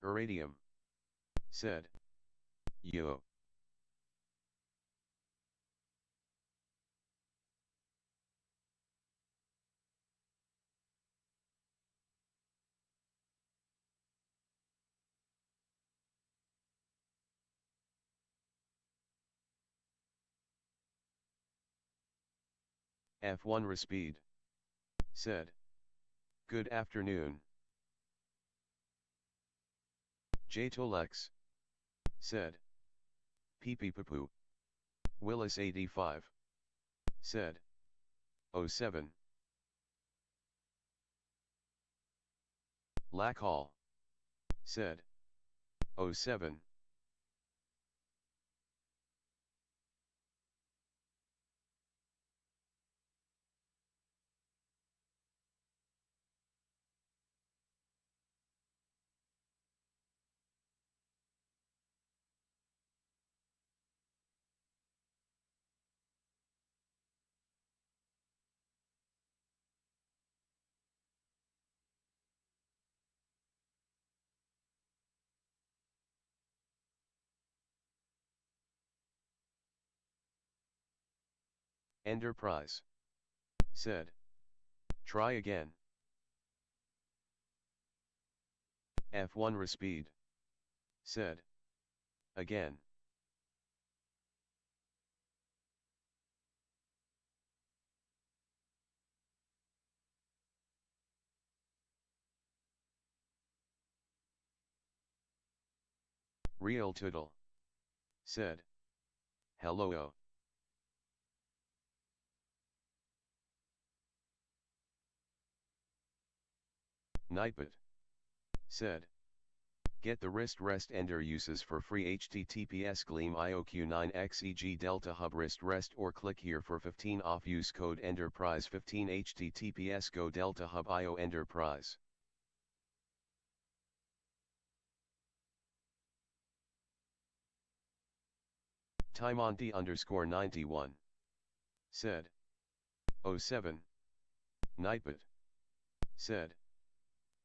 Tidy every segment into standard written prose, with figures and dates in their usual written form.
Iridium. Said. Yo. F1 Speed. Said. Good afternoon. Jtolex. Said. Pee poo. Willis 85. Said. Oh 07. Lack Said. Oh 07. Enterprise. Said. Try again. F1 Speed. Said. Again. Real Toodle. Said. Hello. Nightbot. Said. Get the wrist rest ender uses for free https Gleam IOQ9XEG Delta Hub wrist rest or click here for 15 off use code enterprise 15 https go Delta Hub IO enterprise. Timonty_91. Said. Oh 07. Nightbot. Said.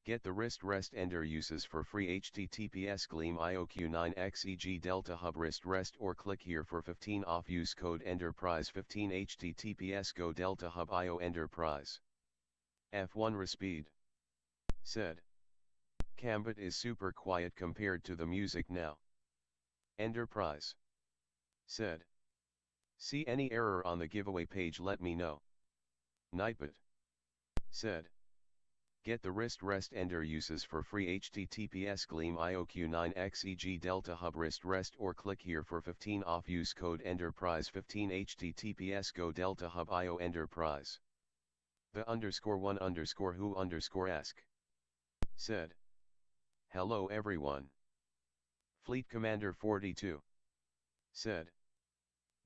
Get the wrist rest ender uses for free https Gleam IOQ9XEG Delta Hub wrist rest or click here for 15 off use code enterprise 15 https go Delta Hub IO enterprise. F1 Speed. Said. Cambit is super quiet compared to the music now. Enterprise. Said. See any error on the giveaway page, let me know. Nightbot. Said. Get the wrist rest ender uses for free https Gleam IOQ9XEG Delta Hub wrist rest or click here for 15 off use code enterprise 15 https go Delta Hub IO enterprise. The_1_who_ask. Said. Hello everyone. Fleet Commander 42. Said.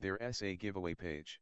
Their SA giveaway page.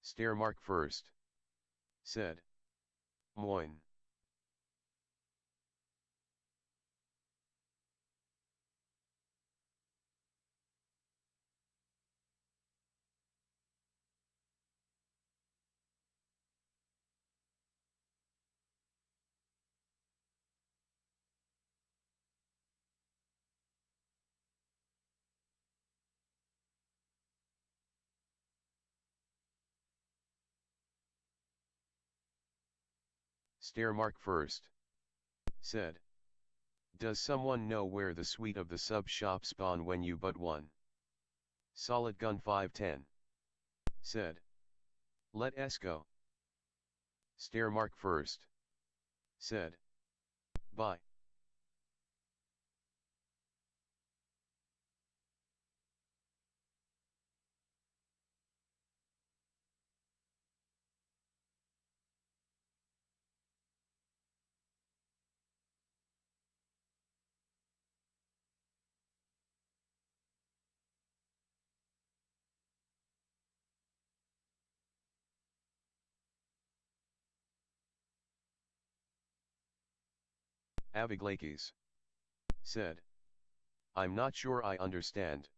Stare mark first. Said. Moin. Stare mark first. Said. Does someone know where the suite of the sub shop spawn when you but one? Solid gun 510. Said. Let us go. Stare mark first. Said. Bye. Aviglakis. Said. I'm not sure I understand.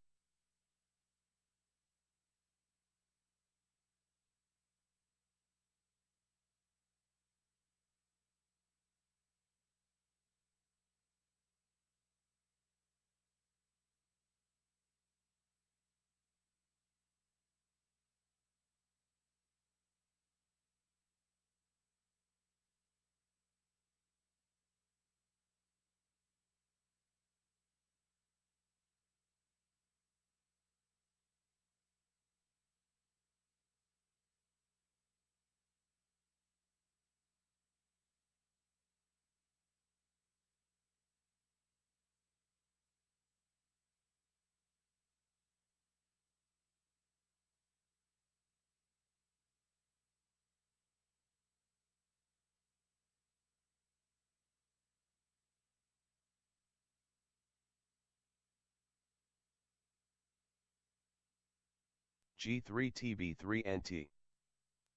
G3TB3NT.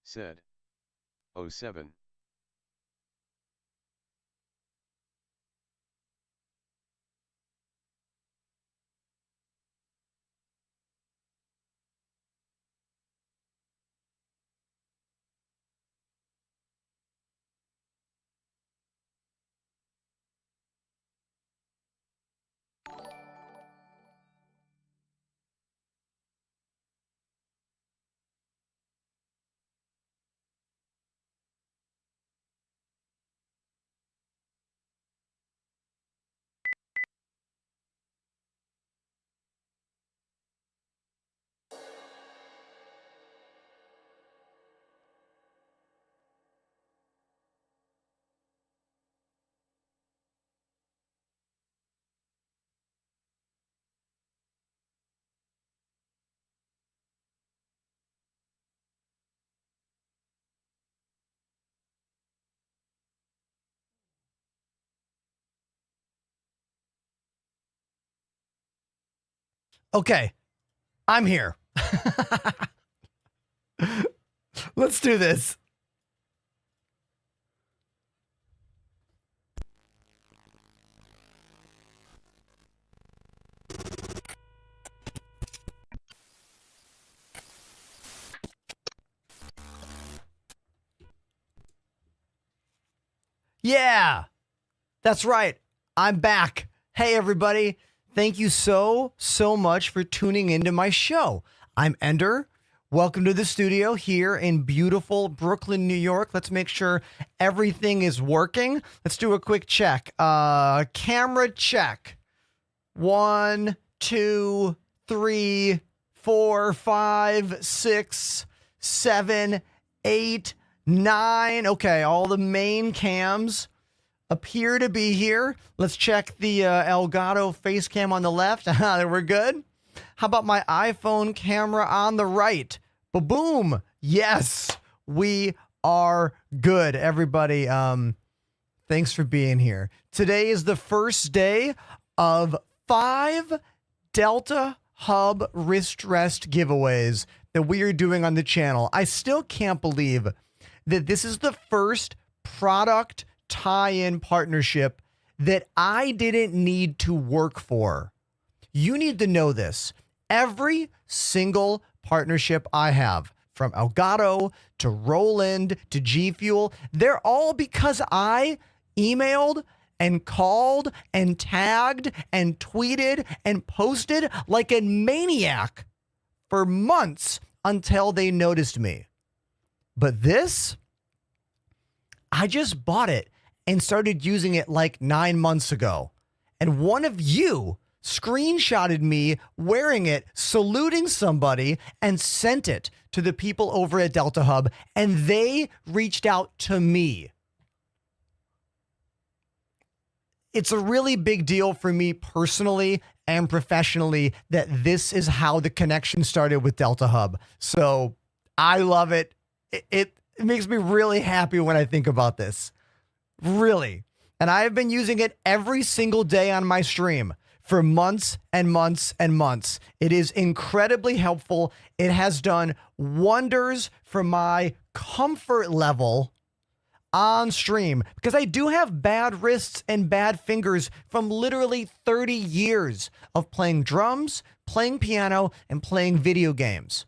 Said. 07. Okay, I'm here. Let's do this. Yeah, that's right. I'm back. Hey, everybody. Thank you so much for tuning into my show. I'm Ender. Welcome to the studio here in beautiful Brooklyn, New York. Let's make sure everything is working. Let's do a quick check. Camera check. 1, 2, 3, 4, 5, 6, 7, 8, 9. Okay, all the main cams appear to be here. Let's check the Elgato face cam on the left. We're good. How about my iPhone camera on the right? Ba-boom. Yes, we are good. Everybody, thanks for being here. Today is the first day of 5 Delta Hub wrist rest giveaways that we are doing on the channel. I still can't believe that this is the first product tie-in partnership that I didn't need to work for. You need to know this. Every single partnership I have, from Elgato to Roland to G Fuel, they're all because I emailed and called and tagged and tweeted and posted like a maniac for months until they noticed me. But this, I just bought it and started using it like 9 months ago. And one of you screenshotted me wearing it, saluting somebody, and sent it to the people over at Delta Hub, and they reached out to me. It's a really big deal for me personally and professionally that this is how the connection started with Delta Hub. So I love it. It makes me really happy when I think about this. Really. And I have been using it every single day on my stream for months and months and months. It is incredibly helpful. It has done wonders for my comfort level on stream, because I do have bad wrists and bad fingers from literally 30 years of playing drums, playing piano, and playing video games.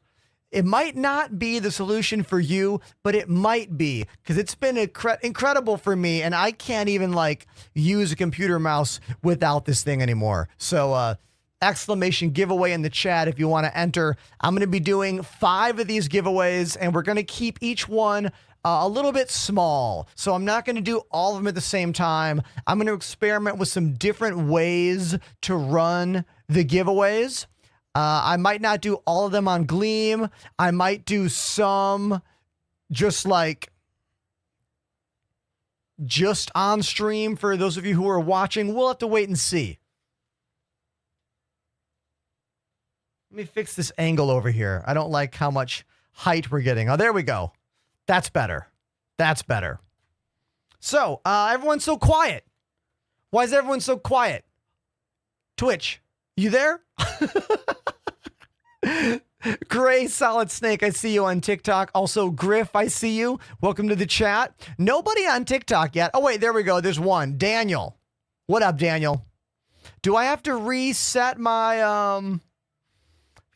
It might not be the solution for you, but it might be, because it's been incredible for me, and I can't even like use a computer mouse without this thing anymore. So exclamation giveaway in the chat if you want to enter. I'm going to be doing 5 of these giveaways, and we're going to keep each one a little bit small. So I'm not going to do all of them at the same time. I'm going to experiment with some different ways to run the giveaways. I might not do all of them on Gleam. I might do some just on stream for those of you who are watching. We'll have to wait and see. Let me fix this angle over here. I don't like how much height we're getting. Oh, there we go. That's better. That's better. So, everyone's so quiet. Why is everyone so quiet? Twitch, you there? Gray Solid Snake, I see you on TikTok. Also, Griff, I see you. Welcome to the chat. Nobody on TikTok yet. Oh, wait, there we go. There's one. Daniel. What up, Daniel? Do I have to reset my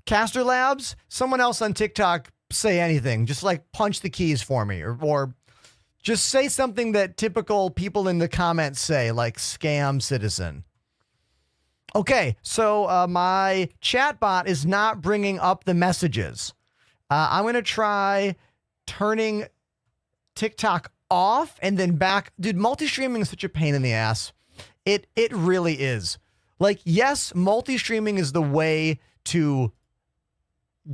Caster Labs? Someone else on TikTok say anything. Just like punch the keys for me, or just say something that typical people in the comments say, like scam citizen. Okay, so my chat bot is not bringing up the messages. I'm going to try turning TikTok off and then back. Dude, multi-streaming is such a pain in the ass. It really is. Like, yes, multi-streaming is the way to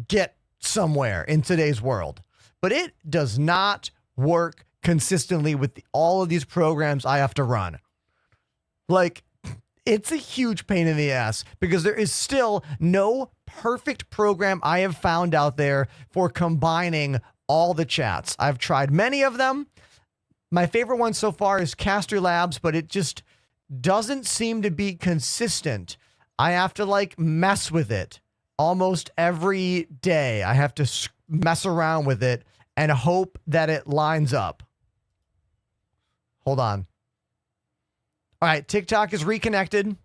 get somewhere in today's world, but it does not work consistently with all of these programs I have to run. Like, it's a huge pain in the ass because there is still no perfect program I have found out there for combining all the chats. I've tried many of them. My favorite one so far is Caster Labs, but it just doesn't seem to be consistent. I have to like mess with it almost every day. I have to mess around with it and hope that it lines up. Hold on. All right, TikTok is reconnected.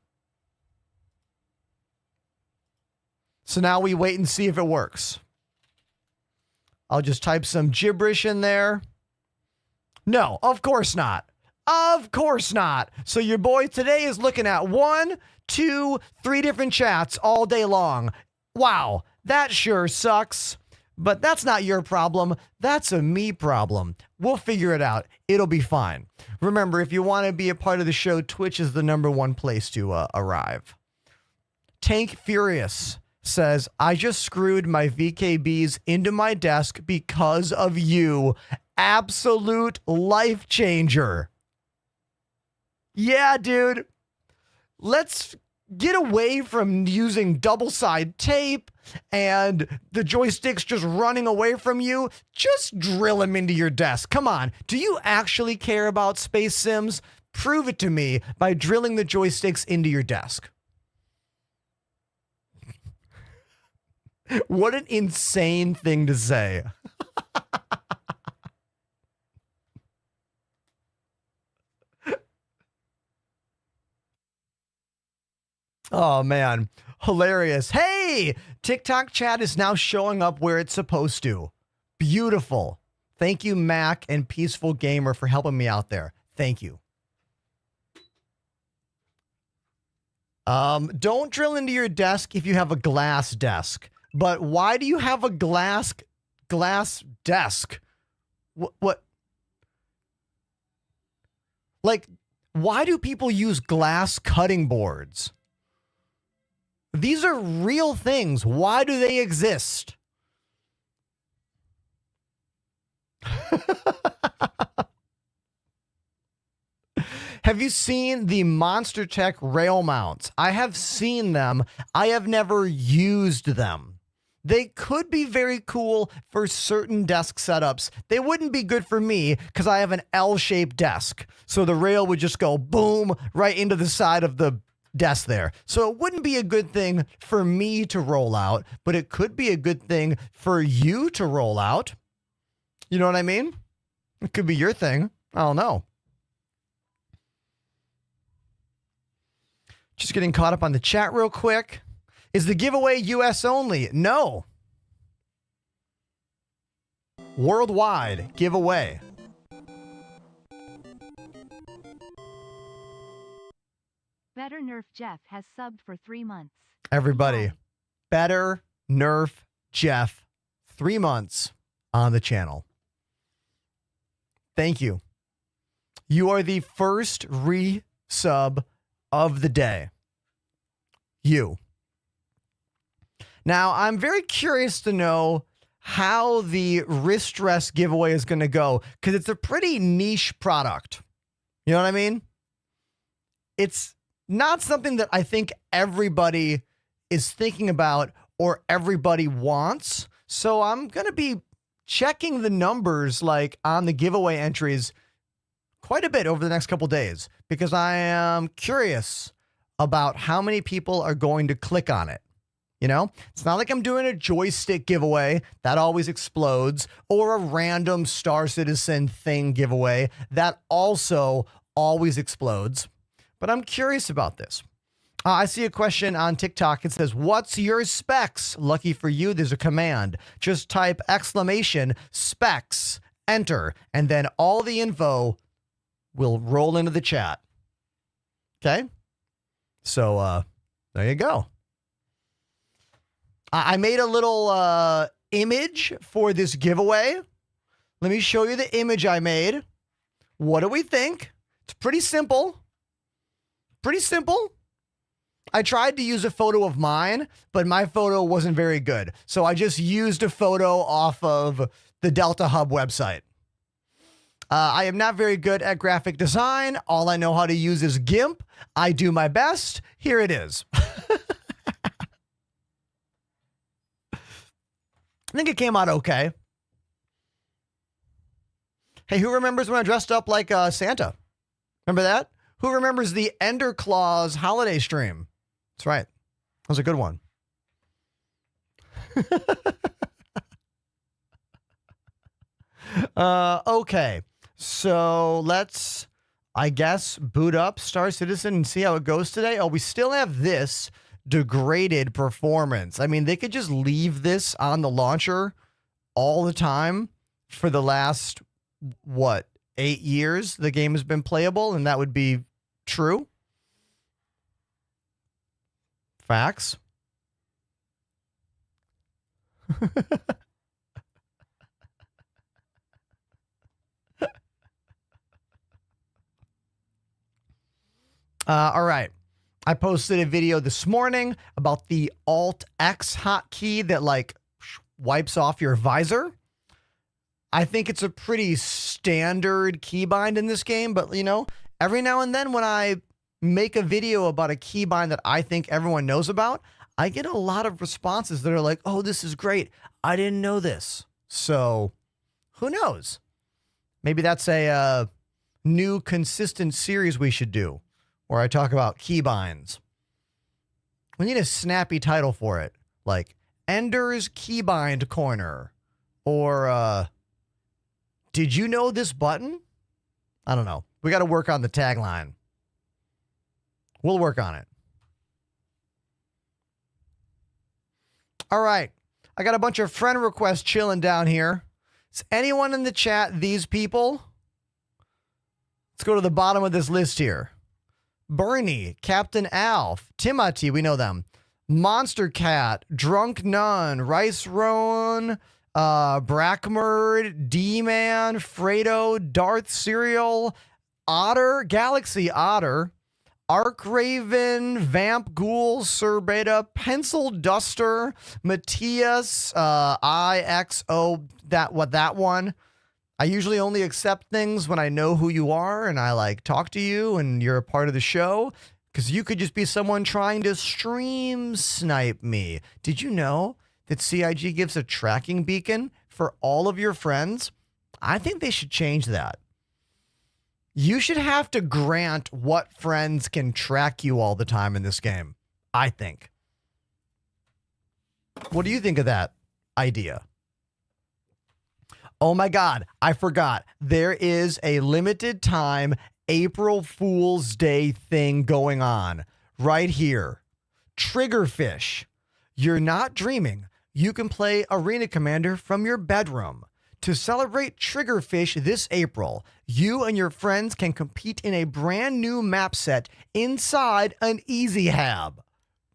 So now we wait and see if it works. I'll just type some gibberish in there. No, of course not. Of course not. So your boy today is looking at 1, 2, 3 different chats all day long. Wow, that sure sucks. But that's not your problem. That's a me problem. We'll figure it out. It'll be fine. Remember, if you want to be a part of the show, Twitch is the #1 place to arrive. Tank Furious says, I just screwed my VKBs into my desk because of you. Absolute life changer. Yeah, dude. Let's get away from using double-side tape and the joysticks just running away from you. Just drill them into your desk. Come on. Do you actually care about Space Sims? Prove it to me by drilling the joysticks into your desk. What an insane thing to say. Oh, man. Hilarious. Hey, TikTok chat is now showing up where it's supposed to. Beautiful. Thank you, Mac and Peaceful Gamer, for helping me out there. Thank you. Don't drill into your desk if you have a glass desk. But why do you have a glass desk? What? Like, why do people use glass cutting boards? These are real things. Why do they exist? Have you seen the Monster Tech rail mounts? I have seen them. I have never used them. They could be very cool for certain desk setups. They wouldn't be good for me because I have an L-shaped desk. So the rail would just go boom right into the side of the desk there. So it wouldn't be a good thing for me to roll out, but it could be a good thing for you to roll out. You know what I mean? It could be your thing. I don't know. Just getting caught up on the chat real quick. Is the giveaway US only? No. Worldwide giveaway. Better Nerf Jeff has subbed for 3 months. Everybody, Better Nerf Jeff, 3 months on the channel. Thank you. You are the first resub of the day. You. Now, I'm very curious to know how the wrist rest giveaway is going to go because it's a pretty niche product. You know what I mean? It's not something that I think everybody is thinking about or everybody wants. So I'm going to be checking the numbers like on the giveaway entries quite a bit over the next couple days because I am curious about how many people are going to click on it. You know, it's not like I'm doing a joystick giveaway that always explodes or a random Star Citizen thing giveaway that also always explodes. But I'm curious about this. I see a question on TikTok. It says, what's your specs? Lucky for you, there's a command. Just type !specs, enter, and then all the info will roll into the chat. Okay? So, there you go. I made a little image for this giveaway. Let me show you the image I made. What do we think? It's pretty simple. Pretty simple. I tried to use a photo of mine, but my photo wasn't very good. So I just used a photo off of the Delta Hub website. I am not very good at graphic design. All I know how to use is GIMP. I do my best. Here it is. I think it came out okay. Hey, who remembers when I dressed up like Santa? Remember that? Who remembers the Ender Claus holiday stream? That's right. That was a good one. Okay. So let's, I guess, boot up Star Citizen and see how it goes today. Oh, we still have this degraded performance. I mean, they could just leave this on the launcher all the time for the last, what, 8 years the game has been playable, and that would be true. Facts. All right. I posted a video this morning about the Alt-X hotkey that like wipes off your visor. I think it's a pretty standard keybind in this game, but you know, every now and then when I make a video about a keybind that I think everyone knows about, I get a lot of responses that are like, oh, this is great. I didn't know this. So who knows? Maybe that's a new consistent series we should do where I talk about keybinds. We need a snappy title for it, like Ender's Keybind Corner. Or, did you know this button? I don't know. We got to work on the tagline. We'll work on it. All right. I got a bunch of friend requests chilling down here. Is anyone in the chat these people? Let's go to the bottom of this list here. Bernie, Captain Alf, Timothy, we know them. Monster Cat, Drunk Nun, Rice Roan, Brackmerd, D-Man, Fredo, Darth Cereal, Otter, Galaxy Otter, Arc Raven, Vamp Ghoul, Sir Beta, Pencil Duster, Matthias, IXO, that one. I usually only accept things when I know who you are and I like talk to you and you're a part of the show, because you could just be someone trying to stream snipe me. Did you know that CIG gives a tracking beacon for all of your friends? I think they should change that. You should have to grant what friends can track you all the time in this game, I think. What do you think of that idea? Oh my God, I forgot. There is a limited time April Fool's Day thing going on right here. Triggerfish. You're not dreaming. You can play Arena Commander from your bedroom. To celebrate Triggerfish this April, you and your friends can compete in a brand new map set inside an Easy Hab.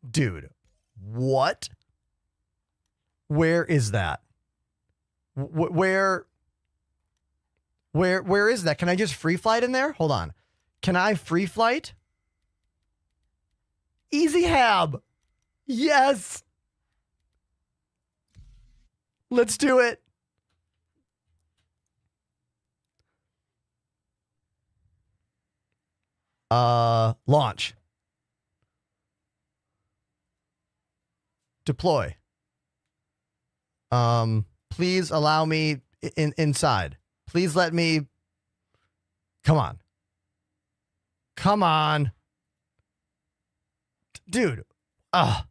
Dude, what? Where is that? Where is that? Can I just free flight in there? Hold on. Can I free flight? Easy Hab. Yes. Let's do it. Launch. Deploy. Please allow me inside. Please let me. Come on. Come on. Dude. Oh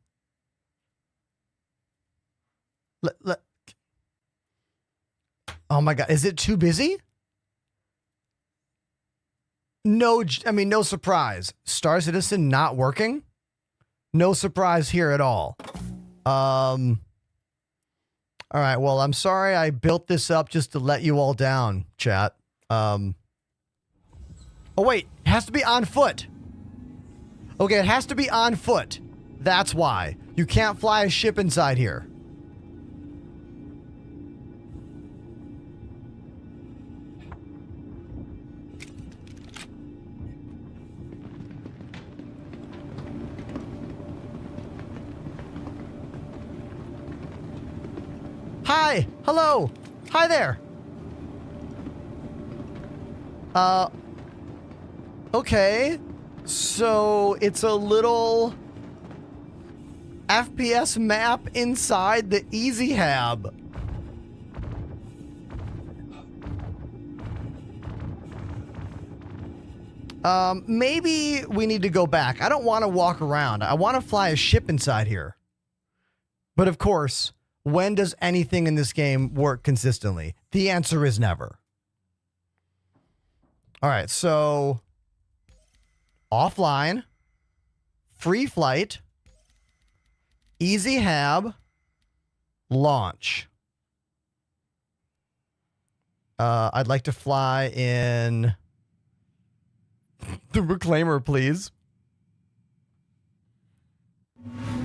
my God. Is it too busy? No, no surprise. Star Citizen not working? No surprise here at all. All right, well, I'm sorry I built this up just to let you all down, chat. Oh, wait, it has to be on foot. Okay, it has to be on foot. That's why. You can't fly a ship inside here. Hi, hello, hi there. Okay, so it's a little FPS map inside the Easy Hab. Maybe we need to go back. I don't want to walk around. I want to fly a ship inside here. But of course, when does anything in this game work consistently? The answer is never. All right, so offline, free flight, Easy Hab, launch. I'd like to fly in the Reclaimer, please.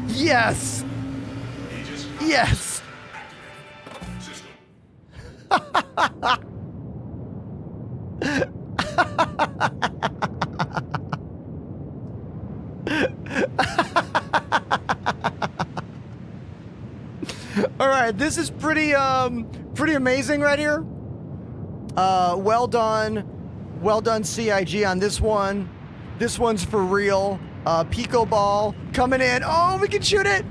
Yes! Yes! All right, this is pretty amazing right here. Well done CIG on this one. This one's for real. Pico ball coming in. Oh, we can shoot it.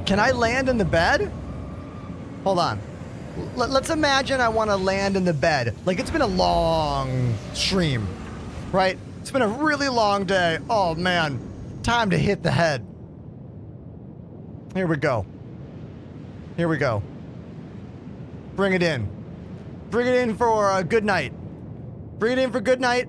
Can I land in the bed? Hold on. let's imagine I want to land in the bed. Like, it's been a long stream, right? It's been a really long day. Oh, man. Time to hit the head. Here we go. Here we go. Bring it in. Bring it in for a good night. Bring it in for good night.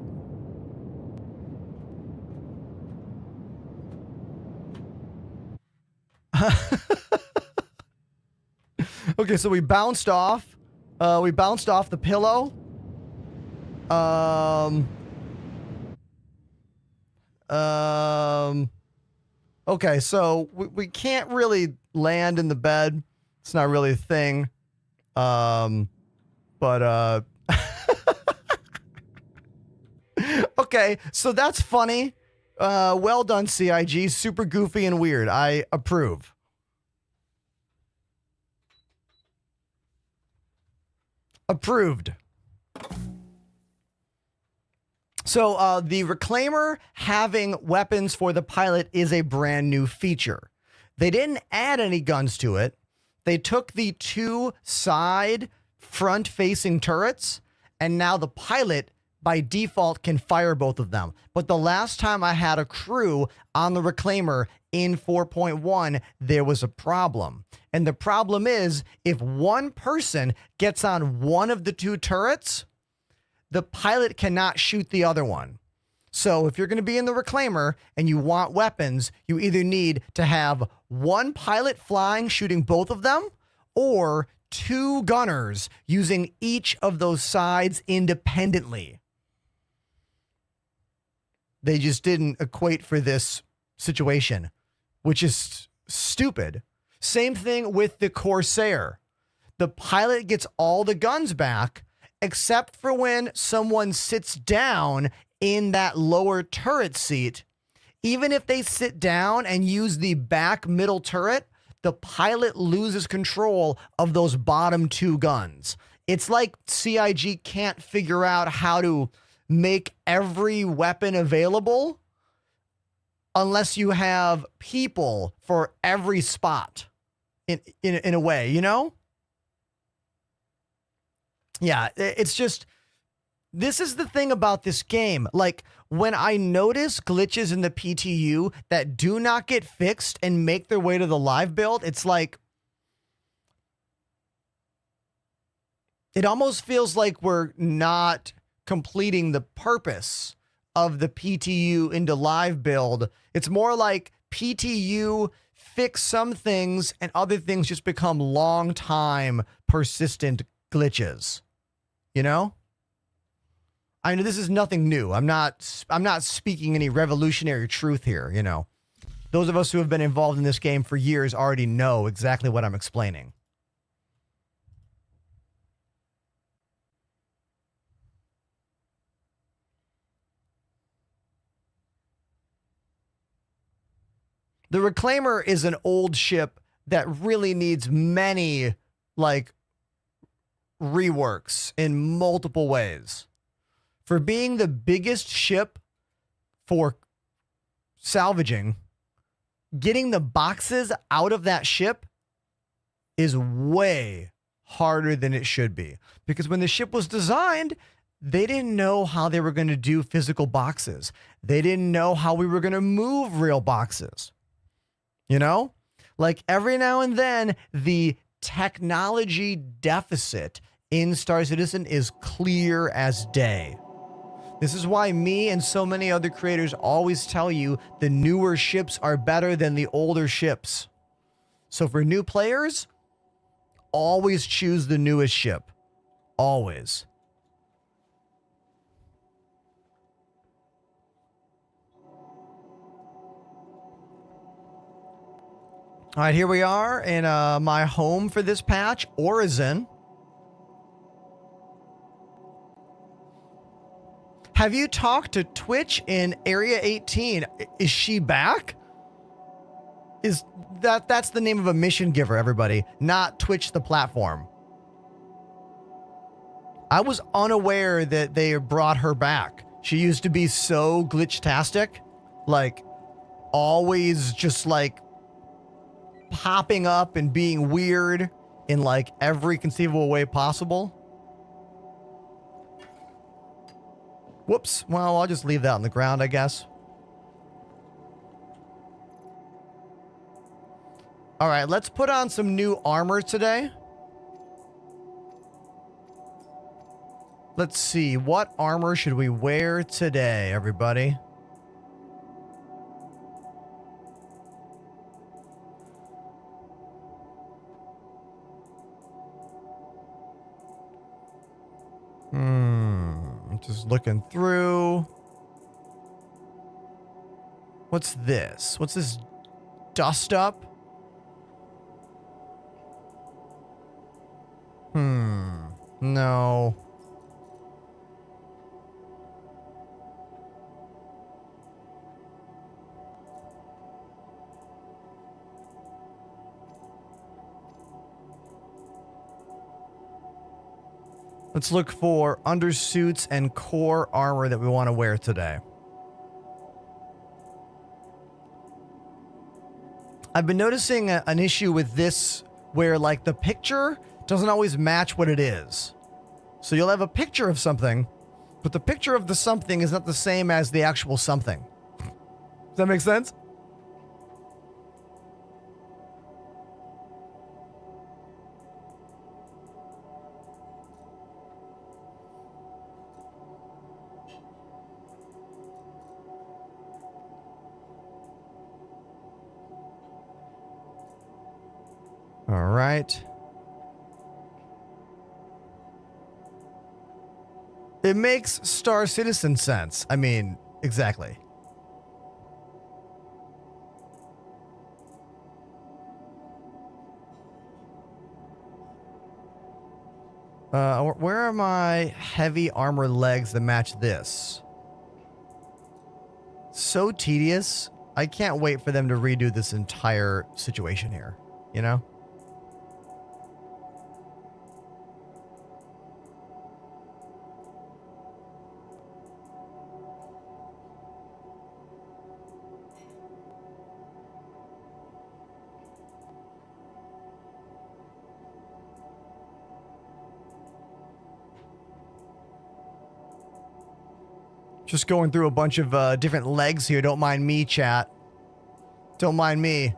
Okay, so we bounced off. We bounced off the pillow. Okay, so we can't really land in the bed. It's not really a thing. Okay, so that's funny. Well done, CIG. Super goofy and weird. I approve. Approved. So the Reclaimer having weapons for the pilot is a brand new feature. They didn't add any guns to it. They took the two side front-facing turrets, and now the pilot by default can fire both of them. But the last time I had a crew on the Reclaimer in 4.1, there was a problem. And the problem is, if one person gets on one of the two turrets, the pilot cannot shoot the other one. So if you're going to be in the Reclaimer and you want weapons, you either need to have one pilot flying, shooting both of them, or two gunners using each of those sides independently. They just didn't equate for this situation, which is stupid. Same thing with the Corsair. The pilot gets all the guns back, except for when someone sits down in that lower turret seat. Even if they sit down and use the back middle turret, the pilot loses control of those bottom two guns. It's like CIG can't figure out how to make every weapon available unless you have people for every spot in a way, you know? Yeah, it's just, this is the thing about this game. Like, when I notice glitches in the PTU that do not get fixed and make their way to the live build, it's like, it almost feels like we're not completing the purpose of the PTU into live build. It's more like PTU fix some things and other things just become long time persistent glitches. You know? I know this is nothing new. I'm not speaking any revolutionary truth here, you know. Those of us who have been involved in this game for years already know exactly what I'm explaining. The Reclaimer is an old ship that really needs many, like, reworks in multiple ways. For being the biggest ship for salvaging, getting the boxes out of that ship is way harder than it should be. Because when the ship was designed, they didn't know how they were going to do physical boxes. They didn't know how we were going to move real boxes. You know? Like, every now and then, the technology deficit in Star Citizen is clear as day. This is why me and so many other creators always tell you the newer ships are better than the older ships. So for new players, always choose the newest ship. Always. All right, here we are in my home for this patch, Orizen. Have you talked to Twitch in Area 18? Is she back? That's the name of a mission giver, everybody, not Twitch the platform. I was unaware that they brought her back. She used to be so glitch-tastic, like always just like popping up and being weird in like every conceivable way possible. Whoops. Well, I'll just leave that on the ground, I guess. All right, let's put on some new armor today. Let's see, what armor should we wear today, everybody? Just looking through. What's this? What's this? Dust up? No. Let's look for undersuits and core armor that we want to wear today. I've been noticing an issue with this where like the picture doesn't always match what it is. So you'll have a picture of something, but the picture of the something is not the same as the actual something. Does that make sense? All right. It makes Star Citizen sense. I mean, exactly. Where are my heavy armor legs that match this? So tedious. I can't wait for them to redo this entire situation here, you know? Just going through a bunch of different legs here. Don't mind me, chat. Don't mind me.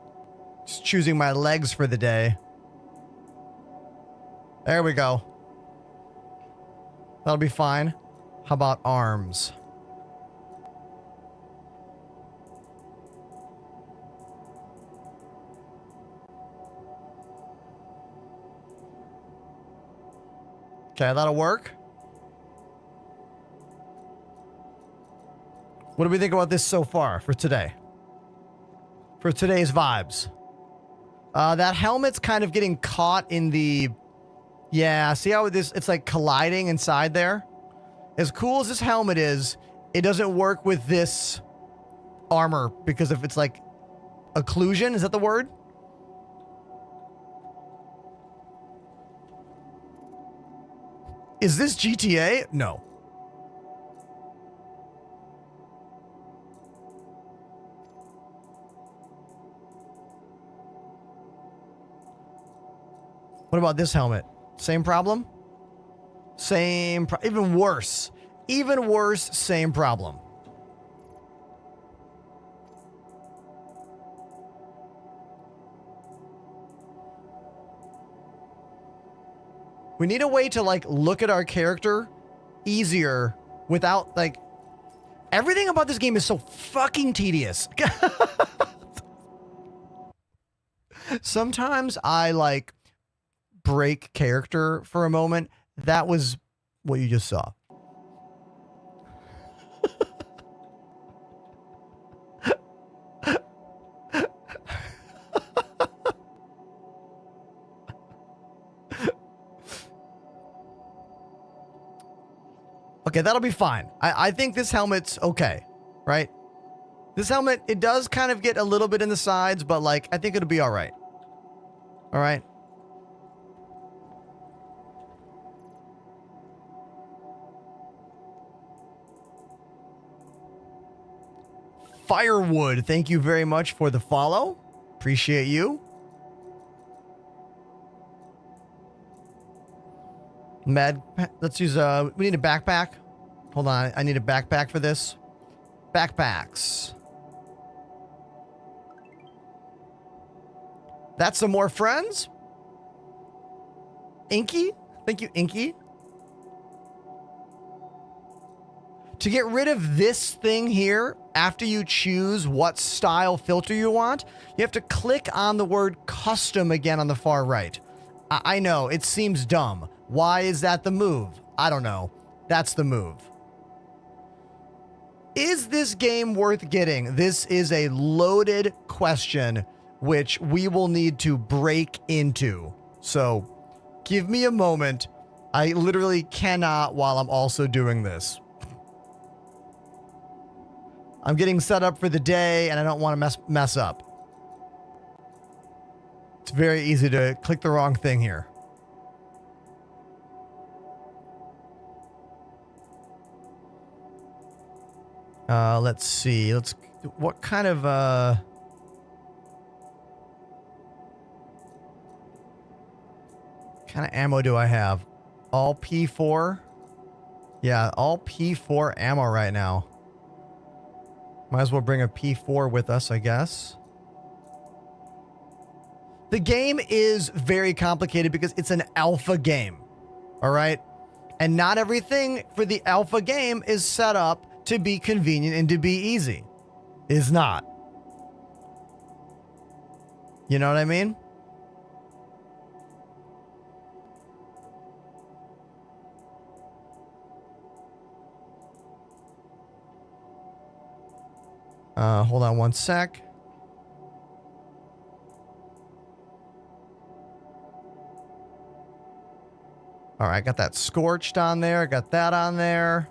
Just choosing my legs for the day. There we go. That'll be fine. How about arms? Okay, that'll work. What do we think about this so far for today? For today's vibes. That helmet's kind of getting caught in the... Yeah, see how it's like colliding inside there? As cool as this helmet is, it doesn't work with this armor because if it's like occlusion, is that the word? Is this GTA? No. What about this helmet? Same problem? Even worse. Even worse, same problem. We need a way to like look at our character easier without like everything about this game is so fucking tedious. Sometimes I like break character for a moment. That was what you just saw. Okay, that'll be fine. I think this helmet's okay, right? This helmet, it does kind of get a little bit in the sides, but like, I think it'll be all right. All right. Firewood, thank you very much for the follow. Appreciate you. Let's use we need a backpack. Hold on, I need a backpack for this. Backpacks. That's some more friends. Inky? Thank you, Inky. To get rid of this thing here, after you choose what style filter you want, you have to click on the word custom again on the far right. I know, it seems dumb. Why is that the move? I don't know. That's the move. Is this game worth getting? This is a loaded question, which we will need to break into. So give me a moment. I literally cannot while I'm also doing this. I'm getting set up for the day and I don't want to mess up. It's very easy to click the wrong thing here. Let's see. What kind of ammo do I have? All P4? Yeah, all P4 ammo right now. Might as well bring a P4 with us, I guess. The game is very complicated because it's an alpha game. All right? And not everything for the alpha game is set up to be convenient and to be easy. Is not. You know what I mean? Hold on one sec. All right, got that scorched on there. Got that on there.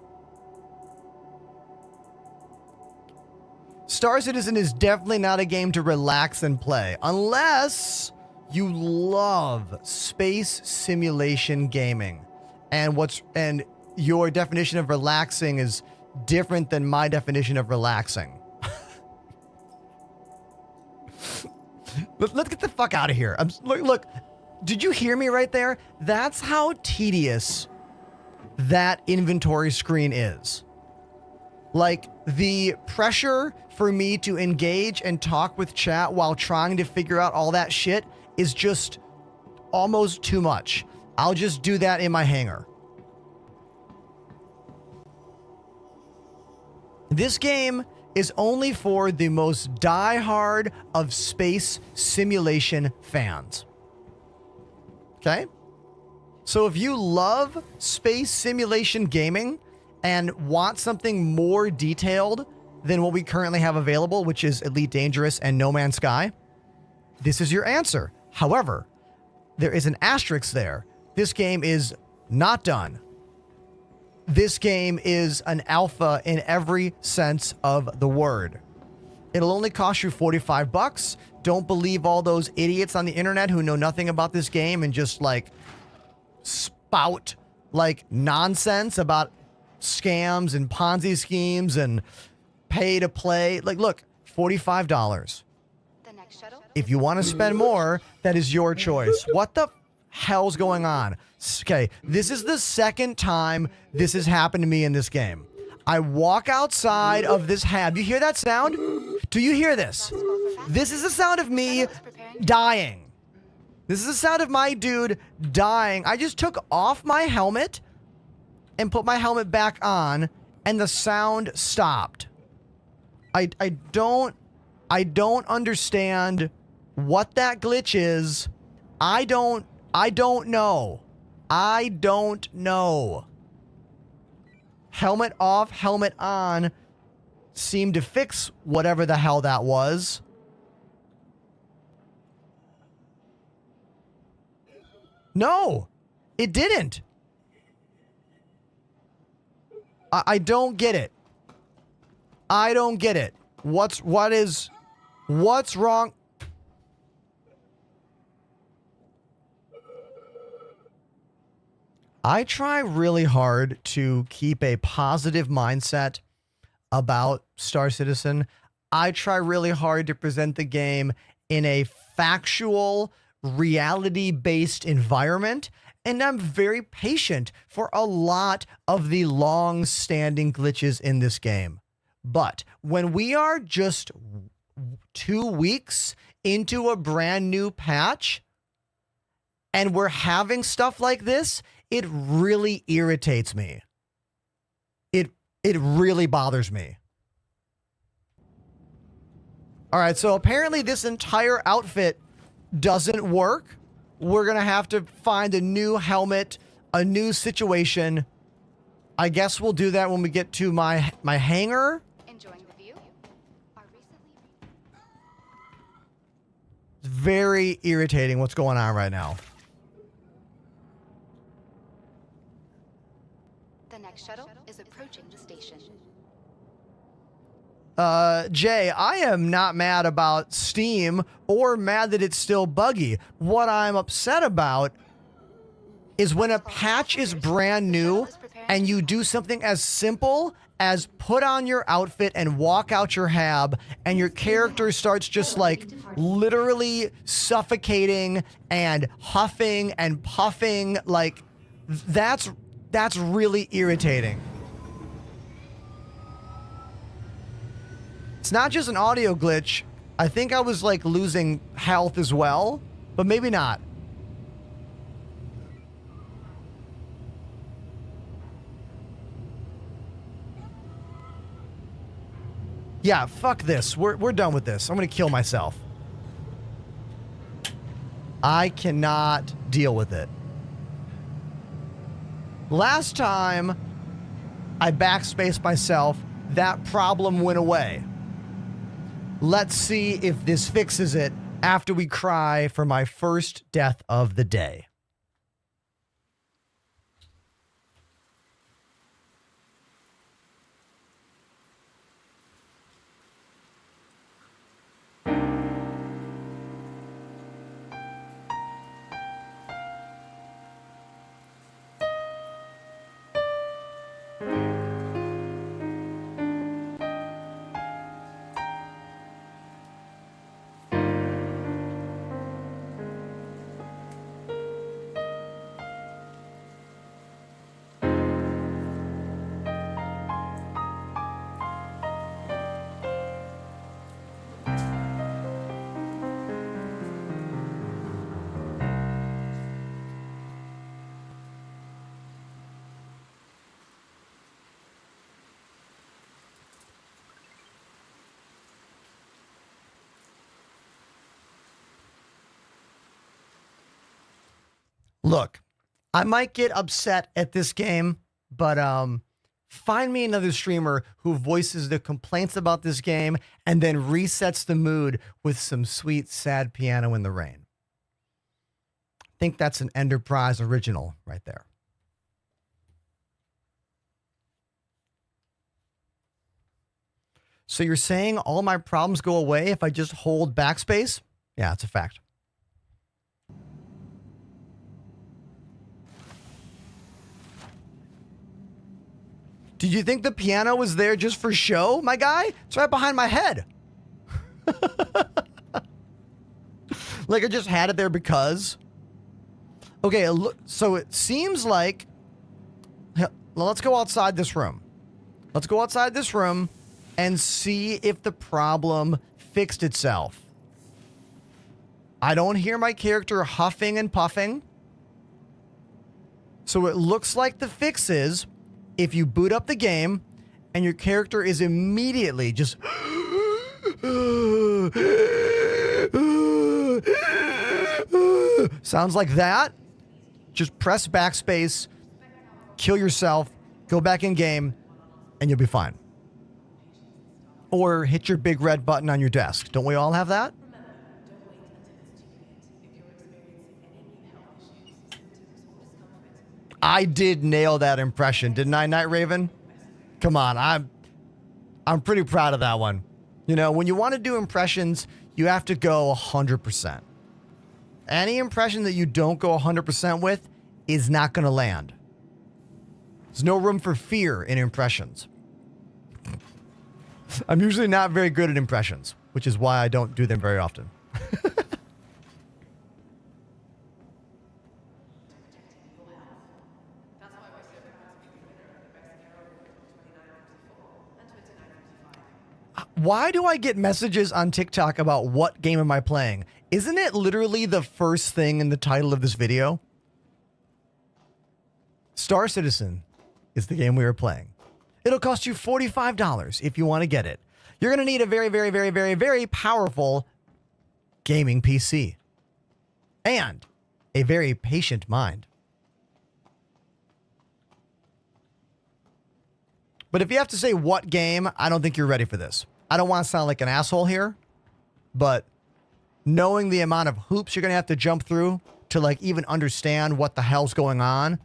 Star Citizen is definitely not a game to relax and play unless you love space simulation gaming. And your definition of relaxing is different than my definition of relaxing. Let's get the fuck out of here. Look, did you hear me right there? That's how tedious that inventory screen is. Like, the pressure for me to engage and talk with chat while trying to figure out all that shit is just almost too much. I'll just do that in my hangar. This game is only for the most diehard of space simulation fans. Okay? So if you love space simulation gaming and want something more detailed than what we currently have available, which is Elite Dangerous and No Man's Sky, this is your answer. However, there is an asterisk there. This game is not done. This game is an alpha in every sense of the word. It'll only cost you $45. Don't believe all those idiots on the internet who know nothing about this game and just like spout like nonsense about scams and Ponzi schemes and pay to play. Like, look, $45. If you want to spend more, that is your choice. What the hell's going on? Okay, this is the second time this has happened to me in this game. I walk outside of this hab. You hear that sound? Do you hear this? This is the sound of me dying. This is the sound of my dude dying. I just took off my helmet and put my helmet back on, and the sound stopped. I don't understand what that glitch is. I don't know. I don't know. Helmet off, helmet on seemed to fix whatever the hell that was. No, it didn't. I don't get it. I don't get it. What's wrong? I try really hard to keep a positive mindset about Star Citizen. I try really hard to present the game in a factual, reality-based environment and I'm very patient for a lot of the long-standing glitches in this game. But when we are just 2 weeks into a brand new patch and we're having stuff like this, it really irritates me. It really bothers me. All right, so apparently this entire outfit doesn't work. We're going to have to find a new helmet, a new situation. I guess we'll do that when we get to my hangar. Enjoying the view? It's very irritating what's going on right now. The next shuttle is approaching the station. Jay, I am not mad about Steam or mad that it's still buggy. What I'm upset about is when a patch is brand new and you do something as simple as put on your outfit and walk out your hab and your character starts just like literally suffocating and huffing and puffing. Like that's really irritating. It's not just an audio glitch. I think I was like losing health as well, but maybe not. Yeah, fuck this. We're done with this. I'm gonna kill myself. I cannot deal with it. Last time I backspaced myself, that problem went away. Let's see if this fixes it after we cry for my first death of the day. Look, I might get upset at this game, but find me another streamer who voices the complaints about this game and then resets the mood with some sweet, sad piano in the rain. I think that's an Enterprise original right there. So you're saying all my problems go away if I just hold backspace? Yeah, it's a fact. Did you think the piano was there just for show, my guy? It's right behind my head. Like I just had it there because. Okay, look, so it seems like. Let's go outside this room. Let's go outside this room and see if the problem fixed itself. I don't hear my character huffing and puffing. So it looks like the fix is if you boot up the game and your character is immediately just sounds like that, just press backspace, kill yourself, go back in game, and you'll be fine. Or hit your big red button on your desk. Don't we all have that? I did nail that impression, didn't I, Night Raven? Come on, I'm pretty proud of that one. You know, when you want to do impressions, you have to go 100%. Any impression that you don't go 100% with is not going to land. There's no room for fear in impressions. I'm usually not very good at impressions, which is why I don't do them very often. Why do I get messages on TikTok about what game am I playing? Isn't it literally the first thing in the title of this video? Star Citizen is the game we are playing. It'll cost you $45 if you want to get it. You're going to need a very, very, very, very, very powerful gaming PC and a very patient mind. But if you have to say what game, I don't think you're ready for this. I don't want to sound like an asshole here, but knowing the amount of hoops you're going to have to jump through to like even understand what the hell's going on.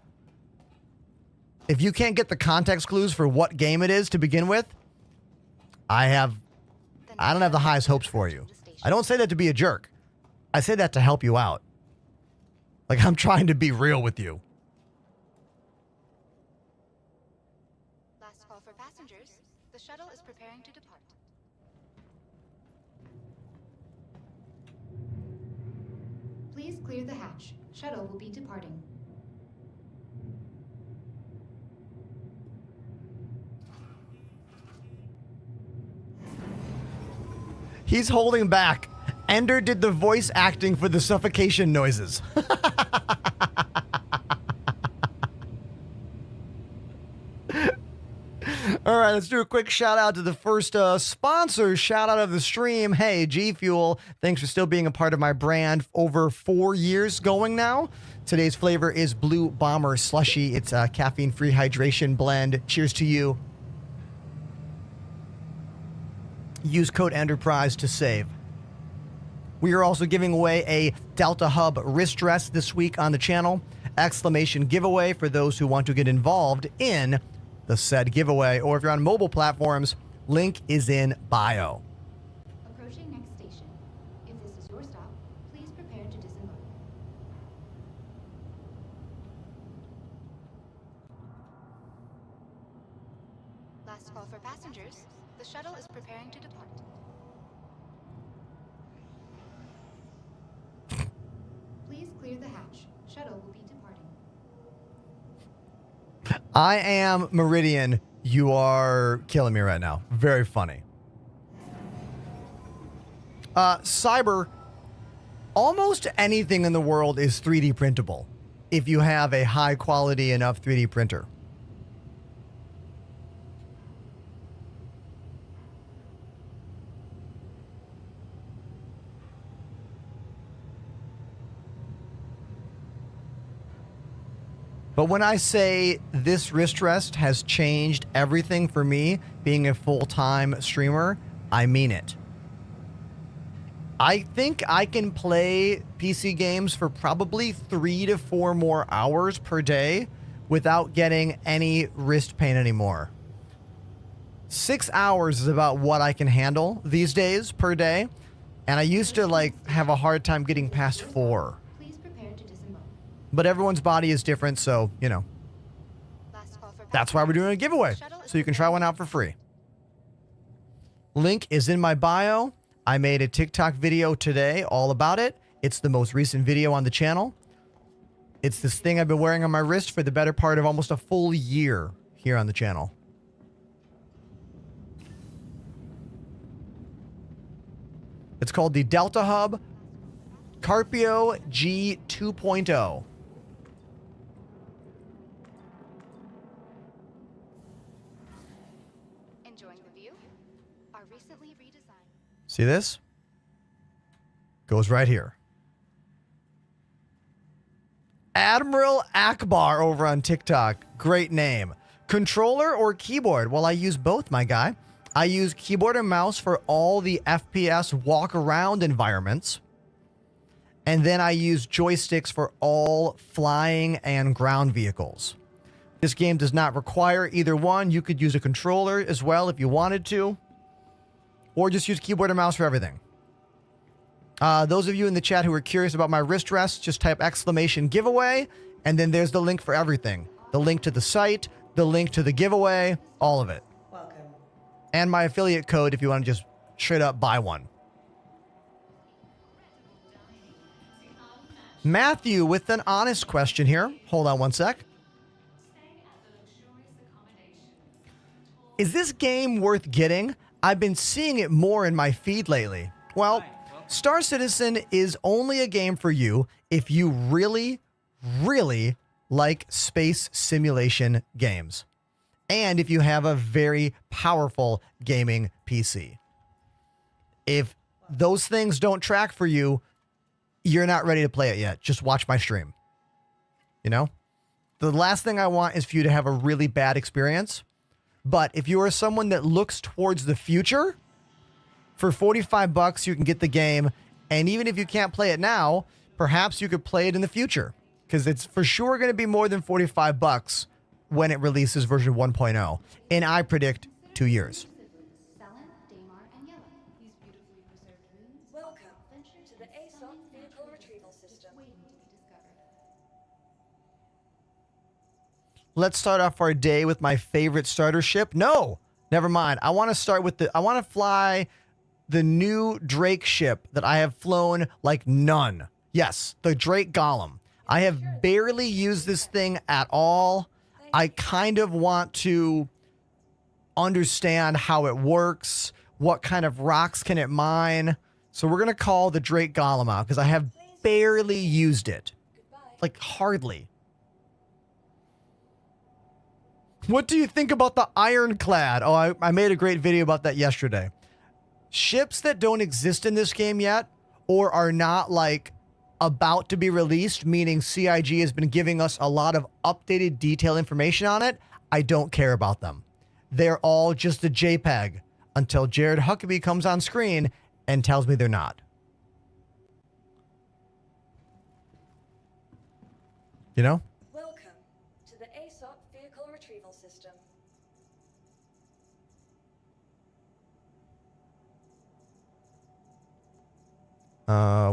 If you can't get the context clues for what game it is to begin with, I don't have the highest hopes for you. I don't say that to be a jerk. I say that to help you out. Like I'm trying to be real with you. Last call for passengers. The shuttle is preparing to depart. Please clear the hatch. Shuttle will be departing. He's holding back. Ender did the voice acting for the suffocation noises. All right, let's do a quick shout out to the first sponsor shout out of the stream. Hey, G Fuel, thanks for still being a part of my brand over 4 years going now. Today's flavor is Blue Bomber Slushy. It's a caffeine-free hydration blend. Cheers to you. Use code Enterprise to save. We are also giving away a Delta Hub wrist rest this week on the channel. Exclamation giveaway for those who want to get involved in the said giveaway. Or if you're on mobile platforms, link is in bio. Approaching next station. If this is your stop, please prepare to disembark. Last call for passengers. The shuttle is preparing to depart. Please clear the hatch. Shuttle will be departing. I am Meridian. You are killing me right now. Very funny. Cyber, almost anything in the world is 3D printable if you have a high quality enough 3D printer. But when I say this wrist rest has changed everything for me being a full-time streamer, I mean it. I think I can play PC games for probably 3 to 4 more hours per day without getting any wrist pain anymore. 6 hours is about what I can handle these days per day. And I used to like have a hard time getting past 4. But everyone's body is different, so, you know. That's why we're doing a giveaway, so you can try one out for free. Link is in my bio. I made a TikTok video today all about it. It's the most recent video on the channel. It's this thing I've been wearing on my wrist for the better part of almost a full year here on the channel. It's called the Delta Hub Carpio G 2.0. See this? Goes right here. Admiral Akbar over on TikTok. Great name. Controller or keyboard? Well, I use both, my guy. I use keyboard and mouse for all the FPS walk around environments. And then I use joysticks for all flying and ground vehicles. This game does not require either one. You could use a controller as well if you wanted to. Or just use keyboard and mouse for everything. Those of you in the chat who are curious about my wrist rest, just type exclamation giveaway, and then there's the link for everything. The link to the site, the link to the giveaway, all of it. Welcome. And my affiliate code if you want to just straight up buy one. Matthew with an honest question here. Hold on one sec. Is this game worth getting? I've been seeing it more in my feed lately. Well, Star Citizen is only a game for you if you really, really like space simulation games. And if you have a very powerful gaming PC. If those things don't track for you, you're not ready to play it yet. Just watch my stream. You know? The last thing I want is for you to have a really bad experience. But if you are someone that looks towards the future, for $45 you can get the game. And even if you can't play it now, perhaps you could play it in the future. Because it's for sure going to be more than $45 when it releases version 1.0. And I predict 2 years. Selen, Daymar, and Yella. These beautifully preserved runes. Welcome to the ASOP vehicle retrieval system. Waiting to be discovered. Let's start off our day with my favorite starter ship. No, never mind. I want to start with I want to fly the new Drake ship that I have flown like none. Yes, the Drake Golem. I have barely used this thing at all. I kind of want to understand how it works. What kind of rocks can it mine? So we're going to call the Drake Golem out because I have barely used it. Like hardly. What do you think about the Ironclad? Oh, I made a great video about that yesterday. Ships that don't exist in this game yet or are not like about to be released, meaning CIG has been giving us a lot of updated detailed information on it, I don't care about them. They're all just a JPEG until Jared Huckabee comes on screen and tells me they're not. You know? Welcome to the ASOP vehicle retrieval system.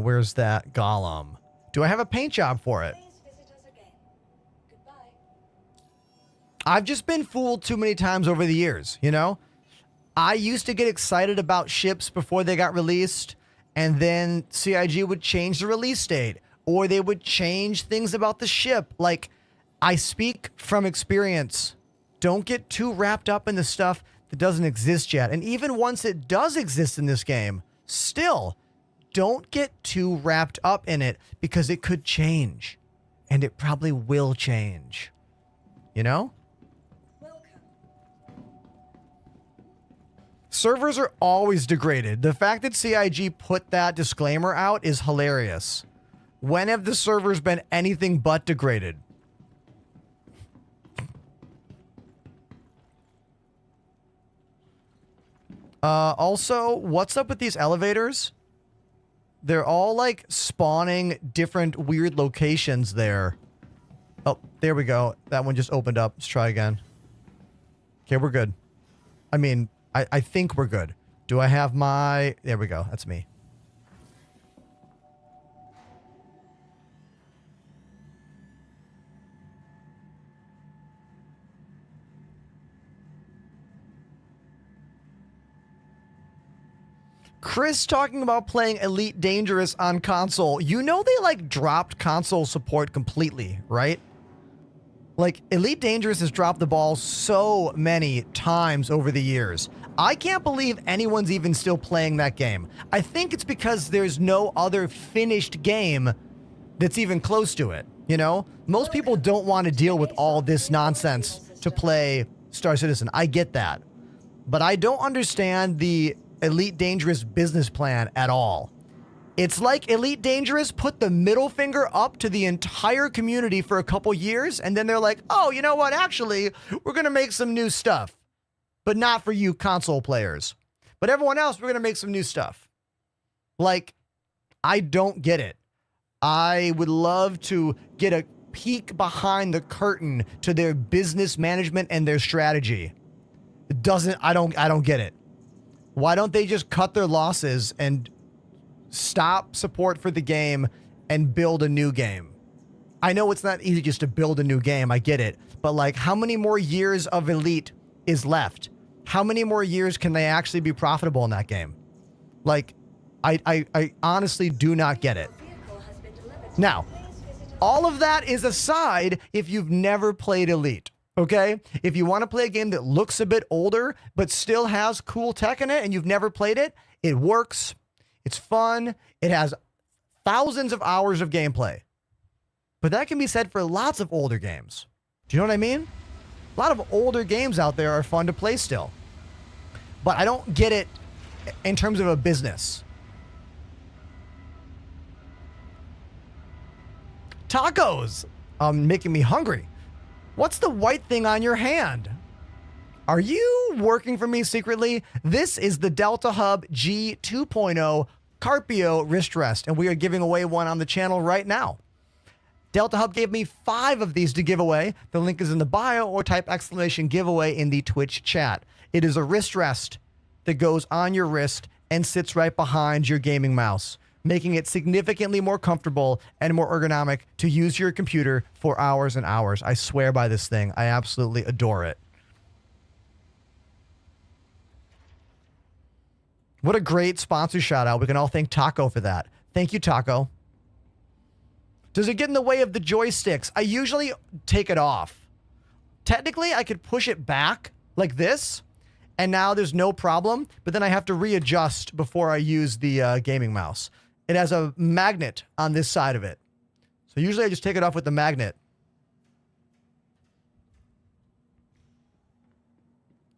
Where's that Golem? Do I have a paint job for it? Please visit us again. Goodbye. I've just been fooled too many times over the years, you know? I used to get excited about ships before they got released, and then CIG would change the release date, or they would change things about the ship. Like, I speak from experience. Don't get too wrapped up in the stuff that doesn't exist yet. And even once it does exist in this game, still, don't get too wrapped up in it because it could change. And it probably will change. You know? Welcome. Servers are always degraded. The fact that CIG put that disclaimer out is hilarious. When have the servers been anything but degraded? Also, what's up with these elevators? They're all like spawning different weird locations there. Oh, there we go. That one just opened up. Let's try again. Okay, we're good. I mean, I think we're good. Do I have my... There we go. That's me. Chris talking about playing Elite Dangerous on console. You know they like dropped console support completely, right? Like Elite Dangerous has dropped the ball so many times over the years. I can't believe anyone's even still playing that game. I think it's because there's no other finished game that's even close to it, you know? Most people don't want to deal with all this nonsense to play Star Citizen. I get that. But I don't understand the Elite Dangerous business plan at all. It's like Elite Dangerous put the middle finger up to the entire community for a couple years, and then they're like, oh, you know what? Actually, we're going to make some new stuff. But not for you console players. But everyone else, we're going to make some new stuff. Like, I don't get it. I would love to get a peek behind the curtain to their business management and their strategy. It doesn't, I don't get it. Why don't they just cut their losses and stop support for the game and build a new game? I know it's not easy just to build a new game. I get it. But like, how many more years of Elite is left? How many more years can they actually be profitable in that game? Like, I honestly do not get it. Now, all of that is aside if you've never played Elite. Okay? If you want to play a game that looks a bit older, but still has cool tech in it and you've never played it, it works. It's fun. It has thousands of hours of gameplay. But that can be said for lots of older games. Do you know what I mean? A lot of older games out there are fun to play still. But I don't get it in terms of a business. Tacos. Making me hungry. What's the white thing on your hand? Are you working for me secretly? This is the Delta Hub G 2.0 Carpio wrist rest, and we are giving away one on the channel right now. Delta Hub gave me 5 of these to give away. The link is in the bio, or type exclamation giveaway in the Twitch chat. It is a wrist rest that goes on your wrist and sits right behind your gaming mouse, making it significantly more comfortable and more ergonomic to use your computer for hours and hours. I swear by this thing. I absolutely adore it. What a great sponsor shout out. We can all thank Taco for that. Thank you, Taco. Does it get in the way of the joysticks? I usually take it off. Technically, I could push it back like this, and now there's no problem, but then I have to readjust before I use the gaming mouse. It has a magnet on this side of it. So usually I just take it off with the magnet.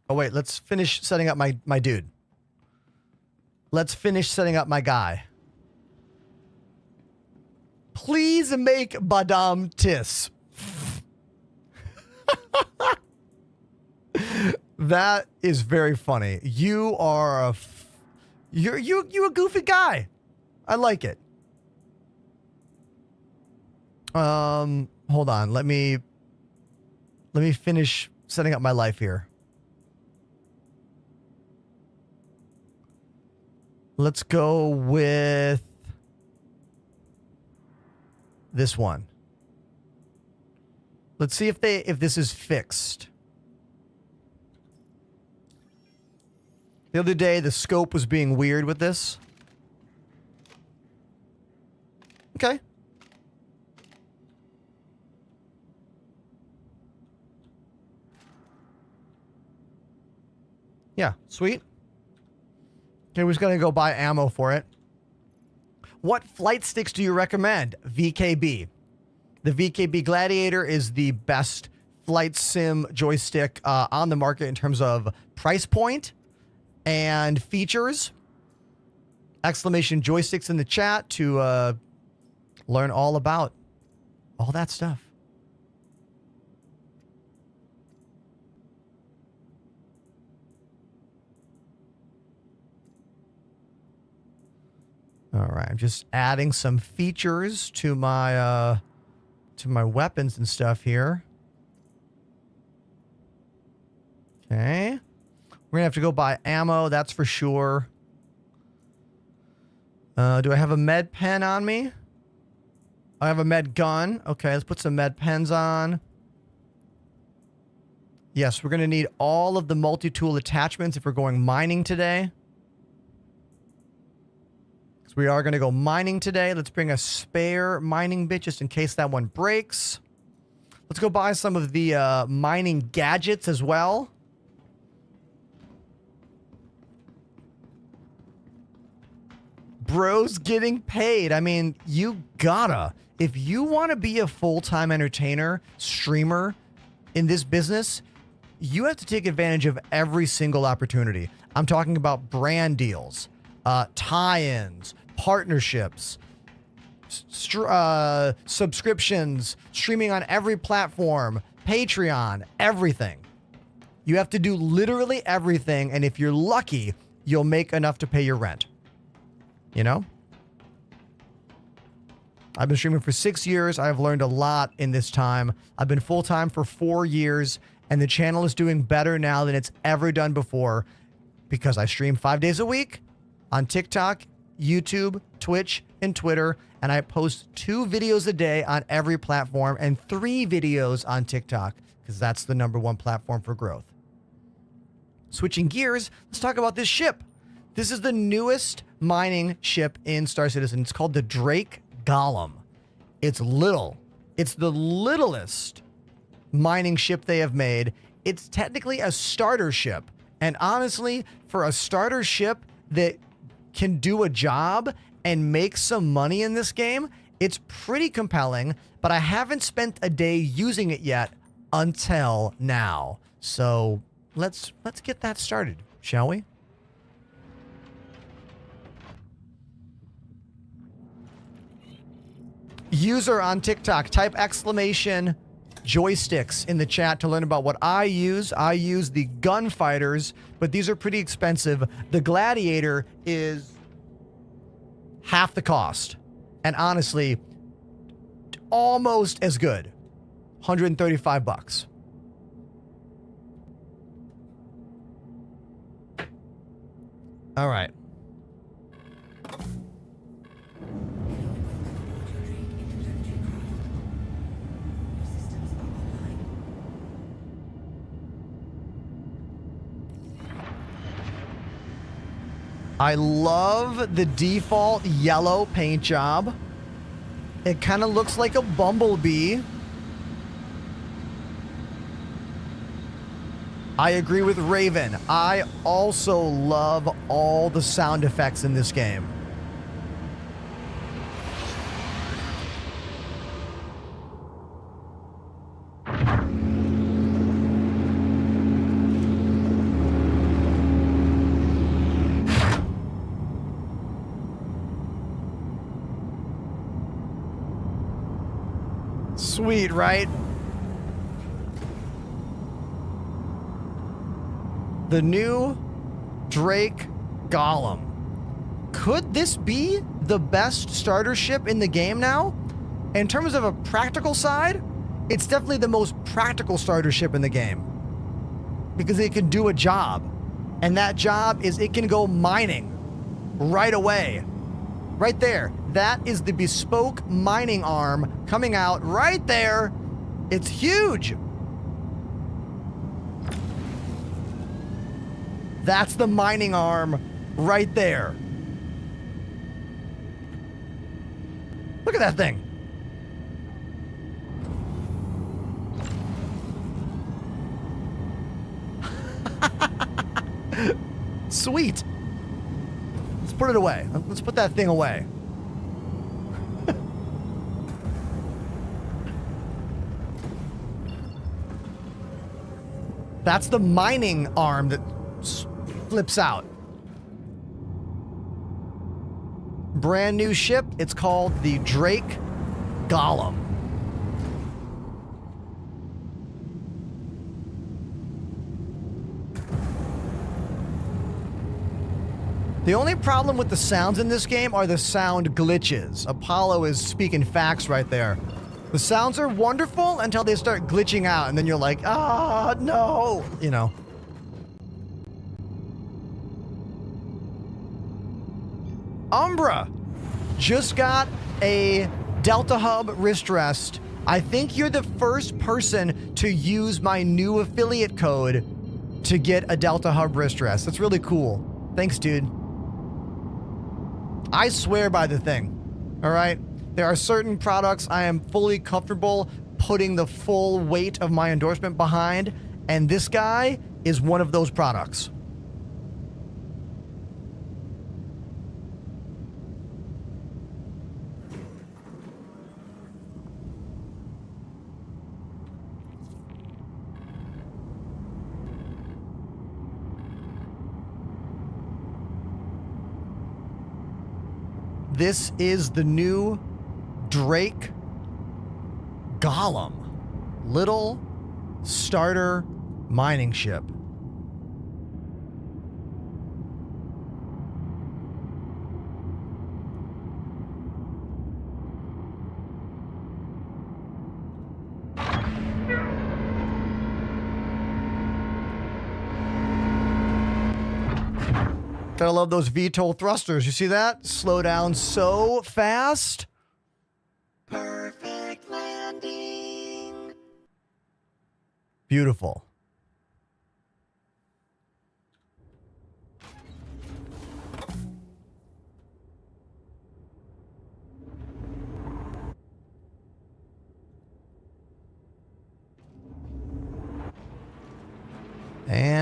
Oh, wait, let's finish setting up my dude. Let's finish setting up my guy. Please make Badam Tis. That is very funny. You are you're a goofy guy. I like it. Hold on. Let me finish setting up my life here. Let's go with this one. Let's see if this is fixed. The other day, the scope was being weird with this. Okay. Yeah, sweet. Okay, we're just gonna go buy ammo for it. What flight sticks do you recommend? VKB. The VKB Gladiator is the best flight sim joystick on the market in terms of price point and features. Exclamation joysticks in the chat to learn all about all that stuff. All right, I'm just adding some features to my weapons and stuff here. Okay. We're gonna have to go buy ammo, that's for sure. Do I have a med pen on me? I have a med gun. Okay, let's put some med pens on. Yes, we're gonna need all of the multi-tool attachments if we're going mining today. We are going to go mining today. Let's bring a spare mining bit just in case that one breaks. Let's go buy some of the mining gadgets as well. Bro's getting paid. I mean, you gotta. If you want to be a full-time entertainer, streamer in this business, you have to take advantage of every single opportunity. I'm talking about brand deals, tie-ins, partnerships, subscriptions, streaming on every platform, Patreon, everything. You have to do literally everything, and if you're lucky, you'll make enough to pay your rent. You know? I've been streaming for 6 years. I've learned a lot in this time. I've been full-time for 4 years, and the channel is doing better now than it's ever done before because I stream 5 days a week on TikTok, YouTube, Twitch, and Twitter, and I post 2 videos a day on every platform and 3 videos on TikTok because that's the #1 platform for growth. Switching gears, let's talk about this ship. This is the newest mining ship in Star Citizen. It's called the Drake Golem. It's little. It's the littlest mining ship they have made. It's technically a starter ship. And honestly, for a starter ship that can do a job and make some money in this game, it's pretty compelling, but I haven't spent a day using it yet until now. So let's get that started, shall we? User on TikTok, type exclamation joysticks in the chat to learn about what I use. I use the gunfighters, but these are pretty expensive. The gladiator is half the cost. And honestly, almost as good. 135 bucks. All right. I love the default yellow paint job. It kind of looks like a bumblebee. I agree with Raven. I also love all the sound effects in this game. Sweet, right? The new Drake Golem. Could this be the best starter ship in the game now? In terms of a practical side, it's definitely the most practical starter ship in the game. Because it can do a job. And that job is it can go mining right away. Right there. That is the bespoke mining arm coming out right there. It's huge. That's the mining arm right there. Look at that thing. Sweet. Let's put it away. Let's put that thing away. That's the mining arm that flips out. Brand new ship. It's called the Drake Golem. The only problem with the sounds in this game are the sound glitches. Apollo is speaking facts right there. The sounds are wonderful until they start glitching out, and then you're like, ah, no, you know. Umbra just got a Delta Hub wrist rest. I think you're the first person to use my new affiliate code to get a Delta Hub wrist rest. That's really cool. Thanks, dude. I swear by the thing. All right? There are certain products I am fully comfortable putting the full weight of my endorsement behind, and this guy is one of those products. This is the new Drake Golem. Little starter mining ship. Gotta love those VTOL thrusters. You see that? Slow down so fast. Perfect landing. Beautiful.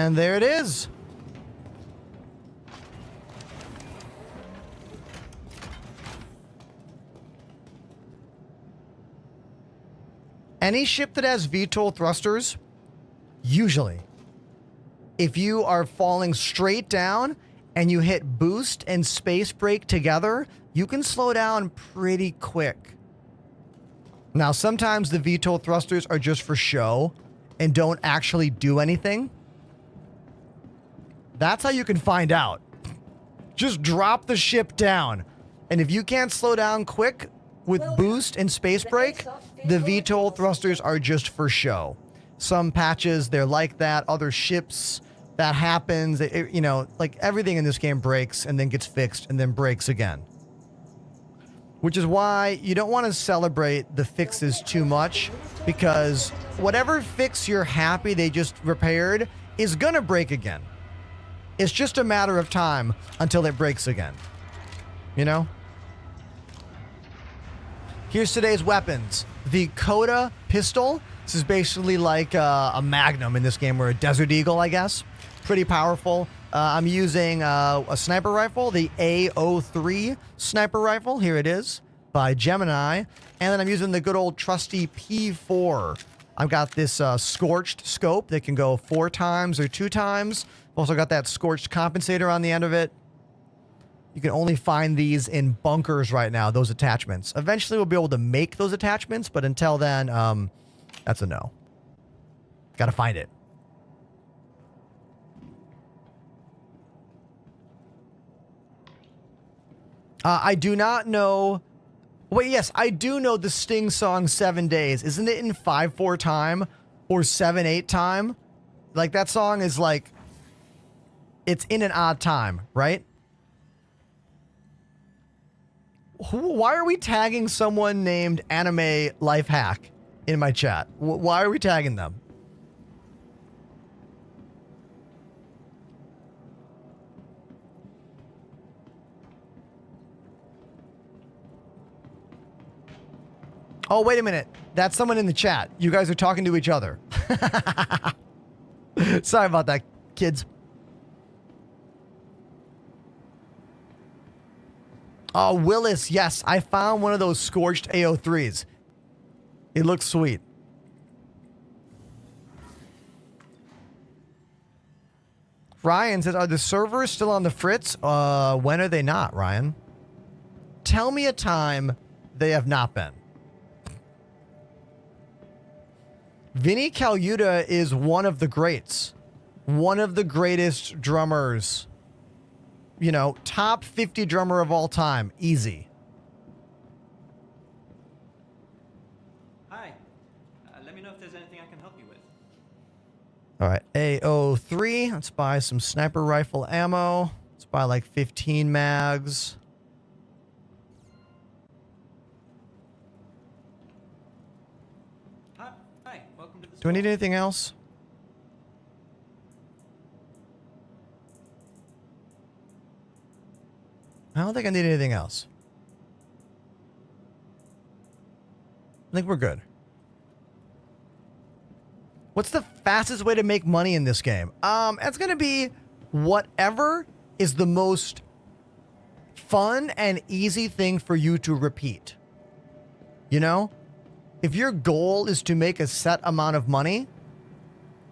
And there it is. Any ship that has VTOL thrusters, usually, if you are falling straight down and you hit boost and space brake together, you can slow down pretty quick. Now, sometimes the VTOL thrusters are just for show and don't actually do anything. That's how you can find out. Just drop the ship down. And if you can't slow down quick with boost and space brake, the VTOL thrusters are just for show. Some patches, they're like that. Other ships, that happens. You know, like everything in this game breaks and then gets fixed and then breaks again. Which is why you don't want to celebrate the fixes too much, because whatever fix you're happy they just repaired is gonna break again. It's just a matter of time until it breaks again. You know? Here's today's weapons. The Coda pistol. This is basically like a Magnum in this game, or a Desert Eagle, I guess. Pretty powerful. I'm using a sniper rifle, the A03 sniper rifle. Here it is, by Gemini. And then I'm using the good old trusty P4. I've got this scorched scope that can go 4 times or 2 times. I've also got that scorched compensator on the end of it. You can only find these in bunkers right now, those attachments. Eventually we'll be able to make those attachments, but until then, that's a no. Gotta find it. I do not know. Wait, yes, I do know the Sting song 7 Days. Isn't it in 5/4 time or 7/8 time? Like, that song is like, it's in an odd time, right? Why are we tagging someone named Anime Lifehack in my chat? Why are we tagging them? Oh, wait a minute. That's someone in the chat. You guys are talking to each other. Sorry about that, kids. Oh, Willis, yes. I found one of those scorched AO3s. It looks sweet. Ryan says, are the servers still on the fritz? When are they not, Ryan? Tell me a time they have not been. Vinny Caluta is one of the greats. One of the greatest drummers. You know, top 50 drummer of all time. Easy. Hi. Let me know if there's anything I can help you with. All right. AO3. Let's buy some sniper rifle ammo. Let's buy like 15 mags. Hi. Welcome to the Do I need store. anything else? I don't think I need anything else. I think we're good. What's the fastest way to make money in this game? It's going to be whatever is the most fun and easy thing for you to repeat. You know? If your goal is to make a set amount of money,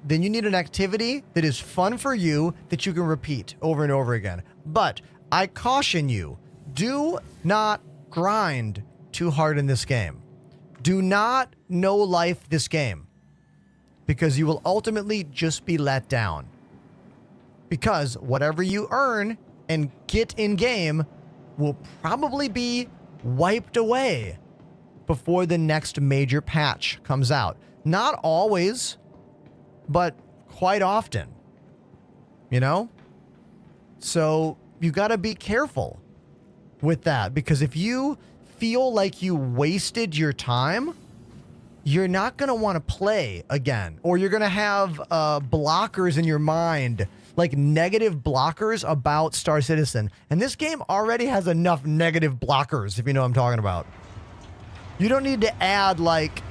then you need an activity that is fun for you that you can repeat over and over again. But I caution you, do not grind too hard in this game. Do not no life this game, because you will ultimately just be let down. Because whatever you earn and get in game will probably be wiped away before the next major patch comes out. Not always, but quite often. You know? So you got to be careful with that, because if you feel like you wasted your time, you're not going to want to play again, or you're going to have blockers in your mind, like negative blockers about Star Citizen. And this game already has enough negative blockers, if you know what I'm talking about. You don't need to add like,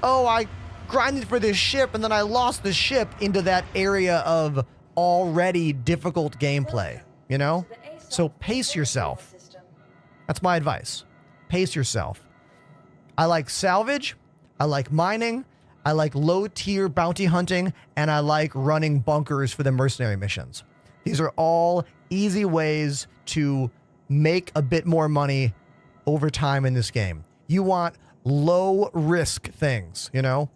oh, I grinded for this ship and then I lost the ship into that area of already difficult gameplay, you know? So pace yourself. That's my advice. Pace yourself. I like salvage, I like mining, I like low-tier bounty hunting, and I like running bunkers for the mercenary missions. These are all easy ways to make a bit more money over time in this game. You want low-risk things, you know?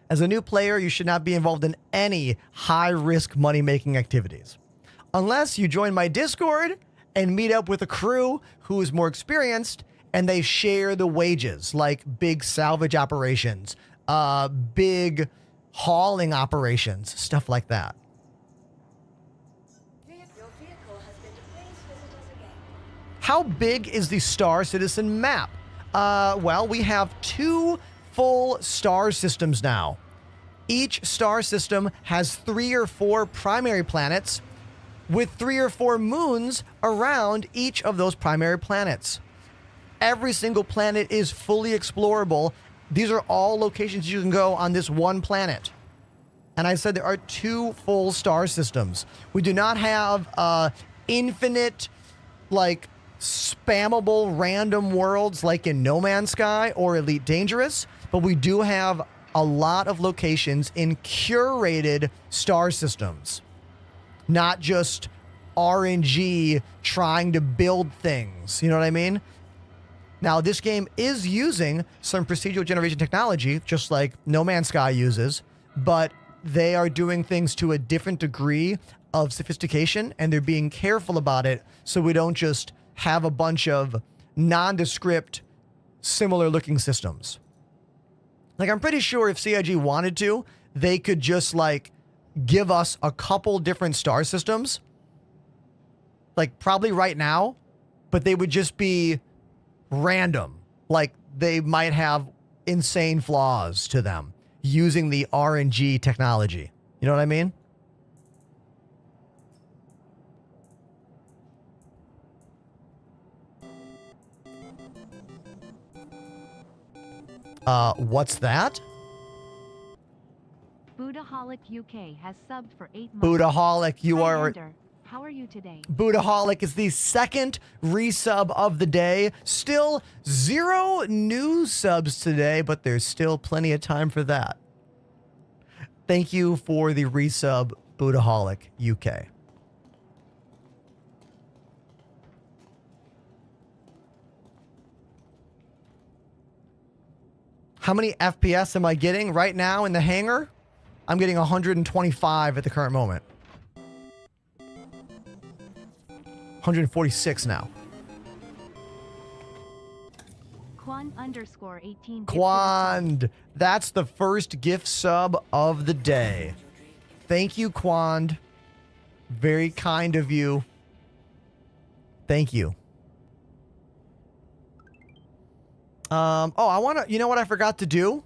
As a new player, you should not be involved in any high-risk money-making activities. Unless you join my Discord and meet up with a crew who is more experienced and they share the wages, like big salvage operations, big hauling operations, stuff like that. Your vehicle has been please visit us again. How big is the Star Citizen map? Well, we have 2 full star systems now. Each star system has 3 or 4 primary planets with 3 or 4 moons around each of those primary planets. Every single planet is fully explorable. These are all locations you can go on this one planet. And I said there are 2 full star systems. We do not have infinite, like, spammable random worlds like in No Man's Sky or Elite Dangerous, but we do have a lot of locations in curated star systems. Not just RNG trying to build things. You know what I mean? Now, this game is using some procedural generation technology, just like No Man's Sky uses, but they are doing things to a different degree of sophistication, and they're being careful about it so we don't just have a bunch of nondescript, similar-looking systems. Like, I'm pretty sure if CIG wanted to, they could just, like, give us a couple different star systems, like, probably right now, but they would just be random. Like, they might have insane flaws to them using the RNG technology. You know what I mean? What's that? Budaholic UK has subbed for 8 months. Budaholic, you Hi, are... Ender. How are you today? Budaholic is the second resub of the day. Still 0 new subs today, but there's still plenty of time for that. Thank you for the resub, Budaholic UK. How many FPS am I getting right now in the hangar? I'm getting 125 at the current moment. 146 now. Quan_18. Quand. That's the first gift sub of the day. Thank you, Quand. Very kind of you. Thank you. Oh, I want to, you know what I forgot to do?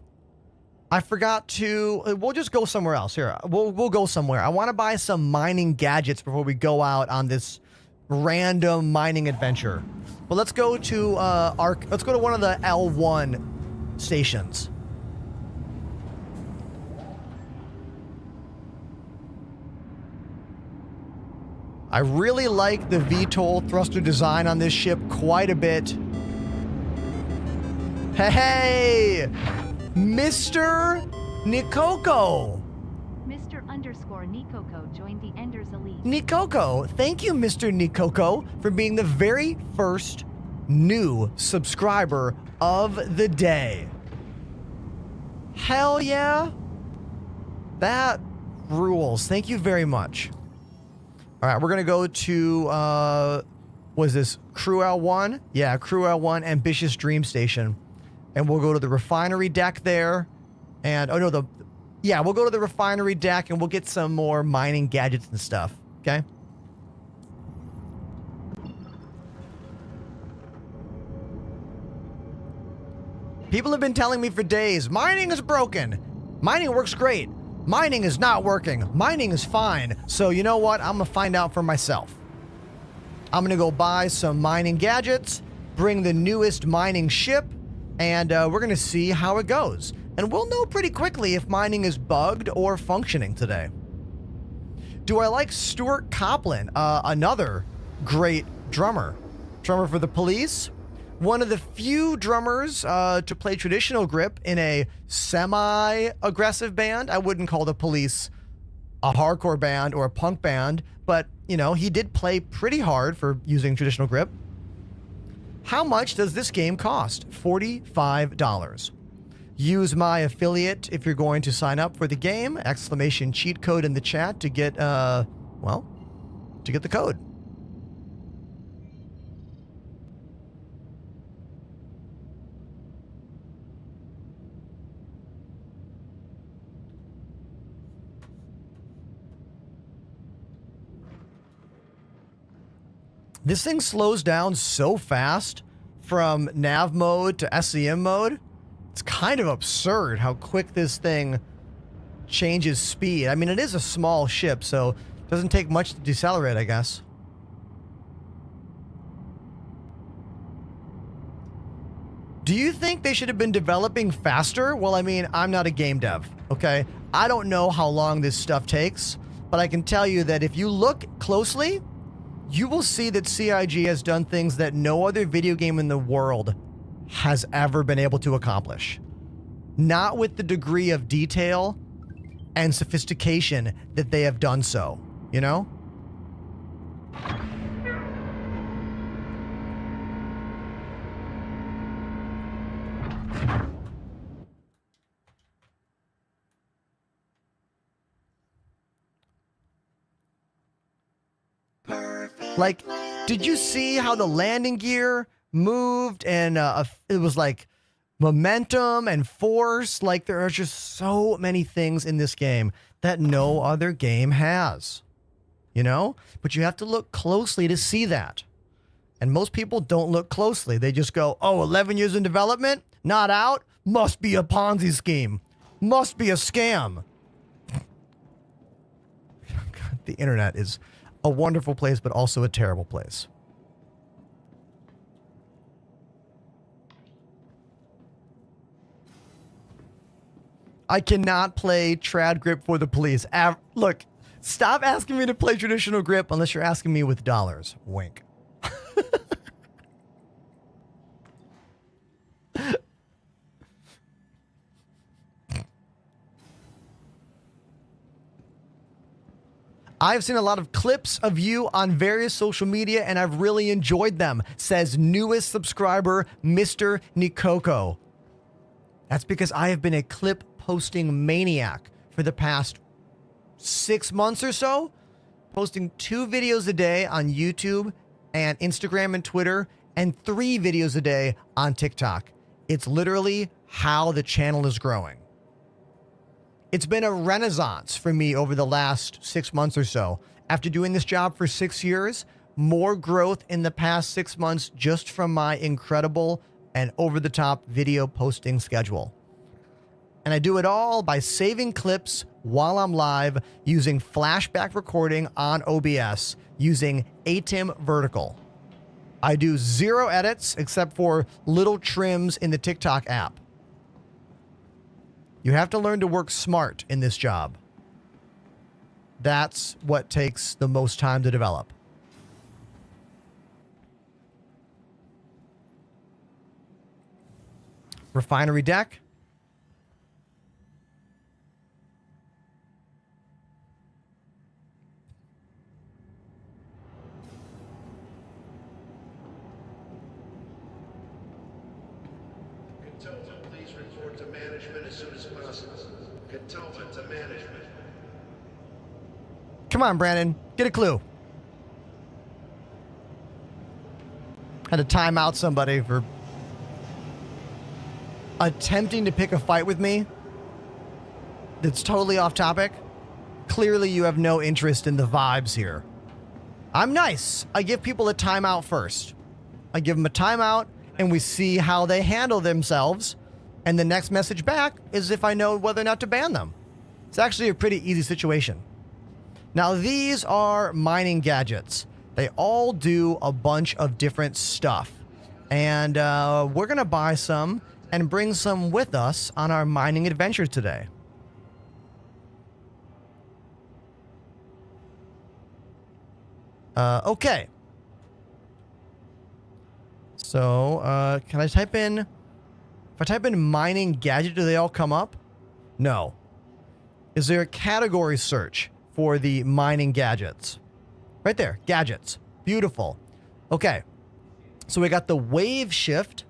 I forgot to, we'll just go somewhere else. Here, we'll go somewhere. I want to buy some mining gadgets before we go out on this random mining adventure. But let's go to let's go to one of the L1 stations. I really like the VTOL thruster design on this ship quite a bit. Hey, Mr. Nikoko. Mr_Nikoko joined the Enders Elite. Nikoko, thank you, Mr. Nikoko, for being the very first new subscriber of the day. Hell yeah. That rules. Thank you very much. All right, we're going to go to, was this Crew L1? Yeah, Crew L1, Ambitious Dream Station. And we'll go to the refinery deck there. And, oh no, yeah, we'll go to the refinery deck and we'll get some more mining gadgets and stuff. Okay? People have been telling me for days, mining is broken. Mining works great. Mining is not working. Mining is fine. So you know what? I'm going to find out for myself. I'm going to go buy some mining gadgets, bring the newest mining ship, and we're going to see how it goes. And we'll know pretty quickly if mining is bugged or functioning today. Do I like Stuart Copeland, another great drummer for the Police? One of the few drummers to play traditional grip in a semi-aggressive band. I wouldn't call the Police a hardcore band or a punk band, but, you know, he did play pretty hard for using traditional grip. How much does this game cost? $45. Use my affiliate if you're going to sign up for the game. Exclamation cheat code in the chat to get, to get the code. This thing slows down so fast from nav mode to SEM mode. It's kind of absurd how quick this thing changes speed. I mean, it is a small ship, so it doesn't take much to decelerate, I guess. Do you think they should have been developing faster? Well, I mean, I'm not a game dev, okay? I don't know how long this stuff takes, but I can tell you that if you look closely, you will see that CIG has done things that no other video game in the world has ever been able to accomplish. Not with the degree of detail and sophistication that they have done so, you know? Like, did you see how the landing gear moved and it was like momentum and force? Like, there are just so many things in this game that no other game has, you know? But you have to look closely to see that. And most people don't look closely. They just go, oh, 11 years in development, not out, must be a Ponzi scheme, must be a scam. God, the internet is a wonderful place, but also a terrible place. I cannot play trad grip for the Police. Look, stop asking me to play traditional grip unless you're asking me with dollars. Wink. I've seen a lot of clips of you on various social media, and I've really enjoyed them, says newest subscriber, Mr. Nikoko. That's because I have been a clip posting maniac for the past 6 months or so, posting 2 videos a day on YouTube and Instagram and Twitter, and 3 videos a day on TikTok. It's literally how the channel is growing. It's been a renaissance for me over the last 6 months or so. After doing this job for 6 years, more growth in the past 6 months just from my incredible and over-the-top video posting schedule. And I do it all by saving clips while I'm live using flashback recording on OBS using ATIM Vertical. I do 0 edits except for little trims in the TikTok app. You have to learn to work smart in this job. That's what takes the most time to develop. Refinery deck. Cantonment, please report to management as soon as possible. Cantonment to management. Come on, Brandon. Get a clue. Had to time out somebody for attempting to pick a fight with me that's totally off topic. Clearly, you have no interest in the vibes here. I'm nice. I give people a timeout first. I give them a timeout, and we see how they handle themselves. And the next message back is if I know whether or not to ban them. It's actually a pretty easy situation. Now, these are mining gadgets. They all do a bunch of different stuff. And we're going to buy some and bring some with us on our mining adventure today. Okay. So, can I type in... If I type in mining gadget, do they all come up? No. Is there a category search for the mining gadgets? Right there. Gadgets. Beautiful. Okay. So we got the wave shift.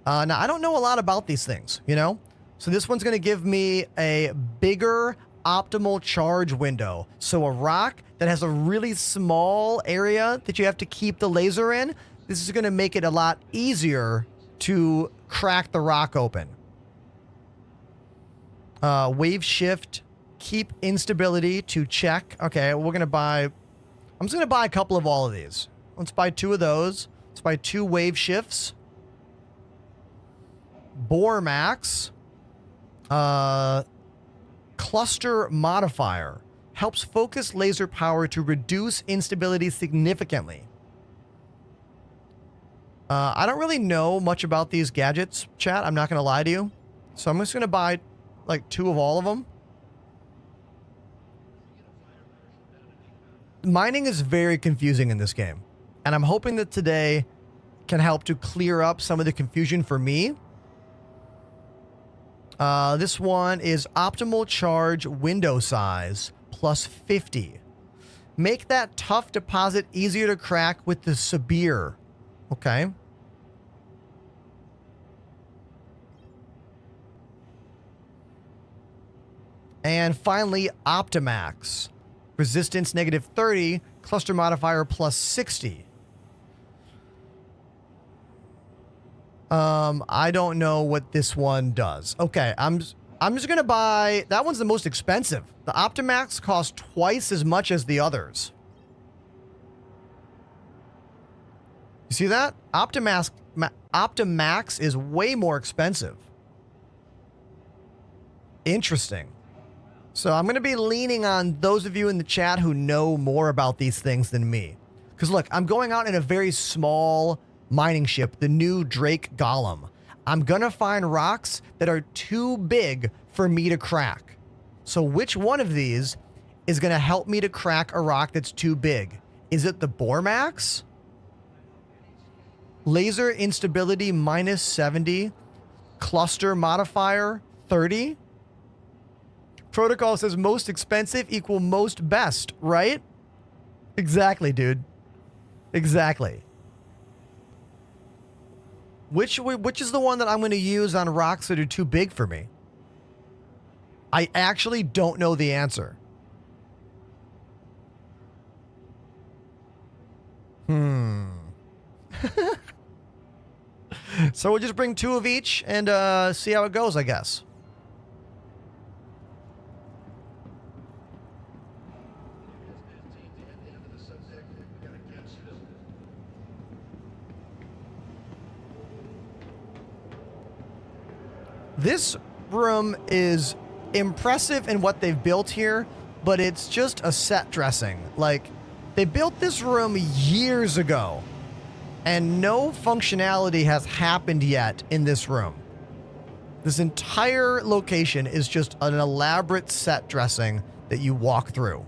Now, I don't know a lot about these things, you know? So this one's going to give me a bigger optimal charge window. So a rock that has a really small area that you have to keep the laser in, this is going to make it a lot easier to crack the rock open. Wave shift, keep instability to check. Okay, we're going to buy... I'm just going to buy a couple of all of these. Let's buy 2 of those. Let's buy 2 wave shifts. Bore max. Cluster modifier. Helps focus laser power to reduce instability significantly. I don't really know much about these gadgets, chat. I'm not going to lie to you. So I'm just going to buy like 2 of all of them. Mining is very confusing in this game. And I'm hoping that today can help to clear up some of the confusion for me. This one is optimal charge window size plus 50. Make that tough deposit easier to crack with the severe. Okay. And finally, Optimax. Resistance negative 30, cluster modifier plus 60. I don't know what this one does. Okay, I'm just gonna buy... That one's the most expensive. The Optimax costs twice as much as the others. You see that? Optimax is way more expensive. Interesting. So I'm going to be leaning on those of you in the chat who know more about these things than me. Because look, I'm going out in a very small mining ship, the new Drake Golem. I'm going to find rocks that are too big for me to crack. So which one of these is going to help me to crack a rock that's too big? Is it the Bore Max? Laser instability minus 70. Cluster modifier 30. Protocol says most expensive equal most best, right? Exactly, dude. Exactly. Which is the one that I'm going to use on rocks that are too big for me? I actually don't know the answer. So we'll just bring 2 of each and see how it goes, I guess. This room is impressive in what they've built here, but it's just a set dressing. Like, they built this room years ago, and no functionality has happened yet in this room. This entire location is just an elaborate set dressing that you walk through.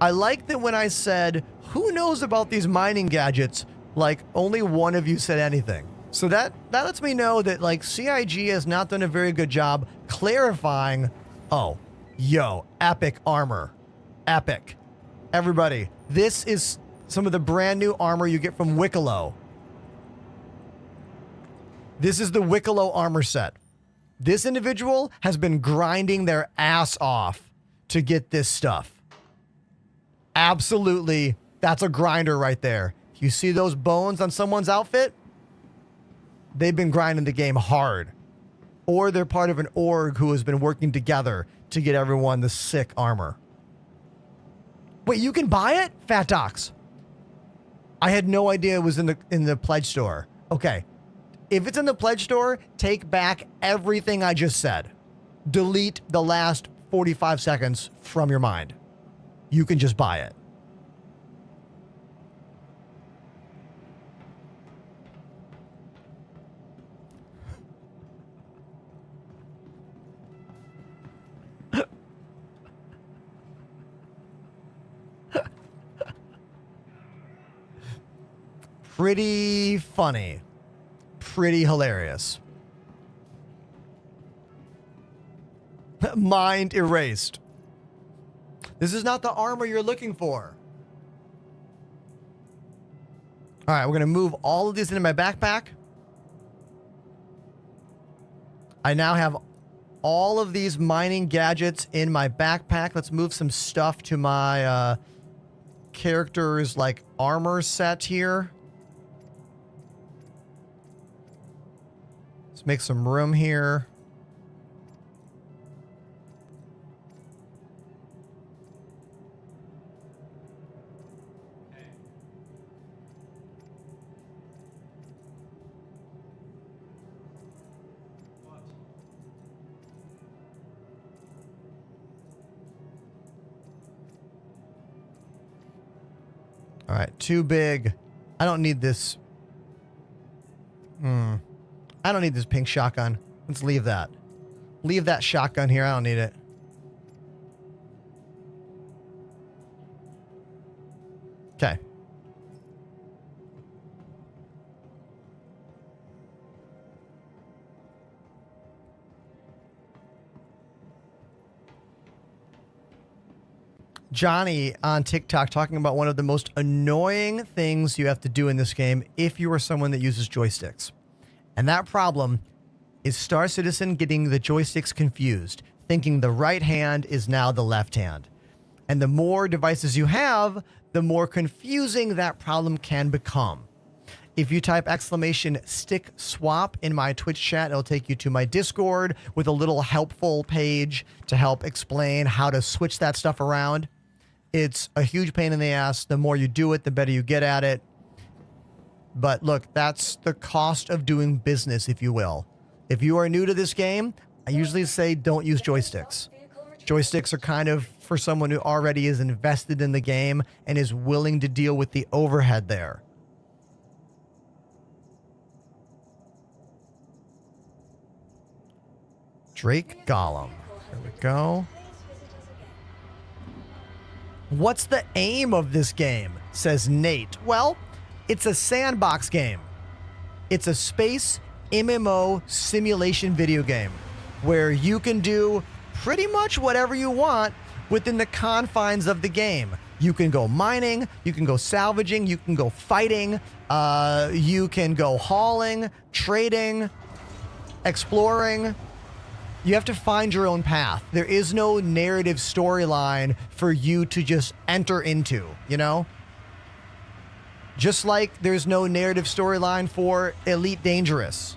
I like that when I said, who knows about these mining gadgets, like only one of you said anything. So that lets me know that like CIG has not done a very good job clarifying, oh, yo, epic armor. Epic. Everybody, this is some of the brand new armor you get from Wicklow. This is the Wicklow armor set. This individual has been grinding their ass off to get this stuff. Absolutely, that's a grinder right there. You see those bones on someone's outfit? They've been grinding the game hard. Or they're part of an org who has been working together to get everyone the sick armor. Wait, you can buy it? Fat Docs. I had no idea it was in the pledge store. Okay. If it's in the pledge store, take back everything I just said. Delete the last 45 seconds from your mind. You can just buy it. pretty funny. Pretty hilarious. Mind erased. This is not the armor you're looking for. All right, we're going to move all of these into my backpack. I now have all of these mining gadgets in my backpack. Let's move some stuff to my character's like armor set here. Let's make some room here. All right, too big. I don't need this. I don't need this pink shotgun. Let's leave that. Leave that shotgun here. I don't need it. Okay. Johnny on TikTok talking about one of the most annoying things you have to do in this game if you are someone that uses joysticks. And that problem is Star Citizen getting the joysticks confused, thinking the right hand is now the left hand. And the more devices you have, the more confusing that problem can become. If you type !stick swap in my Twitch chat, it'll take you to my Discord with a little helpful page to help explain how to switch that stuff around. It's a huge pain in the ass. The more you do it, the better you get at it. But look, that's the cost of doing business, if you will. If you are new to this game, I usually say don't use joysticks. Joysticks are kind of for someone who already is invested in the game and is willing to deal with the overhead there. Drake Golem. There we go. What's the aim of this game? Says Nate. Well, it's a sandbox game. It's a space MMO simulation video game where you can do pretty much whatever you want within the confines of the game. You can go mining, you can go salvaging, you can go fighting, you can go hauling, trading, exploring. You have to find your own path. There is no narrative storyline for you to just enter into, you know? Just like there's no narrative storyline for Elite Dangerous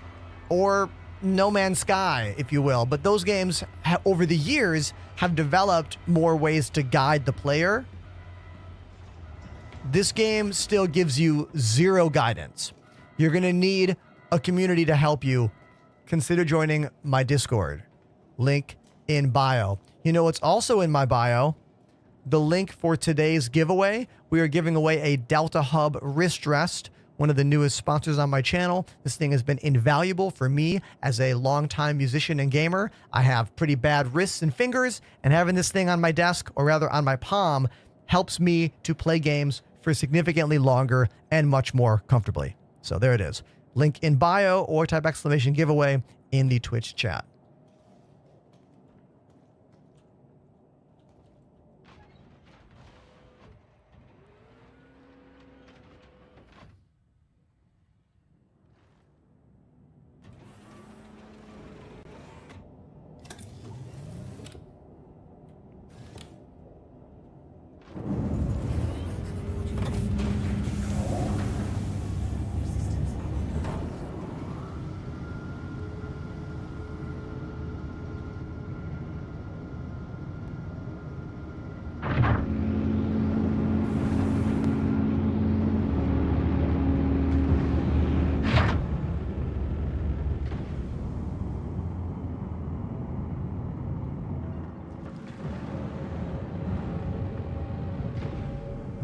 or No Man's Sky, if you will. But those games, over the years, have developed more ways to guide the player. This game still gives you zero guidance. You're going to need a community to help you. Consider joining my Discord. Link in bio. You know what's also in my bio? The link for today's giveaway. We are giving away a Delta Hub wrist rest, one of the newest sponsors on my channel. This thing has been invaluable for me as a longtime musician and gamer. I have pretty bad wrists and fingers, and having this thing on my desk, or rather on my palm, helps me to play games for significantly longer and much more comfortably. So there it is. Link in bio or type !giveaway in the Twitch chat.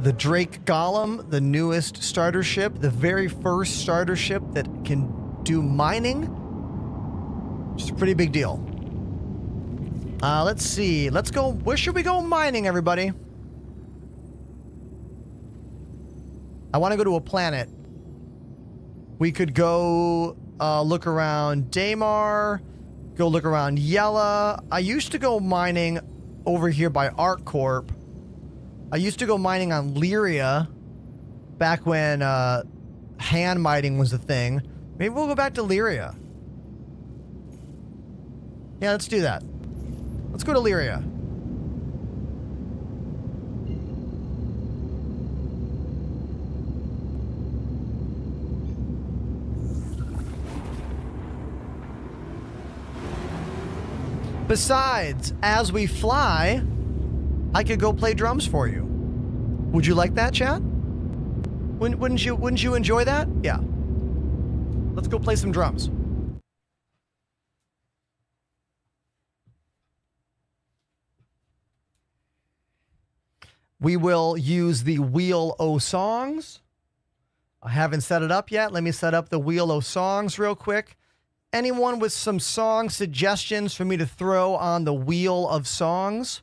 The Drake Golem, the newest starter ship, the very first starter ship that can do mining. Just a pretty big deal. Let's see. Let's go. Where should we go mining, everybody? I want to go to a planet We could go look around Daymar, go look around Yella. I used to go mining over here by ArcCorp. I used to go mining on Lyria back when hand mining was a thing. Maybe we'll go back to Lyria. Yeah, let's do that. Let's go to Lyria. Besides, as we fly, I could go play drums for you. Would you like that, chat? Wouldn't you enjoy that? Yeah. Let's go play some drums. We will use the Wheel o' Songs. I haven't set it up yet. Let me set up the Wheel o' Songs real quick. Anyone with some song suggestions for me to throw on the Wheel of Songs?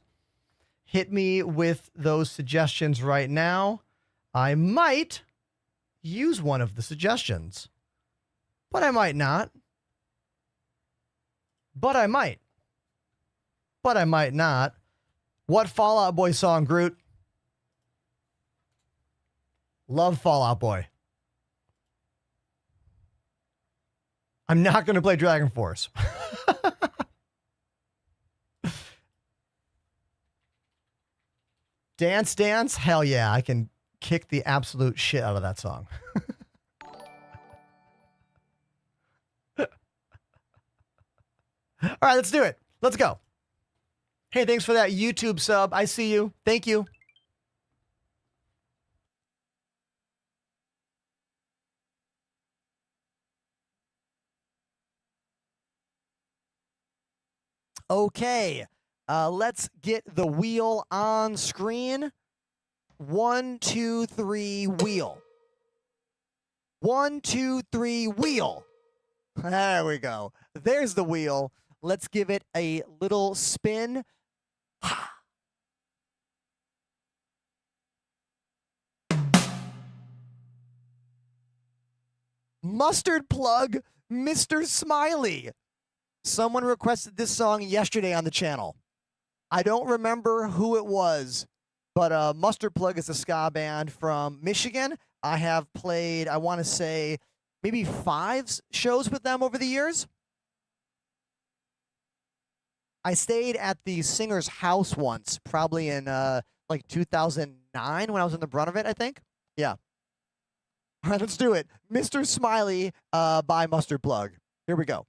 Hit me with those suggestions right now. I might use one of the suggestions, but I might not. But I might. But I might not. What Fall Out Boy song, Groot? Love Fall Out Boy. I'm not going to play Dragon Force. Dance Dance? Hell yeah, I can kick the absolute shit out of that song. All right, let's do it. Let's go. Hey, thanks for that YouTube sub. I see you. Thank you. Okay, let's get the wheel on screen. 1, 2, 3, wheel. 1, 2, 3, wheel. There we go. There's the wheel. Let's give it a little spin. Mustard Plug, Mr. Smiley. Someone requested this song yesterday on the channel. I don't remember who it was, but Mustard Plug is a ska band from Michigan. I have played, I want to say, maybe 5 shows with them over the years. I stayed at the singer's house once, probably in like 2009 when I was in the brunt of it, I think. Yeah. All right, let's do it. Mr. Smiley by Mustard Plug. Here we go.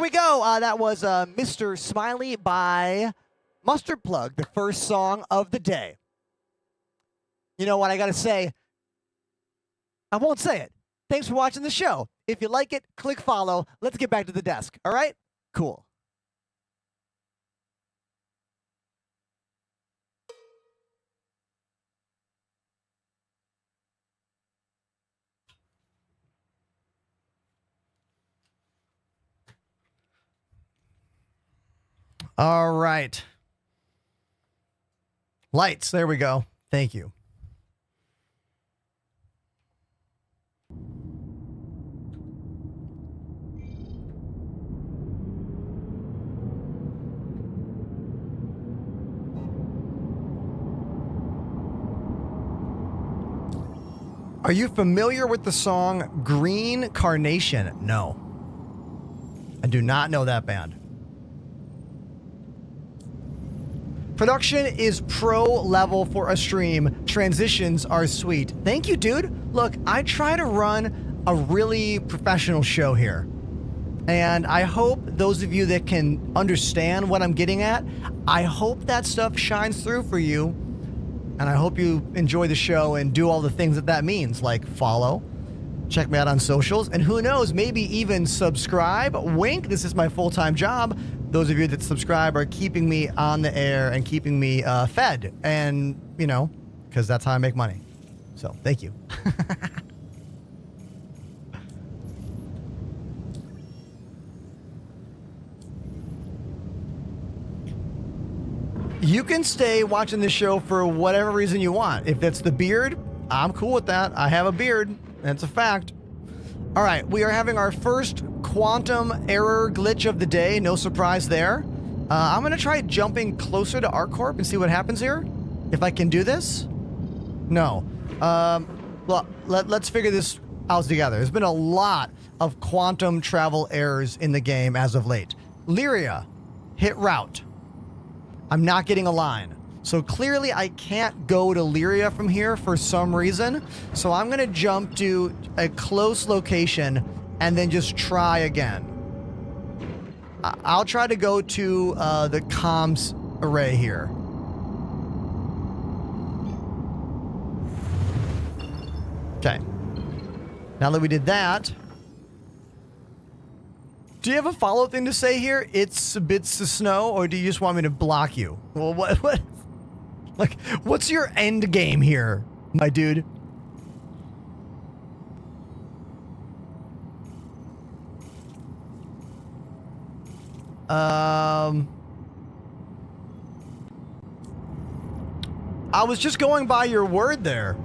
we go. That was Mr. Smiley by Mustard Plug, the first song of the day. You know what I got to say? I won't say it. Thanks for watching the show. If you like it, click follow. Let's get back to the desk. All right? Cool. All right. Lights. There we go. Thank you. Are you familiar with the song Green Carnation? No. I do not know that band. Production is pro level for a stream. Transitions are sweet. Thank you, dude. Look, I try to run a really professional show here. And I hope those of you that can understand what I'm getting at, I hope that stuff shines through for you. And I hope you enjoy the show and do all the things that that means, like follow, check me out on socials, and who knows, maybe even subscribe. Wink, this is my full-time job. Those of you that subscribe are keeping me on the air and keeping me fed. And, you know, because that's how I make money. So, thank you. You can stay watching the show for whatever reason you want. If that's the beard, I'm cool with that. I have a beard. That's a fact. All right, we are having our first quantum error glitch of the day. No surprise there. I'm going to try jumping closer to ArcCorp and see what happens here. If I can do this. No. Well, let's figure this out together. There's been a lot of quantum travel errors in the game as of late. Lyria, hit route. I'm not getting a line. So clearly I can't go to Lyria from here for some reason. So I'm going to jump to a close location and then just try again. I'll try to go to the comms array here. Okay. Now that we did that, do you have a follow-up thing to say here? It's bits of snow, or do you just want me to block you? Well, what? Like, what's your end game here, my dude? I was just going by your word there.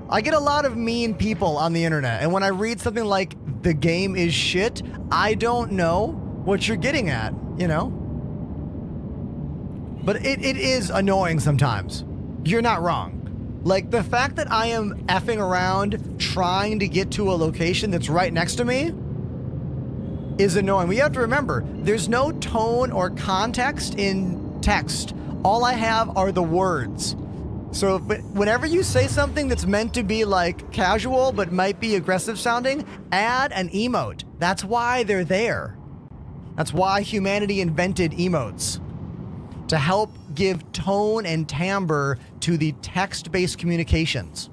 I get a lot of mean people on the internet, and when I read something like the game is shit, I don't know what you're getting at, you know? But it is annoying sometimes. You're not wrong. Like, the fact that I am effing around trying to get to a location that's right next to me is annoying. But you have to remember, there's no tone or context in text. All I have are the words. So whenever you say something that's meant to be like casual but might be aggressive sounding, add an emote. That's why they're there. That's why humanity invented emotes. To help give tone and timbre to the text-based communications.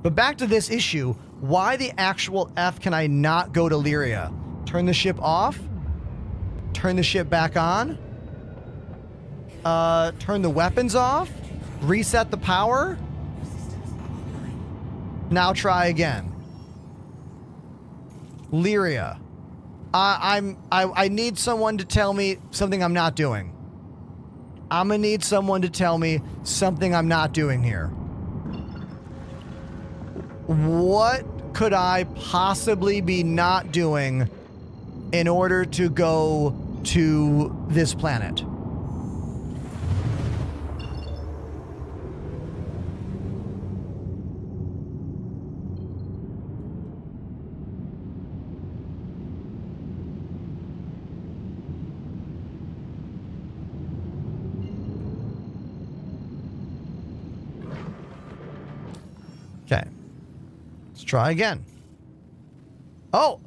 But back to this issue, why the actual F can I not go to Lyria? Turn the ship off? Turn the ship back on? Turn the weapons off? Reset the power? Now try again. Lyria. I need someone to tell me something I'm not doing. I'm gonna need someone to tell me something I'm not doing here. What could I possibly be not doing in order to go to this planet? Okay. Let's try again. Oh,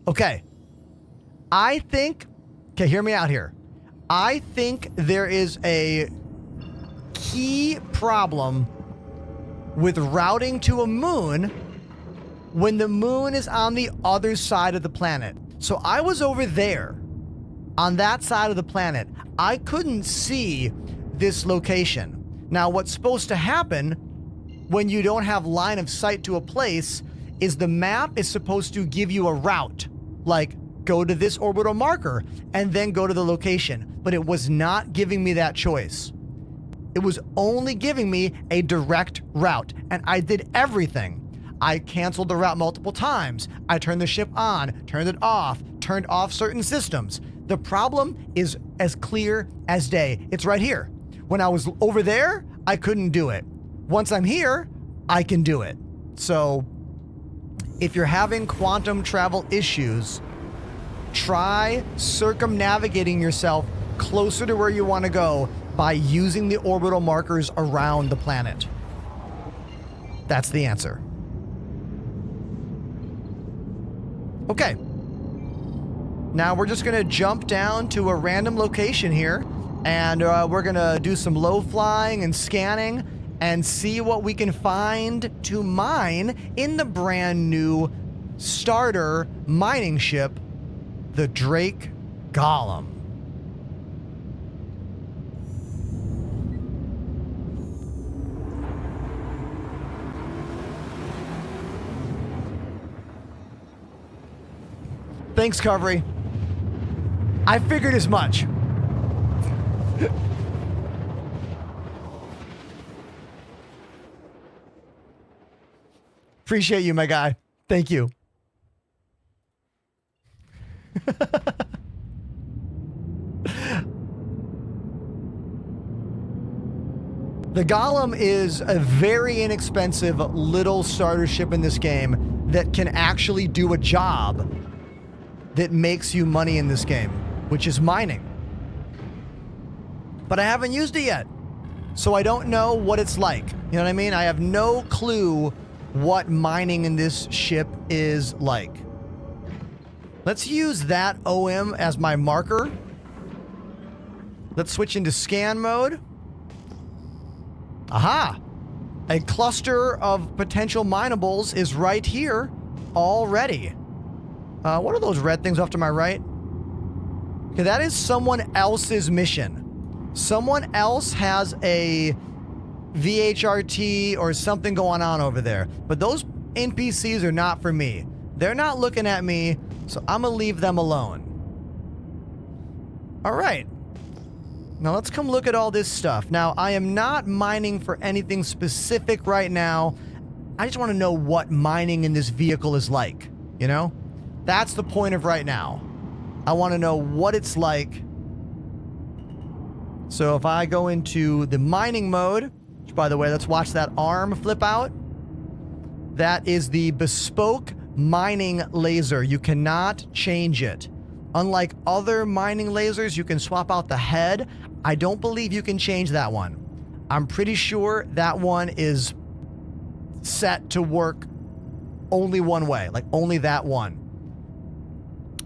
okay. I think, okay, hear me out here. I think there is a key problem with routing to a moon when the moon is on the other side of the planet. So I was over there on that side of the planet. I couldn't see this location. Now, what's supposed to happen when you don't have line of sight to a place is the map is supposed to give you a route, like go to this orbital marker and then go to the location. But it was not giving me that choice. It was only giving me a direct route, and I did everything. I canceled the route multiple times. I turned the ship on, turned it off, turned off certain systems. The problem is as clear as day. It's right here. When I was over there, I couldn't do it. Once I'm here, I can do it. So if you're having quantum travel issues, try circumnavigating yourself closer to where you want to go by using the orbital markers around the planet. That's the answer. Okay. Now we're just going to jump down to a random location here, and we're going to do some low flying and scanning and see what we can find to mine in the brand new starter mining ship, the Drake Golem. Thanks, Covery. I figured as much. Appreciate you, my guy. Thank you. The Golem is a very inexpensive little starter ship in this game that can actually do a job that makes you money in this game, which is mining. But I haven't used it yet, so I don't know what it's like. You know what I mean? I have no clue what mining in this ship is like. Let's use that OM as my marker. Let's switch into scan mode. Aha! A cluster of potential minables is right here already. What are those red things off to my right? Okay, that is someone else's mission. Someone else has a VHRT or something going on over there. But those NPCs are not for me. They're not looking at me, so I'm gonna leave them alone. All right. Now let's come look at all this stuff. Now, I am not mining for anything specific right now. I just want to know what mining in this vehicle is like, you know? That's the point of right now. I want to know what it's like. So if I go into the mining mode, which by the way, let's watch that arm flip out. That is the bespoke mining laser. You cannot change it. Unlike other mining lasers, you can swap out the head. I don't believe you can change that one. I'm pretty sure that one is set to work only one way, like only that one.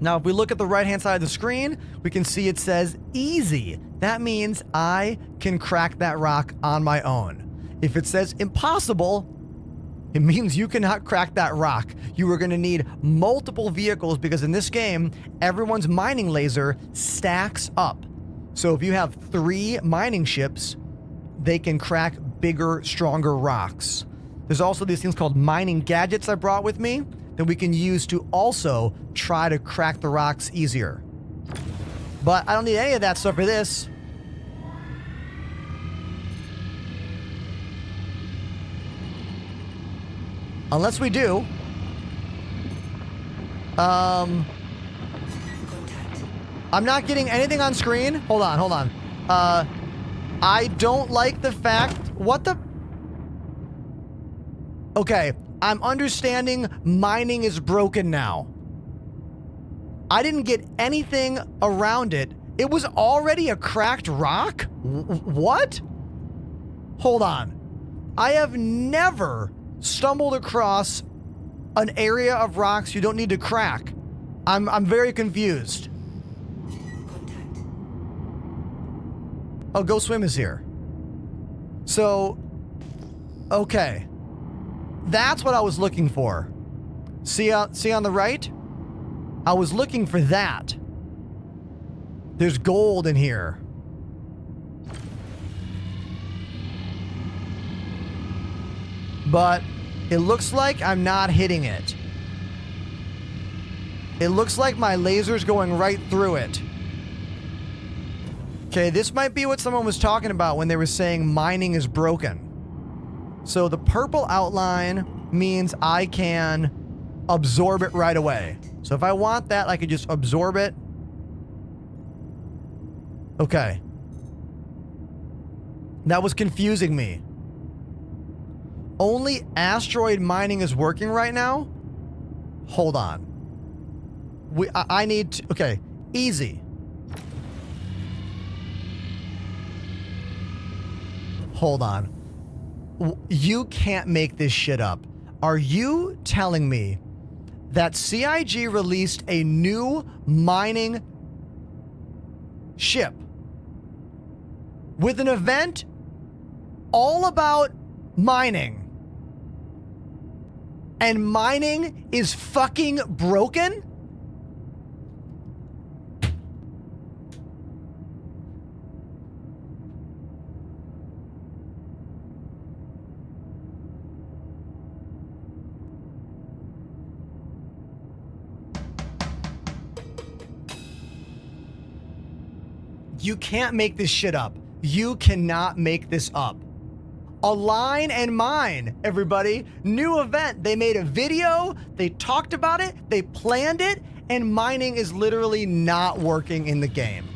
Now, if we look at the right-hand side of the screen, we can see it says easy. That means I can crack that rock on my own. If it says impossible, it means you cannot crack that rock. You are going to need multiple vehicles because in this game, everyone's mining laser stacks up. So if you have 3 mining ships, they can crack bigger, stronger rocks. There's also these things called mining gadgets I brought with me that we can use to also try to crack the rocks easier. But I don't need any of that stuff for this. Unless we do. I'm not getting anything on screen. Hold on. I don't like the fact... What the... Okay, I'm understanding mining is broken now. I didn't get anything around it. It was already a cracked rock? What? Hold on. I have never stumbled across an area of rocks you don't need to crack? I'm very confused. Contact. Oh, Go Swim is here. So, okay. That's what I was looking for. See on the right? I was looking for that. There's gold in here. But it looks like I'm not hitting it. It looks like my laser's going right through it. Okay, this might be what someone was talking about when they were saying mining is broken. So the purple outline means I can absorb it right away. So if I want that, I can just absorb it. Okay. That was confusing me. Only asteroid mining is working right now? Hold on. I need to... Okay, easy. Hold on. You can't make this shit up. Are you telling me that CIG released a new mining ship with an event all about mining, and mining is fucking broken? You can't make this shit up. You cannot make this up. Align and mine, everybody. New event. They made a video. They talked about it. They planned it. And mining is literally not working in the game.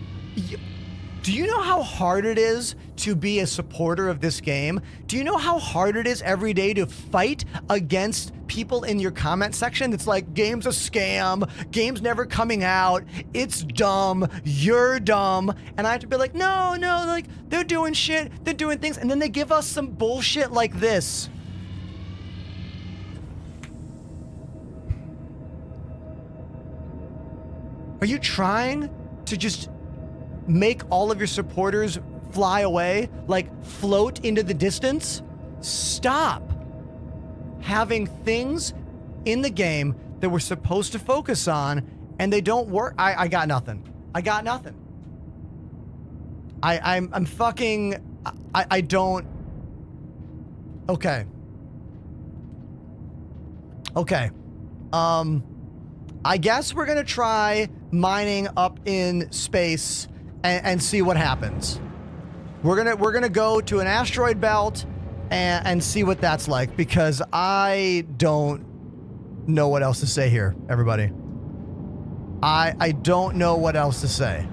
Do you know how hard it is to be a supporter of this game? Do you know how hard it is every day to fight against people in your comment section? It's like, game's a scam, game's never coming out, it's dumb, you're dumb. And I have to be like, no, like, they're doing shit, they're doing things, and then they give us some bullshit like this. Are you trying to just make all of your supporters fly away, like float into the distance? Stop having things in the game that we're supposed to focus on and they don't work. I got nothing. I got nothing. I'm fucking, I don't. Okay. Okay. I guess we're gonna try mining up in space and see what happens. We're gonna go to an asteroid belt and see what that's like, because I don't know what else to say here, everybody. I don't know what else to say.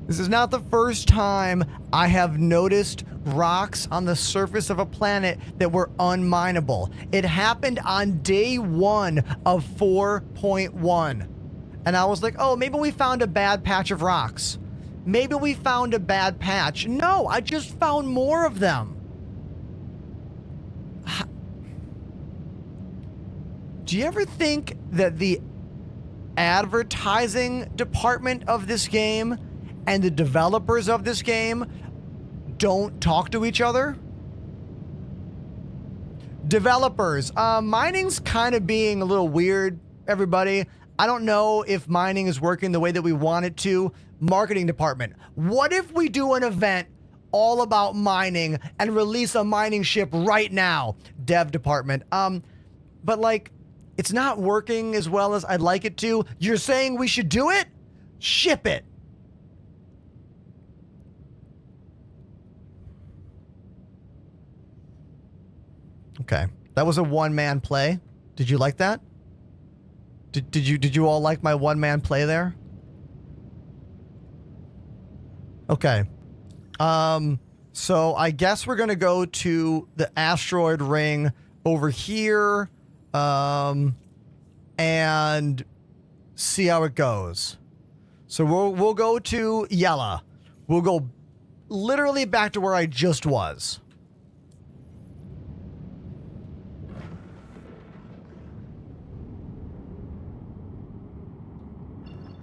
This is not the first time I have noticed rocks on the surface of a planet that were unmineable. It happened on day 1 of 4.1. And I was like, oh, maybe we found a bad patch of rocks. Maybe we found a bad patch. No, I just found more of them. Do you ever think that the advertising department of this game and the developers of this game don't talk to each other? Developers, mining's kind of being a little weird, everybody. I don't know if mining is working the way that we want it to. Marketing department, what if we do an event all about mining and release a mining ship right now? Dev department, but like, it's not working as well as I'd like it to. You're saying we should do it? Ship it. Okay, that was a one-man play. Did you like that? Did you all like my one-man play there? Okay. So I guess we're going to go to the asteroid ring over here and see how it goes. So we'll go to Yella. We'll go literally back to where I just was.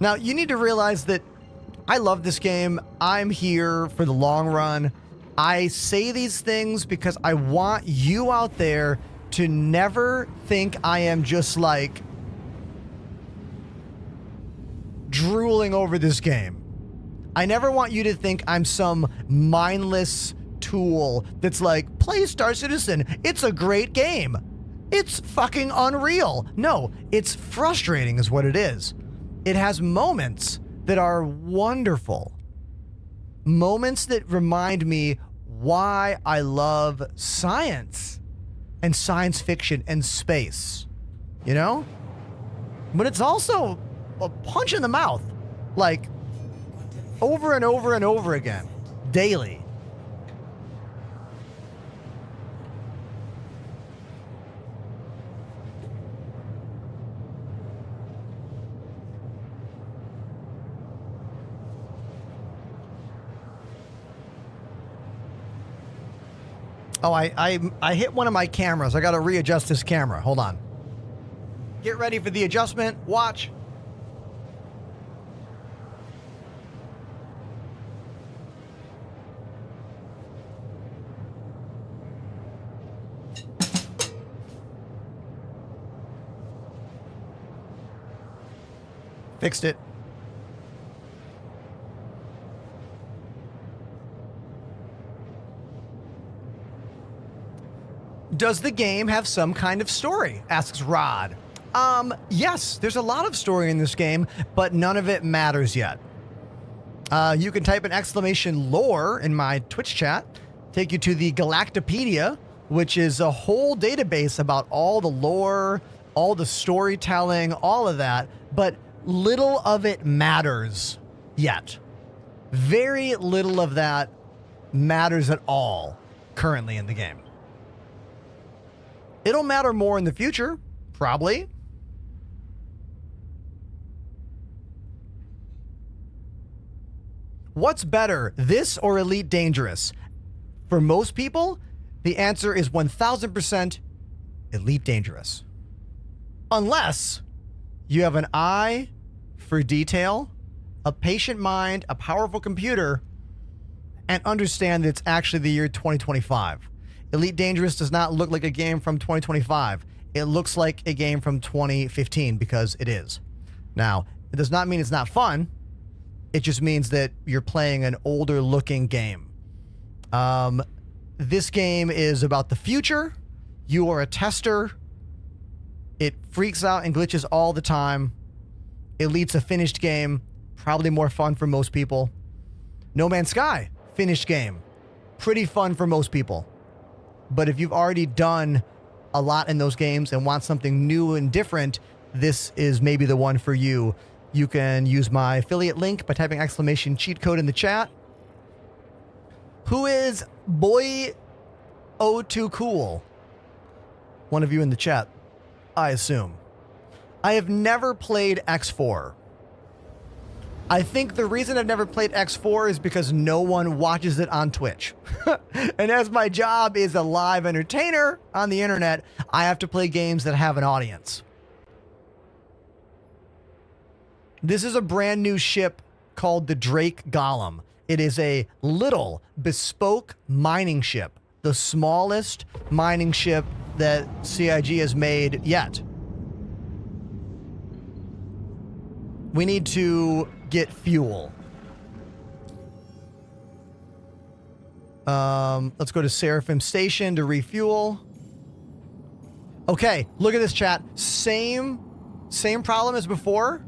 Now, you need to realize that I love this game. I'm here for the long run. I say these things because I want you out there to never think I am just like drooling over this game. I never want you to think I'm some mindless tool that's like, play Star Citizen. It's a great game. It's fucking unreal. No, it's frustrating is what it is. It has moments that are wonderful. Moments that remind me why I love science and science fiction and space. You know? But it's also a punch in the mouth. Like, over and over and over again. Daily. Oh, I hit one of my cameras. I got to readjust this camera. Hold on. Get ready for the adjustment. Watch. Fixed it. Does the game have some kind of story? Asks Rod. Yes, there's a lot of story in this game, but none of it matters yet. You can type an exclamation lore in my Twitch chat, take you to the Galactopedia, which is a whole database about all the lore, all the storytelling, all of that, but little of it matters yet. Very little of that matters at all currently in the game. It'll matter more in the future, probably. What's better, this or Elite Dangerous? For most people, the answer is 1000% Elite Dangerous. Unless you have an eye for detail, a patient mind, a powerful computer, and understand that it's actually the year 2025. Elite Dangerous does not look like a game from 2025. It looks like a game from 2015 because it is. Now, it does not mean it's not fun. It just means that you're playing an older looking game. This game is about the future. You are a tester. It freaks out and glitches all the time. Elite's a finished game. Probably more fun for most people. No Man's Sky, finished game. Pretty fun for most people. But if you've already done a lot in those games and want something new and different, this is maybe the one for you. You can use my affiliate link by typing exclamation cheat code in the chat. Who is Boy02Cool? One of you in the chat, I assume. I have never played X4. I think the reason I've never played X4 is because no one watches it on Twitch. And as my job is a live entertainer on the internet, I have to play games that have an audience. This is a brand new ship called the Drake Golem. It is a little bespoke mining ship, the smallest mining ship that CIG has made yet. We need to get fuel. Let's go to Seraphim Station to refuel. Okay, look at this chat. Same problem as before.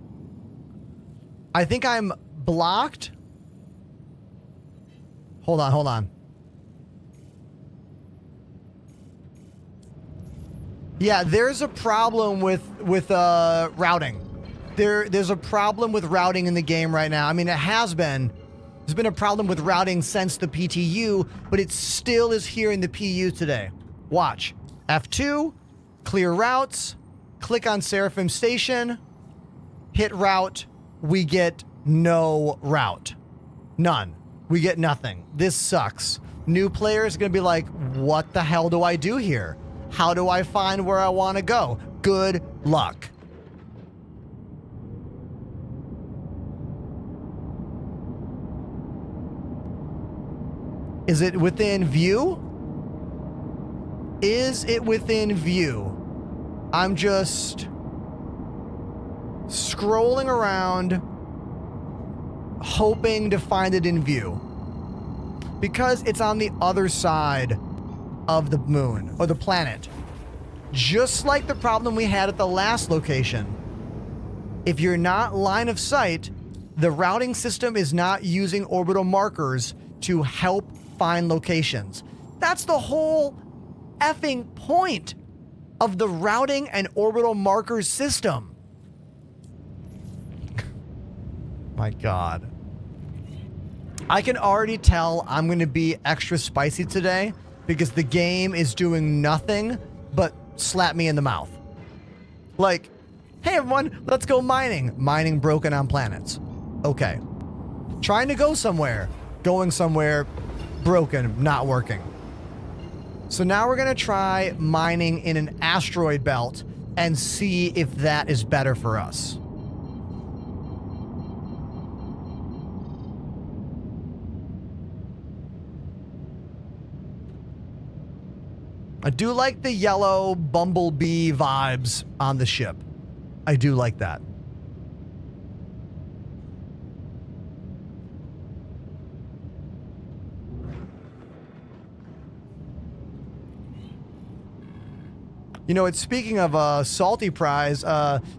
I think I'm blocked. Hold on. Yeah, there's a problem with routing. There's a problem with routing in the game right now. I mean, it has been There's been a problem with routing since the PTU, but it still is here in the PU today. Watch. F2, clear routes, click on Seraphim Station, hit route, we get no route. None. We get nothing. This sucks. New players are going to be like, what the hell do I do here? How do I find where I want to go? Good luck. Is it within view? Is it within view? I'm just scrolling around, hoping to find it in view. Because it's on the other side of the moon, or the planet. Just like the problem we had at the last location. If you're not line of sight, the routing system is not using orbital markers to help find locations. That's the whole effing point of the routing and orbital markers system. My God. I can already tell I'm going to be extra spicy today because the game is doing nothing but slap me in the mouth. Like, hey everyone, let's go mining. Mining broken on planets. Okay. Trying to go somewhere. Going somewhere. Broken. Not working. So now we're going to try mining in an asteroid belt and see if that is better for us. I do like the yellow bumblebee vibes on the ship. I do like that. You know, it's speaking of Salty Prize,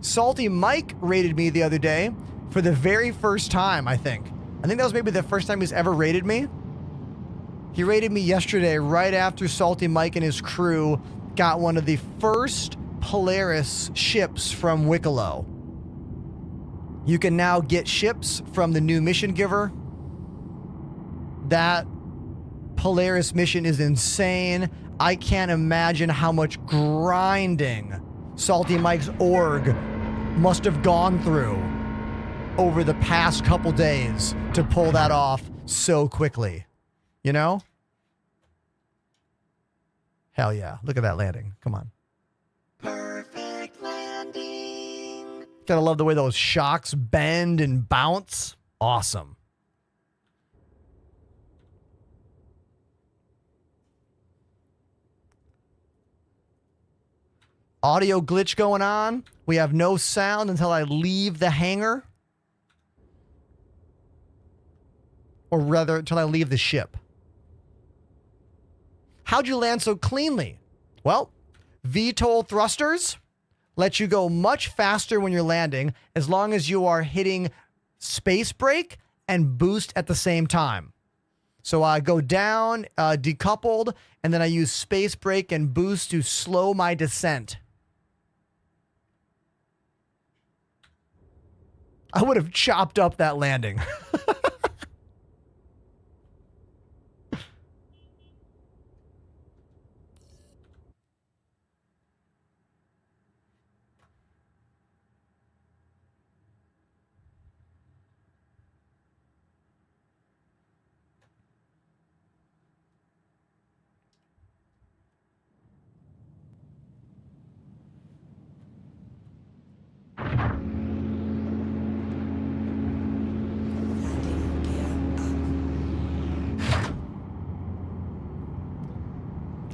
Salty Mike rated me the other day for the very first time, I think. I think that was maybe the first time he's ever rated me. He rated me yesterday right after Salty Mike and his crew got one of the first Polaris ships from Wicklow. You can now get ships from the new mission giver. That Polaris mission is insane. I can't imagine how much grinding Salty Mike's org must have gone through over the past couple days to pull that off so quickly. You know? Hell yeah. Look at that landing. Come on. Perfect landing. Gotta love the way those shocks bend and bounce. Awesome. Audio glitch going on. We have no sound until I leave the hangar. Or rather, until I leave the ship. How'd you land so cleanly? Well, VTOL thrusters let you go much faster when you're landing as long as you are hitting space brake and boost at the same time. So I go down, decoupled, and then I use space brake and boost to slow my descent. I would have chopped up that landing.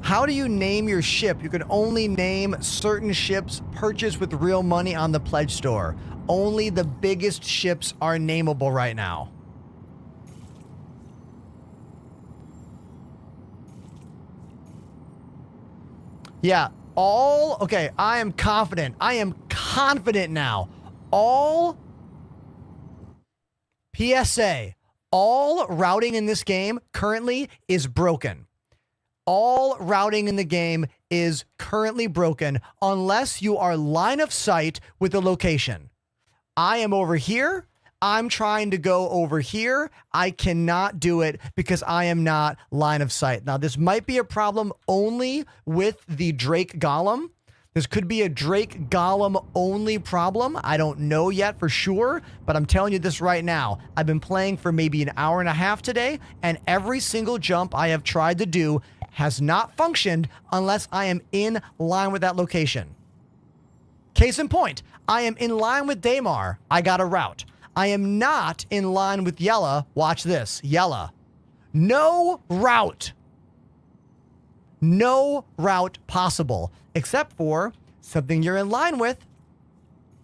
How do you name your ship? You can only name certain ships purchased with real money on the pledge store. Only the biggest ships are nameable right now. Yeah, okay, I am confident. I am confident now. All PSA, all routing in this game currently is broken. All routing in the game is currently broken unless you are line of sight with the location. I am over here. I'm trying to go over here. I cannot do it because I am not line of sight. Now, this might be a problem only with the Drake Golem. This could be a Drake Golem only problem. I don't know yet for sure, but I'm telling you this right now. I've been playing for maybe an hour and a half today, and every single jump I have tried to do has not functioned unless I am in line with that location. Case in point, I am in line with Daymar. I got a route. I am not in line with Yella. Watch this. Yella. No route. No route possible, except for something you're in line with.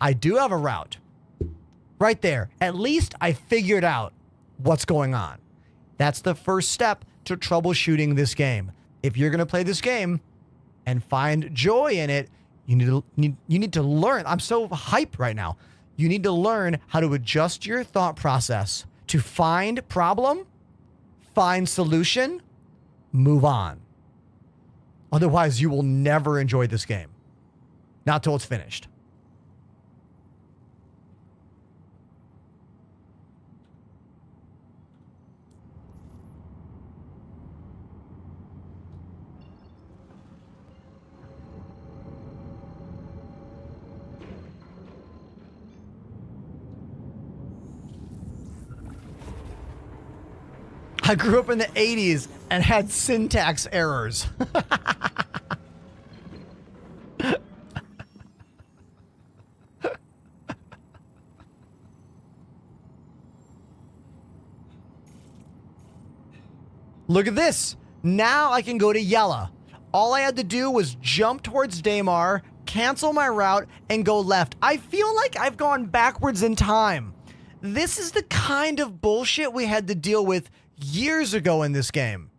I do have a route. Right there. At least I figured out what's going on. That's the first step to troubleshooting this game. If you're going to play this game and find joy in it, you need to learn. I'm so hyped right now. You need to learn how to adjust your thought process to find problem, find solution, move on. Otherwise, you will never enjoy this game. Not till it's finished. I grew up in the 80s and had syntax errors. Look at this. Now I can go to Yella. All I had to do was jump towards Daymar, cancel my route, and go left. I feel like I've gone backwards in time. This is the kind of bullshit we had to deal with years ago in this game.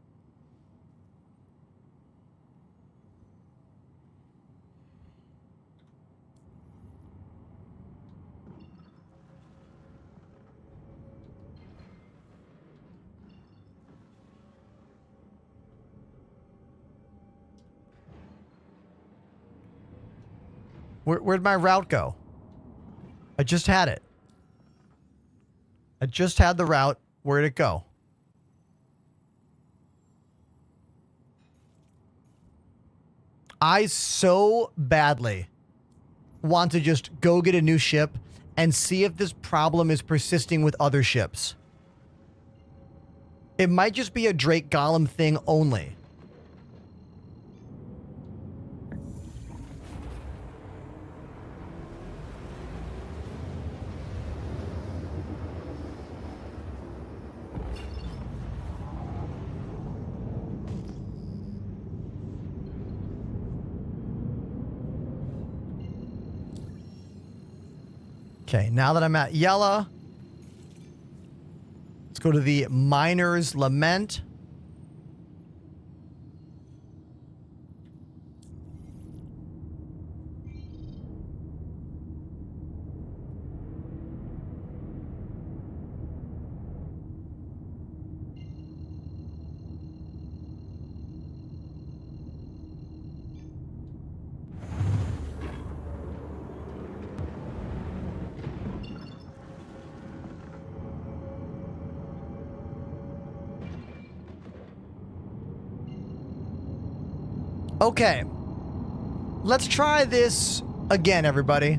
Where'd my route go? I just had it. I just had the route. Where'd it go? I so badly want to just go get a new ship and see if this problem is persisting with other ships. It might just be a Drake Golem thing only. Okay, now that I'm at Yella, let's go to the Miner's Lament. Okay, let's try this again, everybody.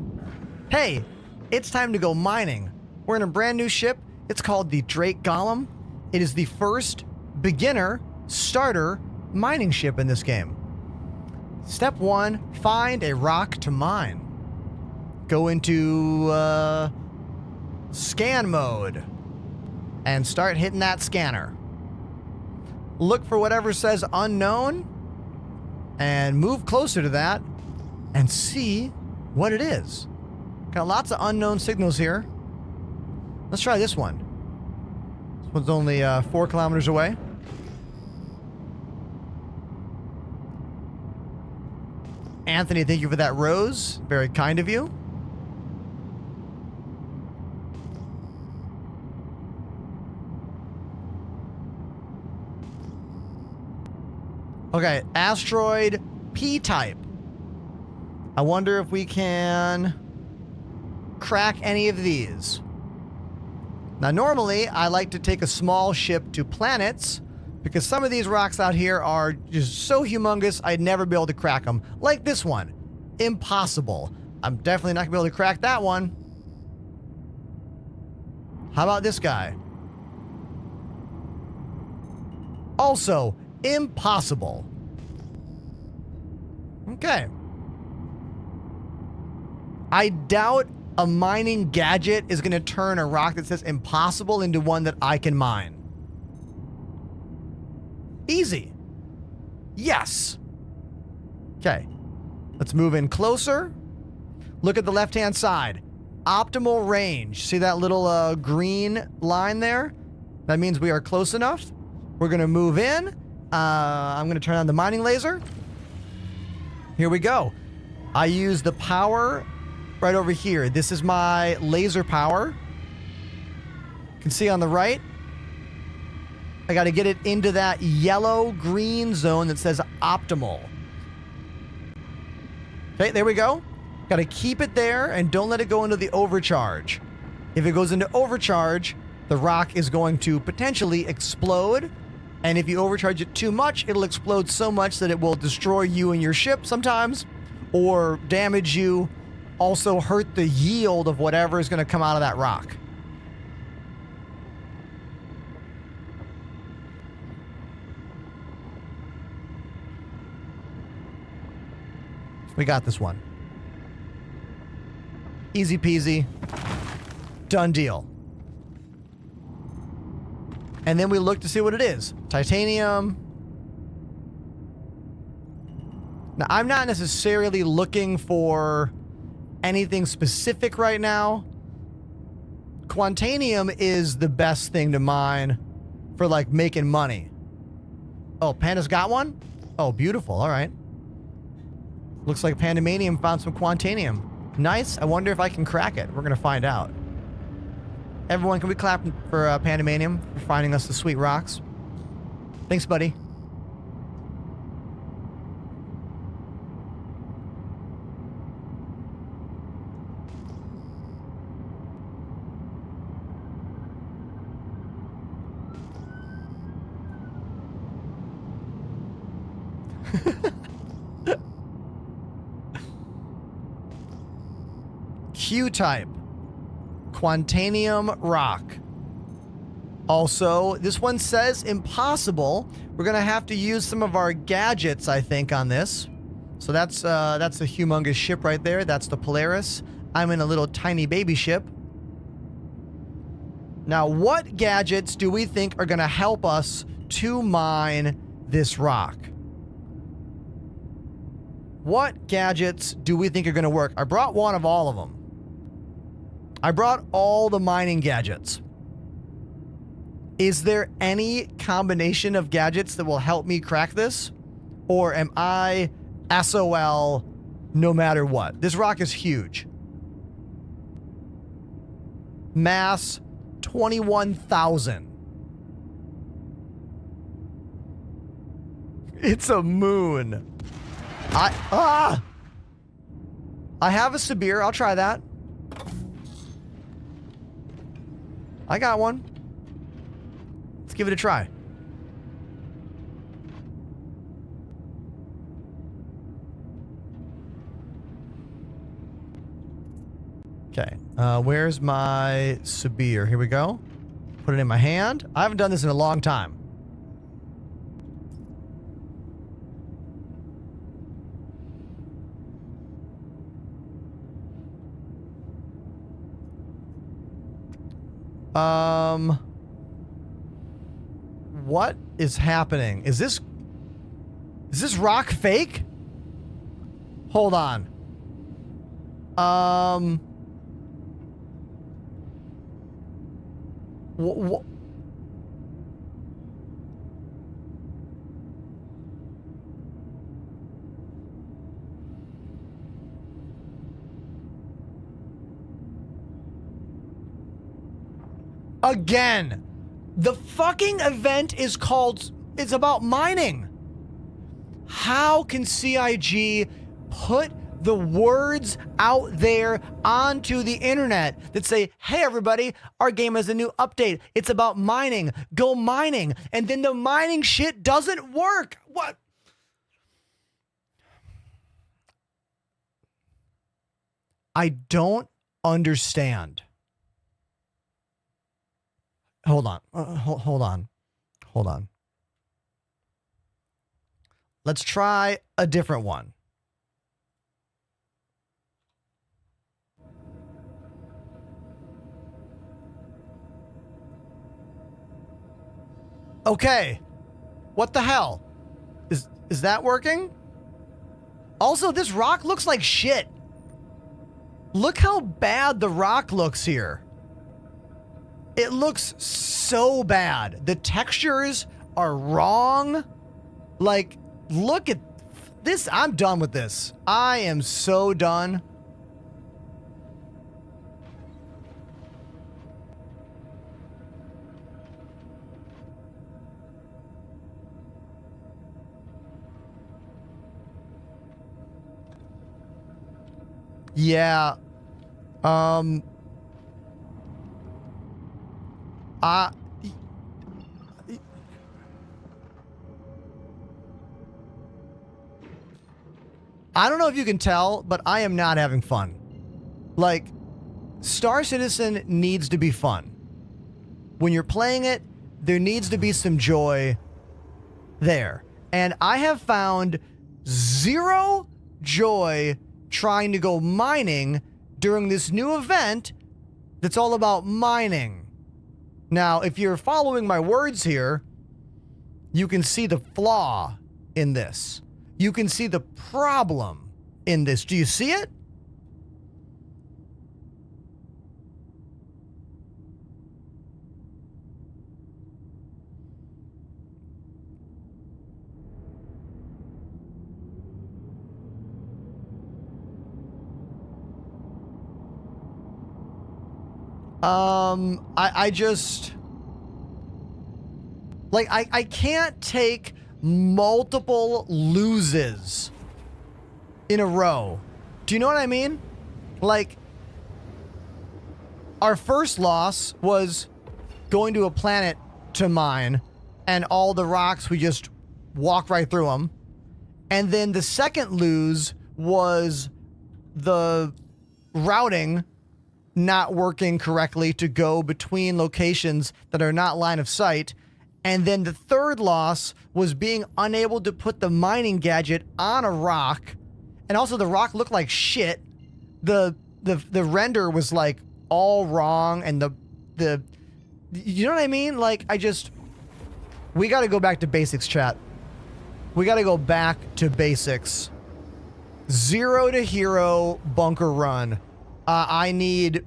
Hey, it's time to go mining. We're in a brand new ship. It's called the Drake Golem. It is the first beginner starter mining ship in this game. Step 1, find a rock to mine. Go into scan mode and start hitting that scanner. Look for whatever says unknown and move closer to that and see what it is. Got lots of unknown signals here. Let's try this one. This one's only 4 kilometers away. Anthony, thank you for that rose. Very kind of you. Okay, asteroid P-type. I wonder if we can crack any of these. Now, normally, I like to take a small ship to planets because some of these rocks out here are just so humongous, I'd never be able to crack them. Like this one. Impossible. I'm definitely not going to be able to crack that one. How about this guy? Also, impossible. Okay. I doubt a mining gadget is going to turn a rock that says impossible into one that I can mine. Easy. Yes. Okay. Let's move in closer. Look at the left-hand side. Optimal range. See that little green line there? That means we are close enough. We're going to move in. I'm going to turn on the mining laser. Here we go. I use the power right over here. This is my laser power. You can see on the right. I got to get it into that yellow-green zone that says optimal. Okay, there we go. Got to keep it there and don't let it go into the overcharge. If it goes into overcharge, the rock is going to potentially explode. And if you overcharge it too much, it'll explode so much that it will destroy you and your ship sometimes, or damage you, also hurt the yield of whatever is going to come out of that rock. We got this one. Easy peasy. Done deal. And then we look to see what it is. Titanium. Now, I'm not necessarily looking for anything specific right now. Quantanium is the best thing to mine for, like, making money. Oh, Panda's got one? Oh, beautiful. All right. Looks like Pandemanium found some Quantanium. Nice. I wonder if I can crack it. We're going to find out. Everyone, can we clap for Pandemanium for finding us the sweet rocks? Thanks, buddy. Q-type. Quantanium rock. Also, this one says impossible. We're going to have to use some of our gadgets, I think, on this. So that's a humongous ship right there. That's the Polaris. I'm in a little tiny baby ship. Now, what gadgets do we think are going to help us to mine this rock? What gadgets do we think are going to work? I brought one of all of them. I brought all the mining gadgets. Is there any combination of gadgets that will help me crack this? Or am I SOL no matter what? This rock is huge. Mass 21,000. It's a moon. I have a Sabir. I'll try that. I got one. Let's give it a try. Okay. Where's my Sabir? Here we go. Put it in my hand. I haven't done this in a long time. What is happening? Is this rock fake? Hold on. Again, the fucking event is called, it's about mining. How can CIG put the words out there onto the internet that say, hey, everybody, our game has a new update. It's about mining. Go mining. And then the mining shit doesn't work. What? I don't understand. Hold on. Hold on. Let's try a different one. Okay. What the hell? Is that working? Also, this rock looks like shit. Look how bad the rock looks here. It looks so bad. The textures are wrong. Like, look at this. I'm done with this. I am so done. Yeah. I don't know if you can tell, but I am not having fun. Like, Star Citizen needs to be fun. When you're playing it, there needs to be some joy there. And I have found zero joy trying to go mining during this new event that's all about mining. Now, if you're following my words here, you can see the flaw in this. You can see the problem in this. Do you see it? I just, like, I can't take multiple loses in a row. Do you know what I mean? Like, our first loss was going to a planet to mine, and all the rocks, we just walk right through them. And then the second lose was the routing not working correctly to go between locations that are not line of sight. And then the third loss was being unable to put the mining gadget on a rock. And also the rock looked like shit. The render was like all wrong, and the you know what I mean? Like, we got to go back to basics, chat. We got to go back to basics. 0 to hero bunker run. I need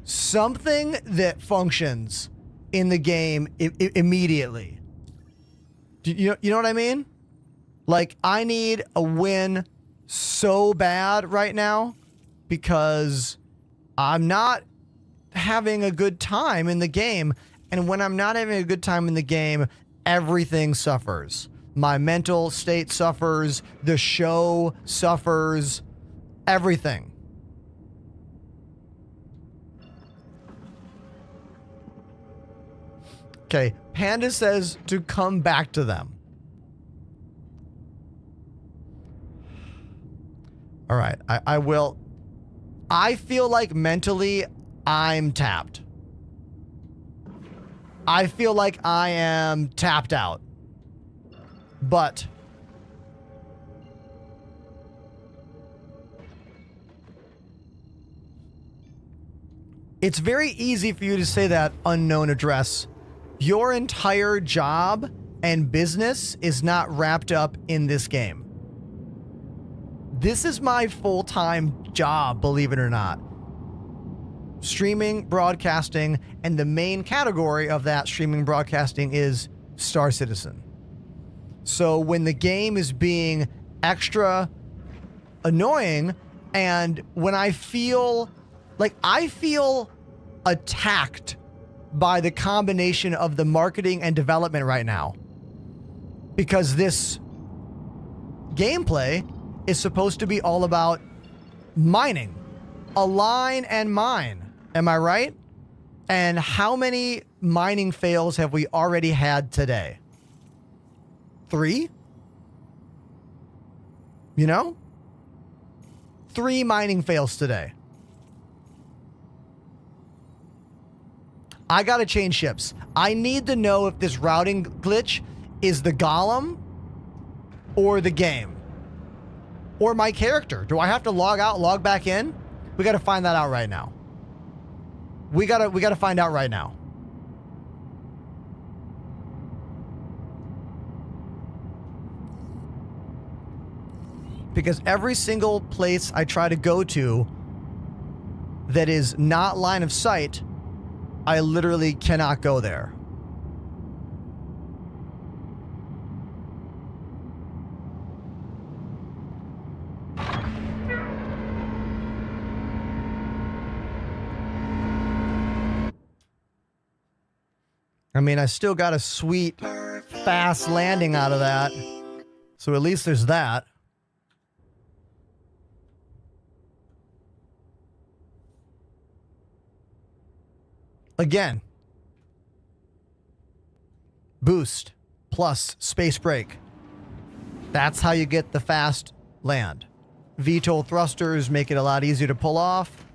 something that functions in the game immediately. Do you know what I mean? Like, I need a win so bad right now because I'm not having a good time in the game. And when I'm not having a good time in the game, everything suffers. My mental state suffers. The show suffers. Everything. Okay, Panda says to come back to them. All right, I will. I feel like mentally I'm tapped. I feel like I am tapped out. But it's very easy for you to say that, unknown address. Your entire job and business is not wrapped up in this game. This is my full-time job, believe it or not. Streaming, broadcasting, and the main category of that streaming broadcasting is Star Citizen. So when the game is being extra annoying, and when I feel attacked by the combination of the marketing and development right now, because this gameplay is supposed to be all about mining. Align and mine. Am I right? And how many mining fails have we already had today? 3? You know? 3 mining fails today. I gotta change ships. I need to know if this routing glitch is the Golem or the game. Or my character. Do I have to log out, log back in? We gotta find that out right now. We gotta find out right now. Because every single place I try to go to that is not line of sight, I literally cannot go there. I mean, I still got a sweet, fast landing out of that. So at least there's that. Again. Boost plus space brake. That's how you get the fast land. VTOL thrusters make it a lot easier to pull off.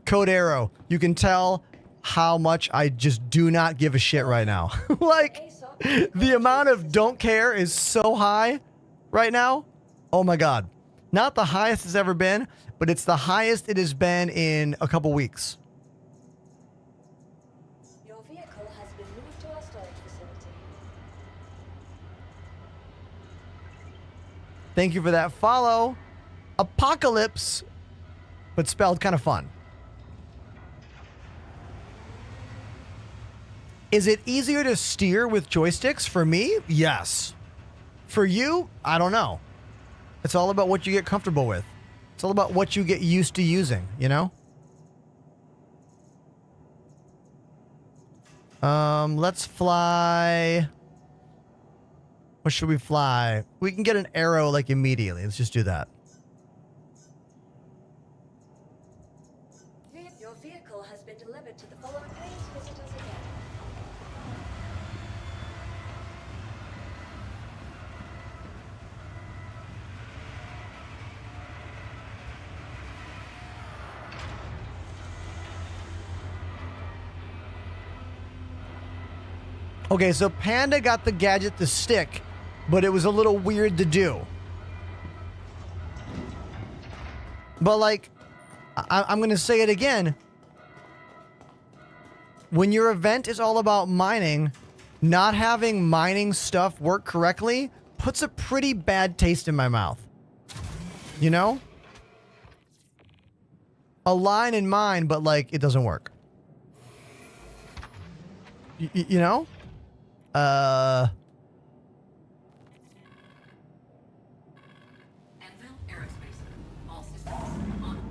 Code arrow. You can tell how much I just do not give a shit right now. Like, the amount of don't care is so high right now. Oh my God. Not the highest it's ever been, but it's the highest it has been in a couple weeks. Your vehicle has been moved to our storage facility. Thank you for that follow. Apocalypse, but spelled kind of fun. Is it easier to steer with joysticks? For me, yes. For you, I don't know. It's all about what you get comfortable with. It's all about what you get used to using, you know? Let's fly. What should we fly? We can get an arrow like immediately. Let's just do that. Your vehicle has been delivered to the following pays visitors again. Okay, so Panda got the gadget to stick, but it was a little weird to do. But like, I'm going to say it again. When your event is all about mining, not having mining stuff work correctly puts a pretty bad taste in my mouth. You know? A line in mine, but like, it doesn't work. You know?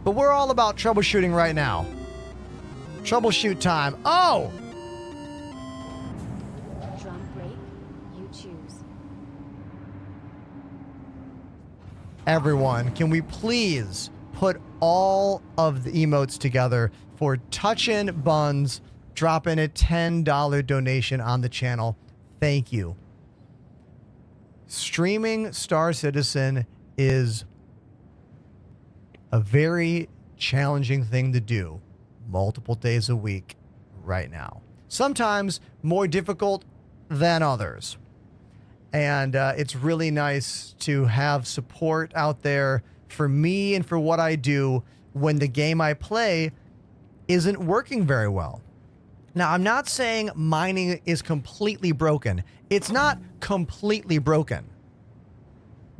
But we're all about troubleshooting right now. Troubleshoot time. Oh! Drum break, you choose. Everyone, can we please put all of the emotes together for Touchin' Buns dropping a $10 donation on the channel? Thank you. Streaming Star Citizen is a very challenging thing to do multiple days a week right now. Sometimes more difficult than others. And it's really nice to have support out there for me and for what I do when the game I play isn't working very well. Now, I'm not saying mining is completely broken. It's not completely broken.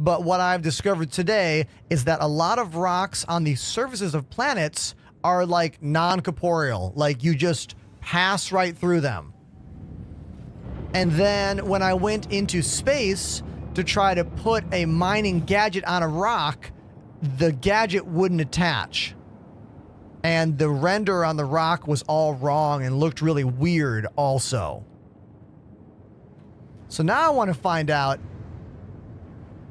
But what I've discovered today is that a lot of rocks on the surfaces of planets are like non-corporeal. Like you just pass right through them. And then when I went into space to try to put a mining gadget on a rock, the gadget wouldn't attach. And the render on the rock was all wrong and looked really weird also. So now I want to find out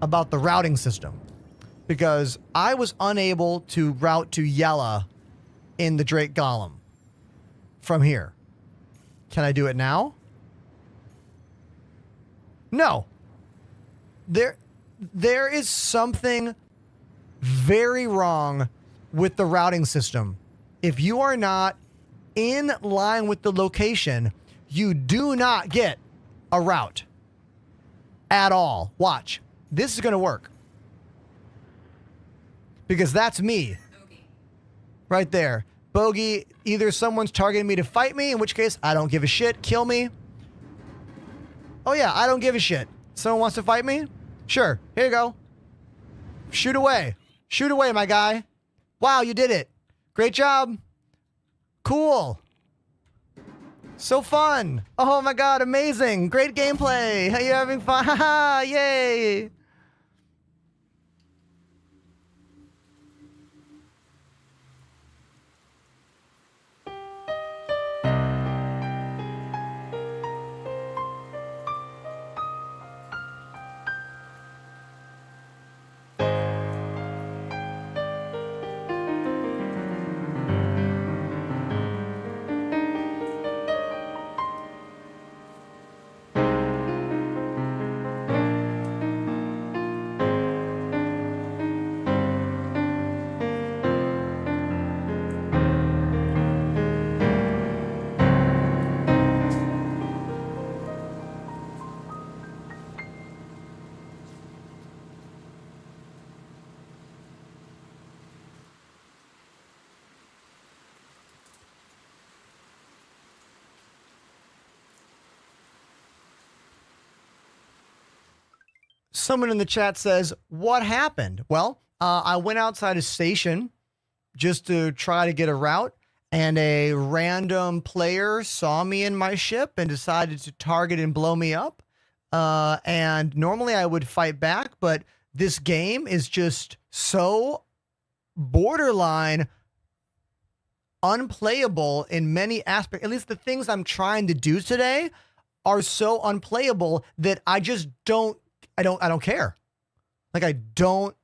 about the routing system. because I was unable to route to Yella in the Drake Golem from here. Can I do it now? No. There is something very wrong with the routing system. If you are not in line with the location, you do not get a route at all. Watch. This is going to work. Because that's me. Right there. Bogey, either someone's targeting me to fight me, in which case I don't give a shit. Kill me. Oh yeah, I don't give a shit. Someone wants to fight me? Sure. Here you go. Shoot away. Shoot away, my guy. Wow, you did it. Great job. Cool. So fun. Oh my god, amazing. Great gameplay. Are you having fun? Haha, yay. Someone in the chat says, what happened? Well, I went outside a station just to try to get a route, and a random player saw me in my ship and decided to target and blow me up. And normally I would fight back, but this game is just so borderline unplayable in many aspects. At least the things I'm trying to do today are so unplayable that I just don't care. Like, I don't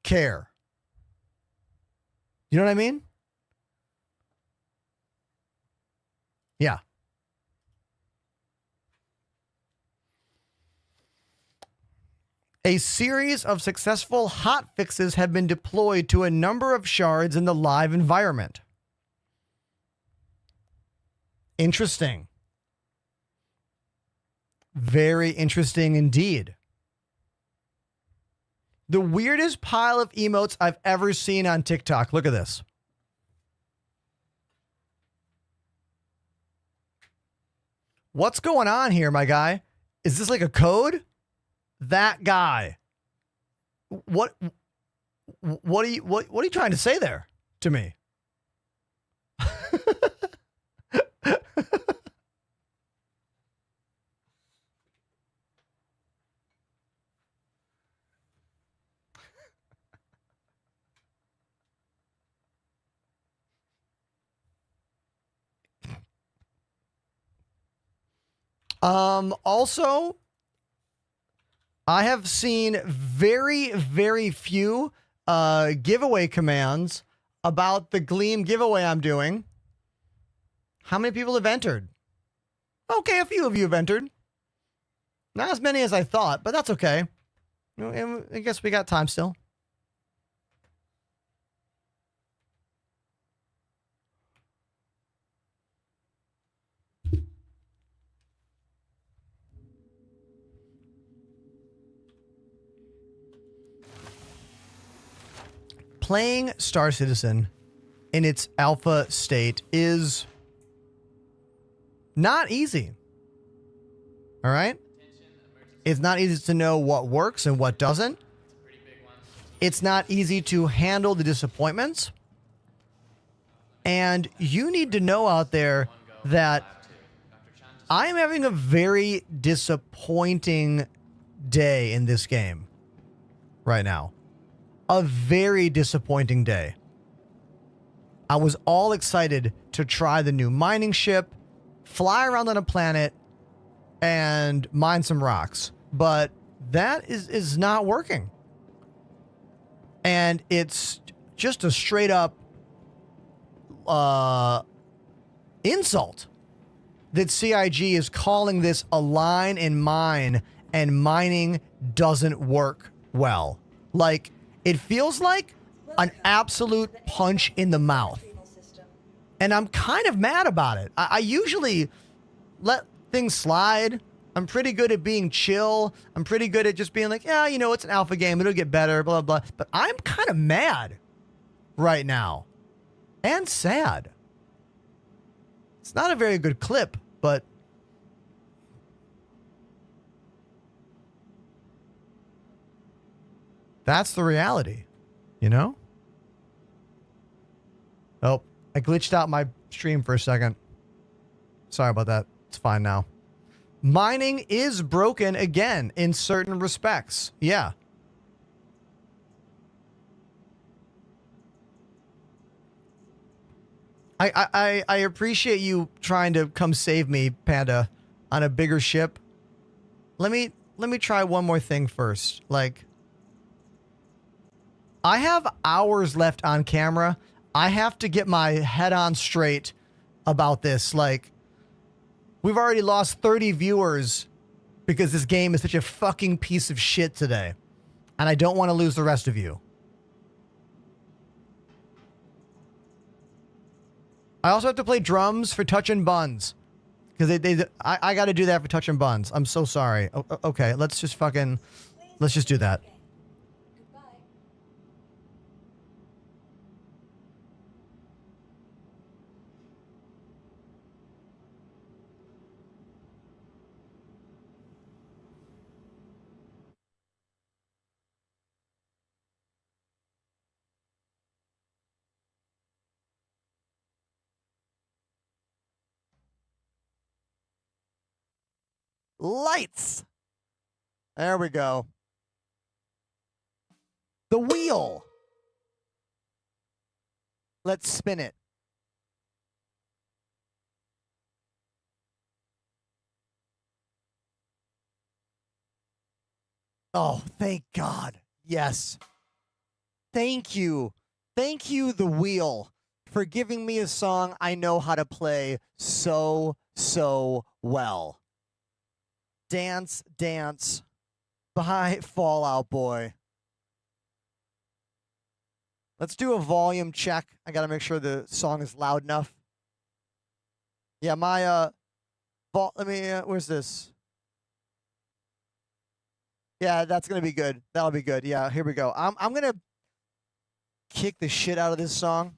care. You know what I mean? Yeah. A series of successful hot fixes have been deployed to a number of shards in the live environment. Interesting. Very interesting indeed. The weirdest pile of emotes I've ever seen on TikTok. Look at this. What's going on here, my guy? Is this like a code? That guy. What are you trying to say there to me? Also, I have seen very, very few giveaway commands about the Gleam giveaway I'm doing. How many people have entered? Okay, a few of you have entered. Not as many as I thought, but that's okay. I guess we got time still. Playing Star Citizen in its alpha state is not easy. All right? It's not easy to know what works and what doesn't. It's not easy to handle the disappointments. And you need to know out there that I'm having a very disappointing day in this game right now. A very disappointing day. I was all excited to try the new mining ship, fly around on a planet, and mine some rocks. But that is not working. And it's just a straight up insult that CIG is calling this a line in mine, and mining doesn't work well. Like, it feels like an absolute punch in the mouth. Retrieval system. And I'm kind of mad about it. I usually let things slide. I'm pretty good at being chill. I'm pretty good at just being like, yeah, you know, it's an alpha game. It'll get better, blah, blah, blah. But I'm kind of mad right now. And sad. It's not a very good clip, but that's the reality, you know? Oh, I glitched out my stream for a second. Sorry about that. It's fine now. Mining is broken again in certain respects. Yeah. I appreciate you trying to come save me, Panda, on a bigger ship. Let me try one more thing first. Like, I have hours left on camera. I have to get my head on straight about this. Like, we've already lost 30 viewers because this game is such a fucking piece of shit today. And I don't want to lose the rest of you. I also have to play drums for Touch and Buns. Because I got to do that for Touch and Buns. I'm so sorry. Okay, let's just do that. Goodbye. Lights. There we go. The wheel. Let's spin it. Oh, thank God. Yes. Thank you. Thank you, the wheel, for giving me a song I know how to play so well. Dance, Dance by Fall Out Boy. Let's do a volume check. I gotta make sure the song is loud enough. Yeah, my where's this? Yeah, that's gonna be good. That'll be good. Yeah, here we go. I'm gonna kick the shit out of this song.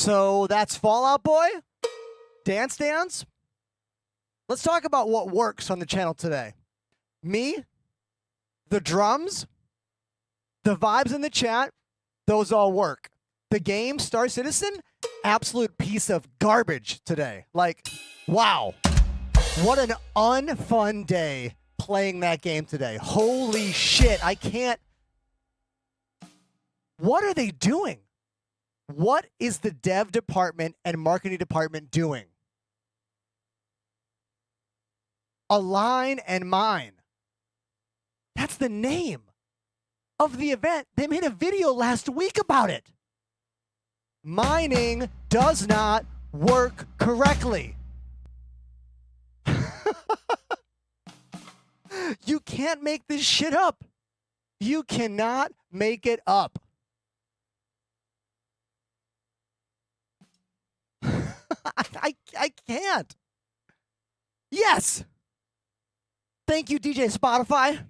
So that's Fallout Boy, Dance Dance. Let's talk about what works on the channel today. Me, the drums, the vibes in the chat, those all work. The game, Star Citizen, absolute piece of garbage today. Like, wow. What an unfun day playing that game today. Holy shit, I can't. What are they doing? What is the dev department and marketing department doing? Align and Mine. That's the name of the event. They made a video last week about it. Mining does not work correctly. You can't make this shit up. You cannot make it up. I can't. Yes. Thank you, DJ Spotify.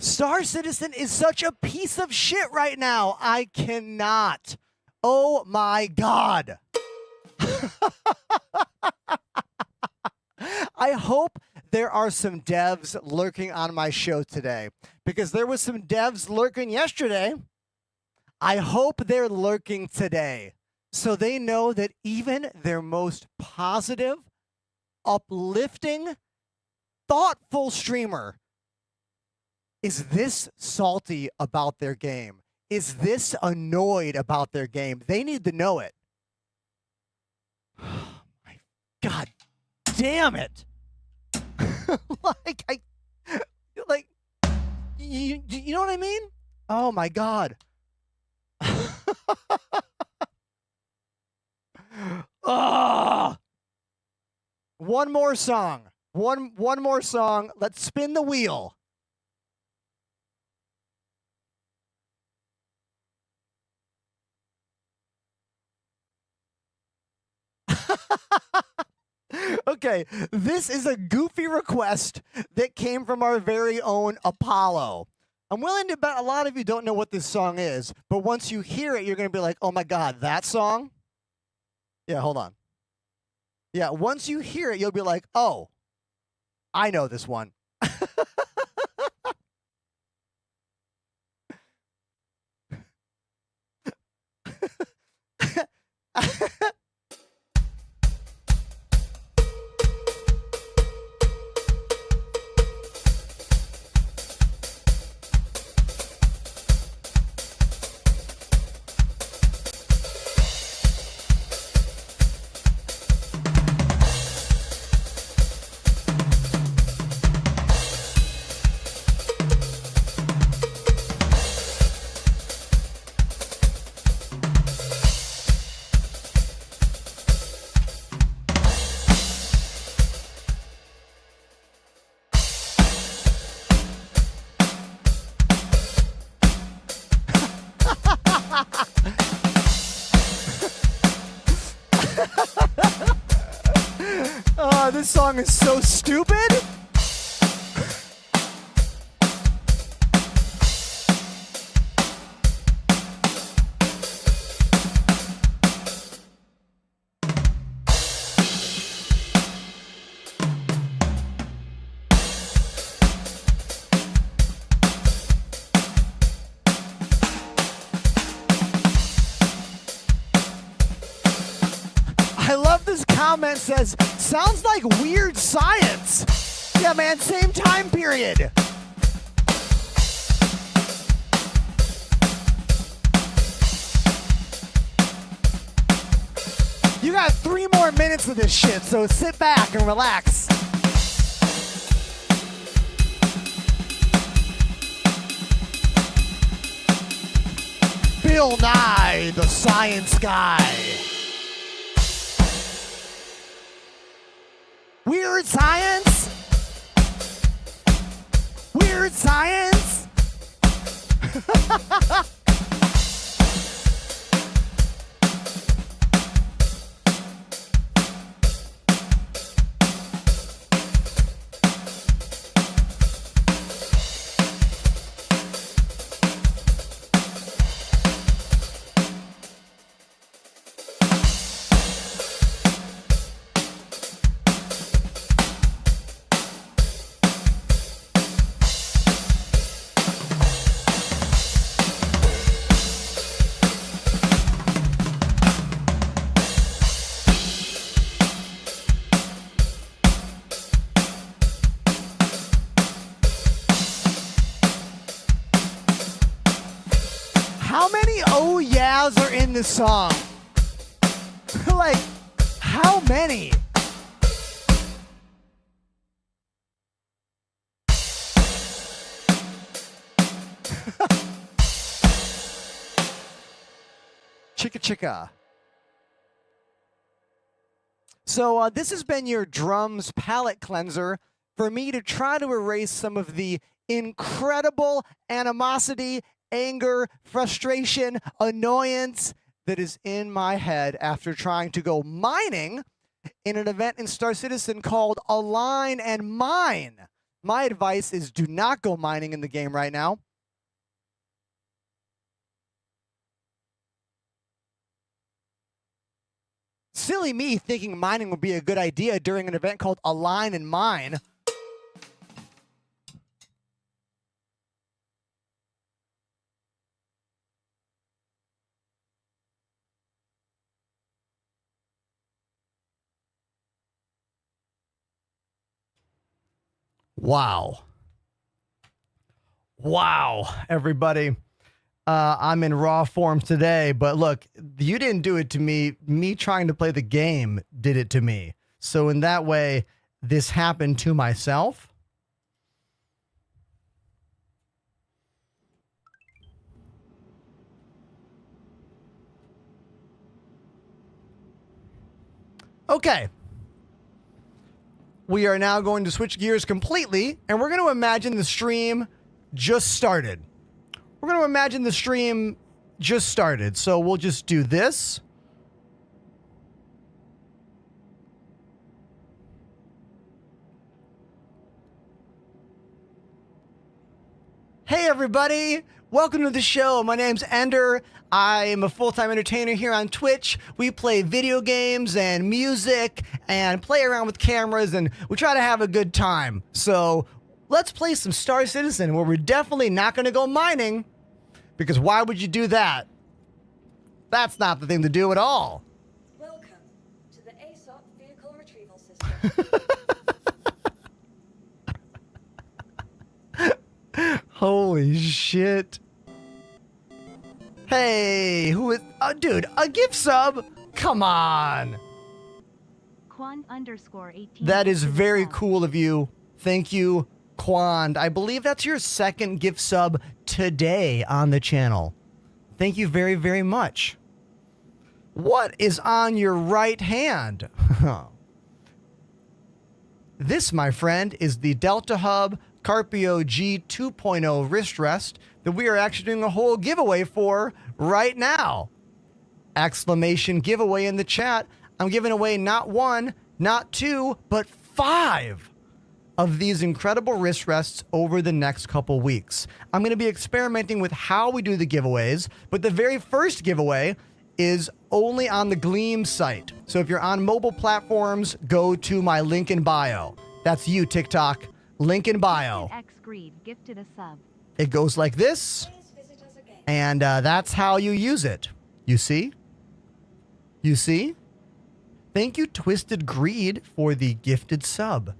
Star Citizen is such a piece of shit right now. I cannot. Oh my God. I hope there are some devs lurking on my show today, because there was some devs lurking yesterday. I hope they're lurking today, so they know that even their most positive, uplifting, thoughtful streamer is this salty about their game, is this annoyed about their game. They need to know it. My God damn it. Like, what I mean? Oh my God. Oh! One more song. One more song. Let's spin the wheel. Okay, this is a goofy request that came from our very own Apollo. I'm willing to bet a lot of you don't know what this song is, but once you hear it, you're going to be like, oh my God, that song? Yeah, hold on. Yeah, once you hear it, you'll be like, oh, I know this one. Oh, this song is so stupid. I love this comment says, sounds like weird science. Yeah, man, same time period. You got 3 more minutes of this shit, so sit back and relax. Bill Nye, the science guy. Weird science? Weird science? How many oh yeahs are in this song? Like, how many? Chicka chicka. So this has been your drums palette cleanser for me to try to erase some of the incredible animosity, anger, frustration, annoyance that is in my head after trying to go mining in an event in Star Citizen called Align and Mine. My advice is do not go mining in the game right now. Silly me thinking mining would be a good idea during an event called Align and Mine. Wow. Wow, everybody. I'm in raw form today, but look, you didn't do it to me. Me trying to play the game did it to me. So in that way, this happened to myself. Okay. We are now going to switch gears completely, and we're going to imagine the stream just started. We're going to imagine the stream just started. So we'll just do this. Hey everybody, welcome to the show. My name's Ender. I am a full-time entertainer here on Twitch. We play video games and music and play around with cameras, and we try to have a good time. So let's play some Star Citizen, where we're definitely not going to go mining, because why would you do that? That's not the thing to do at all. Welcome to the ASOP vehicle retrieval system. Holy shit. Hey, who is... dude, a gift sub? Come on. Quan_18. That is very cool of you. Thank you, Quand. I believe that's your second gift sub today on the channel. Thank you very, very much. What is on your right hand? This, my friend, is the Delta Hub Carpio G 2.0 wrist rest that we are actually doing a whole giveaway for right now. Exclamation giveaway in the chat. I'm giving away not one, not two, but 5 of these incredible wrist rests over the next couple weeks. I'm going to be experimenting with how we do the giveaways, but the very first giveaway is only on the Gleam site. So if you're on mobile platforms, go to my link in bio. That's you, TikTok. Link in bio. X Greed gifted a sub. It goes like this, Please visit us again. and that's how you use it. You see? You see? Thank you, Twisted Greed, for the gifted sub.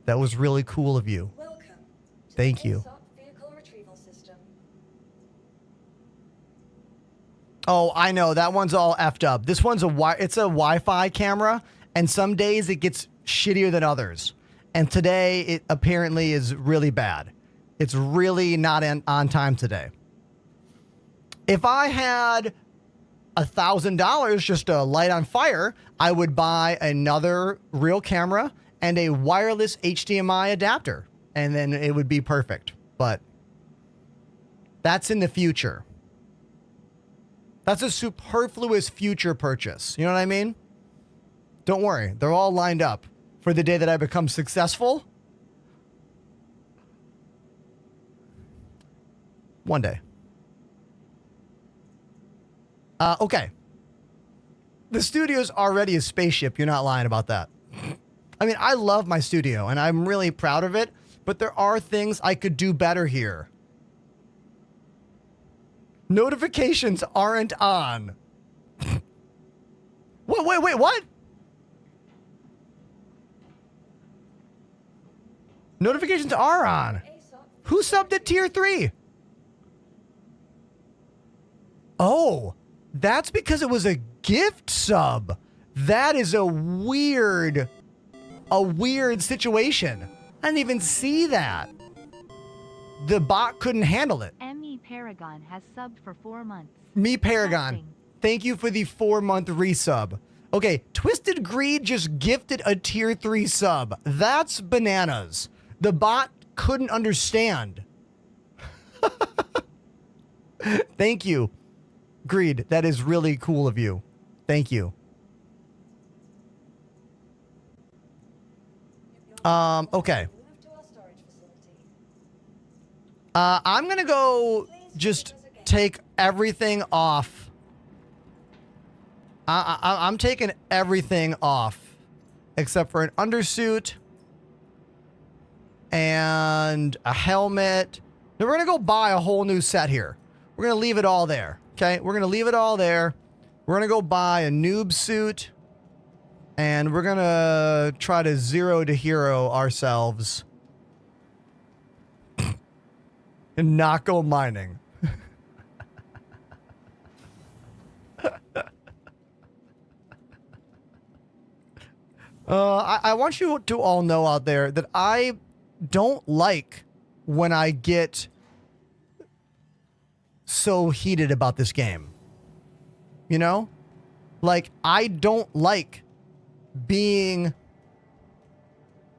That was really cool of you. Welcome to Thank the you. ASOP vehicle retrieval system. Oh, I know. That one's all effed up. This one's it's a Wi-Fi camera, and some days it gets shittier than others. And today, it apparently is really bad. It's really not on time today. If I had $1,000 just to light on fire, I would buy another real camera and a wireless HDMI adapter, and then it would be perfect. But that's in the future. That's a superfluous future purchase. You know what I mean? Don't worry. They're all lined up for the day that I become successful. One day. Okay. The studio's already a spaceship. You're not lying about that. I mean, I love my studio, and I'm really proud of it, but there are things I could do better here. Notifications aren't on. Wait, what? Notifications are on. ASOP Who subbed at tier 3? Oh, that's because it was a gift sub. That is a weird situation. I didn't even see that. The bot couldn't handle it. ME Paragon has subbed for 4 months. Me Paragon, Nothing. thank you for the 4-month resub. Okay, Twisted Greed just gifted a tier 3 sub. That's bananas. The bot couldn't understand. Thank you, Greed. That is really cool of you. Thank you. Okay. move to our storage facility. I'm gonna go just take everything off. I'm taking everything off except for an undersuit and a helmet. Now we're gonna go buy a whole new set here. We're gonna leave it all there. Okay, we're gonna leave it all there. We're gonna go buy a noob suit, and we're gonna try to 0 to hero ourselves and not go mining. I want you to all know out there that I don't like when I get so heated about this game. You know? Like, I don't like being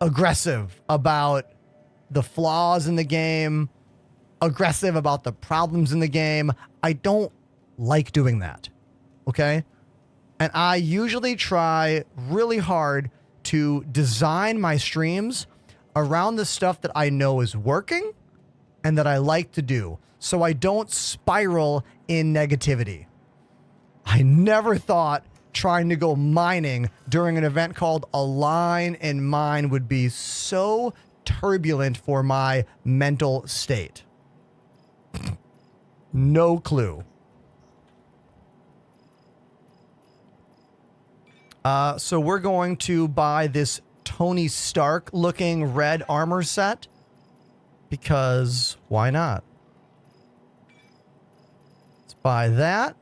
aggressive about the flaws in the game, aggressive about the problems in the game. I don't like doing that. Okay? And I usually try really hard to design my streams around the stuff that I know is working and that I like to do, so I don't spiral in negativity. I never thought trying to go mining during an event called Align and Mine would be so turbulent for my mental state. No clue. So we're going to buy this Tony Stark looking red armor set because why not? Let's buy that.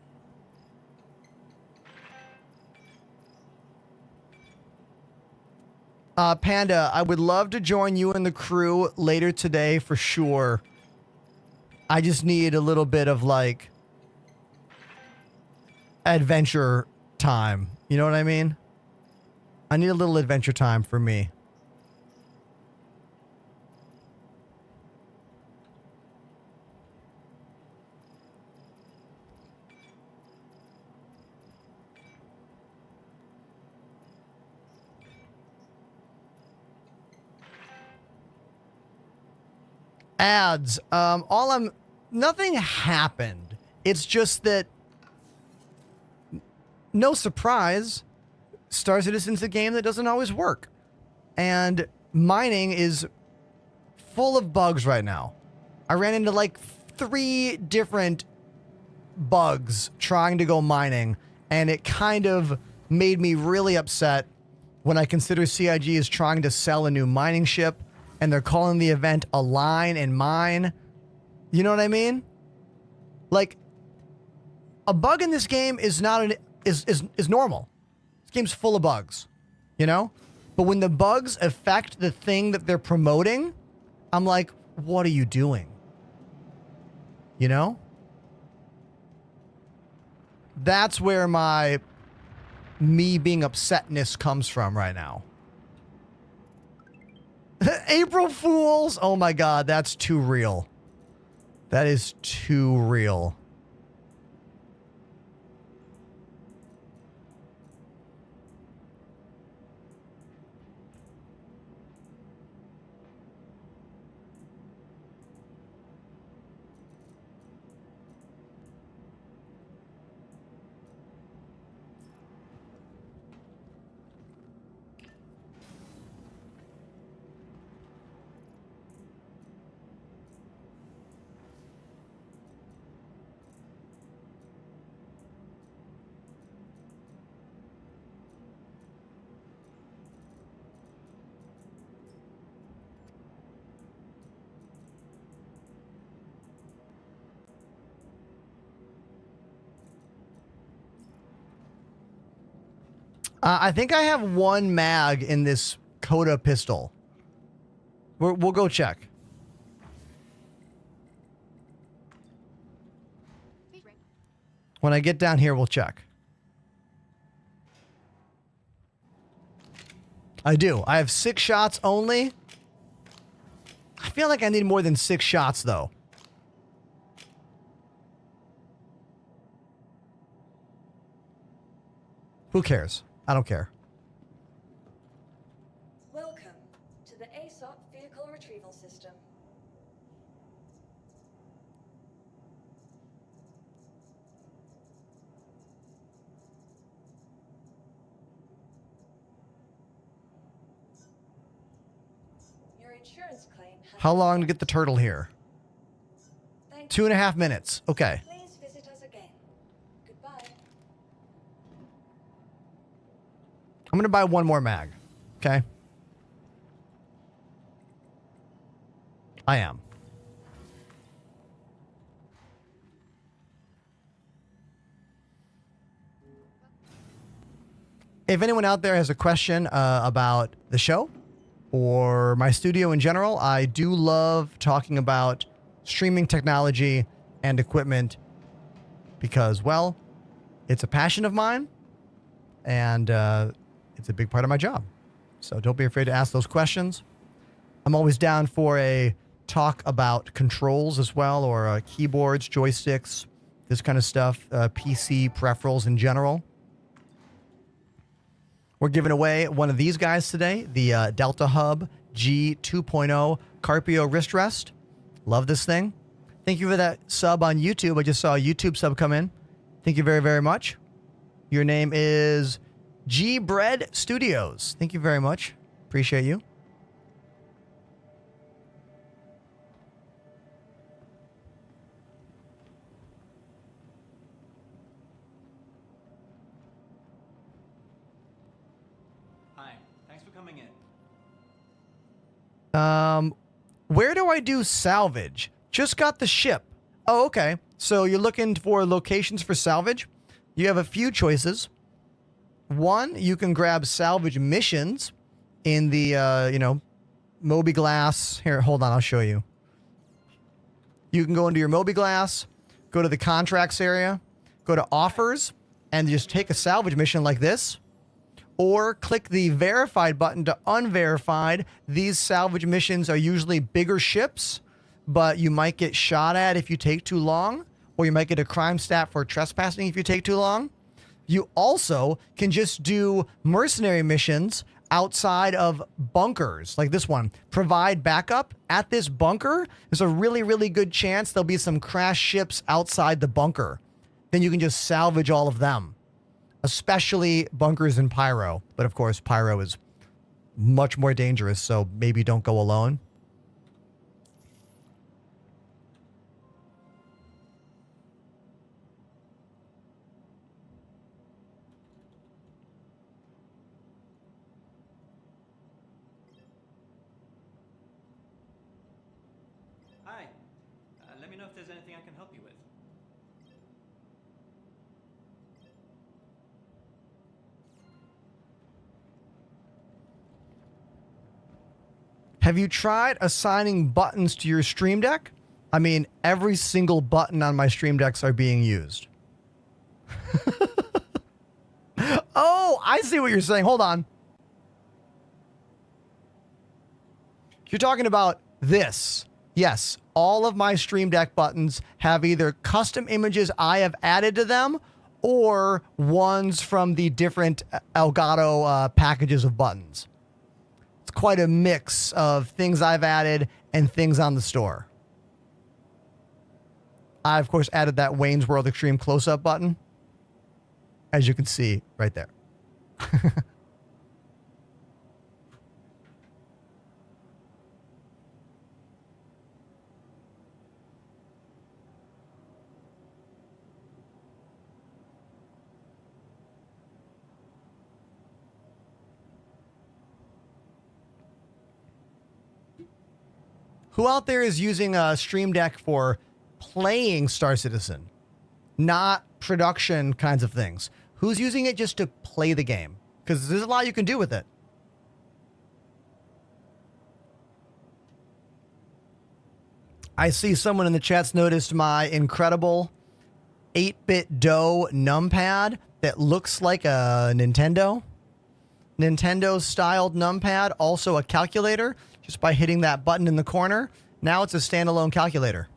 Panda, I would love to join you and the crew later today for sure. I just need a little bit of like adventure time. You know what I mean? I need a little adventure time for me. Ads. Nothing happened. It's just that, no surprise, Star Citizen's a game that doesn't always work. And mining is full of bugs right now. I ran into like 3 different bugs trying to go mining, and it kind of made me really upset when I consider CIG is trying to sell a new mining ship and they're calling the event Align and Mine. You know what I mean? Like, a bug in this game is not is normal. This game's full of bugs, you know? But when the bugs affect the thing that they're promoting, I'm like, what are you doing? You know? That's where me being upsetness comes from right now. April Fools! Oh my god, that's too real. That is too real. I think I have 1 mag in this Coda pistol. We'll go check. When I get down here, we'll check. I do. I have 6 shots only. I feel like I need more than 6 shots, though. Who cares? I don't care. Welcome to the ASOP vehicle retrieval system. Your insurance claim has How long to get the turtle here? Thank you. 2.5 minutes. Okay. Please visit us again. Goodbye. I'm going to buy 1 more mag. Okay? I am. If anyone out there has a question about the show or my studio in general, I do love talking about streaming technology and equipment because, well, it's a passion of mine and It's a big part of my job. So don't be afraid to ask those questions. I'm always down for a talk about controls as well, or keyboards, joysticks, this kind of stuff, PC peripherals in general. We're giving away one of these guys today, the Delta Hub G 2.0 Carpio wrist rest. Love this thing. Thank you for that sub on YouTube. I just saw a YouTube sub come in. Thank you very, very much. Your name is G Bread Studios. Thank you very much. Appreciate you. Hi, thanks for coming in. Where do I do salvage? Just got the ship. Oh, okay. So you're looking for locations for salvage? You have a few choices. One, you can grab salvage missions in the, Moby-Glass. Here, hold on, I'll show you. You can go into your Moby-Glass, go to the contracts area, go to offers, and just take a salvage mission like this. Or click the verified button to unverified. These salvage missions are usually bigger ships, but you might get shot at if you take too long, or you might get a crime stat for trespassing if you take too long. You also can just do mercenary missions outside of bunkers, like this one. Provide backup at this bunker. There's a really, really good chance there'll be some crashed ships outside the bunker. Then you can just salvage all of them. Especially bunkers and pyro. But of course, pyro is much more dangerous, so maybe don't go alone. Hi, let me know if there's anything I can help you with. Have you tried assigning buttons to your Stream Deck? I mean, every single button on my Stream Decks are being used. Oh, I see what you're saying. Hold on. You're talking about this. Yes, all of my Stream Deck buttons have either custom images I have added to them or ones from the different Elgato packages of buttons. It's quite a mix of things I've added and things on the store. I, of course, added that Wayne's World Extreme close-up button, as you can see right there. Who out there is using a Stream Deck for playing Star Citizen, not production kinds of things? Who's using it just to play the game? Because there's a lot you can do with it. I see someone in the chat's noticed my incredible 8-bit DOE numpad that looks like a Nintendo. Nintendo-styled numpad, also a calculator. Just by hitting that button in the corner, now it's a standalone calculator.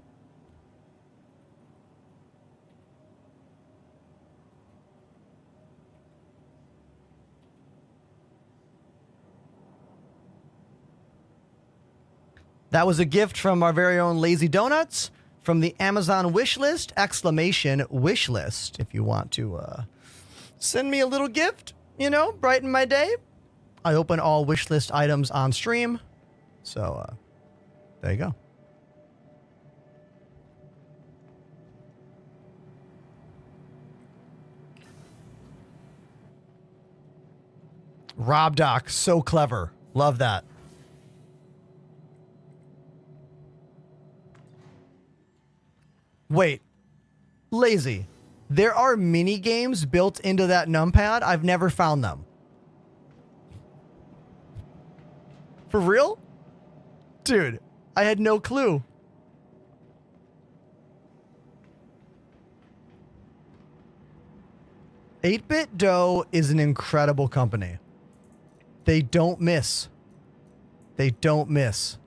That was a gift from our very own Lazy Donuts from the Amazon wish list, exclamation wish list. If you want to send me a little gift, brighten my day. I open all wish list items on stream. So, there you go. Rob Doc, so clever. Love that. Wait, Lazy. There are mini games built into that numpad. I've never found them. For real? Dude, I had no clue. Eight-Bit DOE is an incredible company. They don't miss. They don't miss.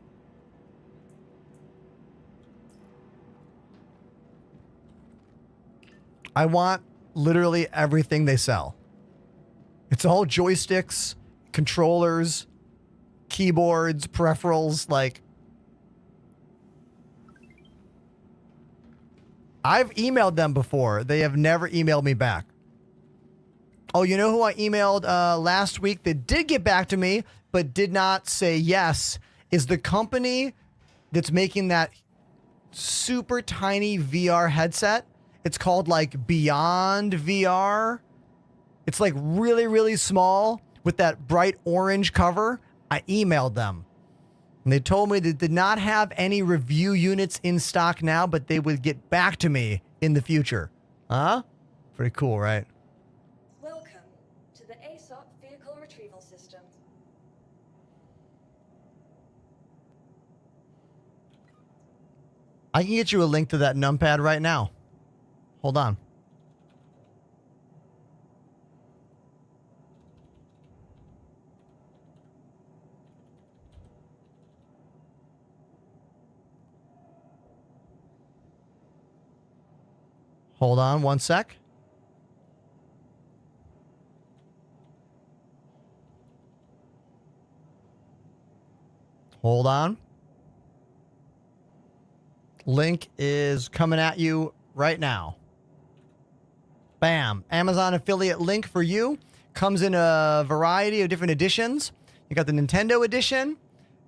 I want literally everything they sell. It's all joysticks, controllers, keyboards, peripherals, like... I've emailed them before. They have never emailed me back. Oh, you know who I emailed last week that did get back to me, but did not say yes, is the company that's making that super tiny VR headset. It's called like Beyond VR. It's like really, really small with that bright orange cover. I emailed them. And they told me they did not have any review units in stock now, but they would get back to me in the future. Huh? Pretty cool, right? Welcome to the ASOP Vehicle Retrieval System. I can get you a link to that numpad right now. Hold on. Hold on one sec. Hold on. Link is coming at you right now. Bam. Amazon affiliate link for you. Comes in a variety of different editions. You got the Nintendo edition.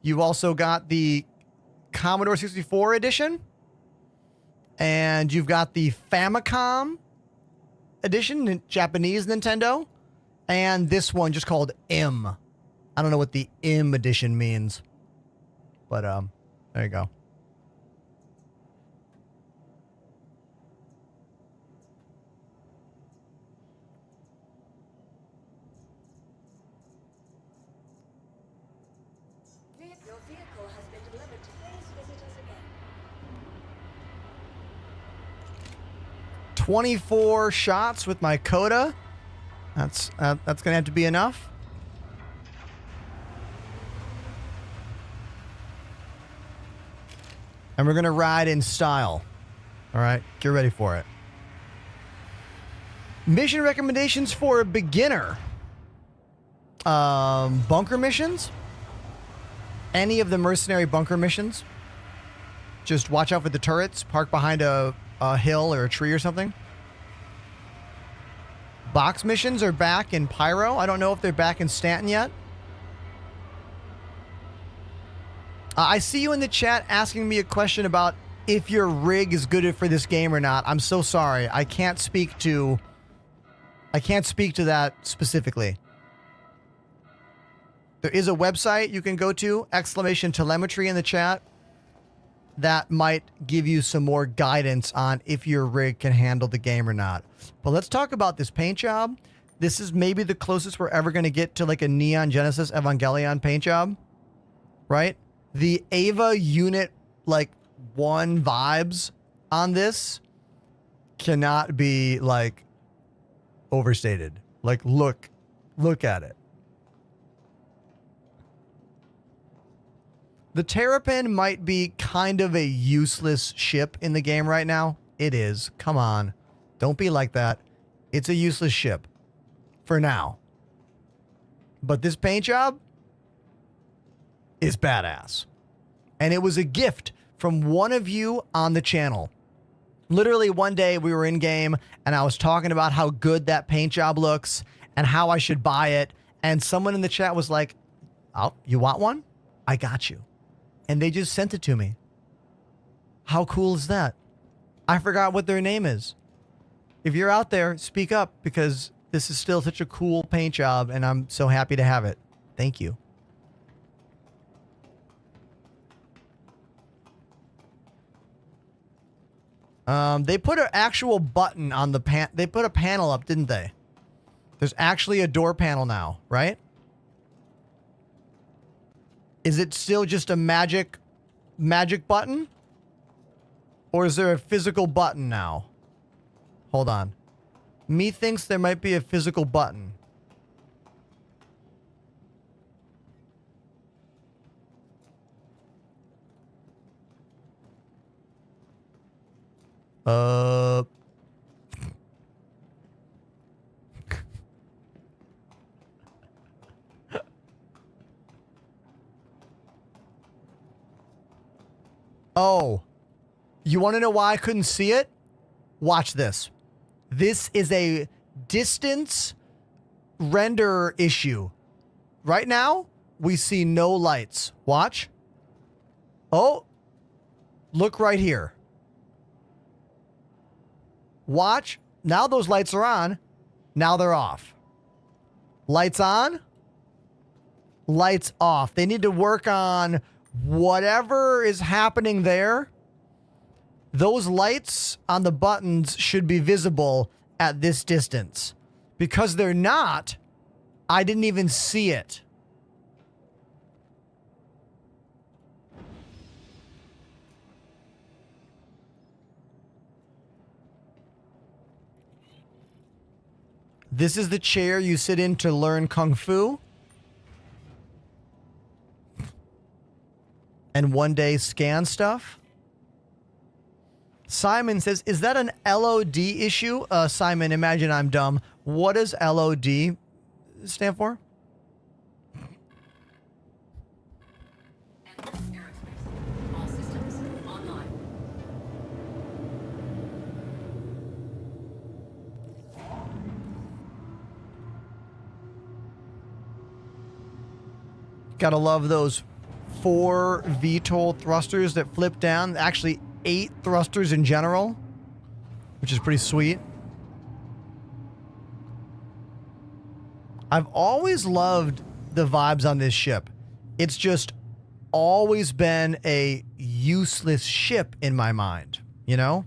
You've also got the Commodore 64 edition. And you've got the Famicom edition, Japanese Nintendo. And this one just called M. I don't know what the M edition means. But there you go. Your vehicle has been delivered to please visit us again. 24 shots with my Coda. That's gonna have to be enough. And we're gonna ride in style. All right, get ready for it. Mission recommendations for a beginner. Bunker missions. Any of the mercenary bunker missions. Just watch out for the turrets. Park behind a hill or a tree or something. Box missions are back in Pyro. I don't know if they're back in Stanton yet. I see you in the chat asking me a question about if your rig is good for this game or not. I'm so sorry. I can't speak to that specifically. There is a website you can go to, !telemetry in the chat. That might give you some more guidance on if your rig can handle the game or not. But let's talk about this paint job. This is maybe the closest we're ever going to get to like a Neon Genesis Evangelion paint job, right? The Ava Unit like 1 vibes on this cannot be like overstated. Like look at it. The Terrapin might be kind of a useless ship in the game right now. It is. Come on. Don't be like that. It's a useless ship. For now. But this paint job is badass. And it was a gift from one of you on the channel. Literally one day we were in game and I was talking about how good that paint job looks and how I should buy it. And someone in the chat was like, "Oh, you want one? I got you." And they just sent it to me. How cool is that? I forgot what their name is. If you're out there, speak up because this is still such a cool paint job and I'm so happy to have it. Thank you. They put an actual button on the they put a panel up, didn't they? There's actually a door panel now, right? Is it still just a magic button? Or is there a physical button now? Hold on. Me thinks there might be a physical button. Oh, you want to know why I couldn't see it? Watch this. This is a distance render issue. Right now, we see no lights. Watch. Oh, look right here. Watch. Now those lights are on. Now they're off. Lights on. Lights off. They need to work on whatever is happening there. Those lights on the buttons should be visible at this distance. Because they're not, I didn't even see it. This is the chair you sit in to learn Kung Fu. And one day scan stuff. Simon says, is that an LOD issue? Simon, imagine I'm dumb. What does LOD stand for? All systems online. Gotta love those 4 VTOL thrusters that flip down. Actually, 8 thrusters in general, which is pretty sweet. I've always loved the vibes on this ship. It's just always been a useless ship in my mind, you know?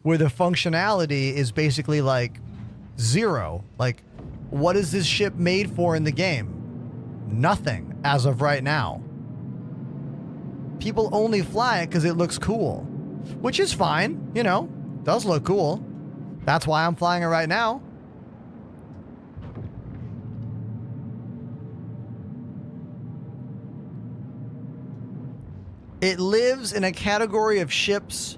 Where the functionality is basically like 0. Like, what is this ship made for in the game? Nothing as of right now. People only fly it because it looks cool, which is fine, you know, does look cool. That's why I'm flying it right now. It lives in a category of ships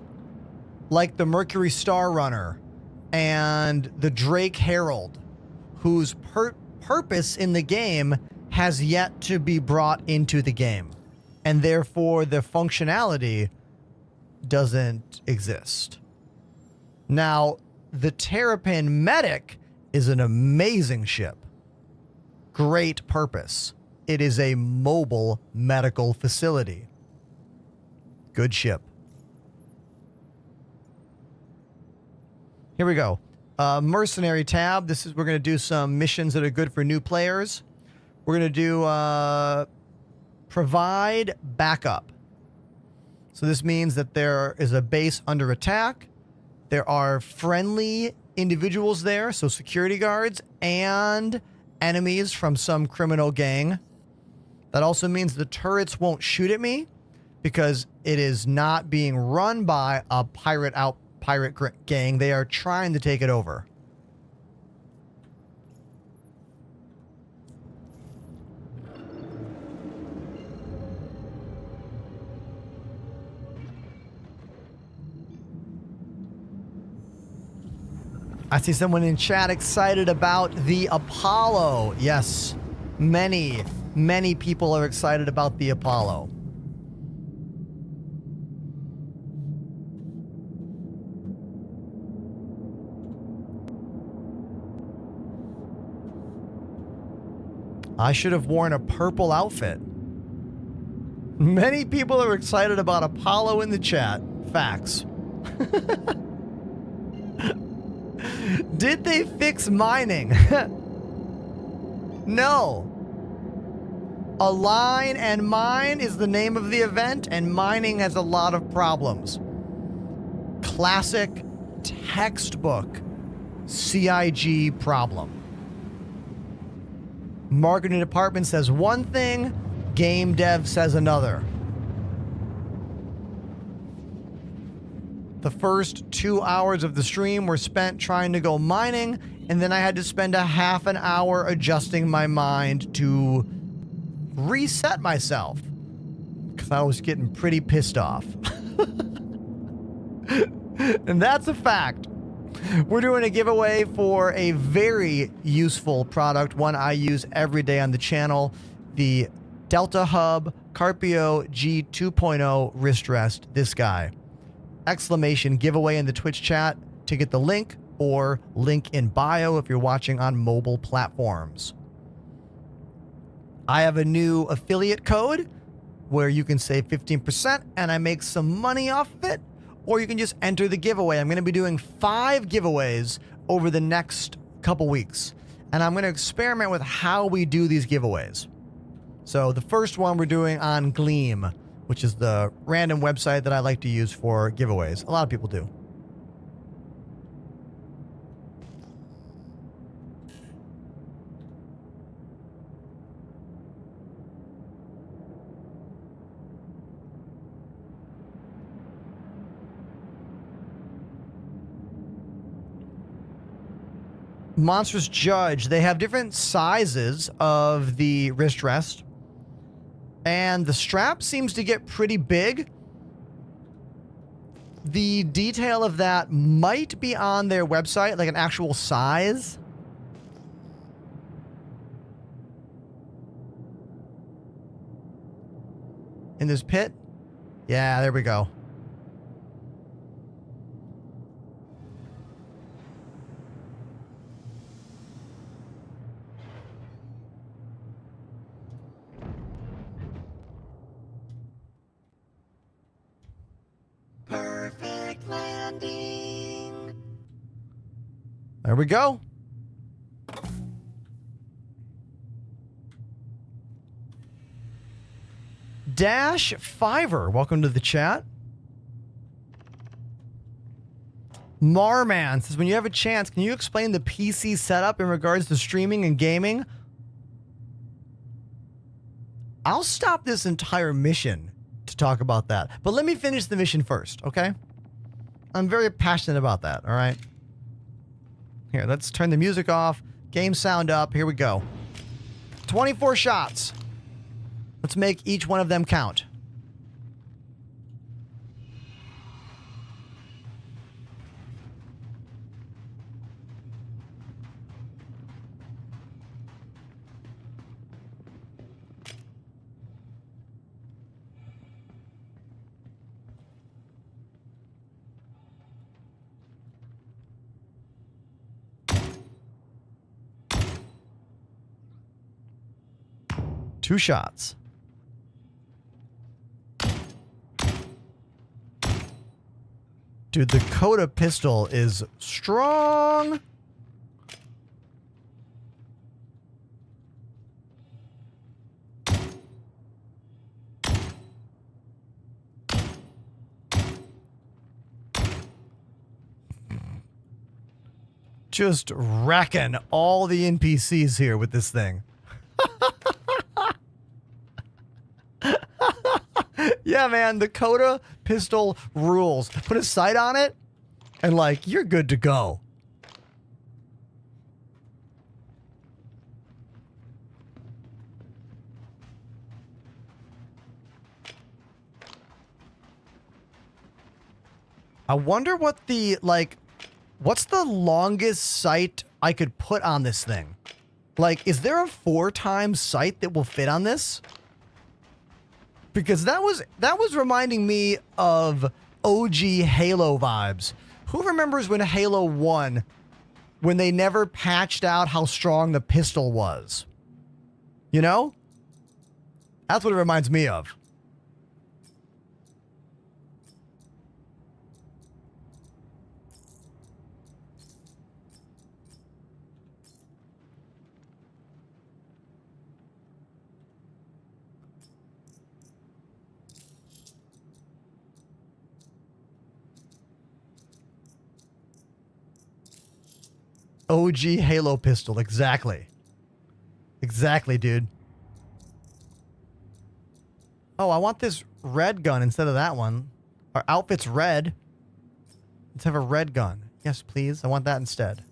like the Mercury Star Runner and the Drake Herald, whose purpose in the game has yet to be brought into the game. And therefore, the functionality doesn't exist. Now, the Terrapin Medic is an amazing ship. Great purpose. It is a mobile medical facility. Good ship. Here we go. Mercenary tab. This is, we're going to do some missions that are good for new players. We're going to do provide backup. So this means that there is a base under attack. There are friendly individuals there, so security guards and enemies from some criminal gang. That also means the turrets won't shoot at me because it is not being run by a pirate gang. They are trying to take it over. I see someone in chat excited about the Apollo. Yes, many people are excited about the Apollo. I should have worn a purple outfit. Many people are excited about Apollo in the chat. Facts. Did they fix mining? No. Align and mine is the name of the event, and mining has a lot of problems. Classic textbook CIG problem. Marketing department says one thing, game dev says another. The first 2 hours of the stream were spent trying to go mining, and then I had to spend a half an hour adjusting my mind to reset myself because I was getting pretty pissed off. And that's a fact. We're doing a giveaway for a very useful product, one I use every day on the channel, the Delta Hub Carpio G 2.0 wrist rest. This guy. Exclamation giveaway in the Twitch chat to get the link, or link in bio if you're watching on mobile platforms. I have a new affiliate code where you can save 15% and I make some money off of it, or you can just enter the giveaway. I'm going to be doing 5 giveaways over the next couple weeks, and I'm going to experiment with how we do these giveaways. So the first one we're doing on Gleam, which is the random website that I like to use for giveaways. A lot of people do. Monstrous Judge, they have different sizes of the wrist rest, and the strap seems to get pretty big. The detail of that might be on their website, like an actual size. In this pit? Yeah, there we go. Perfect landing. There we go. Dash Fiverr, welcome to the chat. Marman says, when you have a chance, can you explain the PC setup in regards to streaming and gaming? I'll stop this entire mission to talk about that. But let me finish the mission first, okay? I'm very passionate about that, all right? Here, let's turn the music off. Game sound up. Here we go. 24 shots. Let's make each one of them count. Two shots. Dude, the Coda pistol is strong. Just wrecking all the NPCs here with this thing. Yeah, man, the Coda pistol rules. Put a sight on it, and, like, you're good to go. I wonder what the, like, what's the longest sight I could put on this thing? Like, is there a 4x sight that will fit on this? Because that was reminding me of OG Halo vibes. Who remembers when Halo 1, when they never patched out how strong the pistol was? You know? That's what it reminds me of. OG Halo pistol, exactly. Exactly, dude. Oh, I want this red gun instead of that one. Our outfit's red. Let's have a red gun. Yes, please. I want that instead.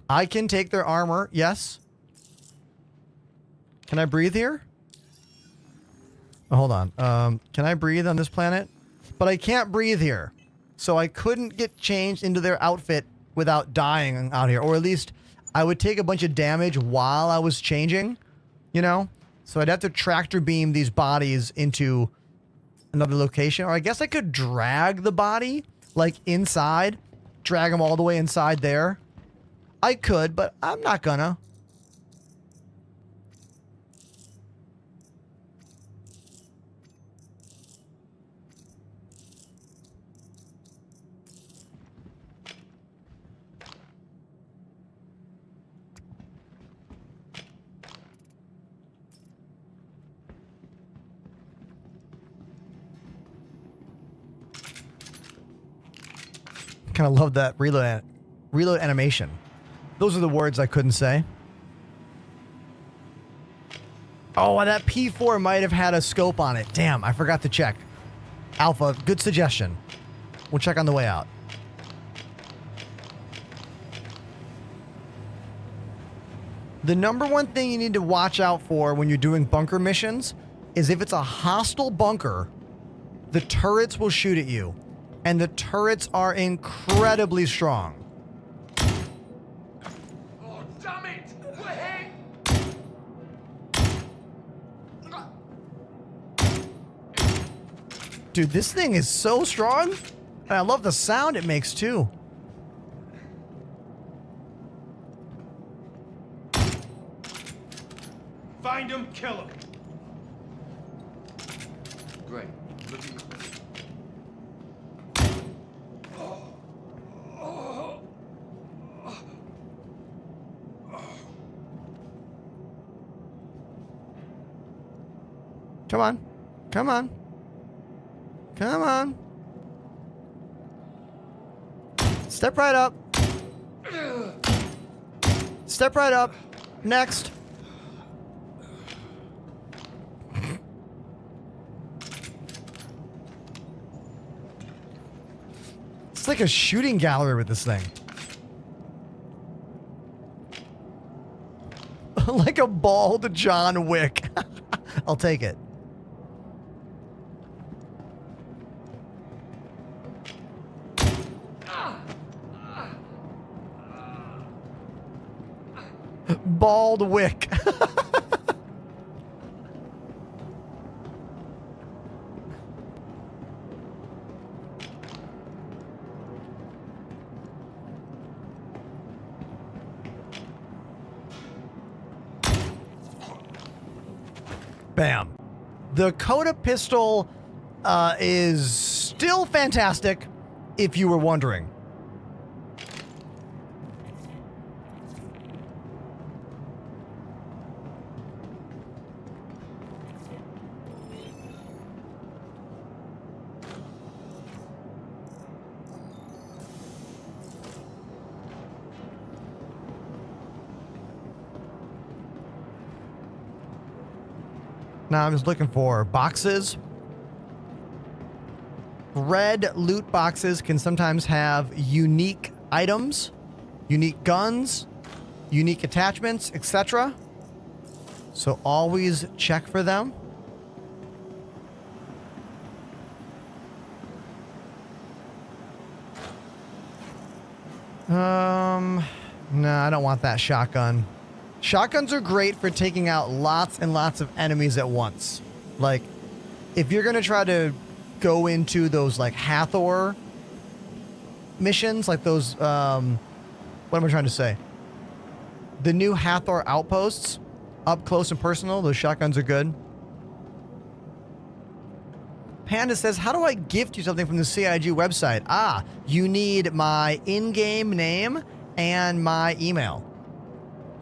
I can take their armor, yes. Can I breathe here? Oh, hold on. Can I breathe on this planet? But I can't breathe here. So I couldn't get changed into their outfit without dying out here. Or at least I would take a bunch of damage while I was changing, you know? So I'd have to tractor beam these bodies into another location. Or I guess I could drag the body, like, inside. Drag them all the way inside there. I could, but I'm not gonna. Kind of love that reload animation. Those are the words I couldn't say. Oh, and that P4 might have had a scope on it. Damn, I forgot to check. Alpha, good suggestion. We'll check on the way out. The number one thing you need to watch out for when you're doing bunker missions is if it's a hostile bunker, the turrets will shoot at you. And the turrets are incredibly strong. Oh, damn it! We're hit! Dude, this thing is so strong. And I love the sound it makes too. Find him, kill him. Great. Look at you. Come on. Come on. Come on. Step right up. Step right up. Next. It's like a shooting gallery with this thing. Like a bald John Wick. I'll take it. Bald Wick. Bam. The Coda pistol is still fantastic, if you were wondering. Now I'm just looking for boxes. Red loot boxes can sometimes have unique items, unique guns, unique attachments, etc. So always check for them. No, I don't want that shotgun. Shotguns are great for taking out lots and lots of enemies at once. Like, if you're going to try to go into those, like, Hathor missions, like those, what am I trying to say? The new Hathor outposts, up close and personal, those shotguns are good. Panda says, how do I gift you something from the CIG website? Ah, you need my in-game name and my email.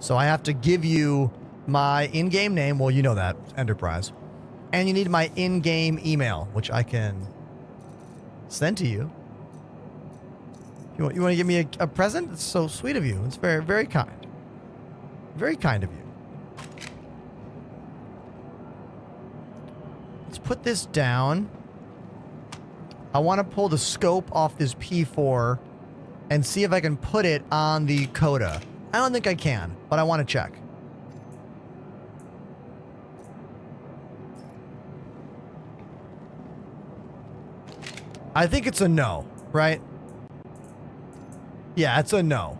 So I have to give you my in-game name. Well, you know that, Enterprise. And you need my in-game email, which I can send to you. You want to give me a present? It's so sweet of you. It's very, very kind. Very kind of you. Let's put this down. I want to pull the scope off this P4 and see if I can put it on the Coda. I don't think I can, but I want to check. I think it's a no, right? Yeah, it's a no.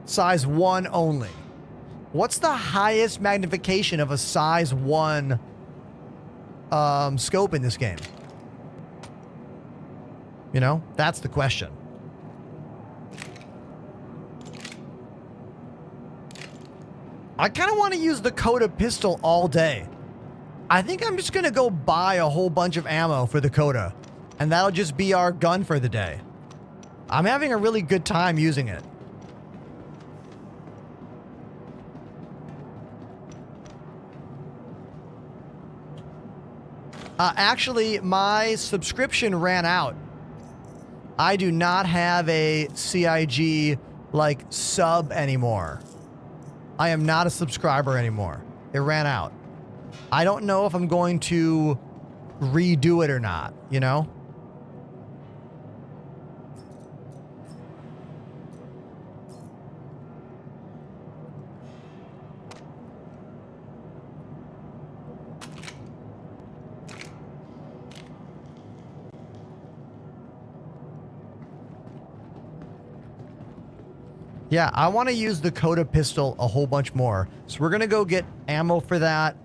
Size 1 only. What's the highest magnification of a size 1 scope in this game? You know, that's the question. I kind of want to use the Coda pistol all day. I think I'm just going to go buy a whole bunch of ammo for the Coda, and that'll just be our gun for the day. I'm having a really good time using it. Actually, my subscription ran out. I do not have a CIG, like, sub anymore. I am not a subscriber anymore. It ran out. I don't know if I'm going to redo it or not, you know? Yeah, I want to use the Coda pistol a whole bunch more. So we're going to go get ammo for that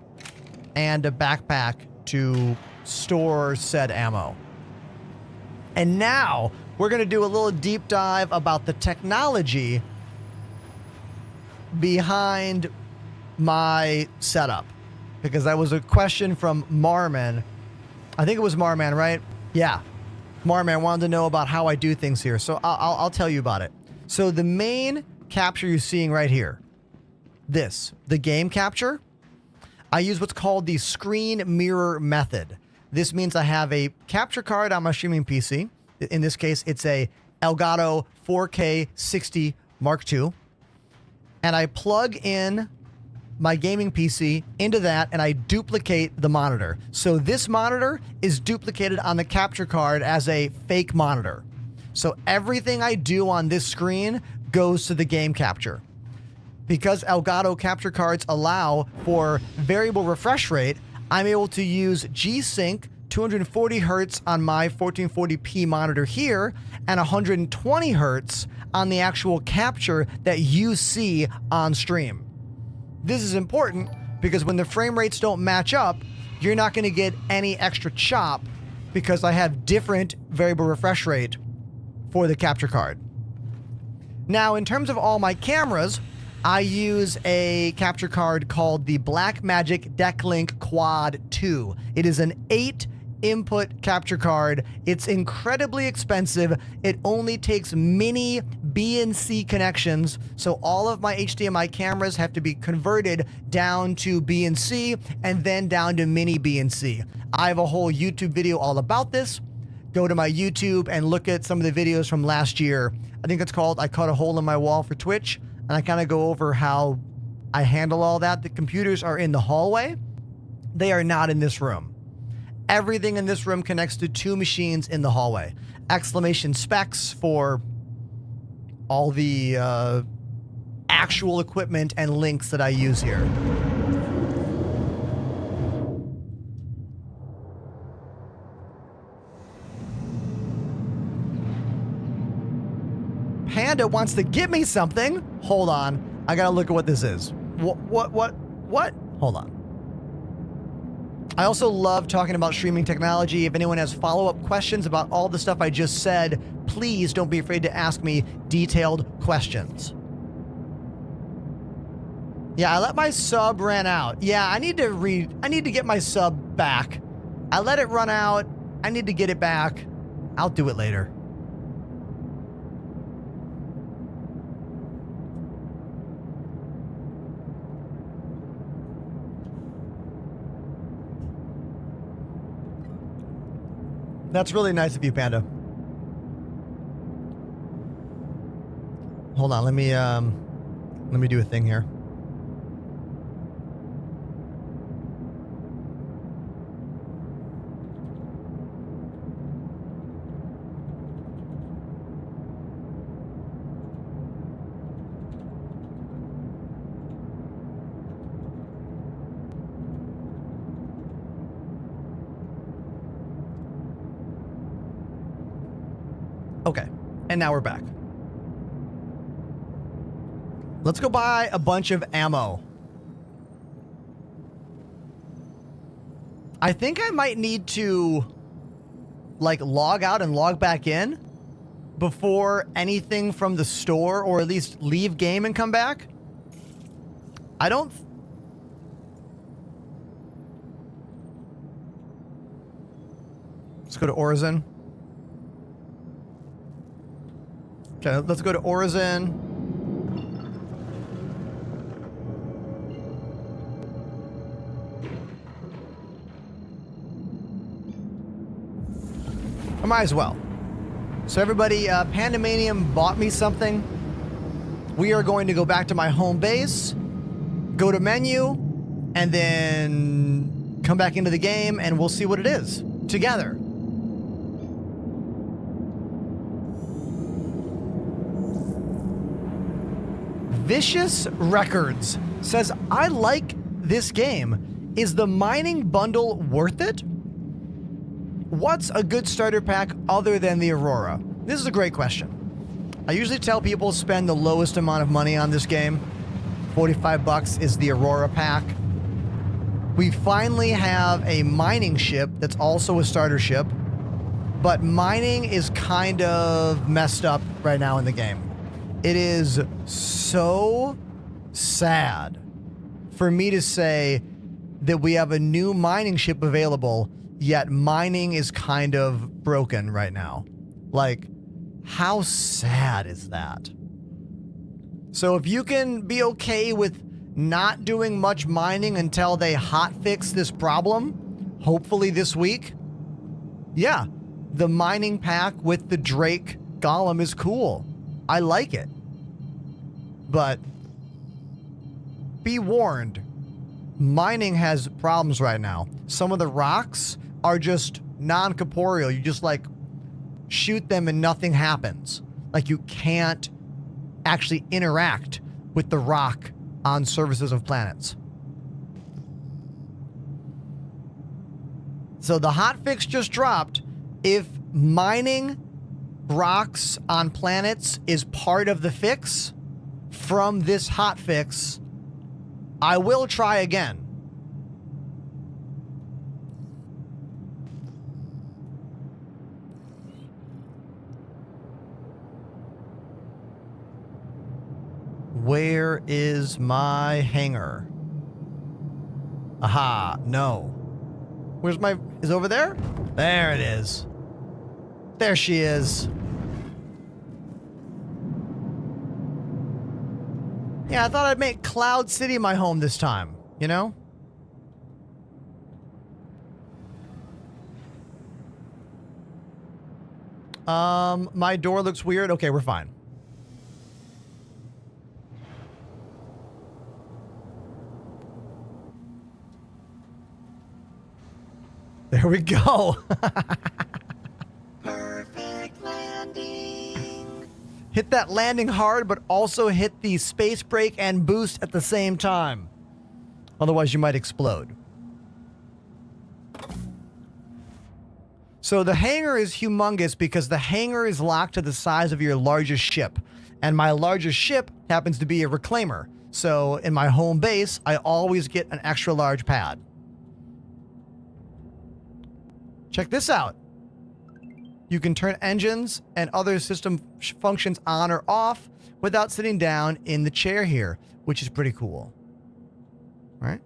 and a backpack to store said ammo. And now we're going to do a little deep dive about the technology behind my setup. Because that was a question from Marman. I think it was Marman, right? Yeah. Marman wanted to know about how I do things here. So I'll tell you about it. So the main capture you're seeing right here, the game capture, I use what's called the screen mirror method. This means I have a capture card on my streaming PC. In this case, it's a Elgato 4K 60 Mark II. And I plug in my gaming PC into that and I duplicate the monitor. So this monitor is duplicated on the capture card as a fake monitor. So everything I do on this screen goes to the game capture. Because Elgato capture cards allow for variable refresh rate, I'm able to use G-Sync 240 hertz on my 1440p monitor here and 120 hertz on the actual capture that you see on stream. This is important because when the frame rates don't match up, you're not going to get any extra chop because I have different variable refresh rate for the capture card. Now, in terms of all my cameras, I use a capture card called the Blackmagic Decklink Quad 2. It is an 8-input capture card. It's incredibly expensive. It only takes mini B&C connections, so all of my HDMI cameras have to be converted down to B&C and then down to mini B&C. I have a whole YouTube video all about this. Go to my YouTube and look at some of the videos from last year. I think it's called I Cut a Hole in My Wall for Twitch. And I kind of go over how I handle all that. The computers are in the hallway. They are not in this room. Everything in this room connects to 2 machines in the hallway. Exclamation specs for all the actual equipment and links that I use here. Panda wants to give me something. Hold on. I gotta look at what this is. What? Hold on. I also love talking about streaming technology. If anyone has follow-up questions about all the stuff I just said, please don't be afraid to ask me detailed questions. Yeah, I let my sub run out. Yeah, I need to get my sub back. I let it run out. I need to get it back. I'll do it later. That's really nice of you, Panda. Hold on, let me do a thing here. And now we're back. Let's go buy a bunch of ammo. I think I might need to like log out and log back in before anything from the store, or at least leave game and come back. I don't... Let's go to Origin. Okay, let's go to Origin. I might as well. So everybody, Pandemanium bought me something. We are going to go back to my home base, go to menu, and then come back into the game, and we'll see what it is together. Vicious Records says, I like this game. Is the mining bundle worth it? What's a good starter pack other than the Aurora? This is a great question. I usually tell people spend the lowest amount of money on this game. 45 bucks is the Aurora pack. We finally have a mining ship that's also a starter ship, but mining is kind of messed up right now in the game. It is so sad for me to say that we have a new mining ship available, yet mining is kind of broken right now. Like, how sad is that? So if you can be okay with not doing much mining until they hotfix this problem, hopefully this week, yeah, the mining pack with the Drake Golem is cool. I like it. But be warned, mining has problems right now. Some of the rocks are just non-corporeal. You just like shoot them and nothing happens. Like you can't actually interact with the rock on surfaces of planets. So the hotfix just dropped. If mining rocks on planets is part of the fix from this hotfix, I will try again. Where is my hangar? Aha, no. Where's my... Is it over there? There it is. There she is. Yeah, I thought I'd make Cloud City my home this time, you know? My door looks weird. Okay, we're fine. There we go. Perfect landing. Hit that landing hard, but also hit the space brake and boost at the same time. Otherwise, you might explode. So the hangar is humongous because the hangar is locked to the size of your largest ship. And my largest ship happens to be a reclaimer. So in my home base, I always get an extra large pad. Check this out. You can turn engines and other system functions on or off without sitting down in the chair here, which is pretty cool. Right?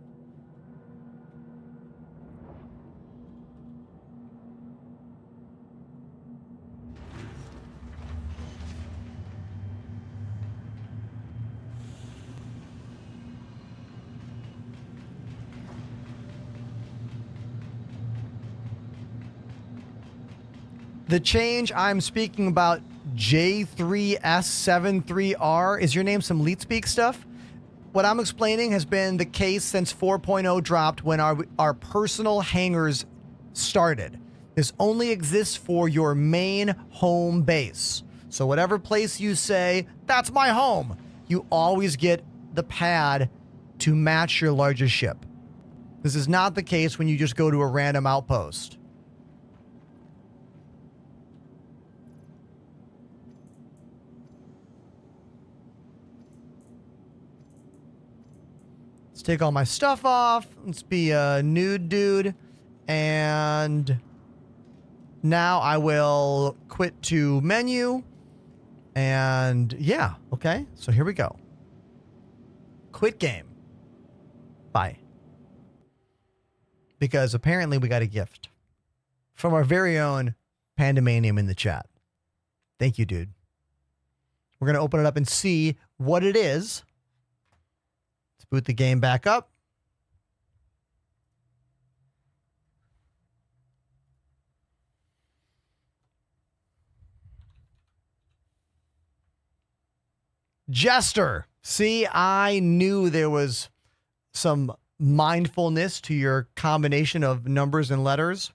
The change I'm speaking about, J3S73R, is your name some LeetSpeak stuff? What I'm explaining has been the case since 4.0 dropped when our personal hangars started. This only exists for your main home base. So whatever place you say, that's my home, you always get the pad to match your largest ship. This is not the case when you just go to a random outpost. Let's take all my stuff off. Let's be a nude dude. And now I will quit to menu. And yeah, okay. So here we go. Quit game. Bye. Because apparently we got a gift from our very own Pandemanium in the chat. Thank you, dude. We're going to open it up and see what it is. Let's boot the game back up. Jester. See, I knew there was some mindfulness to your combination of numbers and letters.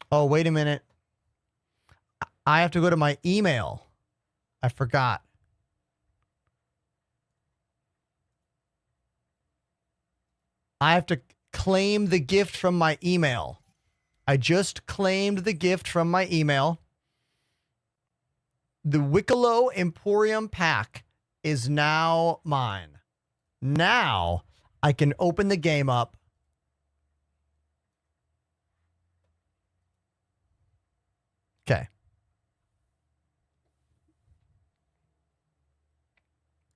Oh, wait a minute. I have to go to my email. I forgot. I have to claim the gift from my email. I just claimed the gift from my email. The Wicklow Emporium pack is now mine. Now I can open the game up. Okay.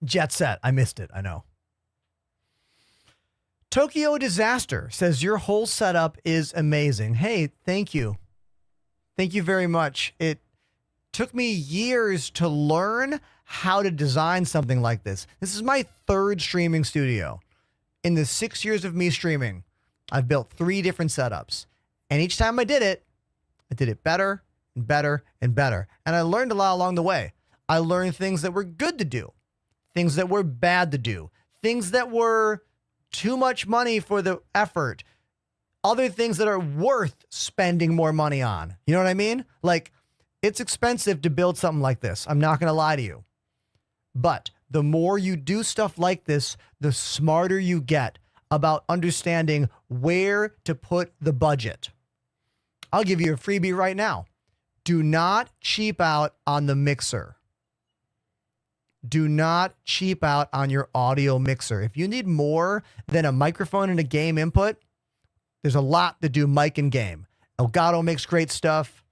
Jet Set. I missed it. I know. Tokyo Disaster says your whole setup is amazing. Hey, thank you. Thank you very much. It took me years to learn how to design something like this. This is my third streaming studio. In the 6 years of me streaming, I've built 3 different setups. And each time I did it better and better and better. And I learned a lot along the way. I learned things that were good to do, things that were bad to do, things that were too much money for the effort, other things that are worth spending more money on. You know what I mean? Like, it's expensive to build something like this. I'm not going to lie to you. But the more you do stuff like this, the smarter you get about understanding where to put the budget. I'll give you a freebie right now. Do not cheap out on the mixer. Do not cheap out on your audio mixer. If you need more than a microphone and a game input, there's a lot to do mic and game. Elgato makes great stuff.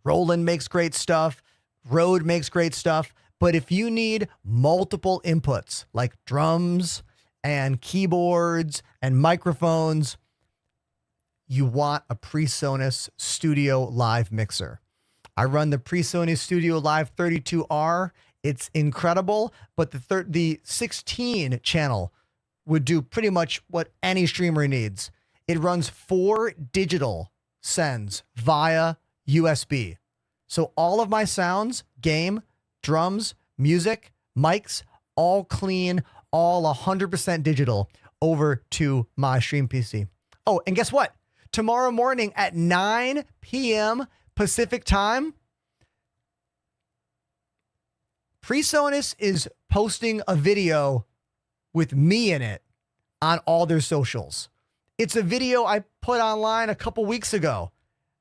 Roland makes great stuff. Rode makes great stuff. But if you need multiple inputs like drums and keyboards and microphones, you want a PreSonus Studio Live mixer. I run the PreSonus Studio Live 32R. It's incredible, but the 16 channel would do pretty much what any streamer needs. It runs 4 digital sends via USB. So all of my sounds, game, drums, music, mics, all clean, all 100% digital over to my stream PC. Oh, and guess what? Tomorrow morning at 9 p.m. Pacific time, PreSonus is posting a video with me in it on all their socials. It's a video I put online a couple weeks ago.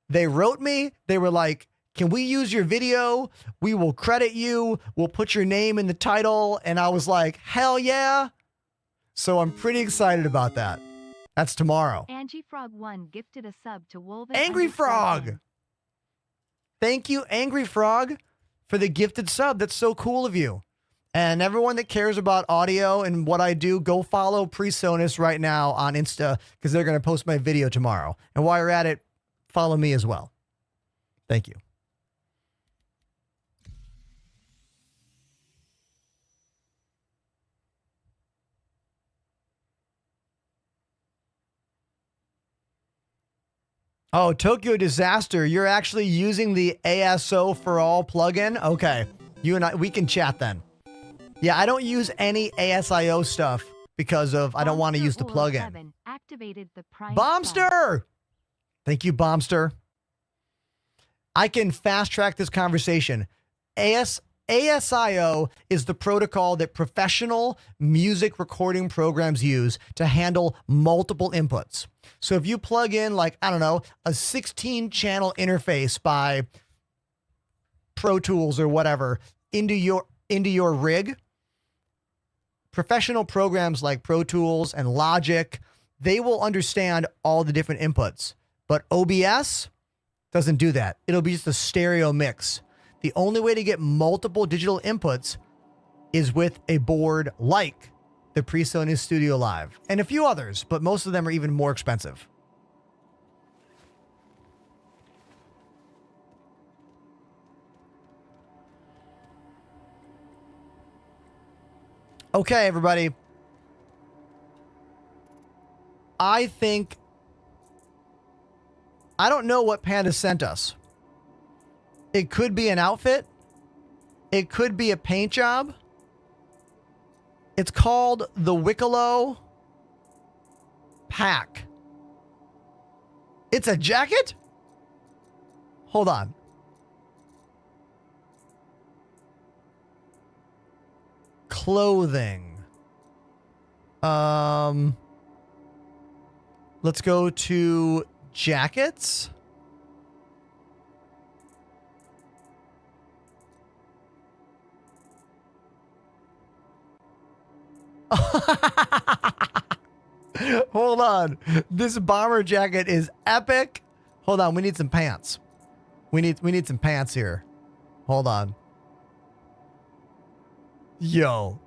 They wrote me. They were like, can we use your video? We will credit you. We'll put your name in the title. And I was like, hell yeah. So I'm pretty excited about that. That's tomorrow. Angie Frog 1 gifted a sub to Wolven. Angry Frog. Thank you, Angry Frog, for the gifted sub. That's so cool of you. And everyone that cares about audio and what I do, go follow PreSonus right now on Insta because they're going to post my video tomorrow. And while you're at it, follow me as well. Thank you. Oh, Tokyo Disaster, you're actually using the ASO for all plugin? Okay. You and I, we can chat then. Yeah, I don't use any ASIO stuff because of I don't want to use the plugin. Activated the Prime Bombster! Thank you, Bombster. I can fast track this conversation. ASIO is the protocol that professional music recording programs use to handle multiple inputs. So if you plug in, like, I don't know, a 16-channel interface by Pro Tools or whatever into your rig, professional programs like Pro Tools and Logic, they will understand all the different inputs. But OBS doesn't do that. It'll be just a stereo mix. The only way to get multiple digital inputs is with a board like the PreSonus Studio Live and a few others, but most of them are even more expensive. Okay, everybody. I don't know what Panda sent us. It could be an outfit. It could be a paint job. It's called the Wicklow Pack. It's a jacket? Hold on. Clothing. Let's go to jackets. Hold on. This bomber jacket is epic. Hold on, we need some pants. We need some pants here. Hold on. Yo.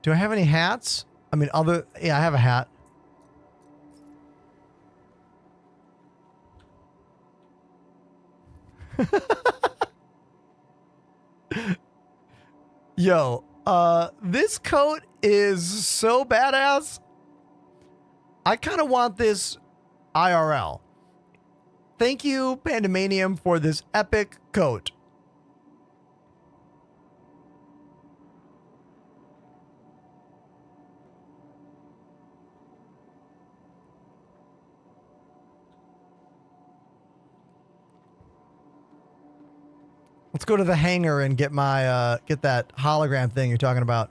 Do I have any hats? I mean, yeah, I have a hat. Yo, this coat is so badass. I kind of want this IRL. Thank you, Pandemanium, for this epic coat. Let's go to the hangar and get my get that hologram thing you're talking about.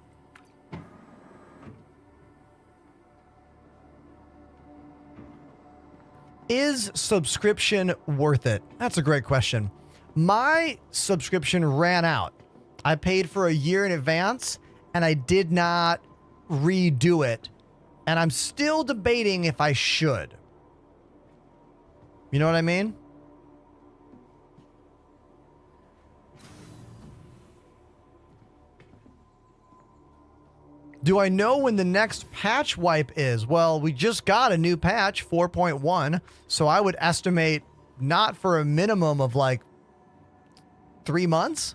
Is subscription worth it? That's a great question. My subscription ran out. I paid for a year in advance and I did not redo it. And I'm still debating if I should. You know what I mean? Do I know when the next patch wipe is? Well, we just got a new patch, 4.1, so I would estimate not for a minimum of like 3 months.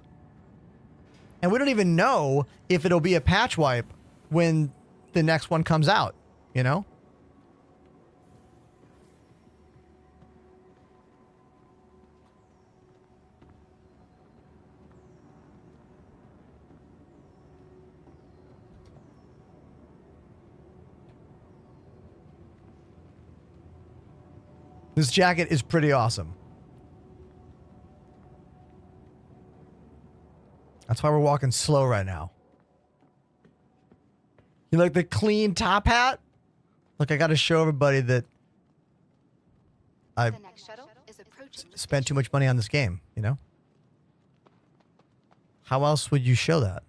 And we don't even know if it'll be a patch wipe when the next one comes out, you know? This jacket is pretty awesome. That's why we're walking slow right now. You like the clean top hat? Look, I got to show everybody that I spent too much money on this game, you know? How else would you show that?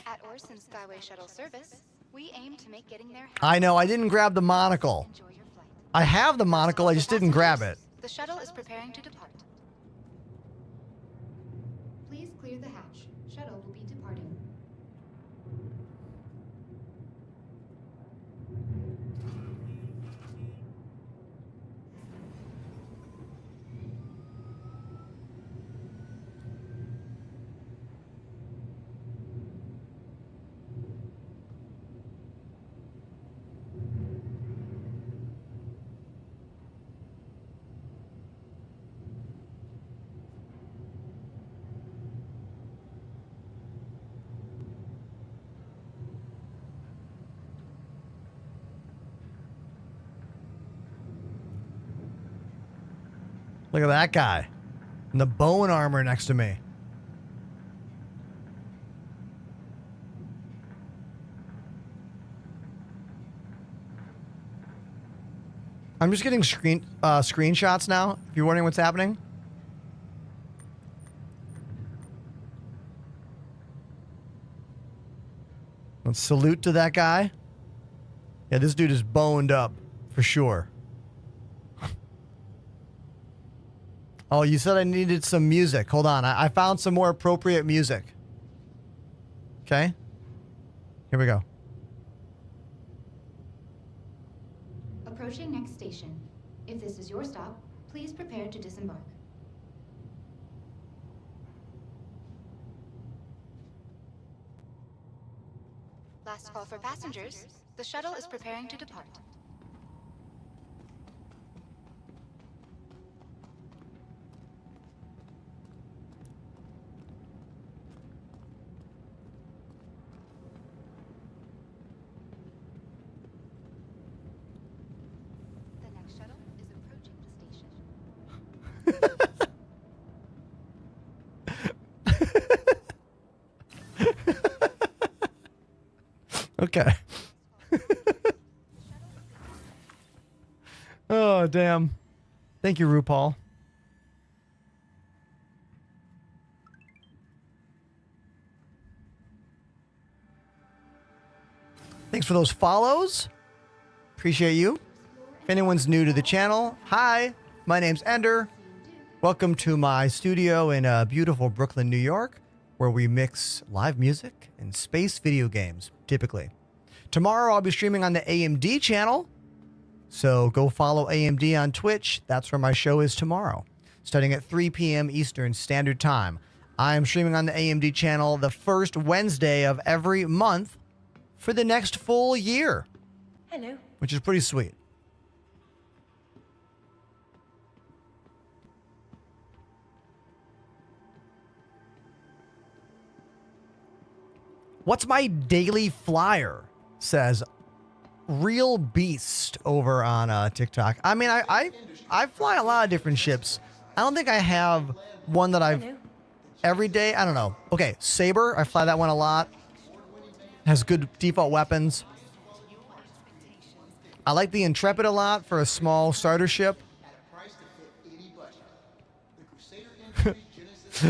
At Orson's Skyway Shuttle service, we aim to make getting there. I know, I didn't grab the monocle. Enjoy your flight. I have the monocle, I just didn't grab it. The shuttle is preparing to depart. Please clear the hatch. Shuttle will be departing. Look at that guy. And the bone armor next to me. I'm just getting screenshots now, if you're wondering what's happening. Let's salute to that guy. Yeah, this dude is boned up, for sure. Oh, you said I needed some music. Hold on, I found some more appropriate music. Okay. Here we go. Approaching next station. If this is your stop, please prepare to disembark. Last call for passengers. The shuttle is preparing to depart. The next shuttle is approaching the station. Okay. Oh, damn. Thank you, RuPaul. Thanks for those follows. Appreciate you. If anyone's new to the channel, hi, my name's Ender. Welcome to my studio in beautiful Brooklyn, New York, where we mix live music and space video games, typically. Tomorrow, I'll be streaming on the AMD channel, so go follow AMD on Twitch. That's where my show is tomorrow, starting at 3 p.m. Eastern Standard Time. I am streaming on the AMD channel the first Wednesday of every month for the next full year. Hello. Which is pretty sweet. What's my daily flyer? Says Real Beast over on TikTok. I mean, I fly a lot of different ships. I don't think I have one that I've every day. I don't know. Okay, Saber. I fly that one a lot. Has good default weapons. I like the Intrepid a lot for a small starter ship.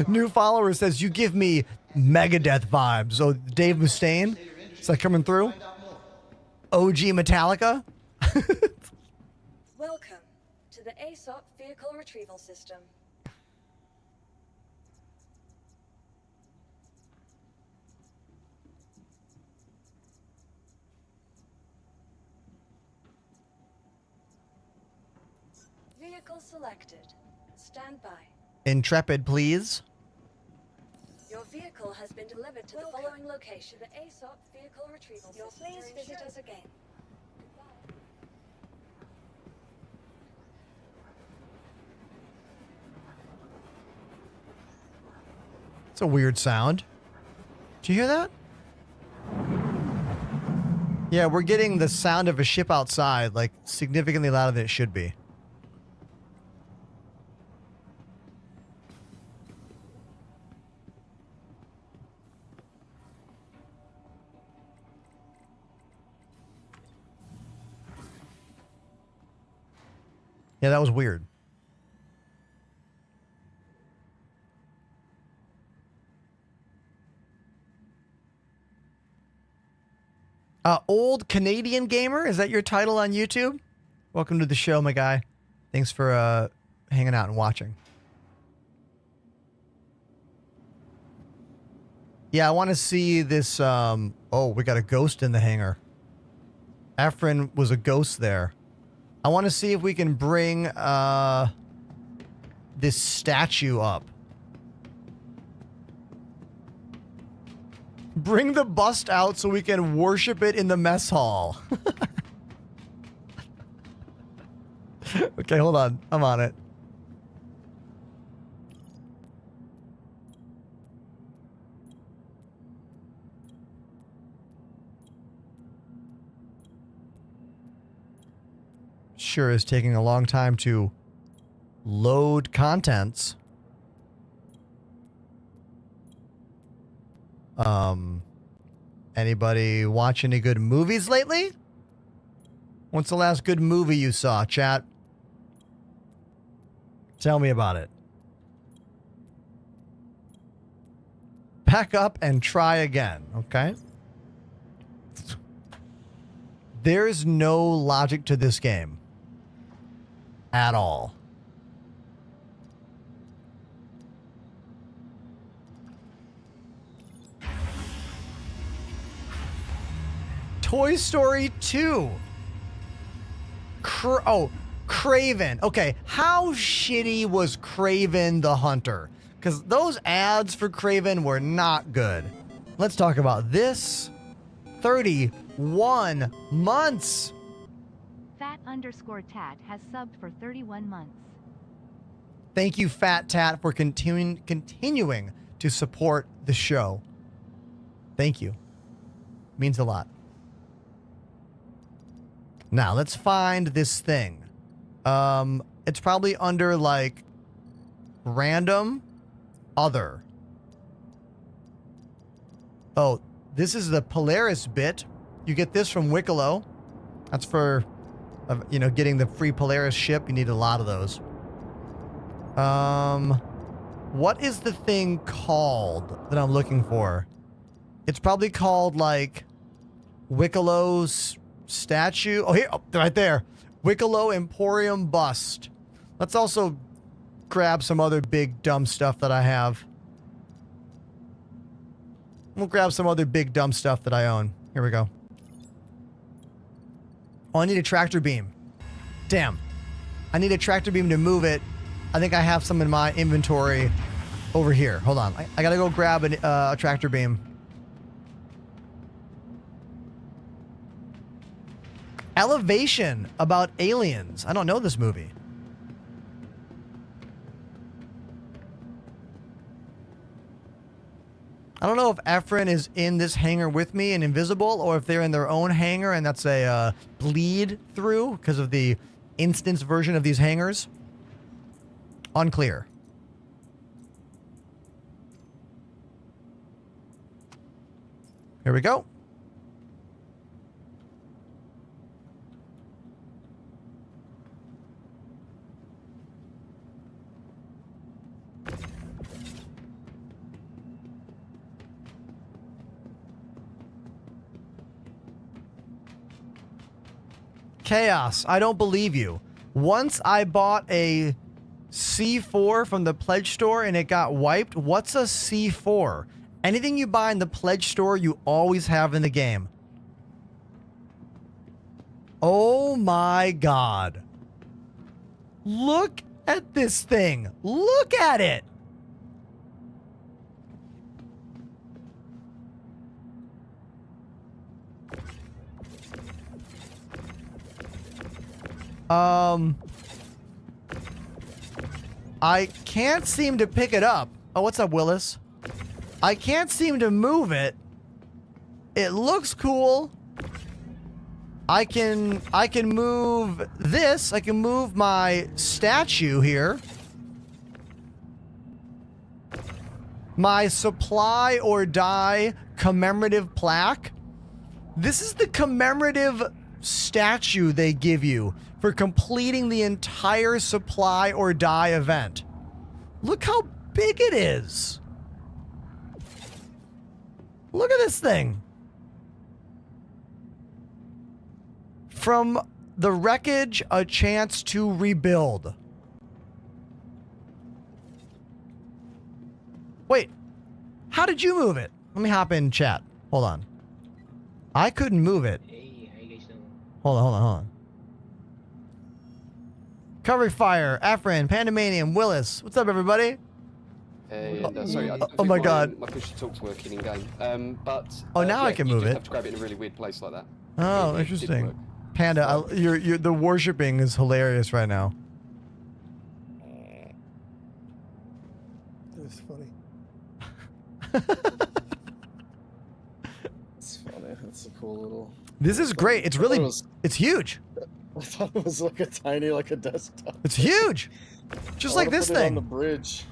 New follower says, you give me Megadeth vibes. So Dave Mustaine, is that coming through? OG Metallica? Welcome to the ASOP Vehicle Retrieval System. Vehicle selected. Stand by. Intrepid, please. Your vehicle has been delivered to the following location. The ASOP Vehicle Retrieval System. Please visit us again. It's a weird sound. Did you hear that? Yeah, we're getting the sound of a ship outside, like, significantly louder than it should be. Yeah, that was weird. Old Canadian Gamer, is that your title on YouTube? Welcome to the show, my guy. Thanks for hanging out and watching. Yeah, I want to see this. Oh, we got a ghost in the hangar. Efren was a ghost there. I want to see if we can bring this statue up. Bring the bust out so we can worship it in the mess hall. Okay, hold on. I'm on it. Sure is taking a long time to load contents. Anybody watch any good movies lately? What's the last good movie you saw, chat? Tell me about it. Back up and try again, okay? There's no logic to this game. At all. Toy Story 2. Craven. Okay, how shitty was Craven the Hunter? Because those ads for Craven were not good. Let's talk about this. 31 months. Fat_tat has subbed for 31 months. Thank you, Fat Tat, for continuing to support the show. Thank you. Means a lot. Now, let's find this thing. It's probably under, like, random other. Oh, this is the Polaris bit. You get this from Wicklow. That's for, you know, getting the free Polaris ship. You need a lot of those. What is the thing called that I'm looking for? It's probably called, like, Wicklow's statue. Oh, here, right there. Wicklow Emporium bust. Let's also grab some other big dumb stuff that I have. We'll grab some other big dumb stuff that I own. Here we go. Oh, I need a tractor beam. Damn. I need a tractor beam to move it. I think I have some in my inventory over here. Hold on. I gotta go grab a tractor beam. Elevation about aliens. I don't know this movie. I don't know if Efren is in this hangar with me and invisible, or if they're in their own hangar and that's a bleed through because of the instance version of these hangars. Unclear. Here we go. Chaos, I don't believe you. Once I bought a C4 from the pledge store and it got wiped. What's a C4? Anything you buy in the pledge store, you always have in the game. Oh my God. Look at this thing. Look at it. I can't seem to pick it up. Oh, what's up, Willis? I can't seem to move it. It looks cool. I can move this. I can move my statue here. My supply or die commemorative plaque. This is the commemorative statue they give you for completing the entire supply or die event. Look how big it is. Look at this thing. From the wreckage, a chance to rebuild. Wait, how did you move it? Let me hop in chat. Hold on. I couldn't move it. Hey, how you guys doing? Hold on. Cover fire, Afrin, Pandemanium, Willis. What's up, everybody? Hey, sorry, I oh my God. My push to talk's working in game. But now I can move you just it. have to grab it in a really weird place like that. Oh, It did interesting. work. Panda, you're the worshipping is hilarious right now. It's funny. It's funny. It's a cool little. This is great. It's really, it's huge. I thought it was like a tiny, like a desktop. It's huge. Just like this Put it on the thing. bridge.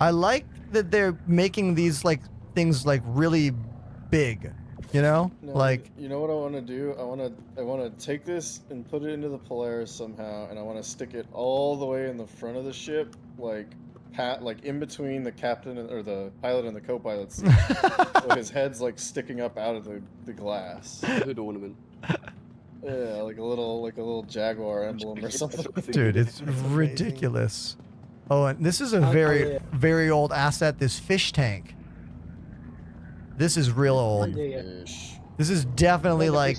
I like that they're making these like things like really big, you know? No, like you know what I want to do? I want to take this and put it into the Polaris somehow, and I want to stick it all the way in the front of the ship, like in between the captain or the pilot and the co-pilot seat. So his head's like sticking up out of the glass. Hood ornament. Yeah, like a little Jaguar emblem or something. dude, it's ridiculous. Oh, and this is a very old asset, this fish tank. This is real old. Fish. This is definitely like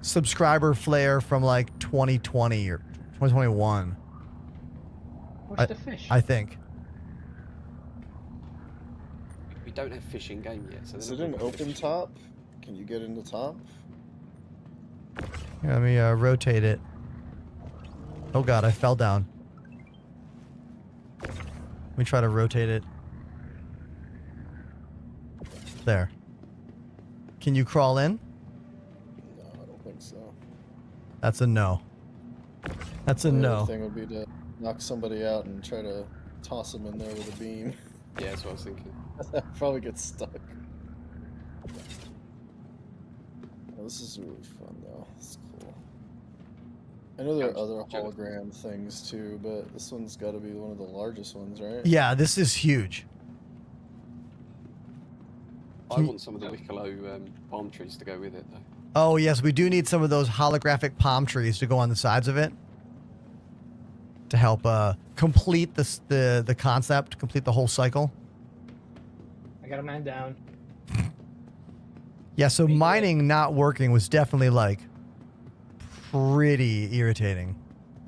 subscriber flare from like 2020 or 2021. What's the fish? I think. We don't have fish in game yet, so Is it an open top? Can you get into top? Here, let me rotate it. Oh god, I fell down. Let me try to rotate it. There. Can you crawl in? No, I don't think so. That's a no. That's a The no. other thing would be to knock somebody out and try to toss them in there with a beam. Yeah, that's what I was thinking. That probably gets stuck. Well, this is really fun though. It's cool. I know there are other hologram things too, but this one's got to be one of the largest ones, right? Yeah, this is huge. I want some of the Wicklow palm trees to go with it, though. Oh, yes, we do need some of those holographic palm trees to go on the sides of it to help complete the concept, complete the whole cycle. I got a man down. Yeah, so mining not working was definitely like pretty irritating.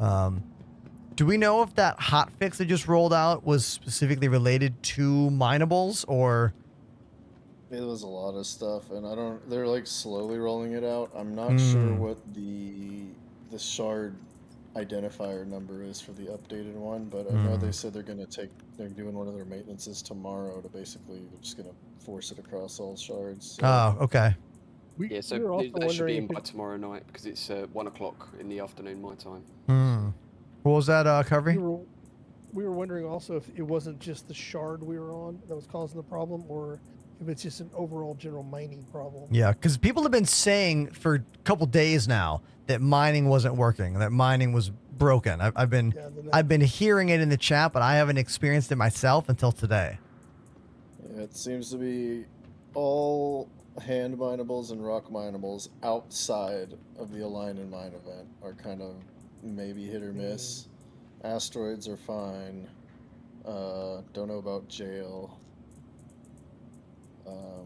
Do we know if that hot fix that just rolled out was specifically related to minables or? It was a lot of stuff, and I don't. They're like slowly rolling it out. I'm not sure what the shard identifier number is for the updated one, but I know they said they're doing one of their maintenances tomorrow to basically they're just gonna force it across all shards. So. Oh, okay. Yeah, so that should be in by tomorrow night because it's 1 o'clock in the afternoon my time. What was that, Covery? We were wondering also if it wasn't just the shard we were on that was causing the problem, or if it's just an overall general mining problem. Yeah, because people have been saying for a couple days now that mining wasn't working, that mining was broken. I've been hearing it in the chat, but I haven't experienced it myself until today. Yeah, it seems to be all hand minables and rock minables outside of the Align and Mine event are kind of maybe hit or miss. Asteroids are fine. Don't know about jail.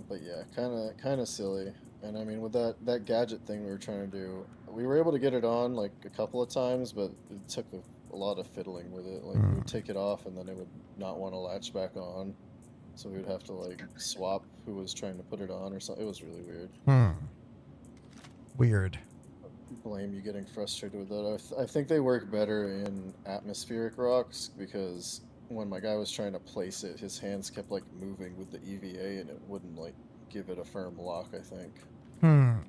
But yeah, kind of silly. And I mean, with that gadget thing we were trying to do, we were able to get it on like a couple of times, but it took a lot of fiddling with it. Like we would take it off and then it would not want to latch back on. So we would have to like swap who was trying to put it on or something. It was really weird. Weird. Blame you getting frustrated with that. I think they work better in atmospheric rocks because when my guy was trying to place it, his hands kept like moving with the EVA and it wouldn't like give it a firm lock, I think.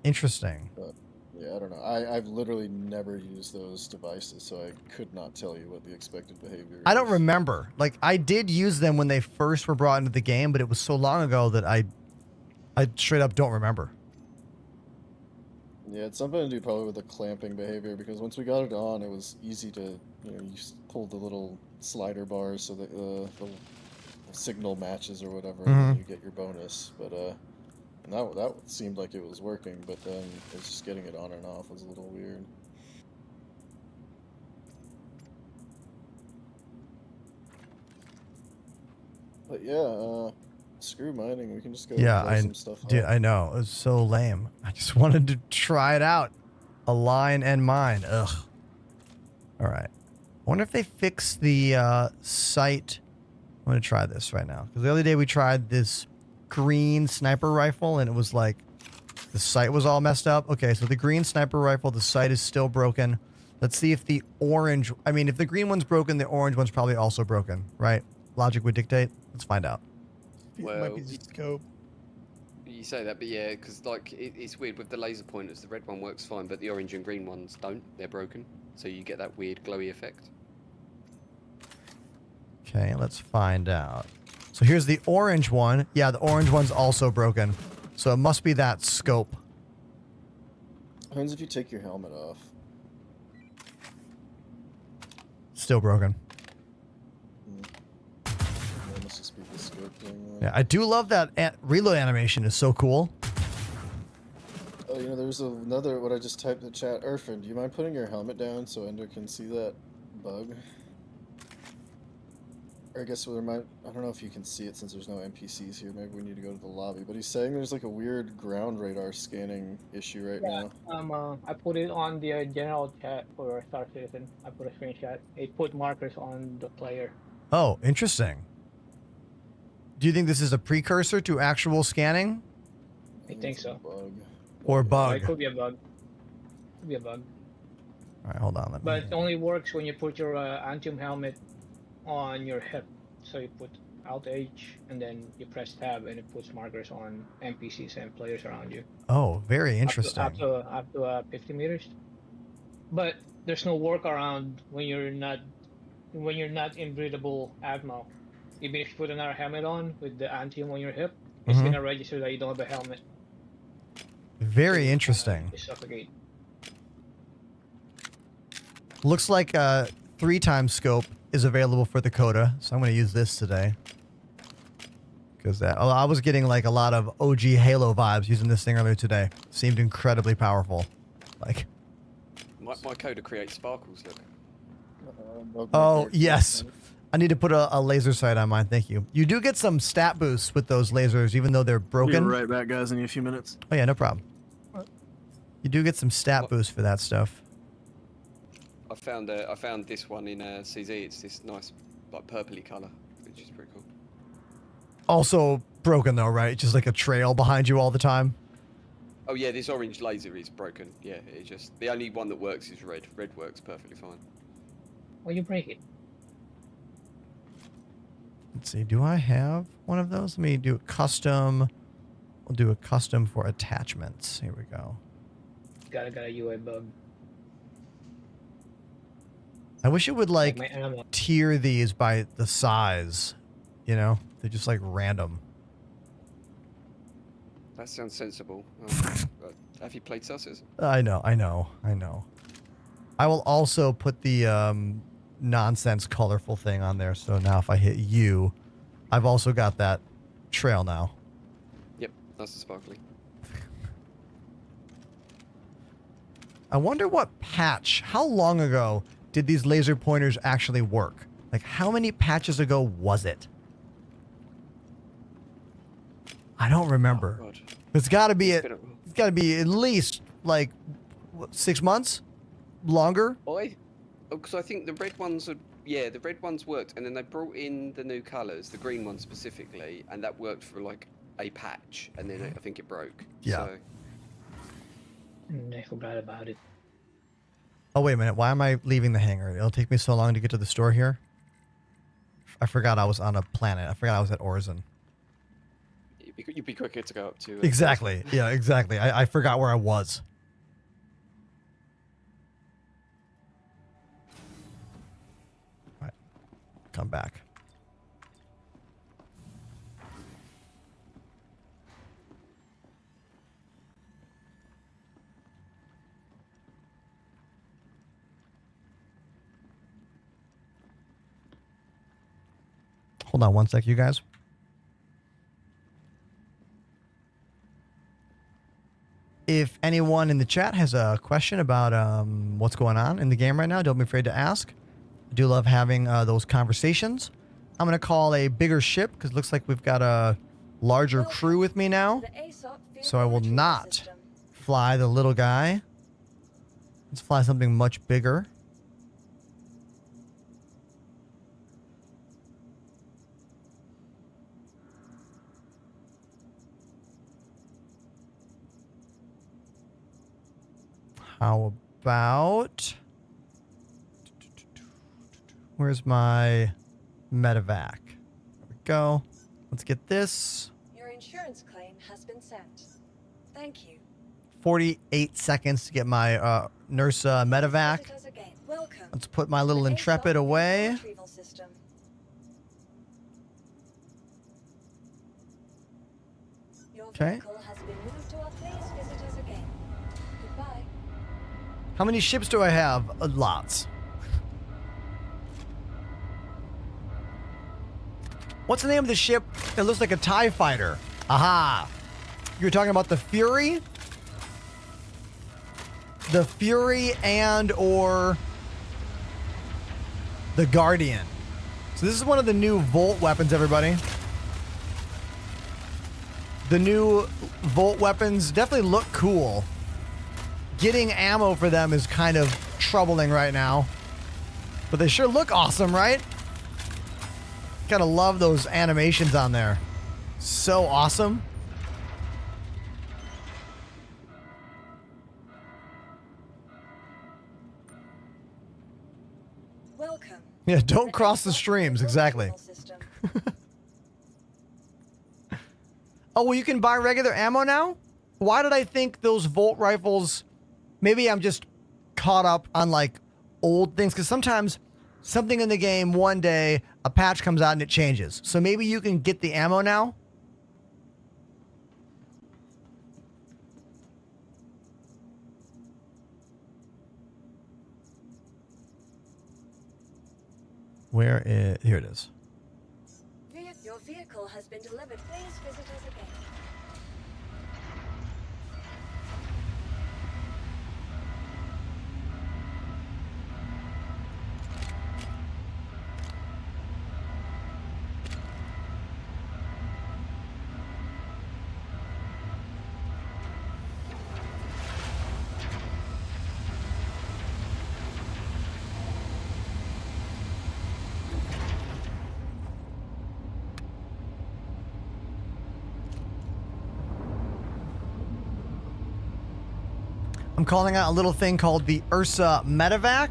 Interesting. But yeah, I don't know. I've literally never used those devices, so I could not tell you what the expected behavior is. I don't remember. Like, I did use them when they first were brought into the game, but it was so long ago that I straight up don't remember. Yeah, it's something to do probably with the clamping behavior, because once we got it on, it was easy to, you pull the little slider bars so that the signal matches or whatever, and then you get your bonus. But and that seemed like it was working, but then it's just getting it on and off was a little weird. But yeah, screw mining. We can just go blow some stuff dude, up. I know. It was so lame. I just wanted to try it out. Align and mine. Ugh. All right. I wonder if they fixed the sight. I'm going to try this right now. Because the other day we tried this green sniper rifle, and it was like the sight was all messed up. Okay, so the green sniper rifle, the sight is still broken. Let's see if the orange... I mean, if the green one's broken, the orange one's probably also broken, right? Logic would dictate. Let's find out. Well, it might be the scope. You say that, but yeah, because like it's weird with the laser pointers. The red one works fine, but the orange and green ones don't. They're broken, so you get that weird glowy effect. Okay, let's find out. So here's the orange one. Yeah, the orange one's also broken. So it must be that scope. What happens if you take your helmet off? Still broken. That must just be the scope thing. Yeah, I do love that reload animation. Is so cool. Oh, you know, there's another, what I just typed in the chat. Irfan, do you mind putting your helmet down so Ender can see that bug? Or I guess I don't know if you can see it since there's no NPCs here. Maybe we need to go to the lobby. But he's saying there's like a weird ground radar scanning issue right now. I put it on the general chat for Star Citizen. I put a screenshot. It put markers on the player. Oh, interesting. Do you think this is a precursor to actual scanning? I think so. Or bug? It could be a bug. Could be a bug. All right, hold on. But it only works when you put your Antium helmet on your hip. So you put Alt H and then you press tab and it puts markers on NPCs and players around you. Oh, very interesting. Up to 50 meters. But there's no workaround when you're not in breathable ammo. Even if you put another helmet on with the Antium on your hip, it's gonna register that you don't have a helmet. Very interesting. Suffocate. Looks like a 3x scope is available for the Coda, so I'm going to use this today. Because I was getting like a lot of OG Halo vibes using this thing earlier today. Seemed incredibly powerful. Like, my Coda creates sparkles. Look. Oh yes, I need to put a laser sight on mine. Thank you. You do get some stat boosts with those lasers, even though they're broken. We'll be right back, guys. In a few minutes. Oh yeah, no problem. You do get some stat boosts for that stuff. I found this one in CZ. It's this nice, like purpley color, which is pretty cool. Also broken though, right? Just like a trail behind you all the time. Oh yeah, this orange laser is broken. Yeah, it's just the only one that works is red. Red works perfectly fine. Well, you break it. Let's see. Do I have one of those? Let me do a custom. We'll do a custom for attachments. Here we go. Got a UA bug. I wish it would like tier these by the size, you know? They're just like random. That sounds sensible. Have you played Susses? I know. I will also put the nonsense colorful thing on there. So now if I hit U, I've also got that trail now. Yep, that's the sparkly. I wonder what patch, how long ago did these laser pointers actually work? Like, how many patches ago was it? I don't remember. Oh, it's got to be at least like 6 months, longer. Because I think the red ones are, yeah, the red ones worked, and then they brought in the new colours, the green one specifically, and that worked for like a patch, and then I think it broke. Yeah. So. I forgot about it. Oh, wait a minute. Why am I leaving the hangar? It'll take me so long to get to the store here. I forgot I was on a planet. I forgot I was at Orzen. You'd be quicker to go up to... Exactly. Yeah, exactly. I forgot where I was. All right. Come back. Hold on one sec, you guys. If anyone in the chat has a question about what's going on in the game right now, don't be afraid to ask. I do love having those conversations. I'm going to call a bigger ship because it looks like we've got a larger crew with me now. So I will not fly the little guy. Let's fly something much bigger. How about... Where's my medevac? There we go. Let's get this. You're in insurance claim has been sent. Thank you. 48 seconds to get my nurse medevac. Visit us again. Welcome. Let's put my little to the Intrepid ASOP away. vehicle retrieval system. Your Okay. vehicle has been moved to our Please visit us again. Goodbye. How many ships do I have? Lots. What's the name of the ship that looks like a TIE fighter? Aha. You're talking about the Fury? The Fury and or the Guardian. So this is one of the new Volt weapons, everybody. The new Volt weapons definitely look cool. Getting ammo for them is kind of troubling right now. But they sure look awesome, right? Gotta love those animations on there. So awesome. Welcome. Yeah, don't cross the streams, exactly. Oh, well, you can buy regular ammo now? Why did I think those Volt rifles... Maybe I'm just caught up on, like, old things. Because sometimes something in the game, one day, a patch comes out and it changes. So maybe you can get the ammo now? Where is... Here it is. Your vehicle has been delivered. Please visit us again. I'm calling out a little thing called the Ursa Medevac.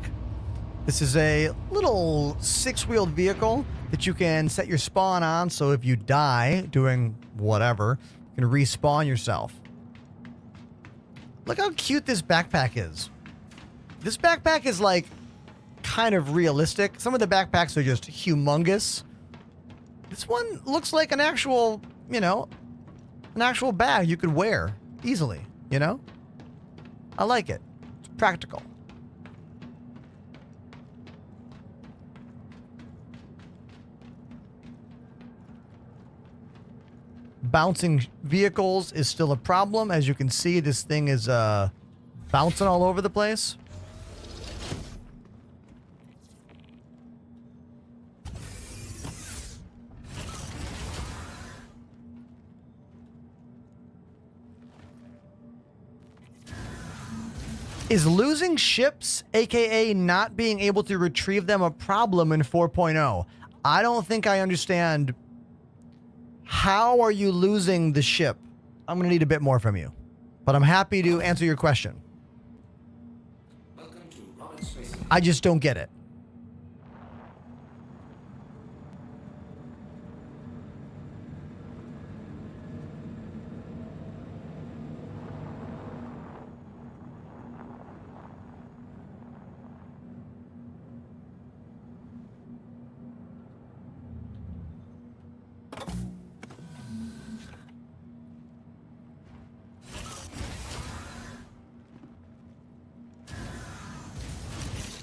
This is a little 6-wheeled vehicle that you can set your spawn on, so if you die doing whatever, you can respawn yourself. Look how cute this backpack is. This backpack is like kind of realistic. Some of the backpacks are just humongous. This one looks like an actual, you know, an actual bag you could wear easily, you know? I like it. It's practical. Bouncing vehicles is still a problem. As you can see, this thing is bouncing all over the place. Is losing ships, aka not being able to retrieve them, a problem in 4.0? I don't think I understand. How are you losing the ship? I'm going to need a bit more from you. But I'm happy to answer your question. I just don't get it.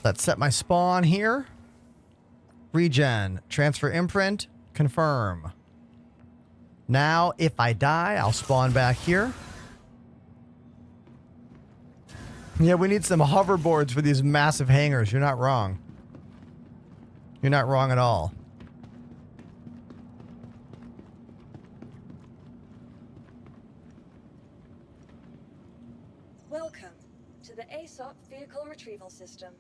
Let's set my spawn here. Regen. Transfer imprint. Confirm. Now, if I die, I'll spawn back here. Yeah, we need some hoverboards for these massive hangars. You're not wrong. You're not wrong at all. Welcome to the ASOP vehicle retrieval system.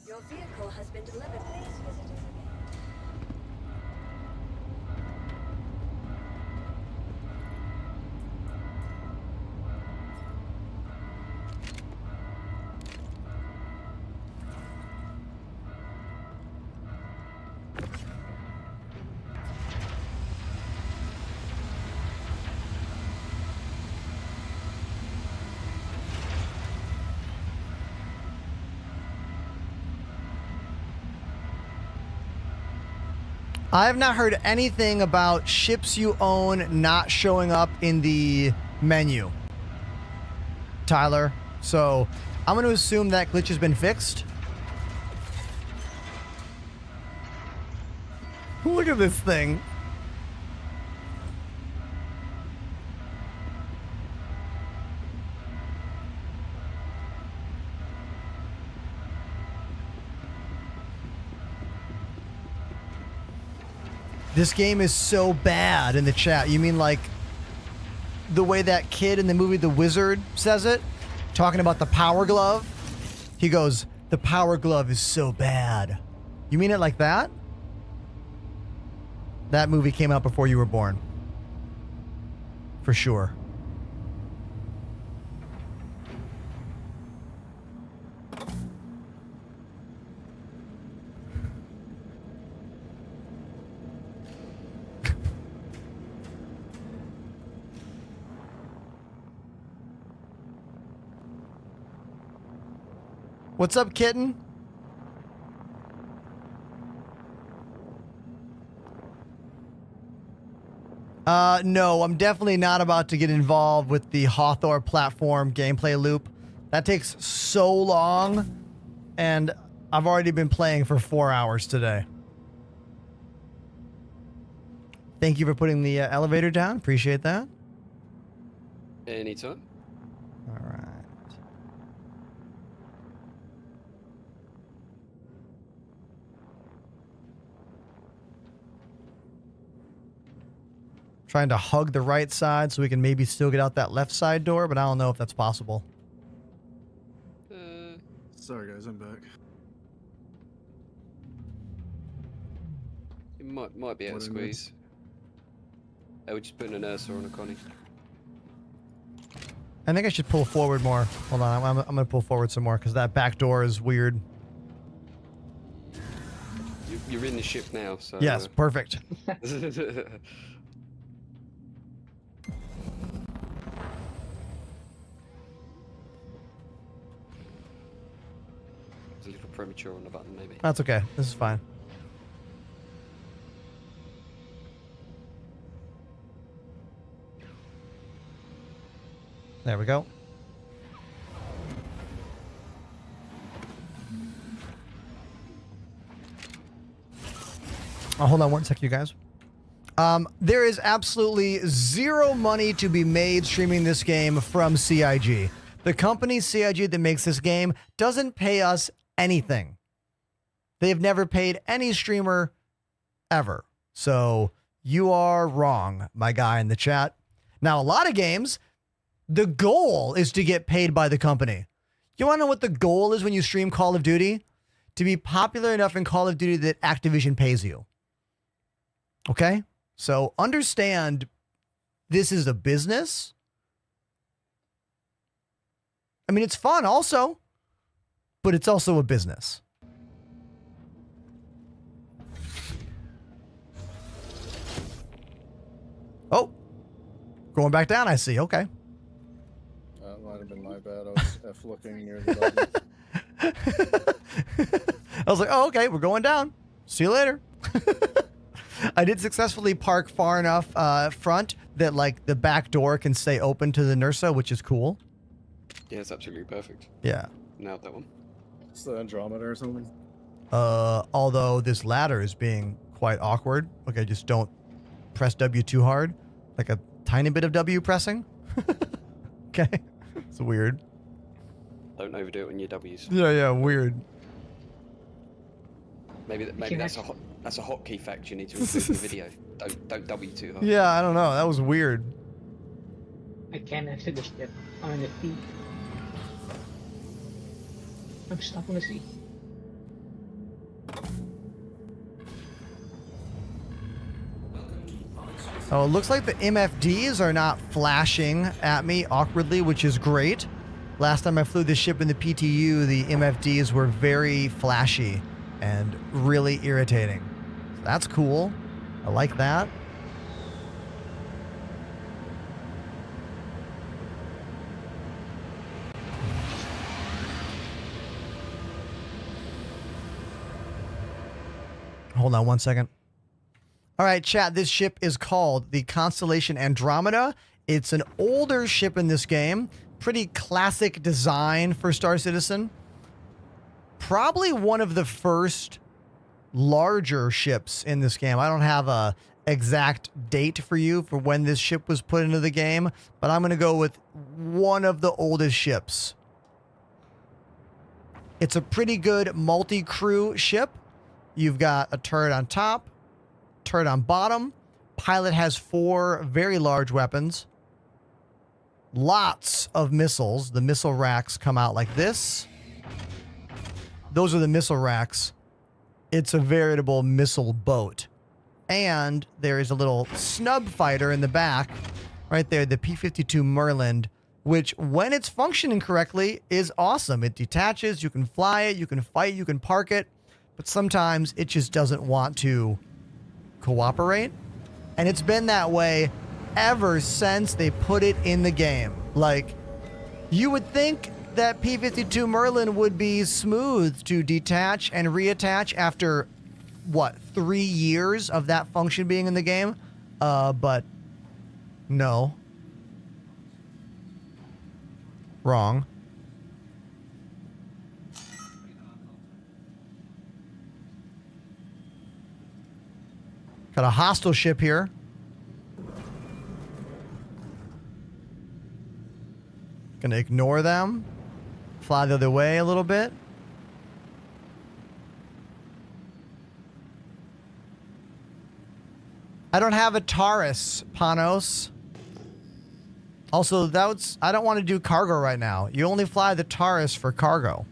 Your vehicle has been delivered. Please visit us again. I have not heard anything about ships you own not showing up in the menu, Tyler. So I'm going to assume that glitch has been fixed. Look at this thing. This game is so bad in the chat. You mean like the way that kid in the movie The Wizard says it? Talking about the power glove? He goes, the power glove is so bad. You mean it like that? That movie came out before you were born. For sure. What's up, kitten? No, I'm definitely not about to get involved with the Hawthorne platform gameplay loop. That takes so long, and I've already been playing for 4 hours today. Thank you for putting the elevator down. Appreciate that. Anytime. All right. Trying to hug the right side so we can maybe still get out that left side door, but I don't know if that's possible. Sorry guys, I'm back. It might be able to squeeze. We're just putting an Ursa on a Connie. I think I should pull forward more. Hold on, I'm going to pull forward some more because that back door is weird. You're in the ship now, so... Yes, perfect. A little premature on the button, maybe. That's okay. This is fine. There we go. Oh, hold on one sec, you guys. There is absolutely zero money to be made streaming this game from CIG. The company CIG that makes this game doesn't pay us anything. They've never paid any streamer ever. So you are wrong, my guy in the chat. Now, a lot of games, the goal is to get paid by the company. You want to know what the goal is when you stream Call of Duty? To be popular enough in Call of Duty that Activision pays you. Okay? So understand this is a business. I mean, it's fun also, but it's also a business. Oh, going back down, I see. Okay. That might have been my bad. I was F looking near the button. I was like, oh, okay, we're going down. See you later. I did successfully park far enough front that like the back door can stay open to the Nursa, which is cool. Yeah, it's absolutely perfect. Yeah. Nailed that one. It's the Andromeda or something. Although this ladder is being quite awkward. Okay, just don't press W too hard. Like a tiny bit of W pressing. Okay. It's weird. Don't overdo it on your W's. Yeah, weird. Maybe that's a hotkey fact you need to include in the video. Don't W too hard. Yeah, I don't know. That was weird. I can't enter the ship. I'm in the sea. I'm stuck in the sea. Oh, it looks like the MFDs are not flashing at me awkwardly, which is great. Last time I flew this ship in the PTU, the MFDs were very flashy and really irritating. So that's cool. I like that. Hold on one second. All right, chat, this ship is called the Constellation Andromeda. It's an older ship in this game. Pretty classic design for Star Citizen. Probably one of the first larger ships in this game. I don't have a exact date for you for when this ship was put into the game, but I'm going to go with one of the oldest ships. It's a pretty good multi-crew ship. You've got a turret on top, turret on bottom. Pilot has 4 very large weapons. Lots of missiles. The missile racks come out like this. Those are the missile racks. It's a veritable missile boat. And there is a little snub fighter in the back, right there, the P-52 Merlin, which when it's functioning correctly is awesome. It detaches, you can fly it, you can fight, you can park it, but sometimes it just doesn't want to cooperate. And it's been that way ever since they put it in the game. Like, you would think that P-52 Merlin would be smooth to detach and reattach after, what, 3 years of that function being in the game? But no. Wrong. Got a hostile ship here. Gonna ignore them. Fly the other way a little bit. I don't have a Taurus, Panos. Also, I don't want to do cargo right now. You only fly the Taurus for cargo.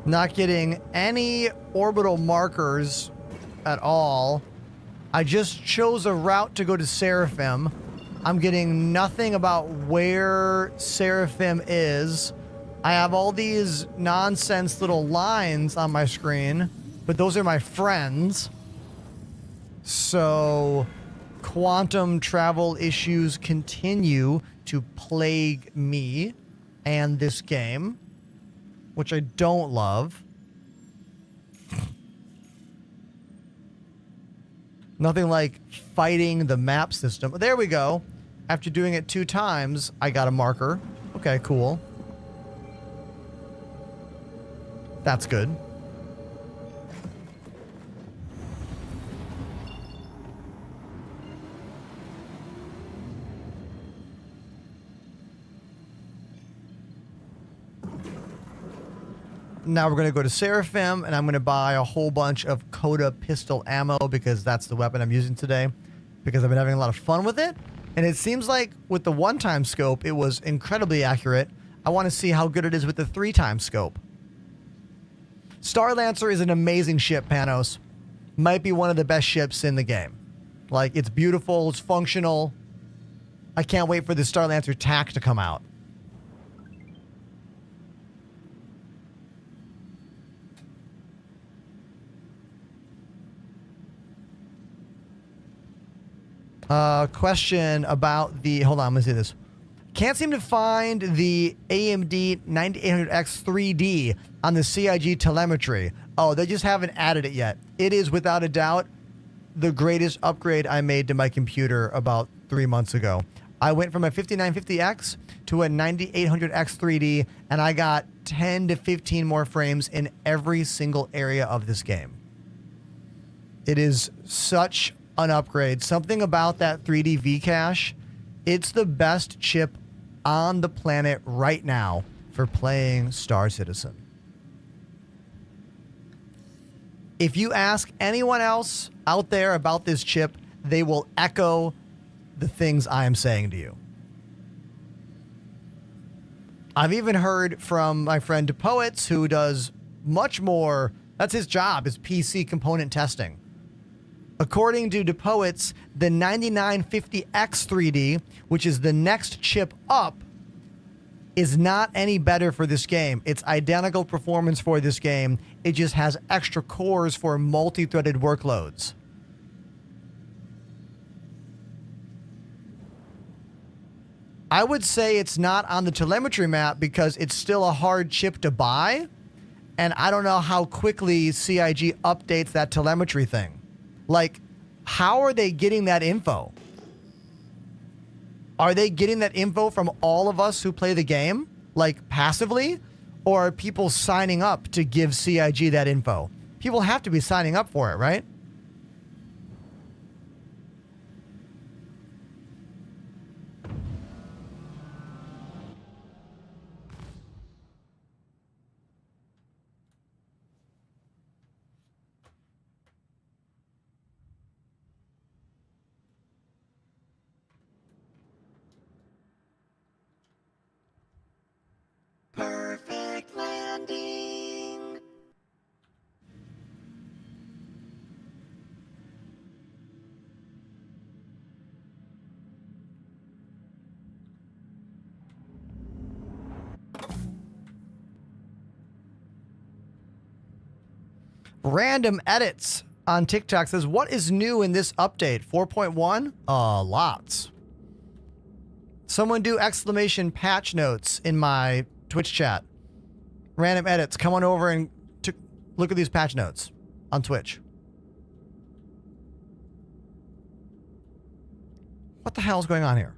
Not getting any orbital markers at all. I just chose a route to go to Seraphim. I'm getting nothing about where Seraphim is. I have all these nonsense little lines on my screen, but those are my friends. So quantum travel issues continue to plague me and this game, which I don't love. Nothing like fighting the map system. There we go. After doing it 2 times, I got a marker. Okay, cool. That's good. Now we're going to go to Seraphim, and I'm going to buy a whole bunch of Coda pistol ammo because that's the weapon I'm using today, because I've been having a lot of fun with it. And it seems like with the 1-time scope, it was incredibly accurate. I want to see how good it is with the 3-time scope. Star Lancer is an amazing ship, Panos. Might be one of the best ships in the game. Like, it's beautiful, it's functional. I can't wait for the Star Lancer TAC to come out. Question about the, hold on, let me see this. Can't seem to find the AMD 9800X 3D on the CIG telemetry. Oh, they just haven't added it yet. It is without a doubt the greatest upgrade I made to my computer about 3 months ago. I went from a 5950X to a 9800X 3D, and I got 10 to 15 more frames in every single area of this game. It is such an upgrade. Something about that 3D V-Cache, it's the best chip on the planet right now for playing Star Citizen. If you ask anyone else out there about this chip, they will echo the things I am saying to you. I've even heard from my friend Poets, who does much more, that's his job, is PC component testing. According to DePoets, the 9950X 3D, which is the next chip up, is not any better for this game. It's identical performance for this game. It just has extra cores for multi-threaded workloads. I would say it's not on the telemetry map because it's still a hard chip to buy. And I don't know how quickly CIG updates that telemetry thing. Like, how are they getting that info? Are they getting that info from all of us who play the game, like passively? Or are people signing up to give CIG that info? People have to be signing up for it, right? Perfect landing. Random Edits on TikTok says, what is new in this update? 4.1? Lots. Someone do exclamation patch notes in my Twitch chat. Random Edits, come on over and look at these patch notes on Twitch. What the hell is going on here?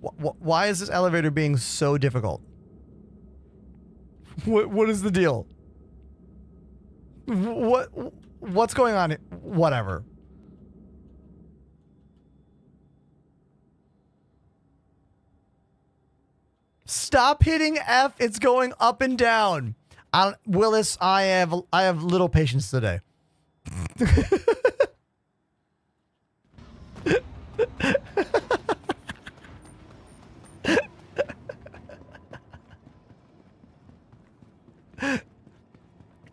Why is this elevator being so difficult? What is the deal? What's going on? Whatever. Stop hitting F. It's going up and down. Willis, I have little patience today.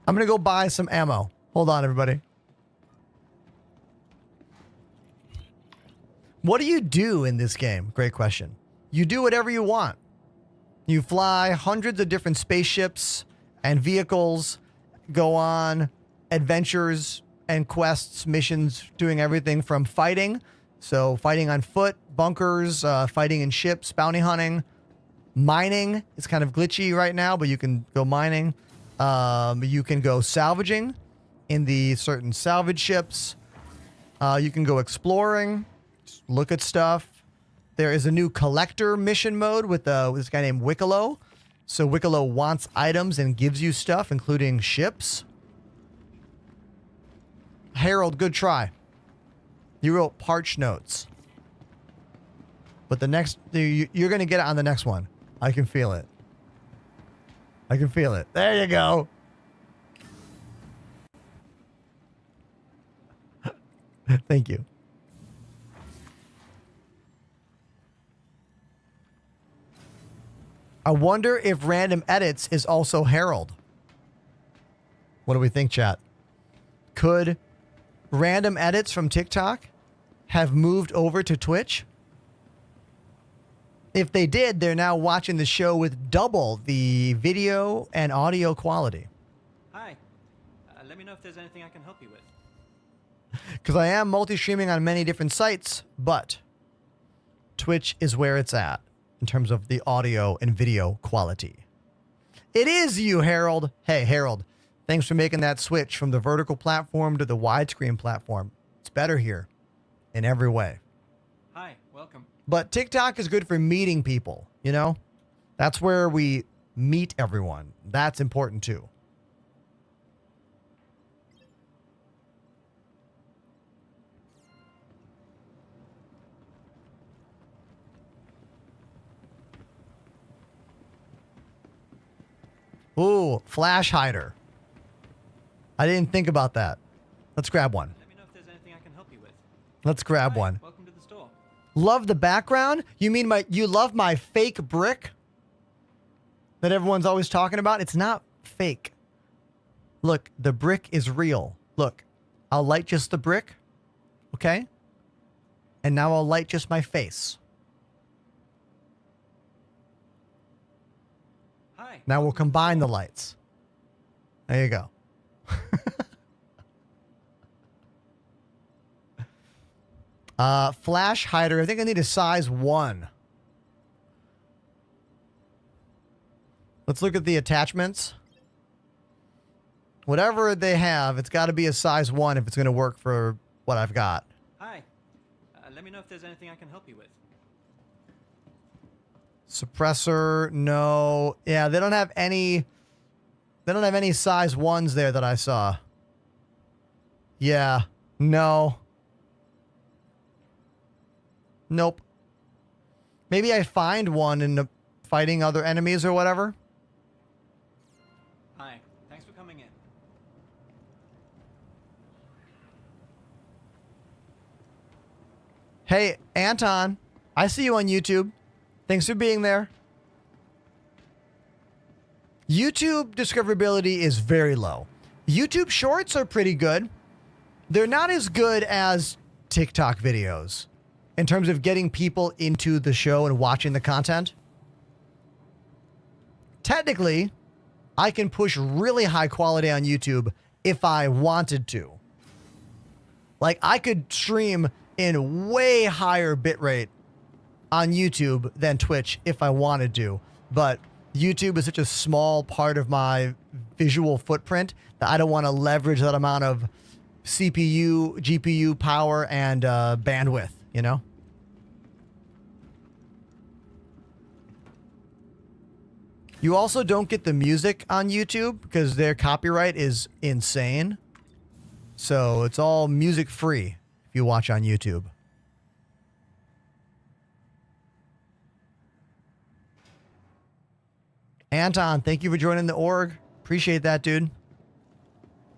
I'm going to go buy some ammo. Hold on, everybody. What do you do in this game? Great question. You do whatever you want. You fly hundreds of different spaceships and vehicles, go on adventures and quests, missions, doing everything from fighting. So fighting on foot, bunkers, fighting in ships, bounty hunting, mining. It's kind of glitchy right now, but you can go mining. You can go salvaging in the certain salvage ships. You can go exploring, look at stuff. There is a new collector mission mode with this guy named Wicklow. So Wicklow wants items and gives you stuff, including ships. Harold, good try. You wrote parch notes. But the next, you're going to get it on the next one. I can feel it. I can feel it. There you go. Thank you. I wonder if Random Edits is also Harold. What do we think, chat? Could Random Edits from TikTok have moved over to Twitch? If they did, they're now watching the show with double the video and audio quality. Hi. Let me know if there's anything I can help you with. Because I am multi-streaming on many different sites, but Twitch is where it's at in terms of the audio and video quality. It is you, Harold. Hey, Harold, thanks for making that switch from the vertical platform to the widescreen platform. It's better here in every way. Hi, welcome. But TikTok is good for meeting people, you know? That's where we meet everyone. That's important too. Ooh, flash hider. I didn't think about that. Let's grab one. Let me know if there's anything I can help you with. Let's grab Hi, one. welcome to the store. Love the background? You mean you love my fake brick that everyone's always talking about? It's not fake. Look, the brick is real. Look, I'll light just the brick. Okay? And now I'll light just my face. Hi. Now we'll combine the lights. There you go. Flash hider. I think I need a size 1. Let's look at the attachments. Whatever they have, it's got to be a size 1 if it's going to work for what I've got. Hi. Let me know if there's anything I can help you with. Suppressor, no. Yeah, they don't have any. They don't have any size 1s there that I saw. Yeah, no. Nope. Maybe I find one in the fighting other enemies or whatever. Hi. Thanks for coming in. Hey, Anton. I see you on YouTube. Thanks for being there. YouTube discoverability is very low. YouTube Shorts are pretty good. They're not as good as TikTok videos in terms of getting people into the show and watching the content. Technically, I can push really high quality on YouTube if I wanted to. Like, I could stream in way higher bitrate on YouTube than Twitch if I wanted to. But YouTube is such a small part of my visual footprint that I don't want to leverage that amount of CPU, GPU power, and bandwidth, you know? You also don't get the music on YouTube because their copyright is insane. So it's all music free if you watch on YouTube. Anton, thank you for joining the org. Appreciate that, dude.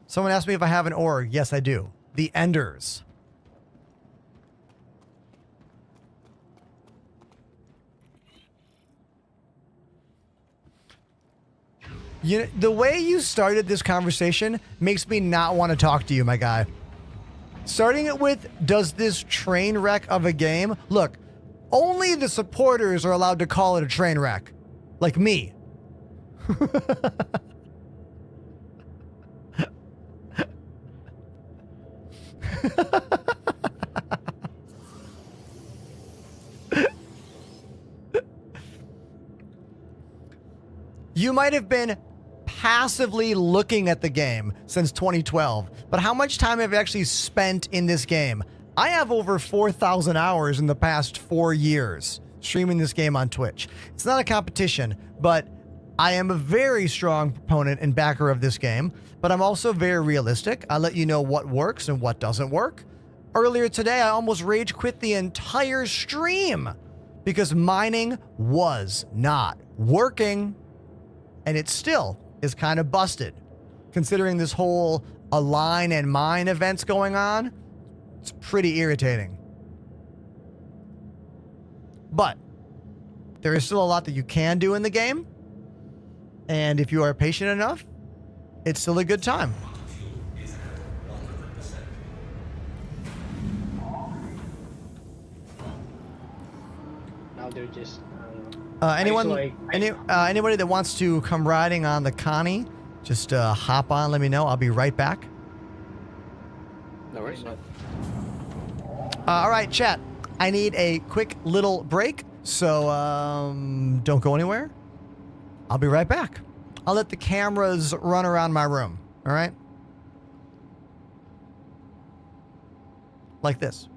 Someone asked me if I have an org. Yes, I do. The Enders. You know, the way you started this conversation makes me not want to talk to you, my guy. Starting it with, does this train wreck of a game? Look, only the supporters are allowed to call it a train wreck. Like me. You might have been passively looking at the game since 2012, but how much time have you actually spent in this game? I have over 4,000 hours in the past 4 years streaming this game on Twitch. It's not a competition, but I am a very strong proponent and backer of this game, but I'm also very realistic. I let you know what works and what doesn't work. Earlier today, I almost rage quit the entire stream because mining was not working. And it still is kind of busted. Considering this whole align and mine events going on, it's pretty irritating. But there is still a lot that you can do in the game. And if you are patient enough, it's still a good time. Now they're just... Anybody that wants to come riding on the Connie, just hop on, let me know. I'll be right back. No worries. All right, chat. I need a quick little break, so don't go anywhere. I'll be right back. I'll let the cameras run around my room, all right? Like this.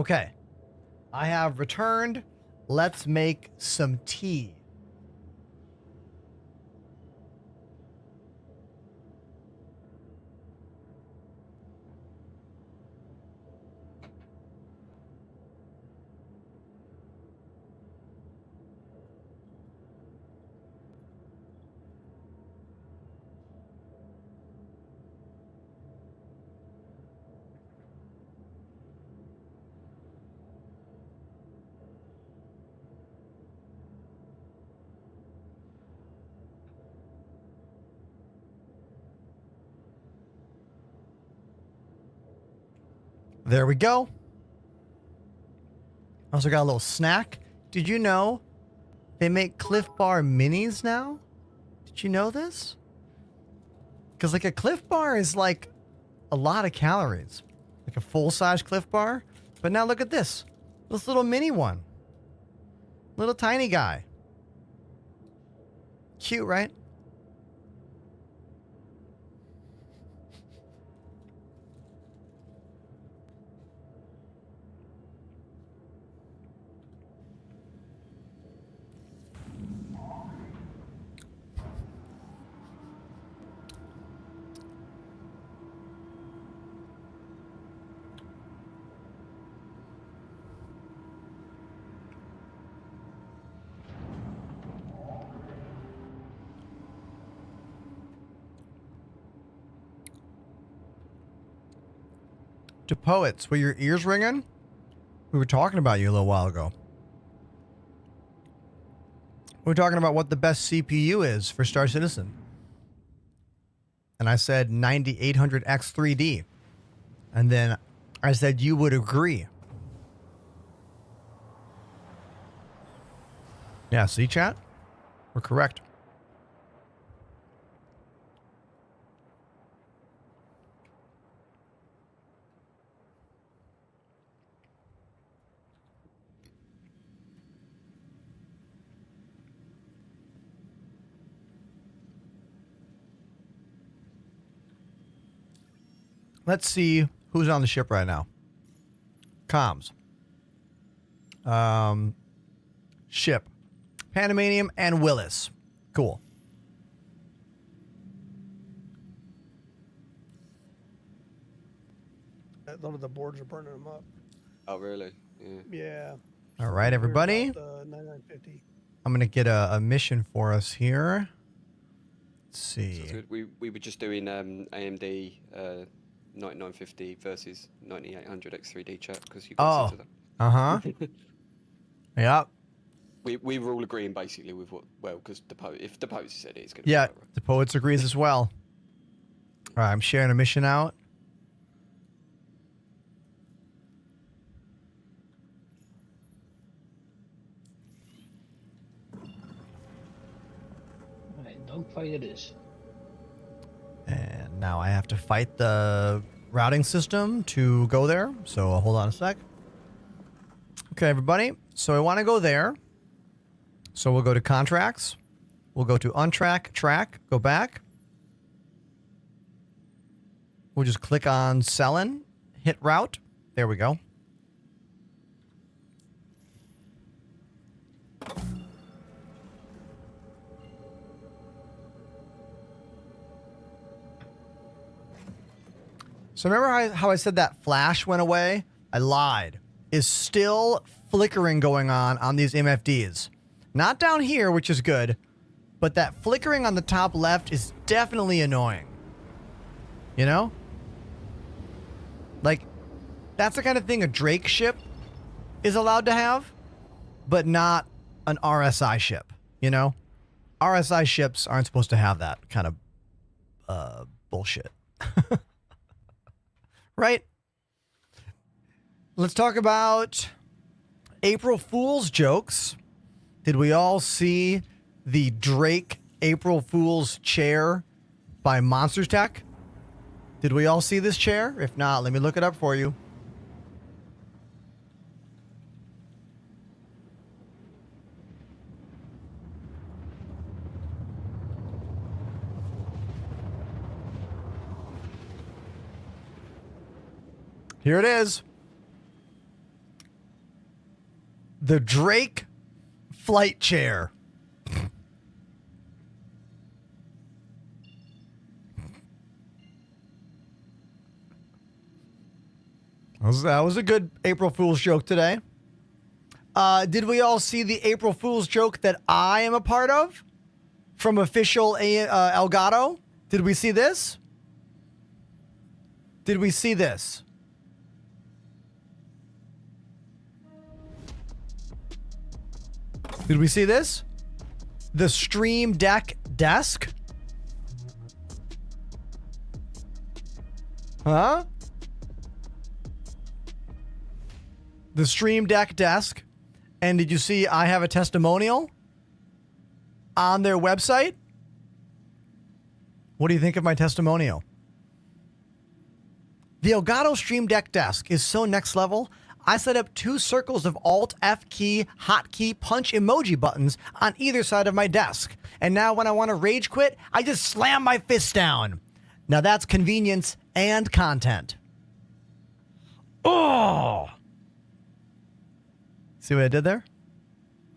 Okay. I have returned. Let's make some tea. There we go. Also got a little snack. Did you know they make Cliff Bar minis now? Did you know this? Because like a Cliff Bar is like a lot of calories. Like a full-size Cliff Bar. But now look at this. This little mini one. Little tiny guy. Cute, right? To poets, were your ears ringing? We were talking about you a little while ago. We were talking about what the best CPU is for Star Citizen. And I said 9800X3D. And then I said you would agree. Yeah, see, chat? We're correct. Let's see who's on the ship right now. Comms. Ship. Panamanium and Willis. Cool. A lot of the boards are burning them up. Oh, really? Yeah. Yeah. All right, everybody. 9950. I'm going to get a mission for us here. Let's see. Sounds good. We were just doing AMD 9950 versus 9800 X3D chat because you got into that. Uh-huh. Yep. We were all agreeing basically with what, well, because if the poet said it, it's going to Yeah, be right. the poets agrees as well. All right, I'm sharing a mission out. All right, dogfight it is. And now I have to fight the routing system to go there. So hold on a sec. Okay, everybody. So I want to go there. So we'll go to contracts. We'll go to untrack, track, go back. We'll just click on selling, hit route. There we go. So remember how I said that flash went away? I lied. Is still flickering going on these MFDs. Not down here, which is good, but that flickering on the top left is definitely annoying. You know? Like, that's the kind of thing a Drake ship is allowed to have, but not an RSI ship, you know? RSI ships aren't supposed to have that kind of bullshit. Right? Let's talk about April Fool's jokes. Did we all see the Drake April Fool's chair by Monsters Tech? Did we all see this chair? If not, let me look it up for you. Here it is. The Drake flight chair. That was a good April Fool's joke today. Did we all see the April Fool's joke that I am a part of? From official Elgato? Did we see this? Did we see this? Did we see this? The Stream Deck desk? Huh? The Stream Deck desk. And did you see I have a testimonial on their website? What do you think of my testimonial? The Elgato Stream Deck desk is so next level. I set up 2 circles of Alt F key, hotkey, punch emoji buttons on either side of my desk. And now when I want to rage quit, I just slam my fist down. Now that's convenience and content. Oh! See what I did there?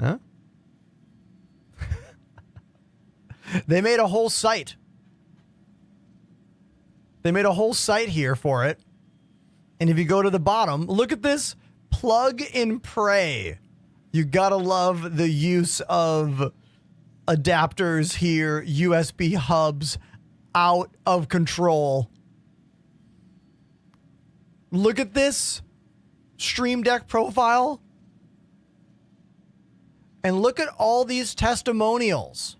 Huh? They made a whole site. They made a whole site here for it. And if you go to the bottom, look at this. Plug and pray. You gotta love the use of adapters here. USB hubs out of control. Look at this Stream Deck profile. And look at all these testimonials.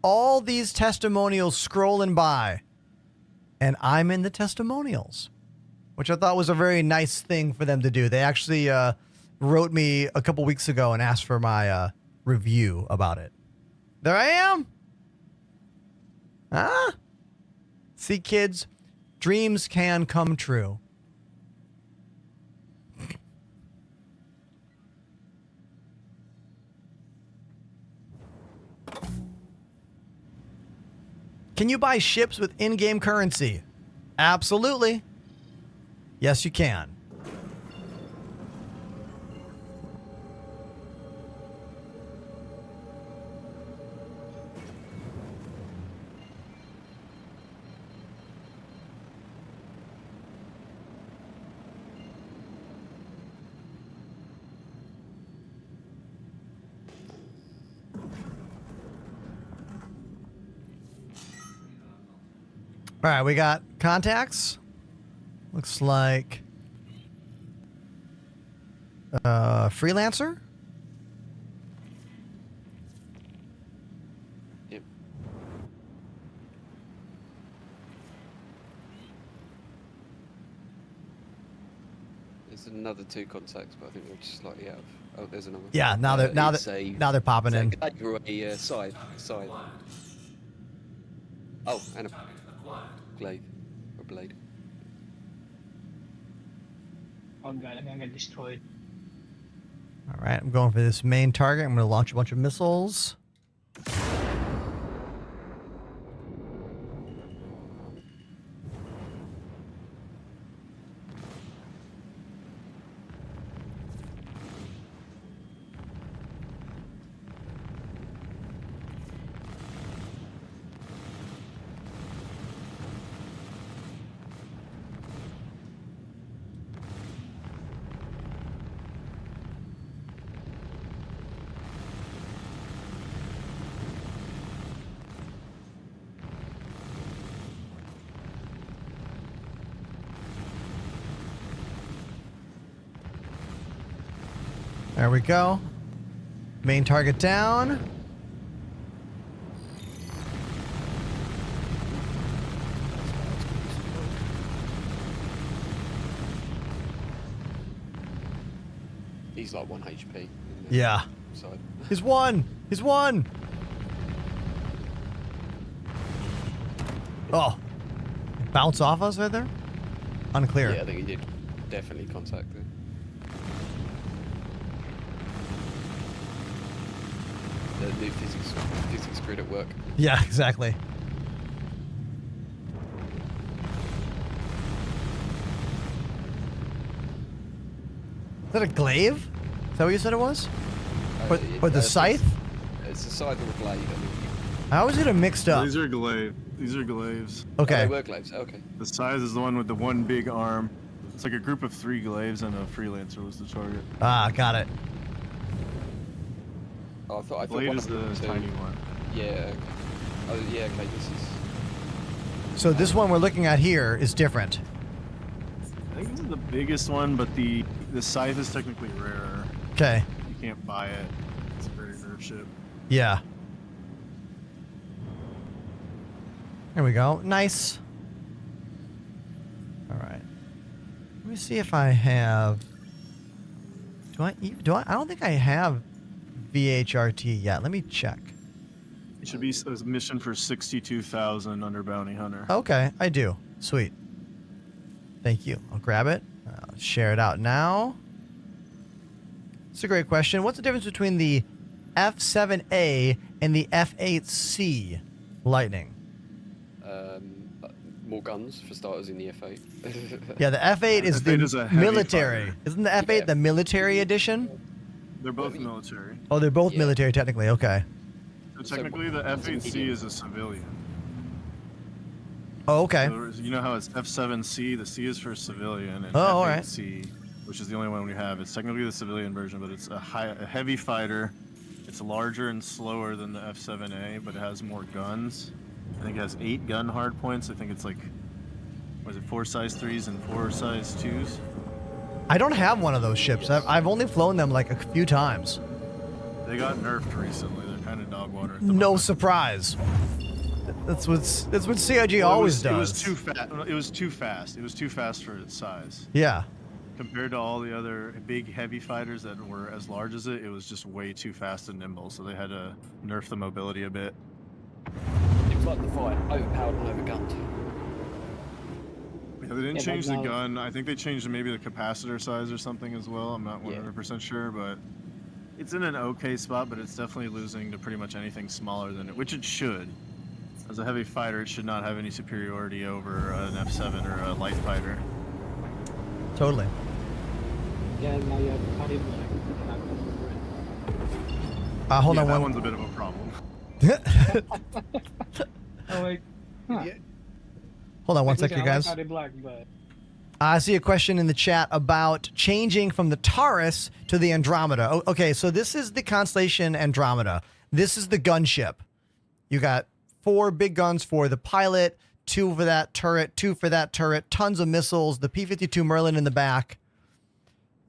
All these testimonials scrolling by. And I'm in the testimonials, which I thought was a very nice thing for them to do. They actually wrote me a couple weeks ago and asked for my review about it. There I am. Huh? See, kids, dreams can come true. Can you buy ships with in-game currency? Absolutely. Yes, you can. All right, we got contacts. Looks like freelancer. Yep. There's another 2 contacts, but I think they're just slightly out of. Oh, there's another. Yeah, now they're popping in. A side. Oh, and a glade or blade. Oh god, I'm gonna get destroyed. All right, I'm going for this main target. I'm going to launch a bunch of missiles. There we go. Main target down. He's like 1 HP. Yeah. Side. He's one. He's one. Oh. Bounce off us right there? Unclear. Yeah, I think he did. Definitely contact there. The new physics grid at work. Yeah, exactly. Is that a glaive? Is that what you said it was? Or the no, scythe? It's a scythe or a glaive. I think. I always get it mixed up. These are glaives. Okay. Oh, they were glaives. Okay. The scythe is the one with the one big arm. It's like a group of 3 glaives and a freelancer was the target. Ah, got it. Oh, I thought Blade one is of them the was tiny one. Yeah. Okay. Oh, yeah. Okay. This is. So this one we're looking at here is different. I think this is the biggest one, but the scythe is technically rarer. Okay. You can't buy it. It's a very rare ship. Yeah. There we go. Nice. All right. Let me see if I have. Do I? I don't think I have VHRT yet. Let me check. It should be a mission for 62,000 under bounty hunter. Okay, I do. Sweet. Thank you. I'll grab it. I'll share it out now. It's a great question. What's the difference between the F7A and the F8C Lightning? More guns for starters in the F8. Yeah, the F8 is F8 the is a heavy military. fighter. Isn't the F8 the military edition? They're both military. Oh, they're both military technically. Okay. So technically, the F8C is a civilian. Oh, okay. So, you know how it's F7C? The C is for civilian, and Oh, all right. F8C, which is the only one we have, it's technically the civilian version, but it's a heavy fighter. It's larger and slower than the F7A, but it has more guns. I think it has 8 gun hard points. I think it's like, was it 4 size 3s and 4 size 2s? I don't have one of those ships. I've only flown them like a few times. They got nerfed recently. They're kind of dog water. No surprise. That's what CIG always does. It was too fast. It was too fast. It was too fast for its size. Yeah. Compared to all the other big heavy fighters that were as large as it was just way too fast and nimble. So they had to nerf the mobility a bit. It was like the fight, overpowered and overgunned. Yeah, they didn't change the gun. I think they changed maybe the capacitor size or something as well. I'm not 100% sure, but it's in an okay spot, but it's definitely losing to pretty much anything smaller than it, which it should. As a heavy fighter, it should not have any superiority over an F7 or a light fighter. Totally. Yeah, now you have Cody Black. Hold on that one. one's a bit of a problem. Oh wait. Huh. Hold on one second, you guys. Cody Black, but I see a question in the chat about changing from the Taurus to the Andromeda. Oh, okay, so this is the constellation Andromeda. This is the gunship. You got 4 big guns for the pilot, 2 for that turret, 2 for that turret, tons of missiles, the P-52 Merlin in the back.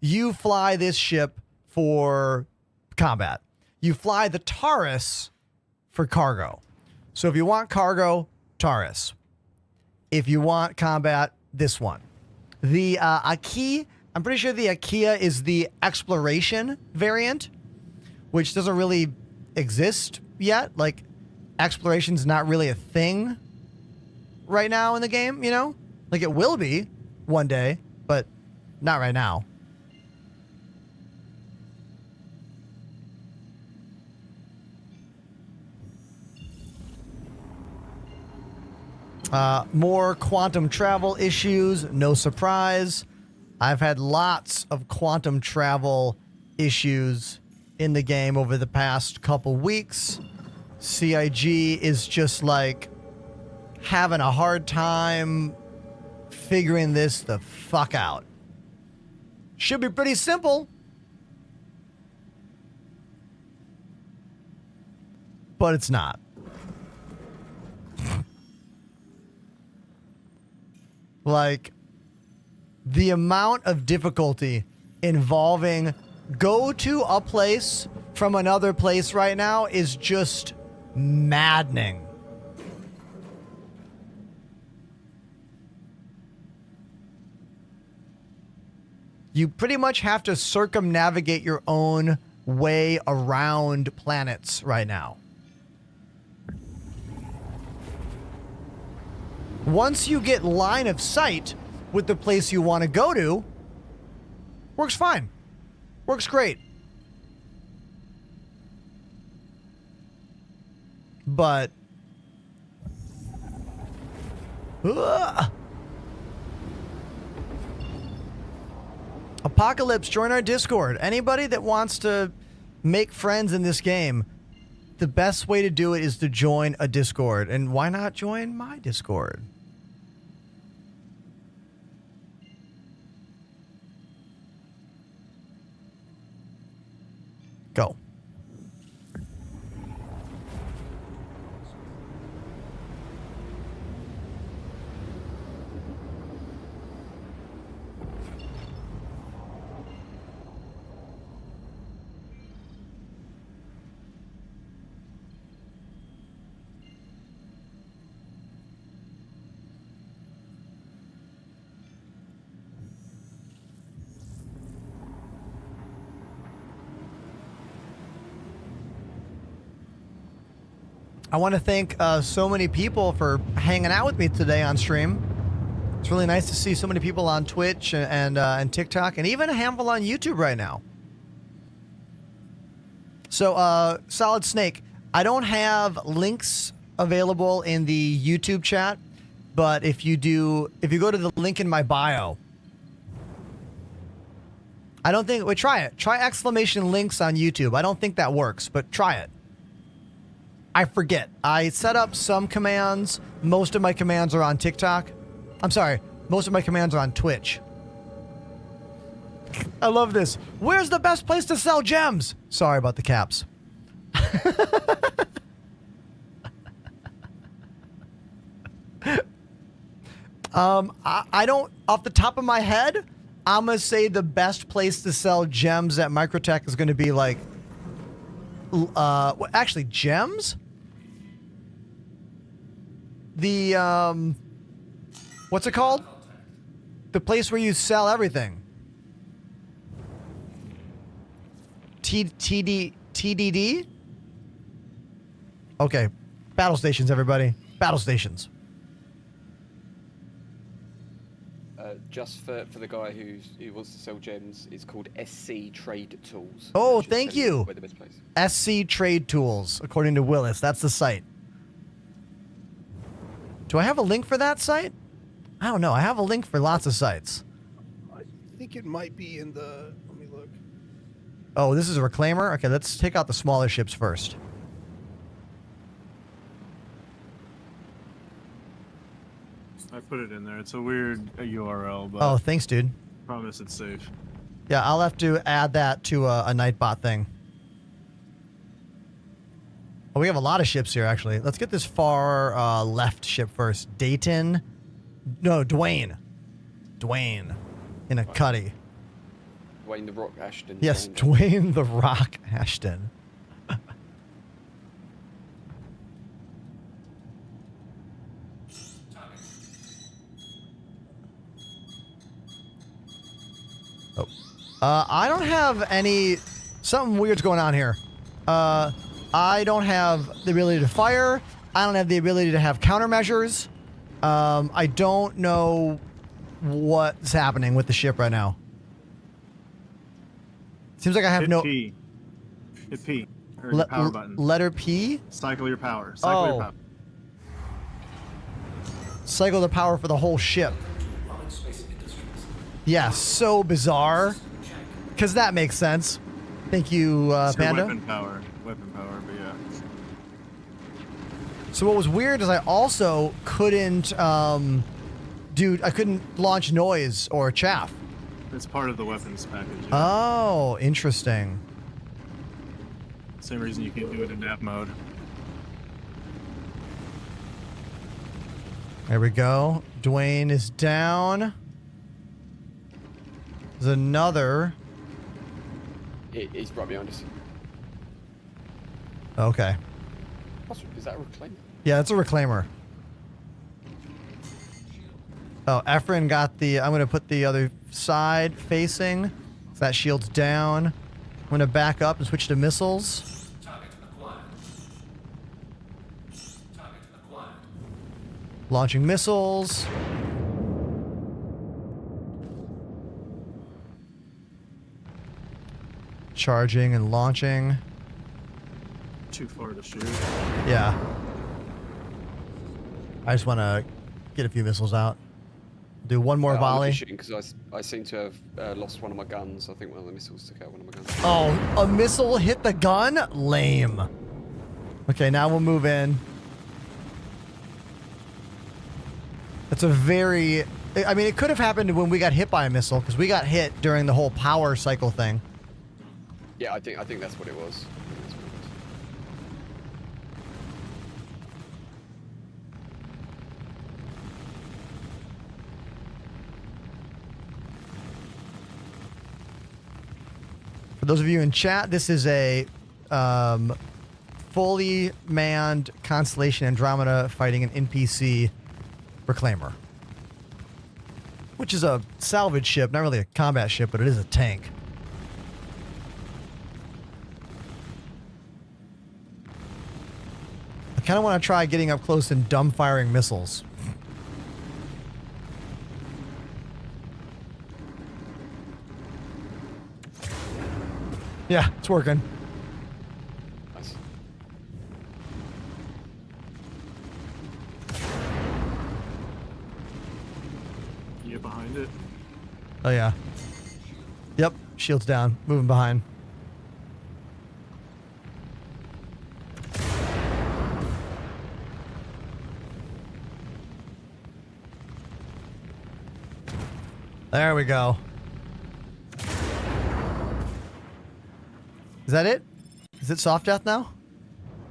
You fly this ship for combat. You fly the Taurus for cargo. So if you want cargo, Taurus. If you want combat, this one. The Aki, I'm pretty sure the Akia is the exploration variant, which doesn't really exist yet. Like, exploration's not really a thing right now in the game, you know? Like, it will be one day, but not right now. More quantum travel issues, no surprise. I've had lots of quantum travel issues in the game over the past couple weeks. CIG is just like having a hard time figuring this the fuck out. Should be pretty simple, but it's not. Like, the amount of difficulty involving go to a place from another place right now is just maddening. You pretty much have to circumnavigate your own way around planets right now. Once you get line of sight with the place you want to go to, works fine. Works great. But a Apocalypse, join our Discord. Anybody that wants to make friends in this game, the best way to do it is to join a Discord. And why not join my Discord? Go. I want to thank so many people for hanging out with me today on stream. It's really nice to see so many people on Twitch and TikTok, and even a handful on YouTube right now. So, Solid Snake, I don't have links available in the YouTube chat, but if you go to the link in my bio, I don't think, wait, try it. Try exclamation links on YouTube. I don't think that works, but try it. I forget. I set up some commands. Most of my commands are on TikTok. I'm sorry. Most of my commands are on Twitch. I love this. Where's the best place to sell gems? Sorry about the caps. I don't, off the top of my head, I'm going to say the best place to sell gems at Microtech is going to be like, actually, gems? The, what's it called? The place where you sell everything. TDD? Okay. Battle stations, everybody. Battle stations. Just for the guy who wants to sell gems, it's called SC Trade Tools. Oh, thank you. Where the best place. SC Trade Tools, according to Willis. That's the site. Do I have a link for that site? I don't know. I have a link for lots of sites. I think it might be in the... Let me look. Oh, this is a reclaimer? Okay, let's take out the smaller ships first. I put it in there. It's a weird URL, but... Oh, thanks, dude. Promise it's safe. Yeah, I'll have to add that to a Nightbot thing. Oh, we have a lot of ships here, actually. Let's get this far left ship first. Dayton. No, Dwayne. Dwayne. In a cuddy. Dwayne the Rock Ashton. Yes, Dwayne the Rock Ashton. Oh. I don't have any... Something weird's going on here. I don't have the ability to fire. I don't have the ability to have countermeasures. I don't know what's happening with the ship right now. Seems like I have no... P. Hit P. Or your power button. Letter P? Cycle your power. Cycle your power. Cycle the power for the whole ship. Yeah, so bizarre. Because that makes sense. Thank you, Panda. Weapon power, but yeah. So what was weird is I also couldn't, I couldn't launch noise or chaff. It's part of the weapons package. Yeah. Oh, interesting. Same reason you can't do it in nav mode. There we go. Dwayne is down. There's another. He's right behind us. Okay. Is that a reclaimer? Yeah, that's a reclaimer. Oh, Efren got the... I'm going to put the other side facing. So that shield's down. I'm going to back up and switch to missiles. Target acquired. Target acquired. Launching missiles. Charging and launching. Too far to shoot. Yeah. I just want to get a few missiles out. Do one more I'm volley. shooting because I seem to have lost one of my guns. I think one of the missiles took out one of my guns. Oh, a missile hit the gun? Lame. Okay, now we'll move in. That's a very... I mean, it could have happened when we got hit by a missile, because we got hit during the whole power cycle thing. Yeah, I think that's what it was. For those of you in chat, this is a fully manned Constellation Andromeda fighting an NPC Reclaimer. Which is a salvage ship, not really a combat ship, but it is a tank. I kind of want to try getting up close and dumbfiring missiles. Yeah, it's working. Nice. Get behind it. Oh, yeah. Yep, shield's down. Moving behind. There we go. Is that it? Is it soft death now?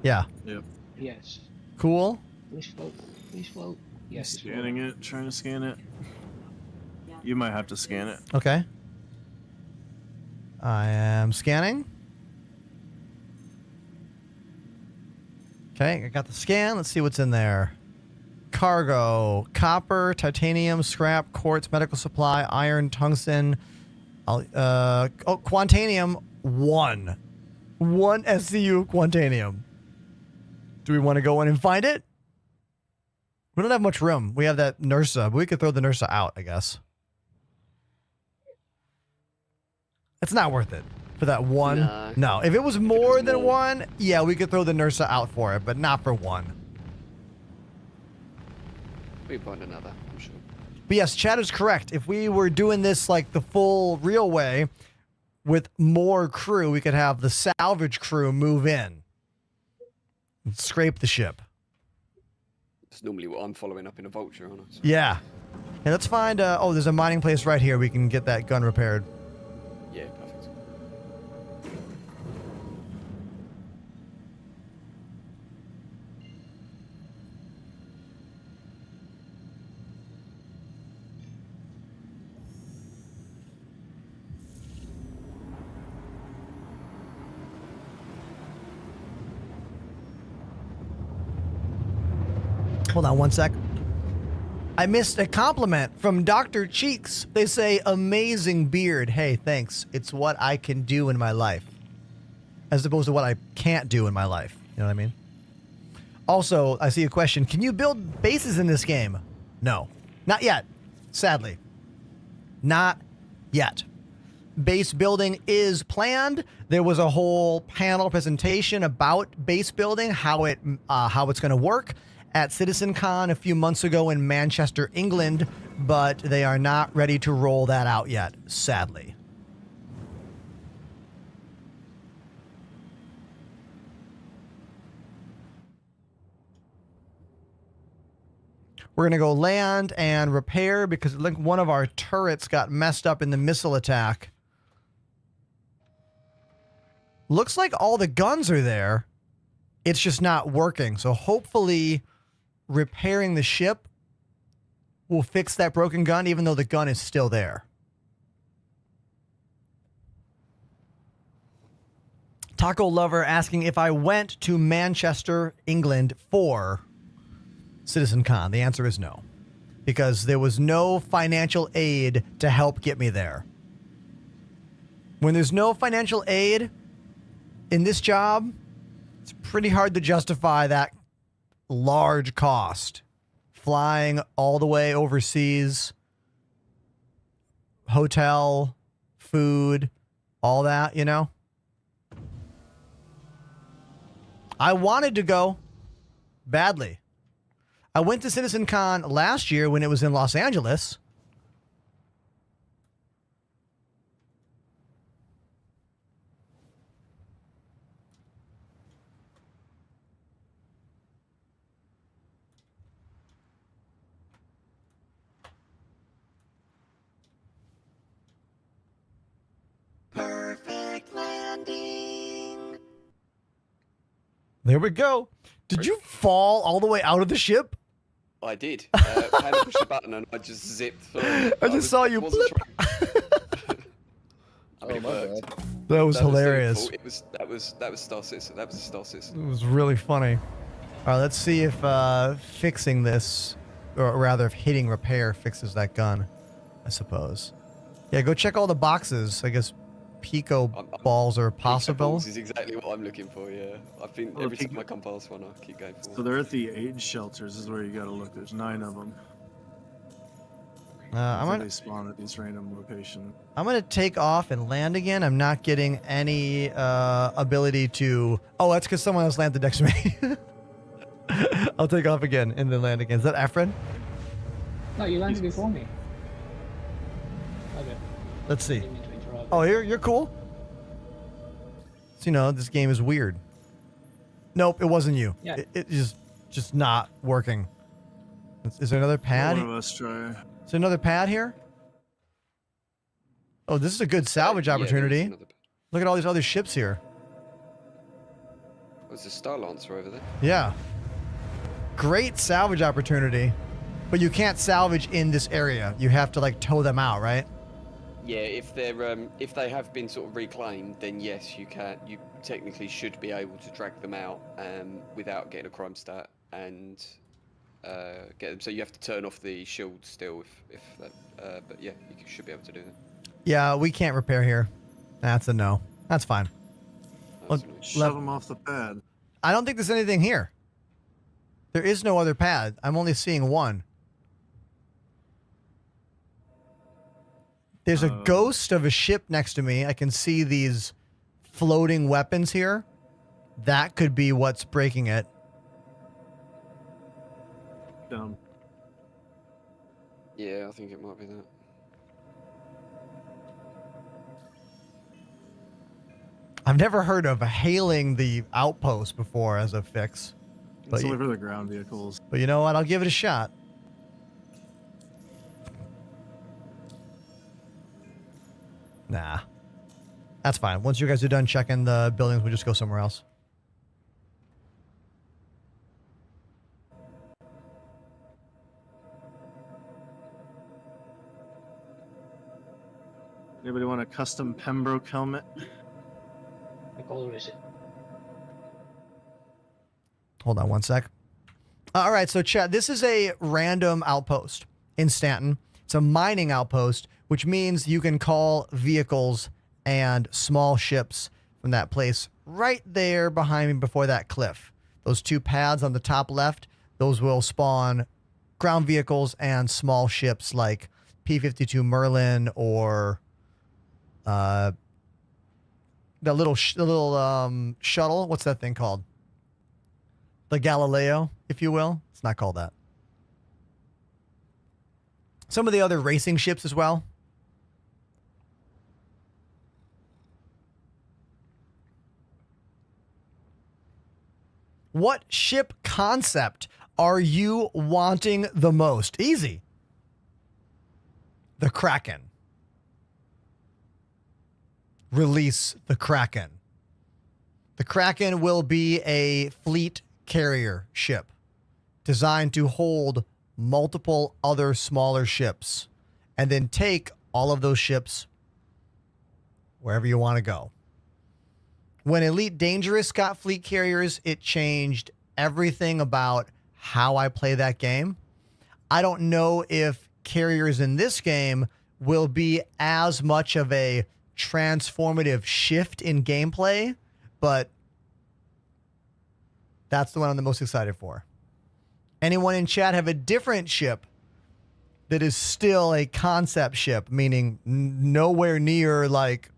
Yeah. Yep. Yes. Cool. Please float. Please float. Yes. it's Scanning it, trying to scan it. You might have to scan it. Okay. I am scanning. Okay, I got the scan. Let's see what's in there. Cargo, copper, titanium, scrap, quartz, medical supply, iron, tungsten. Quantanium, 1. 1 SCU Quantanium. Do we want to go in and find it? We don't have much room. We have that Nursa, but we could throw the Nursa out, I guess. It's not worth it for that 1. No, if it was more than 1, yeah, we could throw the Nursa out for it, but not for 1. We find another, I'm sure. But yes, Chad is correct. If we were doing this like the full real way with more crew, we could have the salvage crew move in and scrape the ship. It's normally what I'm following up in a vulture, aren't I? So. Yeah. Hey, let's find, oh, there's a mining place right here. We can get that gun repaired. Yeah, perfect. Hold on one sec. I missed a compliment from Dr. Cheeks. They say, amazing beard. Hey, thanks. It's what I can do in my life. As opposed to what I can't do in my life. You know what I mean? Also, I see a question. Can you build bases in this game? No. Not yet. Sadly. Not yet. Base building is planned. There was a whole panel presentation about base building, how it's going to work at CitizenCon a few months ago in Manchester, England, but they are not ready to roll that out yet, sadly. We're going to go land and repair because like one of our turrets got messed up in the missile attack. Looks like all the guns are there. It's just not working. So hopefully repairing the ship will fix that broken gun, even though the gun is still there. Taco Lover asking if I went to Manchester, England for CitizenCon. The answer is no, because there was no financial aid to help get me there. When there's no financial aid in this job, it's pretty hard to justify that large cost. Flying all the way overseas, hotel, food, all that, you know? I wanted to go badly. I went to CitizenCon last year when it was in Los Angeles. There we go. Did you fall all the way out of the ship? I did. I had to push the button and I just zipped through. I just saw you blip. I mean, it worked. That was hilarious. That was Star Citizen. That was a Star Citizen. It was really funny. All right, let's see if fixing this, or rather if hitting repair fixes that gun, I suppose. Yeah, go check all the boxes. I guess Pico balls are possible. Balls is exactly what I'm looking for, yeah. I think every time I come past one, I keep going for So one. they're at the age shelters. This is where you gotta look. There's 9 of them. They spawn at these random locations. I'm gonna take off and land again. I'm not getting any ability to. Oh, that's because someone else landed next to me. I'll take off again and then land again. Is that Efren? No, you landed before me. Okay. Let's see. Oh, you're cool. So, you know, this game is weird. Nope, it wasn't you. Yeah. It just not working. Is there another pad? One of us try. Is there another pad here? Oh, this is a good salvage opportunity. Look at all these other ships here. There's a Star Lancer over there. Yeah. Great salvage opportunity. But you can't salvage in this area. You have to like tow them out, right? Yeah, if they have been sort of reclaimed, then yes, you can. You technically should be able to drag them out without getting a crime stat and get them. So you have to turn off the shield still, if that. But yeah, you should be able to do that. Yeah, we can't repair here. That's a no. That's fine. Shove them off the pad. I don't think there's anything here. There is no other pad. I'm only seeing one. There's a ghost of a ship next to me. I can see these floating weapons here. That could be what's breaking it. Dumb. Yeah, I think it might be that. I've never heard of hailing the outpost before as a fix. It's only for the ground vehicles. But you know what? I'll give it a shot. Nah. That's fine. Once you guys are done checking the buildings, we'll just go somewhere else. Anybody want a custom Pembroke helmet? What color is it? Hold on one sec. All right, so chat, this is a random outpost in Stanton. It's a mining outpost, which means you can call vehicles and small ships from that place right there behind me before that cliff. Those two pads on the top left, those will spawn ground vehicles and small ships like P-52 Merlin or the little shuttle. What's that thing called? The Galileo, if you will. It's not called that. Some of the other racing ships as well. What ship concept are you wanting the most? Easy. The Kraken. Release the Kraken. The Kraken will be a fleet carrier ship designed to hold multiple other smaller ships and then take all of those ships wherever you want to go. When Elite Dangerous got fleet carriers, it changed everything about how I play that game. I don't know if carriers in this game will be as much of a transformative shift in gameplay, but that's the one I'm the most excited for. Anyone in chat have a different ship that is still a concept ship, meaning nowhere near like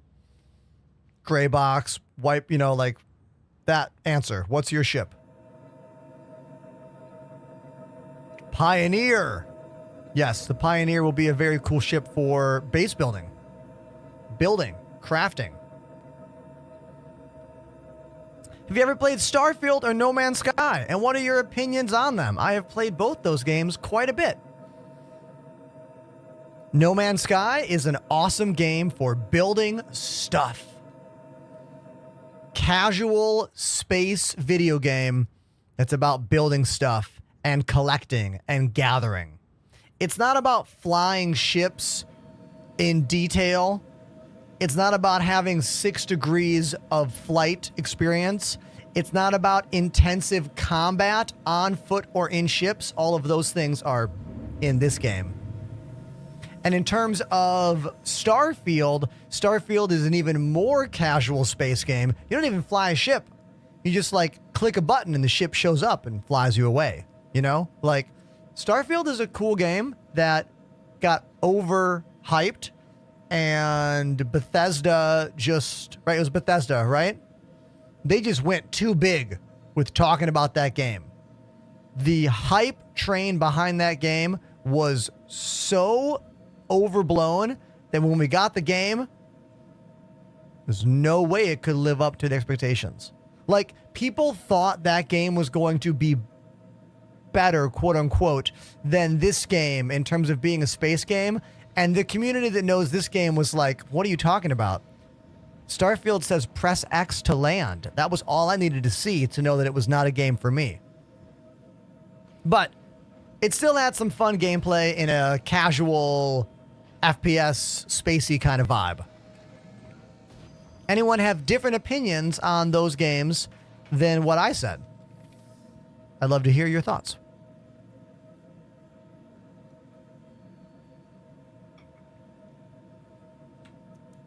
gray box, wipe, you know, like that answer? What's your ship? Pioneer. Yes, the Pioneer will be a very cool ship for base building, crafting. Have you ever played Starfield or No Man's Sky? And what are your opinions on them? I have played both those games quite a bit. No Man's Sky is an awesome game for building stuff. casual space video game that's about building stuff and collecting and gathering. It's not about flying ships in detail. It's not about having 6 degrees of flight experience. It's not about intensive combat on foot or in ships. All of those things are in this game. And in terms of Starfield, Starfield is an even more casual space game. You don't even fly a ship. You just like click a button and the ship shows up and flies you away. You know, like Starfield is a cool game that got overhyped, and Bethesda just, right? It was Bethesda, right? They just went too big with talking about that game. The hype train behind that game was so overblown that when we got the game, there's no way it could live up to the expectations. Like, people thought that game was going to be better, quote unquote, than this game in terms of being a space game. And the community that knows this game was like, what are you talking about? Starfield says press X to land. That was all I needed to see to know that it was not a game for me. But it still had some fun gameplay in a casual FPS spacey kind of vibe. Anyone have different opinions on those games than what I said? I'd love to hear your thoughts.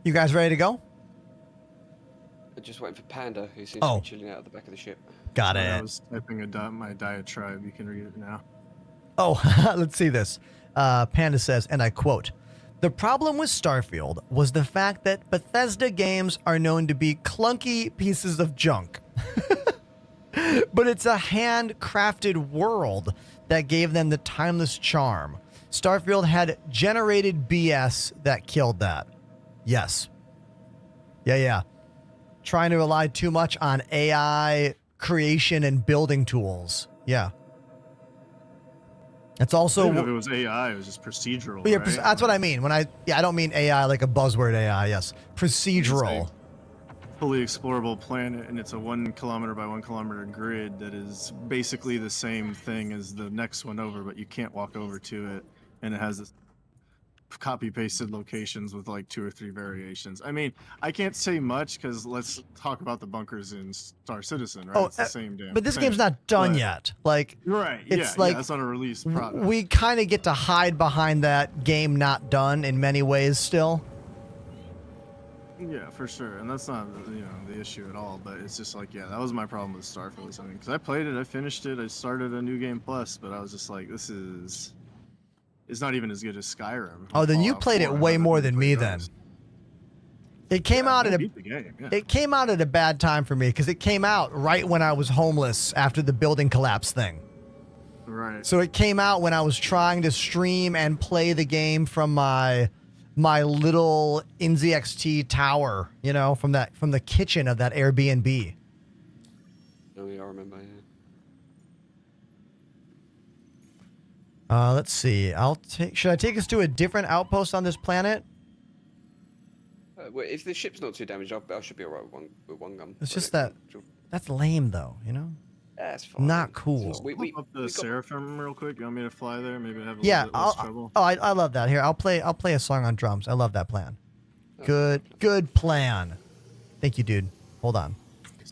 You guys ready to go? I'm just waiting for Panda, who seems Oh. to be chilling out at the back of the ship. Got I it. was typing my diatribe. You can read it now. Oh, let's see this. Panda says, and I quote, "The problem with Starfield was the fact that Bethesda games are known to be clunky pieces of junk. But it's a handcrafted world that gave them the timeless charm. Starfield had generated BS that killed that." Yes. Yeah. Trying to rely too much on AI creation and building tools. Yeah. It's also, Even if it was AI, it was just procedural. yeah, right? that's what I mean. I don't mean AI like a buzzword AI. Yes. Procedural. It's a fully explorable planet, and it's a 1 kilometer by 1 kilometer grid that is basically the same thing as the next one over, but you can't walk over to it, and it has this copy pasted locations with like 2 or 3 variations. I mean, I can't say much because let's talk about the bunkers in Star Citizen, right? It's the same damn but this thing. game's not done yet. Like, Right. it's Yeah, like it's not a release product. we kind of get to hide behind that game not done in many ways still. Yeah, for sure, and that's not the issue at all. But it's just like, yeah, that was my problem with Starfield. I mean, because I played it, I finished it, I started a new game plus, but I was just like, it's not even as good as Skyrim. Oh, then you Fallout played 4. it I way haven't more even than played me those. then. It came out I at beat the game, yeah. it came out at a bad time for me because it came out right when I was homeless after the building collapse thing. Right. So it came out when I was trying to stream and play the game from my little NZXT tower, from the kitchen of that Airbnb. Oh, yeah, I remember. Yeah. Let's see. Should I take us to a different outpost on this planet? Well, if the ship's not too damaged, I should be alright with one gun. It's just that's lame though, That's fine. Not cool. Pull up the Seraphim real quick. You want me to fly there? Maybe have a Yeah, little bit less trouble. I love that. Here, I'll play a song on drums. I love that plan. Good plan. Thank you, dude. Hold on.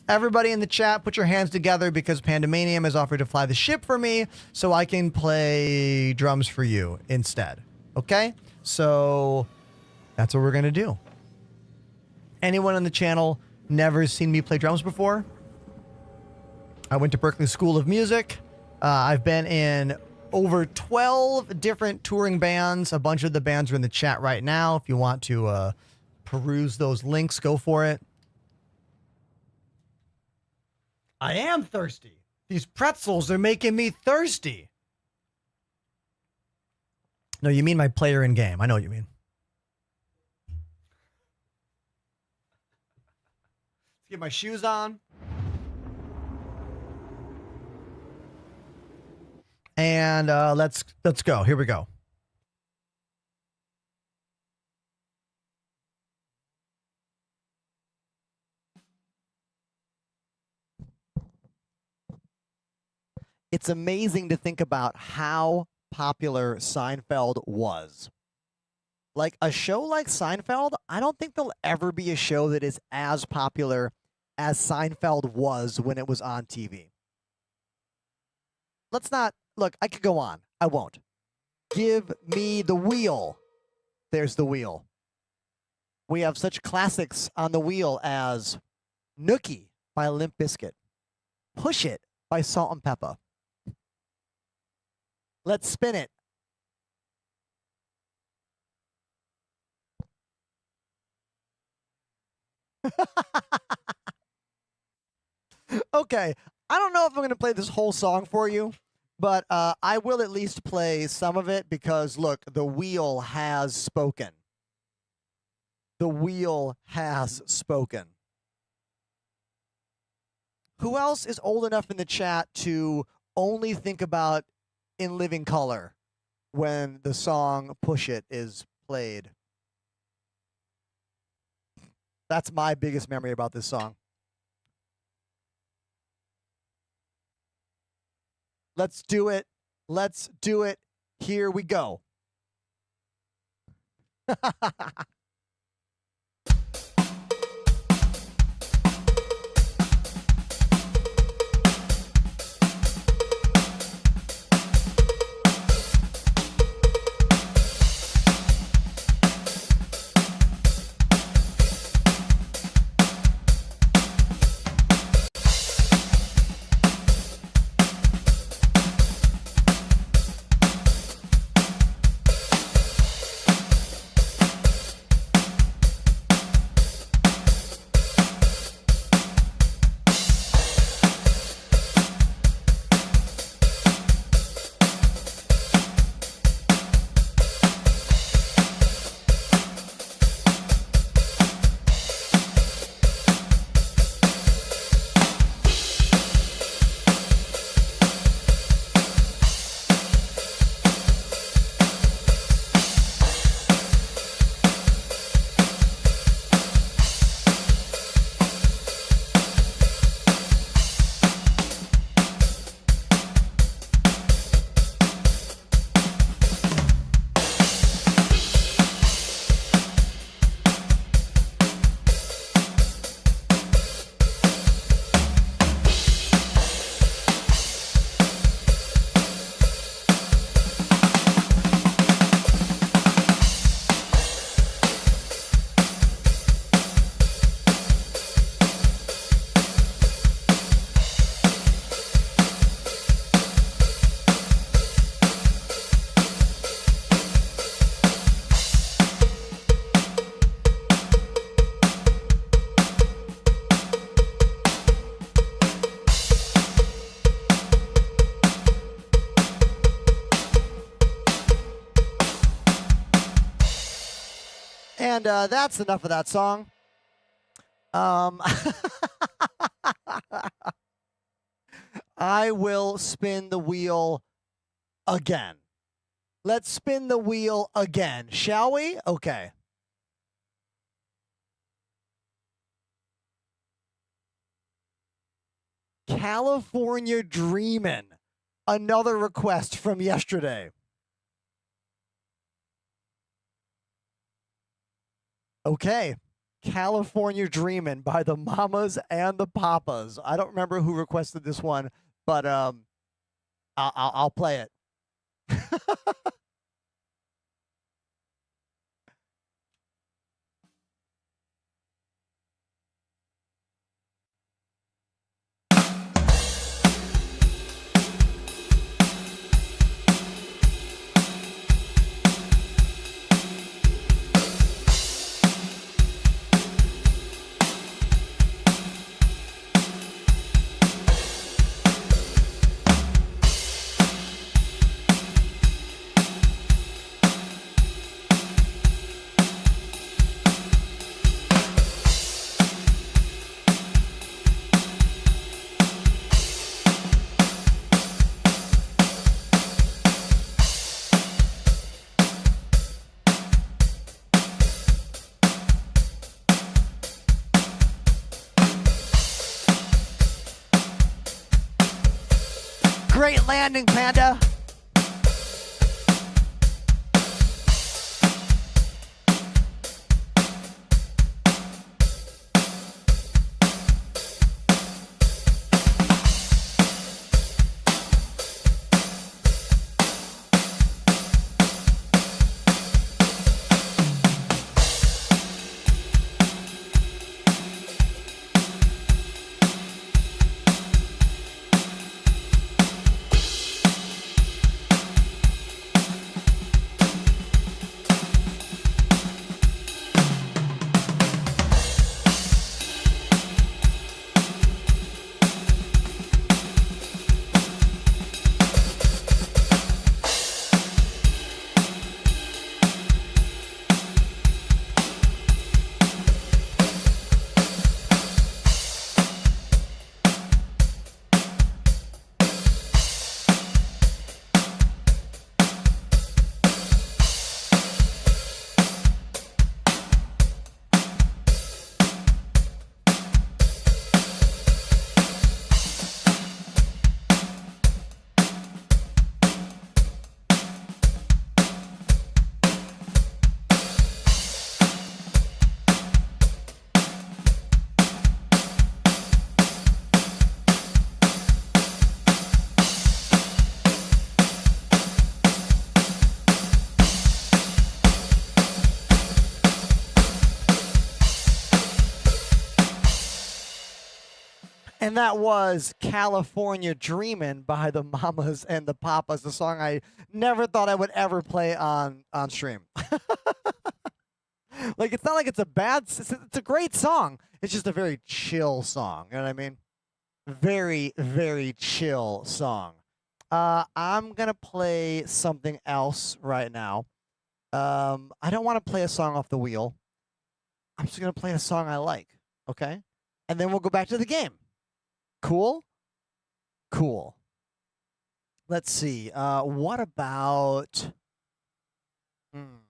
Everybody in the chat, put your hands together because Pandemanium has offered to fly the ship for me so I can play drums for you instead. Okay? So that's what we're going to do. Anyone on the channel never seen me play drums before? I went to Berklee School of Music. I've been in over 12 different touring bands. A bunch of the bands are in the chat right now. If you want to peruse those links, go for it. I am thirsty. These pretzels are making me thirsty. No, you mean my player in game. I know what you mean. Let's get my shoes on. And let's go. Here we go. it's amazing to think about how popular Seinfeld was. Like a show like Seinfeld, I don't think there'll ever be a show that is as popular as Seinfeld was when it was on TV. Let's not, look, I could go on. I won't. Give me the wheel. There's the wheel. We have such classics on the wheel as Nookie by Limp Bizkit, Push It by Salt and Pepper. Let's spin it. Okay, I don't know if I'm going to play this whole song for you, but I will at least play some of it because, look, the wheel has spoken. The wheel has spoken. Who else is old enough in the chat to only think about In Living Color when the song Push It is played? That's my biggest memory about this song. Let's do it. Let's do it. Here we go. And that's enough of that song. I will spin the wheel again. Let's spin the wheel again, shall we? Okay. California Dreamin'. Another request from yesterday. Okay. California Dreamin' by the Mamas and the Papas. I don't remember who requested this one, but I'll play it. landing, Panda. And that was California Dreamin' by the Mamas and the Papas, a song I never thought I would ever play on stream. Like, it's not like it's a bad, it's a great song. It's just a very chill song. You know what I mean? Very, very chill song. I'm going to play something else right now. I don't want to play a song off the wheel. I'm just going to play a song I like, okay? And then we'll go back to the game. Cool? Cool. Let's see. What about... Man,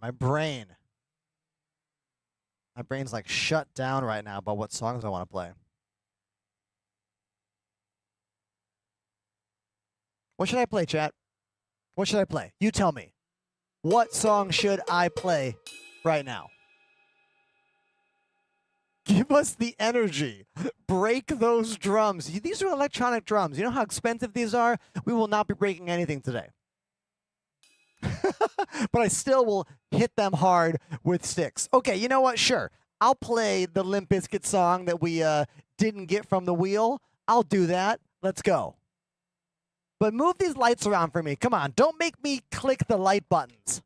my brain's like shut down right now about what songs I want to play. What should I play, chat? What should I play? You tell me. What song should I play right now? Give us the energy. Break those drums. These are electronic drums. You know how expensive these are? We will not be breaking anything today. But I still will hit them hard with sticks. Okay, you know what? Sure. I'll play the Limp Bizkit song that we didn't get from the wheel. I'll do that. Let's go. But move these lights around for me. Come on. Don't make me click the light buttons.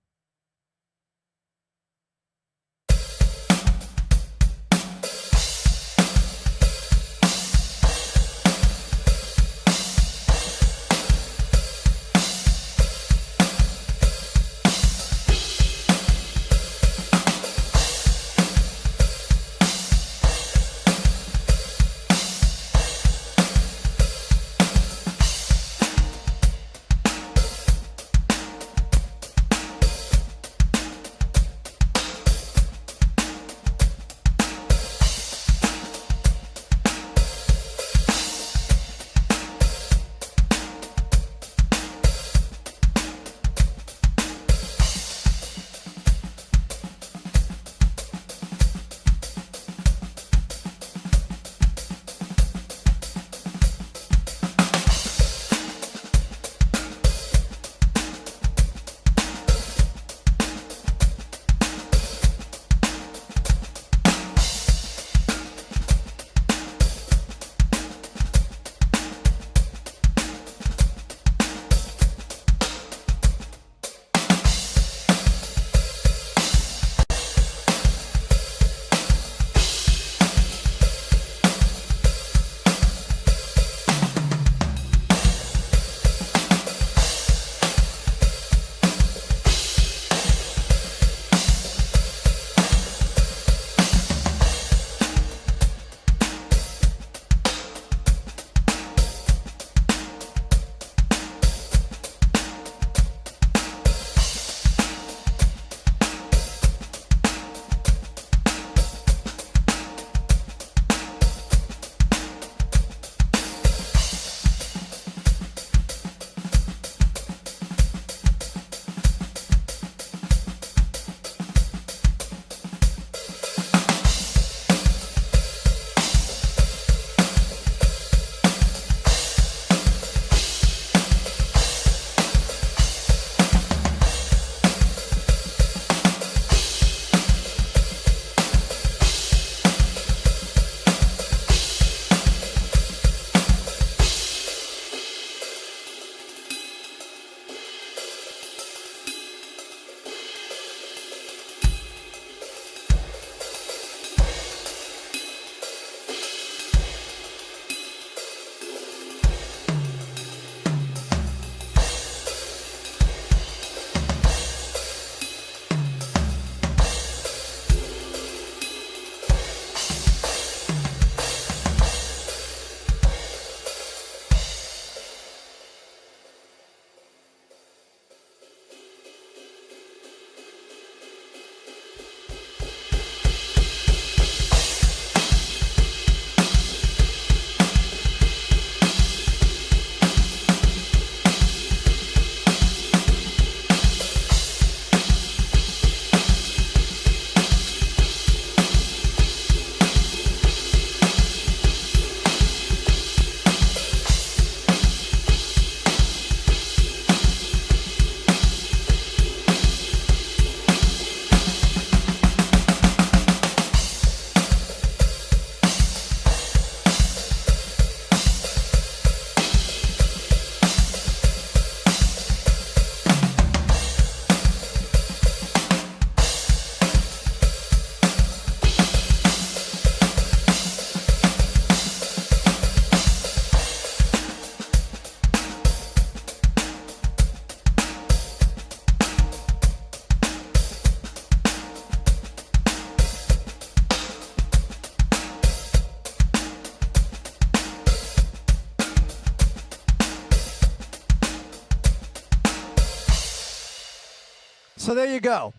So there you go.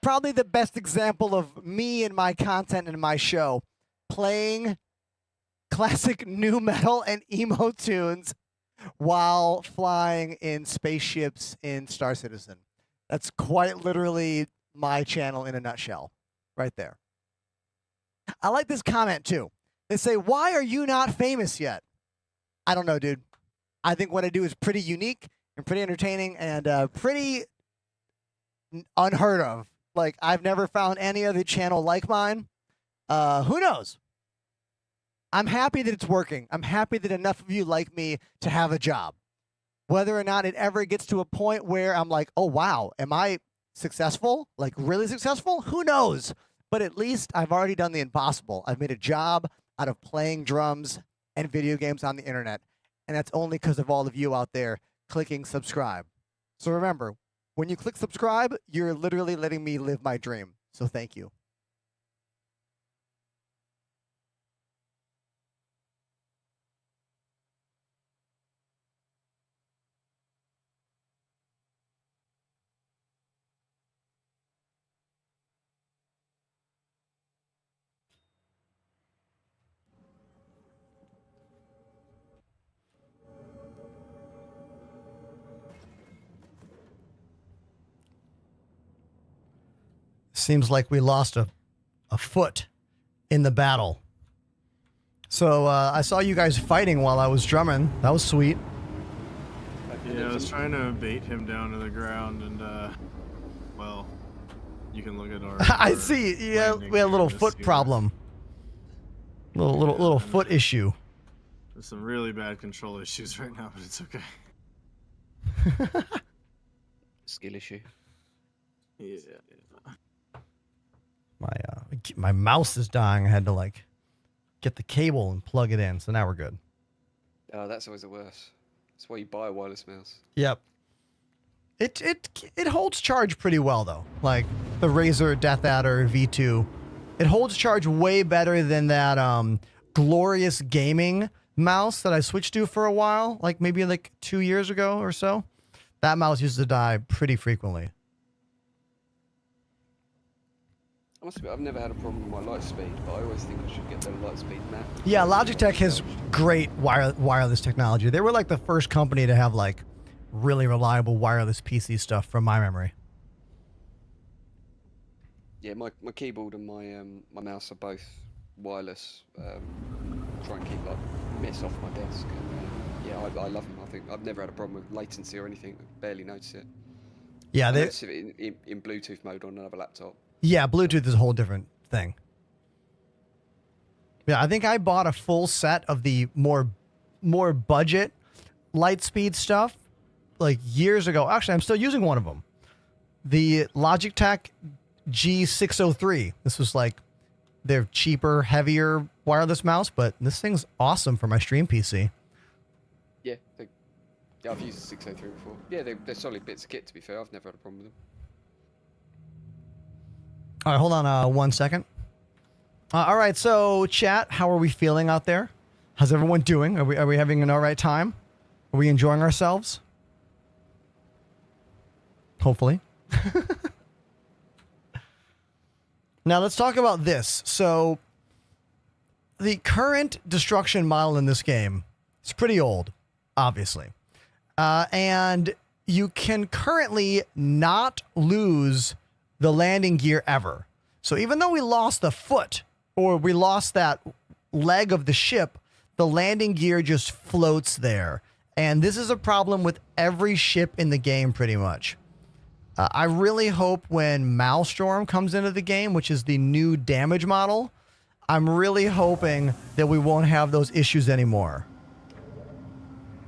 Probably the best example of me and my content in my show, playing classic nu metal and emo tunes while flying in spaceships in Star Citizen. That's quite literally my channel in a nutshell, right there. I like this comment too. They say, "Why are you not famous yet?" I don't know, dude. I think what I do is pretty unique and pretty entertaining and pretty unheard of. Like, I've never found any other channel like mine. Who knows? I'm happy that it's working. I'm happy that enough of you like me to have a job. Whether or not it ever gets to a point where I'm like, oh, wow, am I successful? Like, really successful? Who knows? But at least I've already done the impossible. I've made a job out of playing drums and video games on the internet. And that's only because of all of you out there clicking subscribe. So remember, when you click subscribe, you're literally letting me live my dream. So thank you. Seems like we lost a foot in the battle. So I saw you guys fighting while I was drumming. That was sweet. Yeah, I was trying to bait him down to the ground, and well, you can look at our. I see. Yeah, we had a little foot problem. Little foot issue. There's some really bad control issues right now, but it's okay. Skill issue. Yeah. My mouse is dying. I had to like get the cable and plug it in. So now we're good. Oh, that's always the worst. That's why you buy a wireless mouse. Yep. It holds charge pretty well though. Like the Razer Death Adder V2, it holds charge way better than that glorious gaming mouse that I switched to for a while, like maybe like 2 years ago or so. That mouse used to die pretty frequently. I must admit, I've never had a problem with my light speed, but I always think I should get the light speed map. Yeah, Logitech has great wireless technology. They were like the first company to have like really reliable wireless PC stuff from my memory. Yeah, my keyboard and my mouse are both wireless. Try and keep like mess off my desk. And, yeah, I love them. I think I've never had a problem with latency or anything. I barely notice it. Yeah, I notice it in Bluetooth mode on another laptop. Yeah, Bluetooth is a whole different thing. Yeah, I think I bought a full set of the more budget Lightspeed stuff like years ago. Actually, I'm still using one of them. The Logitech G603. This was like their cheaper, heavier wireless mouse, but this thing's awesome for my stream PC. Yeah, I've used the 603 before. Yeah, they're solid bits of kit, to be fair. I've never had a problem with them. All right, hold on 1 second. All right, so chat, how are we feeling out there? How's everyone doing? Are we having an all right time? Are we enjoying ourselves? Hopefully. Now let's talk about this. So the current destruction model in this game is pretty old, obviously. And you can currently not lose the landing gear ever. So even though we lost the foot or we lost that leg of the ship, the landing gear just floats there. And this is a problem with every ship in the game pretty much. I really hope when Maelstrom comes into the game, which is the new damage model, I'm really hoping that we won't have those issues anymore.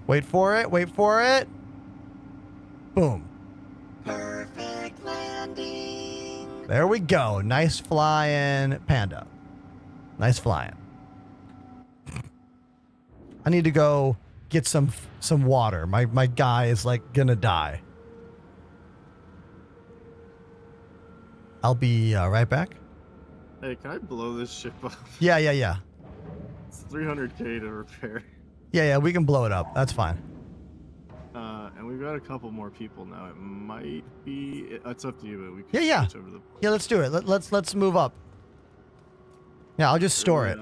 Wait for it, wait for it. Boom. Perfect landing. There we go. Nice flying Panda. Nice flying. I need to go get some water. My guy is like gonna die. I'll be right back. Hey, can I blow this ship up? Yeah. It's 300K to repair. Yeah, we can blow it up. That's fine. And we've got a couple more people now. It might be. It's up to you, but we can Yeah. switch over the. Yeah, let's do it. Let's move up. Yeah, I'll just store it.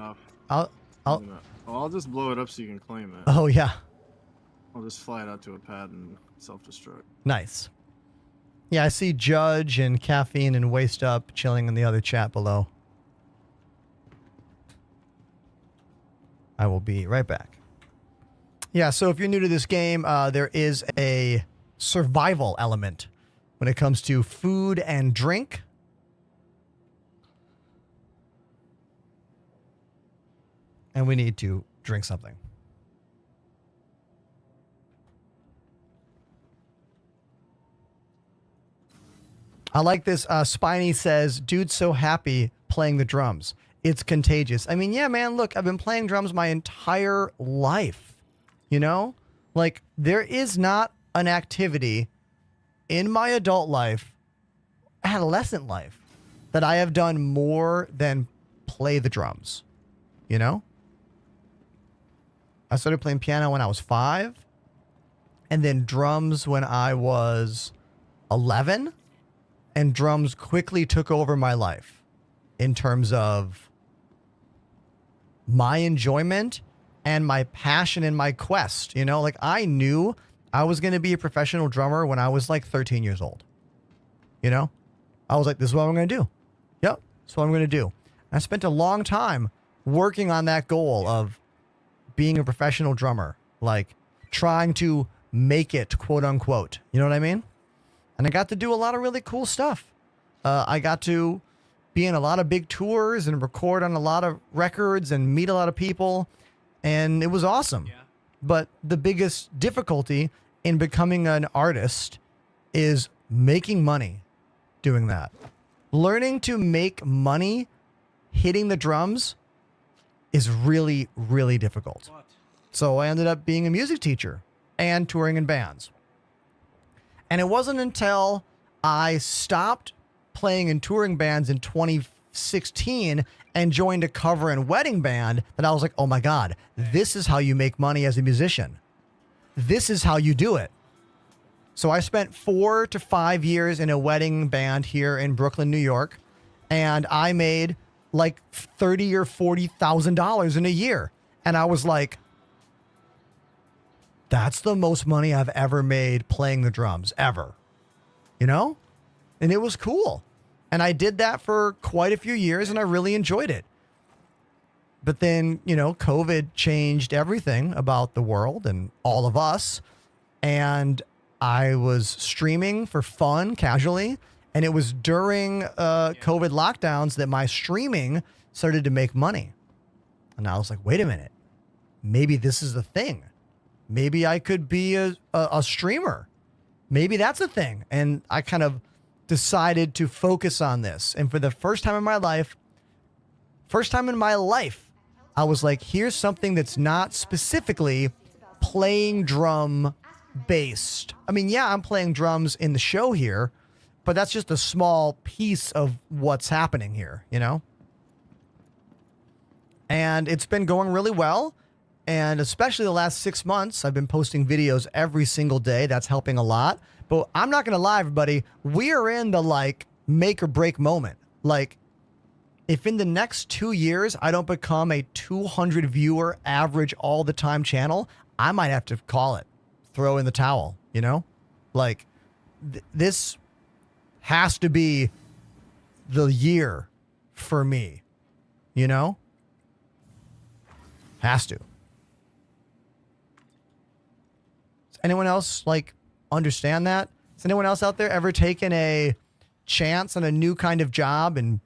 I'll just blow it up so you can claim it. Oh yeah. I'll just fly it out to a pad and self-destruct. Nice. Yeah, I see Judge and Caffeine and Waste Up chilling in the other chat below. I will be right back. Yeah, so if you're new to this game, there is a survival element when it comes to food and drink. And we need to drink something. I like this. Spiny says, dude's so happy playing the drums. It's contagious. I mean, yeah, man, look, I've been playing drums my entire life. You know? Like, there is not an activity in my adult life, adolescent life, that I have done more than play the drums. You know? I started playing piano when I was 5. And then drums when I was 11. And drums quickly took over my life in terms of my enjoyment and my passion and my quest. You know, like I knew I was going to be a professional drummer when I was like 13 years old. You know, I was like, this is what I'm going to do. Yep, that's what I'm going to do. And I spent a long time working on that goal of being a professional drummer, like trying to make it, quote unquote. You know what I mean? And I got to do a lot of really cool stuff. I got to be in a lot of big tours and record on a lot of records and meet a lot of people. And it was awesome. Yeah. But the biggest difficulty in becoming an artist is making money doing that. Learning to make money hitting the drums is really, really difficult. So I ended up being a music teacher and touring in bands. And it wasn't until I stopped playing in touring bands in 2016 and joined a cover and wedding band that I was like, oh my God, this is how you make money as a musician. This is how you do it. So I spent 4 to 5 years in a wedding band here in Brooklyn, New York, and I made like $30,000 or $40,000 in a year. And I was like, that's the most money I've ever made playing the drums, ever. You know? And it was cool. And I did that for quite a few years, and I really enjoyed it. But then, you know, COVID changed everything about the world and all of us. And I was streaming for fun, casually. And it was during COVID lockdowns that my streaming started to make money. And I was like, wait a minute. Maybe this is the thing. Maybe I could be a streamer. Maybe that's a thing. And I kind of decided to focus on this. And for the first time in my life, I was like, here's something that's not specifically playing drum based. I mean, yeah, I'm playing drums in the show here, but that's just a small piece of what's happening here, you know? And it's been going really well. And especially the last 6 months, I've been posting videos every single day. That's helping a lot. But I'm not going to lie, everybody. We are in the like make or break moment. Like if in the next 2 years, I don't become a 200 viewer average all the time channel, I might have to call it, throw in the towel, you know, like this has to be the year for me, you know, has to. Anyone else like understand that? Has anyone else out there ever taken a chance on a new kind of job and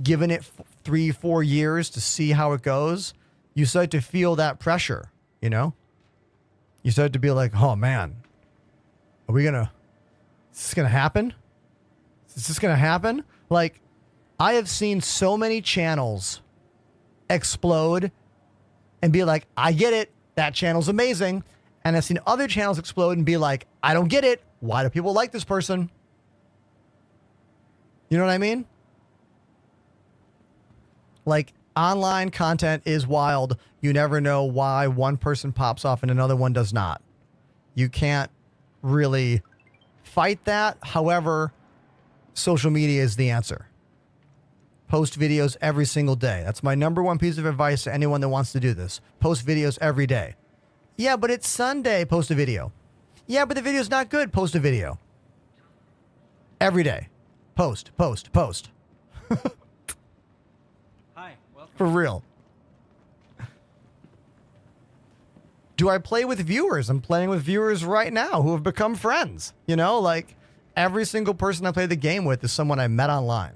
given it 3-4 years to see how it goes? You start to feel that pressure, you know? You start to be like, oh man, is this gonna happen? Is this gonna happen? Like, I have seen so many channels explode and be like, I get it, that channel's amazing. And I've seen other channels explode and be like, I don't get it. Why do people like this person? You know what I mean? Like, online content is wild. You never know why one person pops off and another one does not. You can't really fight that. However, social media is the answer. Post videos every single day. That's my number one piece of advice to anyone that wants to do this. Post videos every day. Yeah, but it's Sunday. Post a video. Yeah, but the video's not good. Post a video. Every day. Post, post, post. Hi, welcome. For real. Do I play with viewers? I'm playing with viewers right now who have become friends. You know, like every single person I play the game with is someone I met online.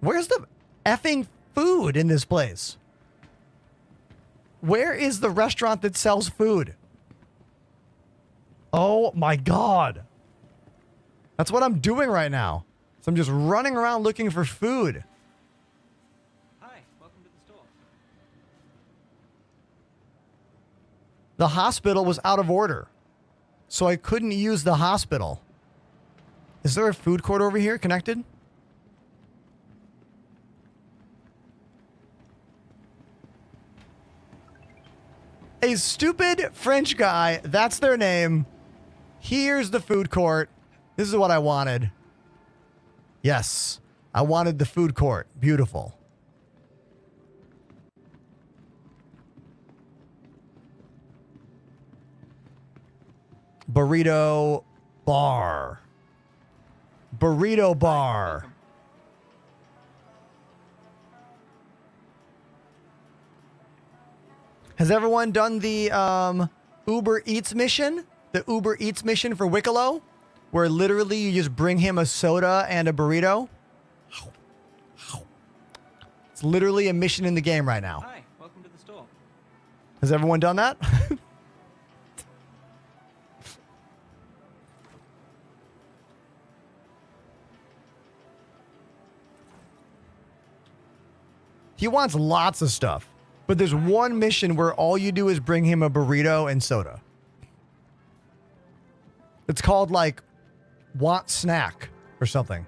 Where's the effing food in this place? Where is the restaurant that sells food? Oh my God. That's what I'm doing right now. So I'm just running around looking for food. Hi, welcome to the store. The hospital was out of order, so I couldn't use the hospital. Is there a food court over here connected? A stupid French guy, that's their name. Here's the food court. This is what I wanted. Yes, I wanted the food court. Beautiful. Burrito bar. Burrito bar. Has everyone done the Uber Eats mission? The Uber Eats mission for Wicklow? Where literally you just bring him a soda and a burrito? It's literally a mission in the game right now. Hi, welcome to the store. Has everyone done that? He wants lots of stuff. But there's one mission where all you do is bring him a burrito and soda. It's called like want snack or something.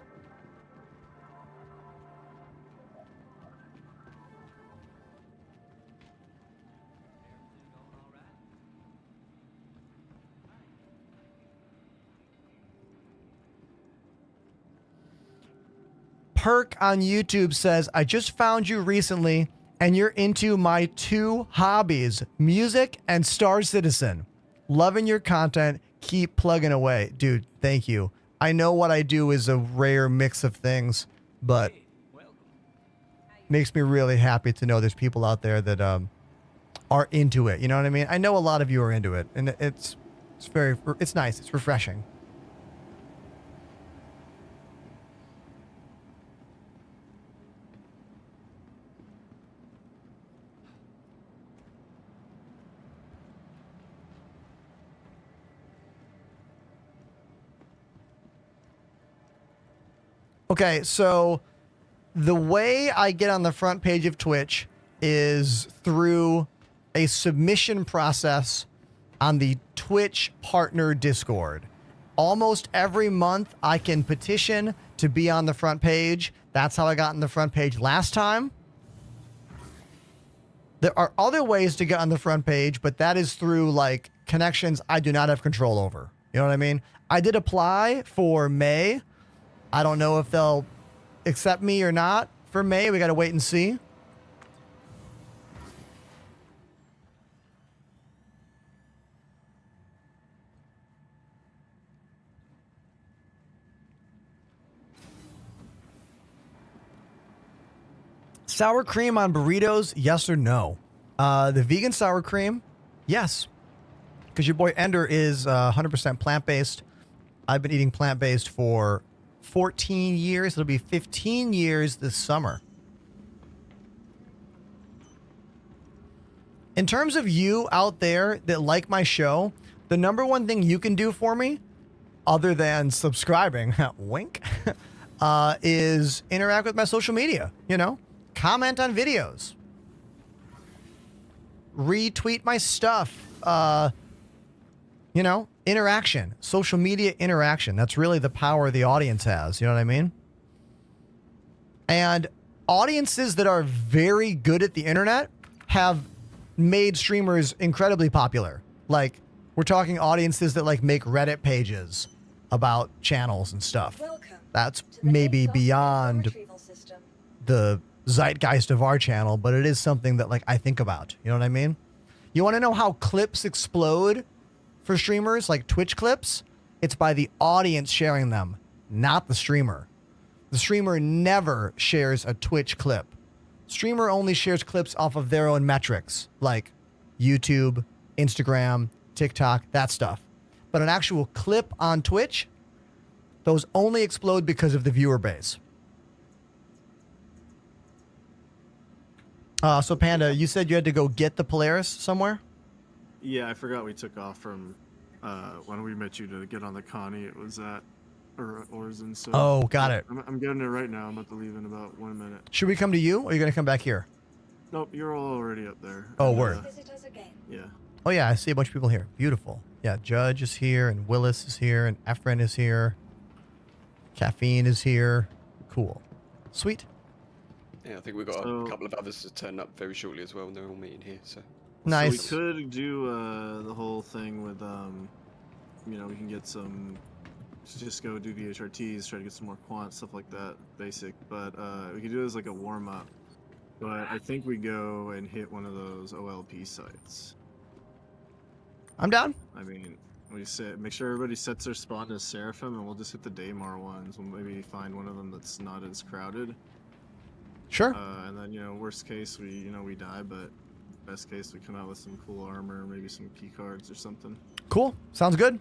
Perk on YouTube says, I just found you recently and you're into my two hobbies, music and Star Citizen. Loving your content. Keep plugging away. Dude, thank you. I know what I do is a rare mix of things, but makes me really happy to know there's people out there that are into it. You know what I mean? I know a lot of you are into it, and it's nice. It's refreshing. Okay, so the way I get on the front page of Twitch is through a submission process on the Twitch partner Discord. Almost every month I can petition to be on the front page. That's how I got on the front page last time. There are other ways to get on the front page, but that is through like connections I do not have control over. You know what I mean? I did apply for May. I don't know if they'll accept me or not for May. We got to wait and see. Sour cream on burritos, yes or no? The vegan sour cream, yes. Because your boy Ender is 100% plant-based. I've been eating plant-based for 14 years. It'll be 15 years this summer. In terms of you out there that like my show, the number one thing you can do for me, other than subscribing, wink, is interact with my social media, you know? Comment on videos. Retweet my stuff. You know, interaction. Social media interaction. That's really the power the audience has. You know what I mean? And audiences that are very good at the internet have made streamers incredibly popular. Like, We're talking audiences that like make Reddit pages about channels and stuff. That's maybe beyond the zeitgeist of our channel, but it is something that like I think about. You know what I mean? You want to know how clips explode for streamers, like Twitch clips? It's by the audience sharing them, not the streamer. The streamer never shares a Twitch clip. Streamer only shares clips off of their own metrics, like YouTube, Instagram, TikTok, that stuff. But an actual clip on Twitch, those only explode because of the viewer base. So Panda, you said you had to go get the Polaris somewhere? Yeah, I forgot we took off from when we met you to get on the Connie. It was at Orzen. So oh, got it. I'm getting it right now. I'm about to leave in about 1 minute. Should we come to you, or are you going to come back here? Nope, you're all already up there. Oh, word. Yeah. Oh, yeah, I see a bunch of people here. Beautiful. Yeah, Judge is here, and Willis is here, and Efren is here. Caffeine is here. Cool. Sweet. Yeah, I think we've got a couple of others to turn up very shortly as well, and they're all meeting here. So nice. So we could do the whole thing with you know, we can get some. Just go do VHRTs, try to get some more quant stuff like that, basic. But we could do this like a warm up. But I think we go and hit one of those OLP sites. I'm down. I mean, we make sure everybody sets their spawn as Seraphim, and we'll just hit the Daymar ones. We'll maybe find one of them that's not as crowded. Sure. And then, you know, worst case, we die, but best case, we come out with some cool armor, maybe some key cards or something. Cool. Sounds good.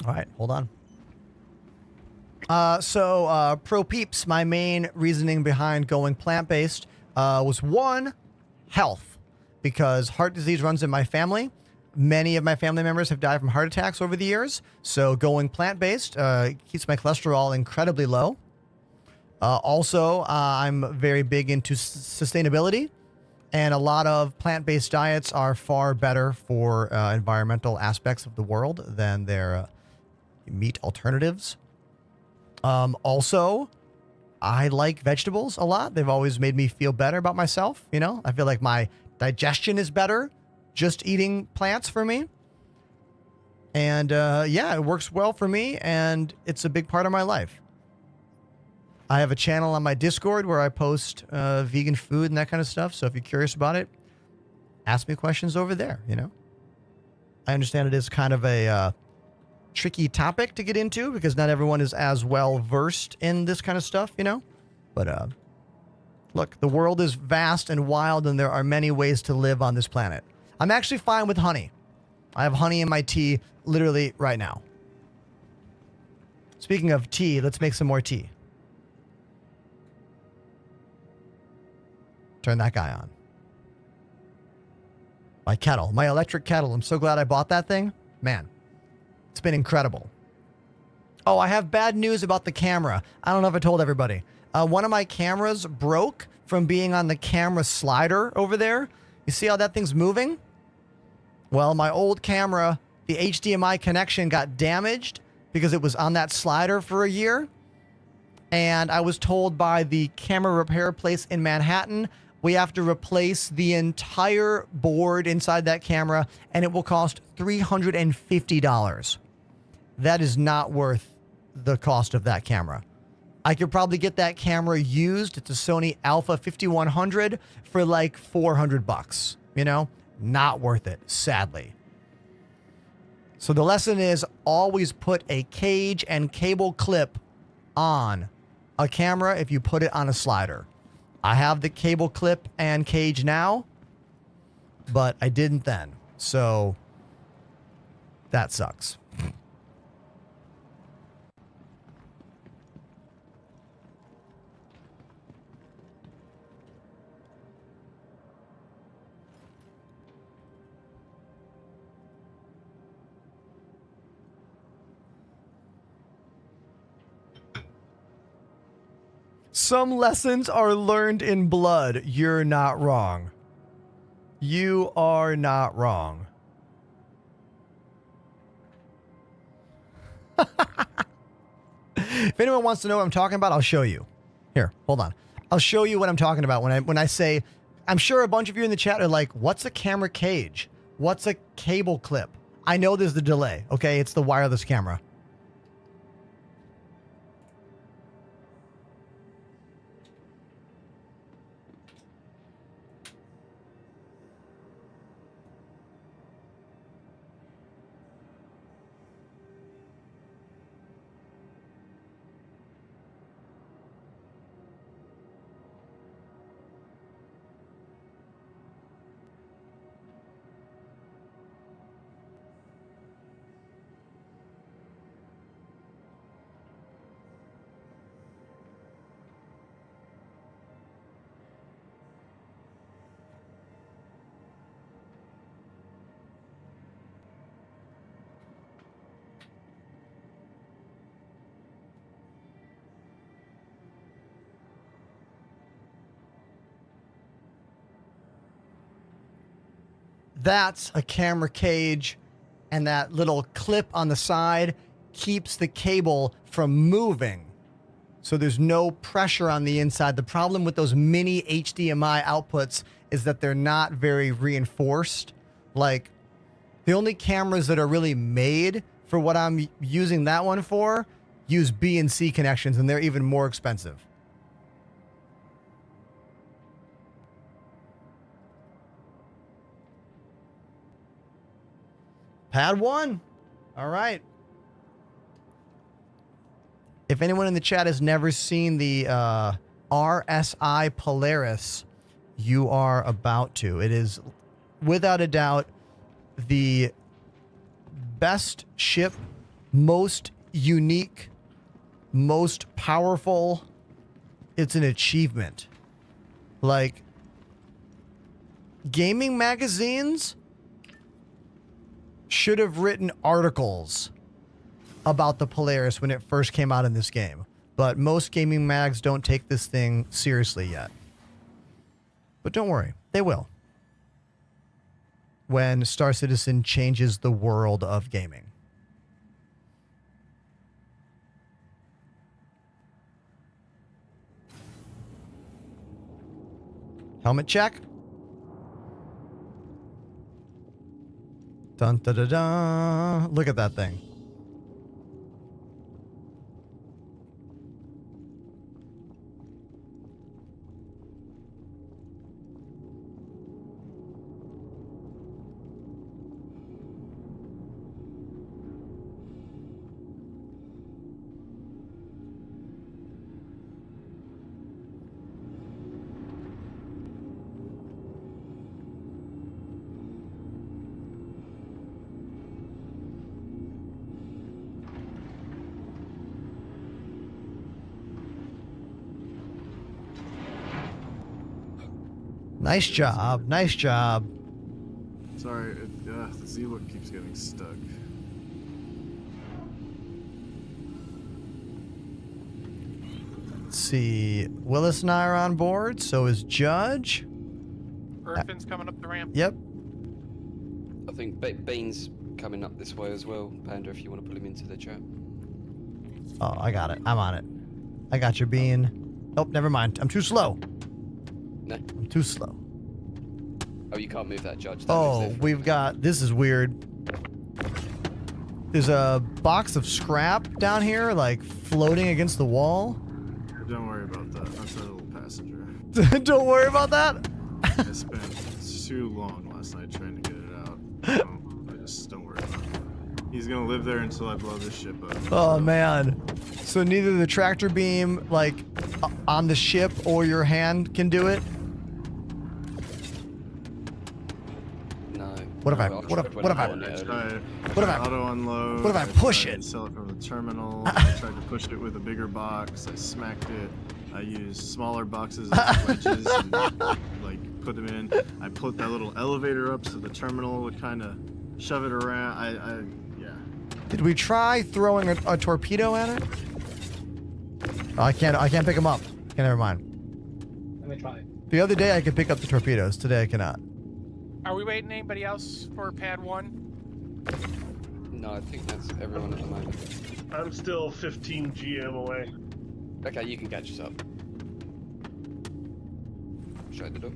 All right, hold on. Pro peeps, my main reasoning behind going plant-based was one, health, because heart disease runs in my family. Many of my family members have died from heart attacks over the years, so going plant-based keeps my cholesterol incredibly low. Also, I'm very big into sustainability, and a lot of plant-based diets are far better for environmental aspects of the world than their meat alternatives. Also, I like vegetables a lot. They've always made me feel better about myself. You know, I feel like my digestion is better just eating plants for me. And yeah, it works well for me, and it's a big part of my life. I have a channel on my Discord where I post vegan food and that kind of stuff. So if you're curious about it, ask me questions over there, you know. I understand it is kind of a tricky topic to get into because not everyone is as well versed in this kind of stuff, you know. But look, the world is vast and wild, and there are many ways to live on this planet. I'm actually fine with honey. I have honey in my tea literally right now. Speaking of tea, let's make some more tea. Turn that guy on. My kettle, my electric kettle. I'm so glad I bought that thing. Man, it's been incredible. Oh, I have bad news about the camera. I don't know if I told everybody. One of my cameras broke from being on the camera slider over there. You see how that thing's moving? Well, my old camera, the HDMI connection got damaged because it was on that slider for a year. And I was told by the camera repair place in Manhattan, we have to replace the entire board inside that camera, and it will cost $350. That is not worth the cost of that camera. I could probably get that camera used. It's a Sony Alpha 5100 for like $400, you know? Not worth it, sadly. So the lesson is always put a cage and cable clip on a camera if you put it on a slider. I have the cable clip and cage now, but I didn't then. So that sucks. Some lessons are learned in blood. You're not wrong. You are not wrong. If anyone wants to know what I'm talking about, I'll show you. Here, hold on. I'll show you what I'm talking about when I say I'm sure a bunch of you in the chat are like, what's a camera cage? What's a cable clip? I know there's the delay, okay? It's the wireless camera. That's a camera cage, and that little clip on the side keeps the cable from moving. So there's no pressure on the inside. The problem with those mini HDMI outputs is that they're not very reinforced. Like, the only cameras that are really made for what I'm using that one for use B and C connections, and they're even more expensive. Pad 1. All right. If anyone in the chat has never seen the RSI Polaris, you are about to. It is, without a doubt, the best ship, most unique, most powerful. It's an achievement. Like, gaming magazines should have written articles about the Polaris when it first came out in this game. But most gaming mags don't take this thing seriously yet. But don't worry, they will. When Star Citizen changes the world of gaming. Helmet check. Dun da da da. Look at that thing. Nice job. Nice job. Sorry, the Z-Look keeps getting stuck. Let's see. Willis and I are on board. So is Judge. Earthin's coming up the ramp. Yep. I think Bean's coming up this way as well. Panda, if you want to put him into the chat. Oh, I got it. I'm on it. I got your Bean. Oh, never mind. I'm too slow. No. I'm too slow. Oh, you can't move that, Judge. Oh, we've got... This is weird. There's a box of scrap down here, like, floating against the wall. Don't worry about that. That's a little passenger. Don't worry about that? I spent too long last night trying to get it out. I just don't worry about it. He's gonna live there until I blow this ship up. Oh, man. So neither the tractor beam, like, on the ship or your hand can do it? No. What if I auto unload? What if I push it? Sell it from the terminal. I tried to push it with a bigger box. I smacked it. I used smaller boxes as wedges and like put them in. I put that little elevator up so the terminal would kind of shove it around. Yeah. Did we try throwing a torpedo at it? Oh, I can't pick them up. Okay, never mind. Let me try. The other day I could pick up the torpedoes. Today I cannot. Are we waiting anybody else for pad 1? No, I think that's everyone at the moment. I'm still 15 GM away. Okay, you can catch us up. Shut the door.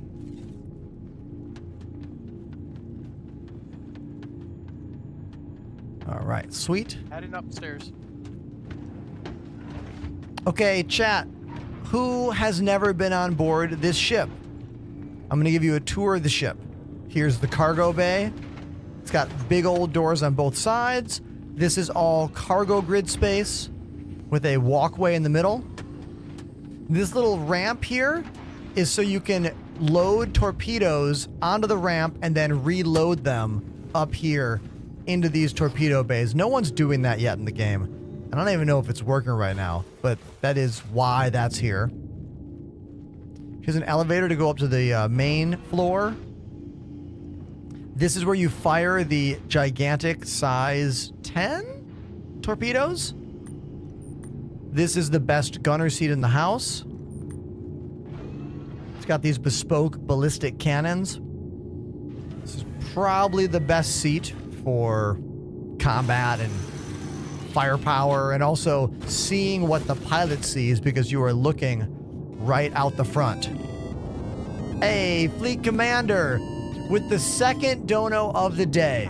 All right, sweet. Heading upstairs. Okay, chat. Who has never been on board this ship? I'm going to give you a tour of the ship. Here's the cargo bay. It's got big old doors on both sides. This is all cargo grid space with a walkway in the middle. This little ramp here is so you can load torpedoes onto the ramp and then reload them up here into these torpedo bays. No one's doing that yet in the game. I don't even know if it's working right now, but that is why that's here. Here's an elevator to go up to the main floor. This is where you fire the gigantic size 10 torpedoes. This is the best gunner seat in the house. It's got these bespoke ballistic cannons. This is probably the best seat for combat and firepower, and also seeing what the pilot sees because you are looking right out the front. Hey, Fleet Commander, with the second dono of the day.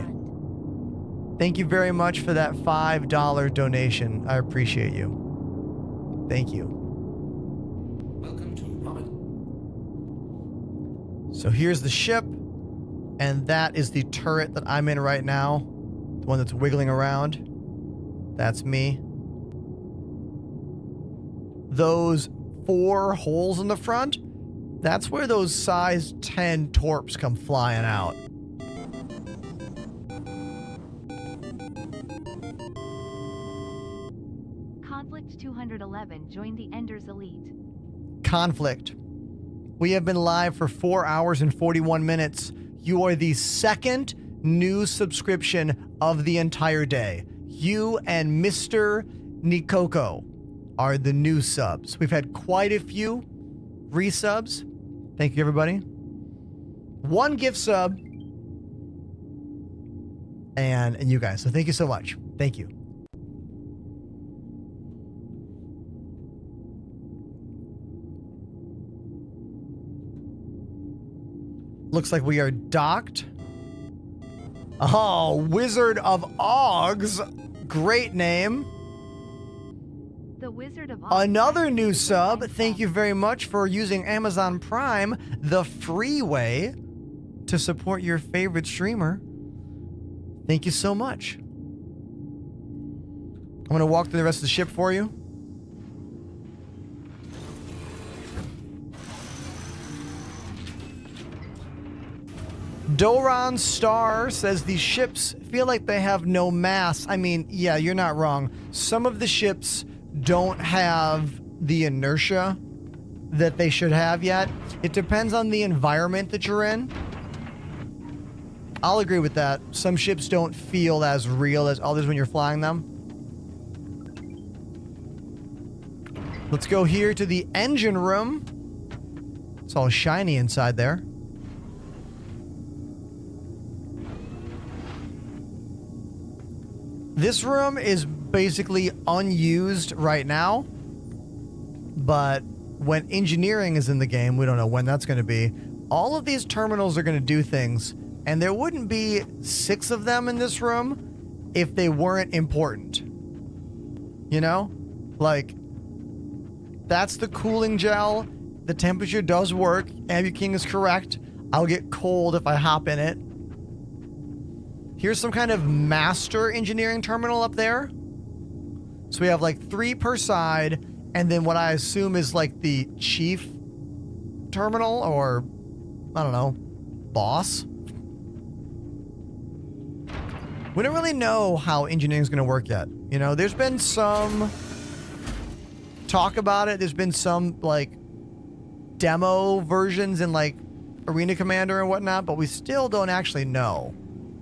Thank you very much for that $5 donation. I appreciate you. Thank you. Welcome to Robert. So here's the ship, and that is the turret that I'm in right now, the one that's wiggling around. That's me. Those 4 holes in the front, that's where those size 10 torps come flying out. Conflict 211 joined the Enders Elite. Conflict. We have been live for 4 hours and 41 minutes. You are the second new subscription of the entire day. You and Mr. Nikoko are the new subs. We've had quite a few resubs. Thank you, everybody. 1 gift sub. And you guys. So thank you so much. Thank you. Looks like we are docked. Oh, Wizard of Oggs. Great name. The Wizard of Oz. Another new sub. Thank you very much for using Amazon Prime, the free way to support your favorite streamer. Thank you so much. I'm going to walk through the rest of the ship for you. Doron Star says these ships feel like they have no mass. I mean, yeah, you're not wrong. Some of the ships don't have the inertia that they should have yet. It depends on the environment that you're in. I'll agree with that. Some ships don't feel as real as others when you're flying them. Let's go here to the engine room. It's all shiny inside there. This room is basically unused right now, but when engineering is in the game, we don't know when that's going to be, all of these terminals are going to do things, and there wouldn't be 6 of them in this room if they weren't important. You know? Like, that's the cooling gel. The temperature does work. Abu King is correct. I'll get cold if I hop in it. Here's some kind of master engineering terminal up there. So we have like 3 per side, and then what I assume is like the chief terminal, or I don't know, boss. We don't really know how engineering is going to work yet. You know, there's been some talk about it. There's been some like demo versions in like Arena Commander and whatnot, but we still don't actually know.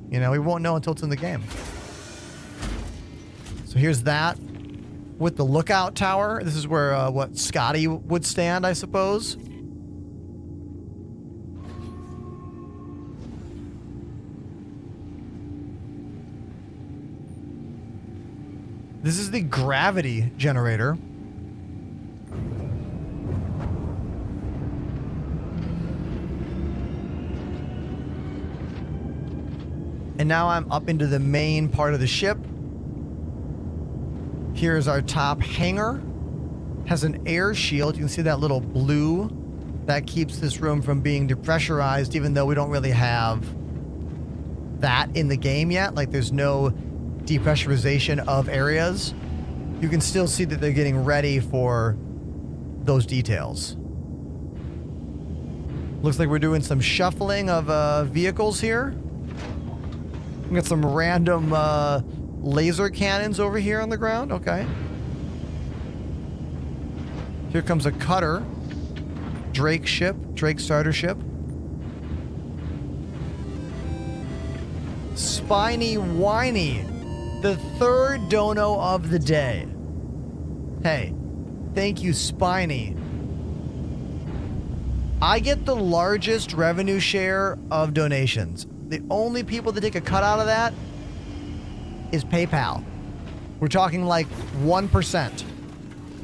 You know, we won't know until it's in the game. So here's that with the lookout tower. This is where what Scotty would stand, I suppose. This is the gravity generator. And now I'm up into the main part of the ship. Here's our top hangar. Has an air shield. You can see that little blue. That keeps this room from being depressurized, even though we don't really have that in the game yet. Like, there's no depressurization of areas. You can still see that they're getting ready for those details. Looks like we're doing some shuffling of vehicles here. We got some random laser cannons over here on the ground. Okay. Here comes a cutter. Drake ship. Drake starter ship. Spiny Whiny. The third dono of the day. Hey. Thank you, Spiny. I get the largest revenue share of donations. The only people that take a cut out of that is PayPal. We're talking like 1%,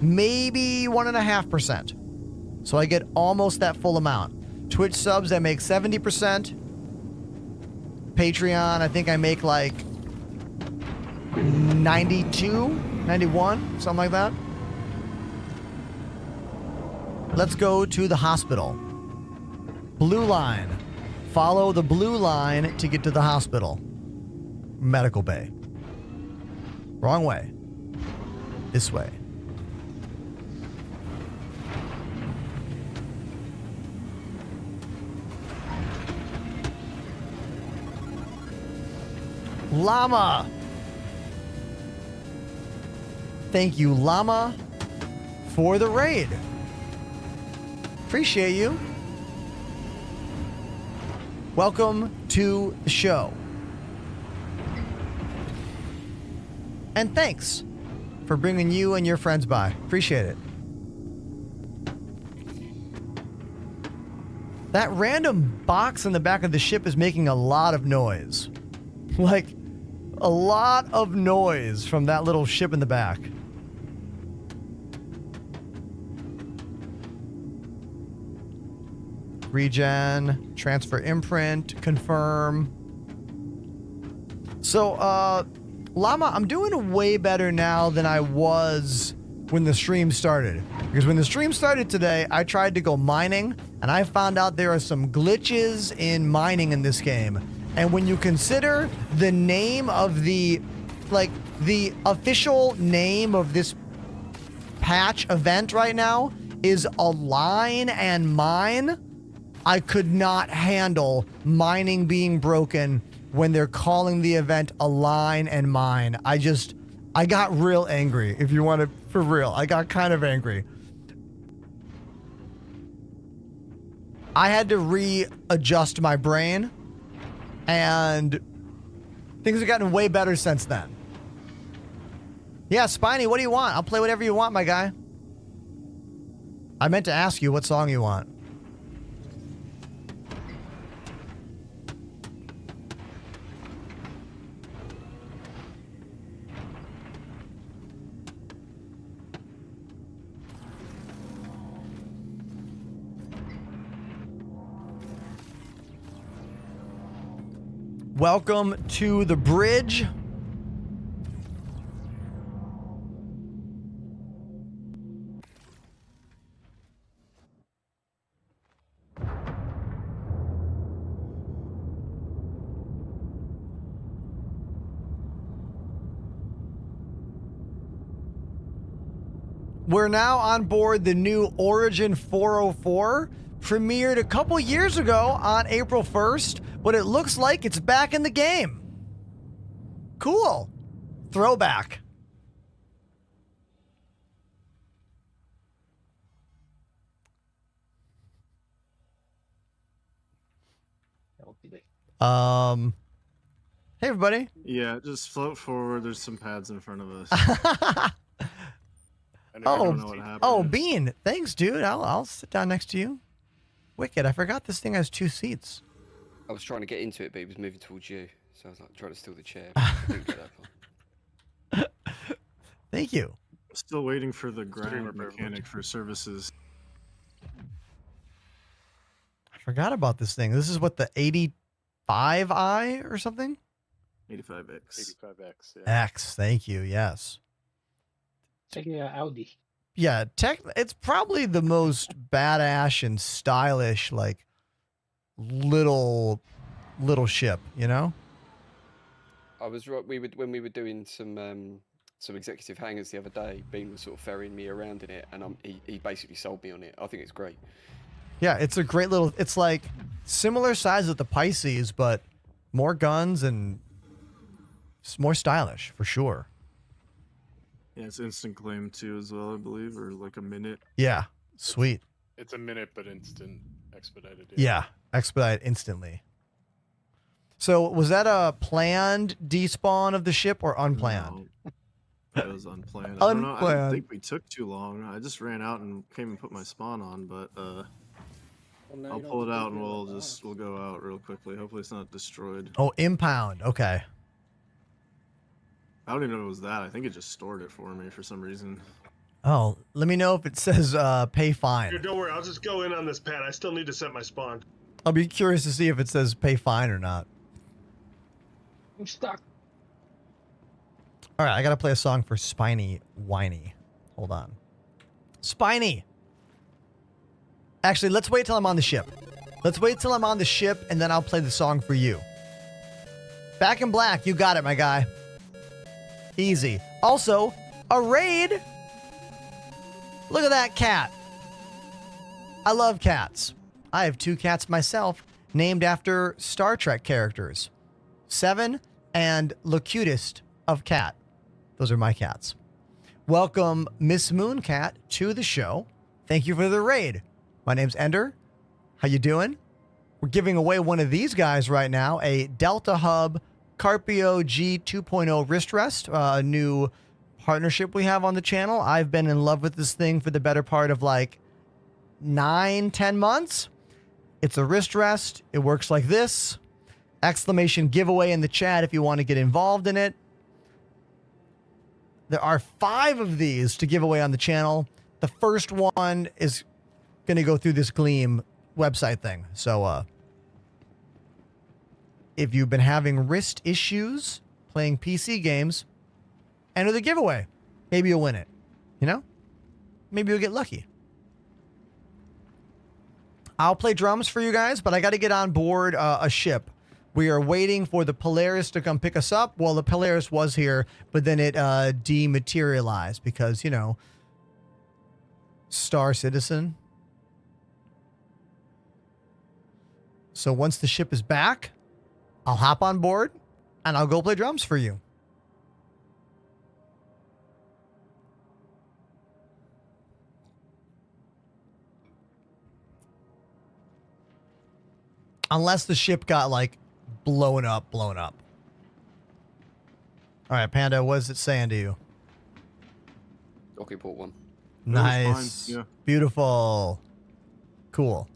maybe 1.5%. So I get almost that full amount. Twitch subs, I make 70%. Patreon, I think I make like 92, 91, something like that. Let's go to the hospital. Blue line. Follow the blue line to get to the hospital. Medical bay. Wrong way. This way. Llama. Thank you, Llama, for the raid. Appreciate you. Welcome to the show. And thanks for bringing you and your friends by. Appreciate it. That random box in the back of the ship is making a lot of noise. Like, a lot of noise from that little ship in the back. Regen, transfer imprint, confirm. So, Llama, I'm doing way better now than I was when the stream started. Because when the stream started today, I tried to go mining, and I found out there are some glitches in mining in this game. And when you consider the name of the official name of this patch event right now is Align and Mine, I could not handle mining being broken when they're calling the event Align and Mine. I got real angry, if you want to, for real. I got kind of angry. I had to readjust my brain, and things have gotten way better since then. Yeah, Spiny, what do you want? I'll play whatever you want, my guy. I meant to ask you what song you want. Welcome to the bridge. We're now on board the new Origin 404. Premiered a couple years ago on April 1st, but it looks like it's back in the game. Cool. Throwback. Hey everybody. Yeah, just float forward. There's some pads in front of us. I don't know what happened. Oh, Bean. Thanks, dude. I'll sit down next to you. Wicked. I forgot this thing has 2 seats. I was trying to get into it, but he was moving towards you, so I was like trying to steal the chair. But I didn't get that far. Thank you. Still waiting for the ground mechanic for services. I forgot about this thing. This is what, the 85i or something? 85X. 85X. Yeah. X, thank you. Yes. Take Audi. Yeah, it's probably the most badass and stylish, like little ship, you know? I was right. When we were doing some executive hangers the other day. Bean was sort of ferrying me around in it, and he basically sold me on it. I think it's great. Yeah, it's a great little. It's like similar size with the Pisces, but more guns and more stylish for sure. Yeah, it's instant claim too as well, I believe, or like a minute. Yeah, sweet. It's a minute, but instant expedited. Yeah, expedite instantly. So was that a planned despawn of the ship or unplanned? No, that was unplanned. I don't know. I Unplanned. didn't think we took too long. I just ran out and came and put my spawn on, but I'll pull it out and we'll go out real quickly. Hopefully it's not destroyed. Oh, impound. Okay. I don't even know if it was that. I think it just stored it for me for some reason. Oh, let me know if it says pay fine. Here, don't worry, I'll just go in on this pad. I still need to set my spawn. I'll be curious to see if it says pay fine or not. I'm stuck. All right, I got to play a song for Spiny Whiny. Hold on. Spiny! Actually, let's wait till I'm on the ship. Let's wait till I'm on the ship, and then I'll play the song for you. Back in Black, you got it, my guy. Easy. Also, a raid. Look at that cat. I love cats. I have 2 cats myself, named after Star Trek characters. Seven and Locutest of Cat. Those are my cats. Welcome, Miss Mooncat, to the show. Thank you for the raid. My name's Ender. How you doing? We're giving away one of these guys right now, a Delta Hub Carpio G 2.0 wrist rest, a new partnership we have on the channel. I've been in love with this thing for the better part of like 9-10 months. It's a wrist rest. It works like this. Exclamation giveaway in the chat if you want to get involved in it. There are 5 of these to give away on the channel. The first one is going to go through this Gleam website thing. So if you've been having wrist issues playing PC games, enter the giveaway. Maybe you'll win it. You know? Maybe you'll get lucky. I'll play drums for you guys, but I got to get on board a ship. We are waiting for the Polaris to come pick us up. Well, the Polaris was here, but then it dematerialized because, you know, Star Citizen. So once the ship is back, I'll hop on board and I'll go play drums for you. Unless the ship got like blown up. All right, Panda, what is it saying to you? Okay, port 1. Nice. Yeah. Beautiful. Cool.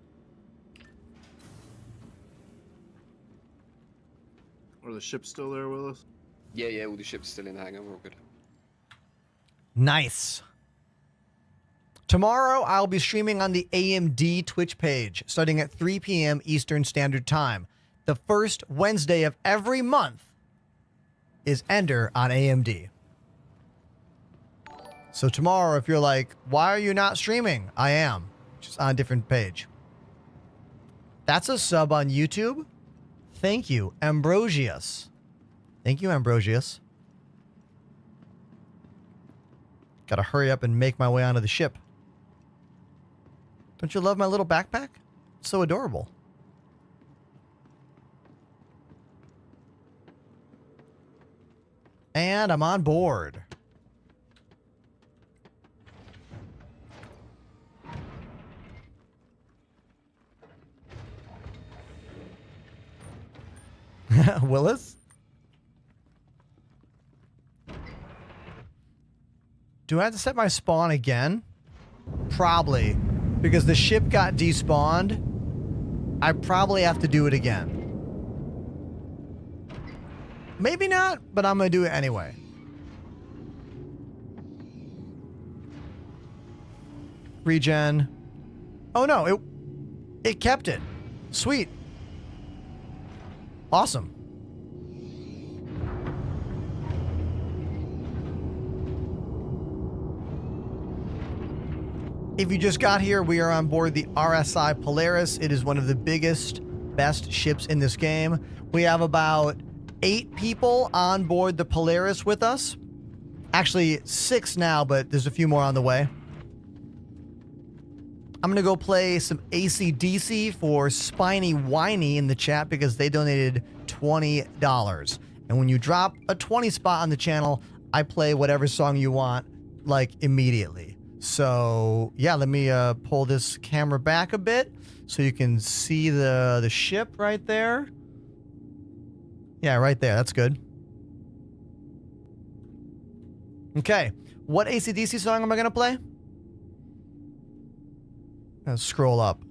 Are the ships still there with us? Yeah, all the ships still in the hangar. We're all good. Nice. Tomorrow, I'll be streaming on the AMD Twitch page, starting at 3 p.m. Eastern Standard Time. The first Wednesday of every month is Ender on AMD. So tomorrow, if you're like, why are you not streaming? I am, just on a different page. That's a sub on YouTube. Thank you, Ambrosius. Thank you, Ambrosius. Gotta hurry up and make my way onto the ship. Don't you love my little backpack? It's so adorable. And I'm on board. Willis? Do I have to set my spawn again? Probably. Because the ship got despawned. I probably have to do it again. Maybe not, but I'm going to do it anyway. Regen. Oh no, it kept it. Sweet. Awesome. If you just got here, we are on board the RSI Polaris. It is one of the biggest, best ships in this game. We have about 8 people on board the Polaris with us. Actually, 6 now, but there's a few more on the way. I'm going to go play some AC/DC for Spiny Whiny in the chat because they donated $20. And when you drop a 20 spot on the channel, I play whatever song you want, like, immediately. So, yeah, let me pull this camera back a bit so you can see the ship right there. Yeah, right there. That's good. Okay. What AC/DC song am I going to play? Let's scroll up.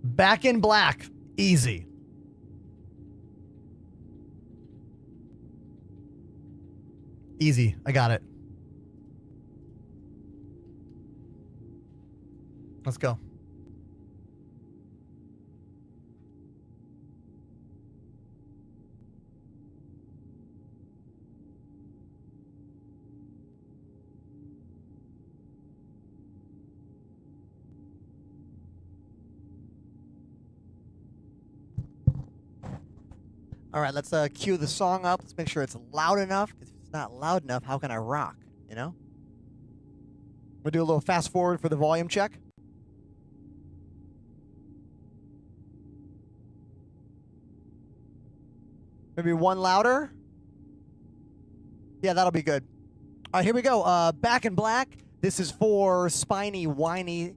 Back in Black. Easy. Easy. I got it. Let's go. All right, let's cue the song up. Let's make sure it's loud enough, because if it's not loud enough, how can I rock, you know? We'll do a little fast forward for the volume check. Maybe one louder. Yeah, that'll be good. All right, here we go. Back in Black. This is for Spiny Whiny.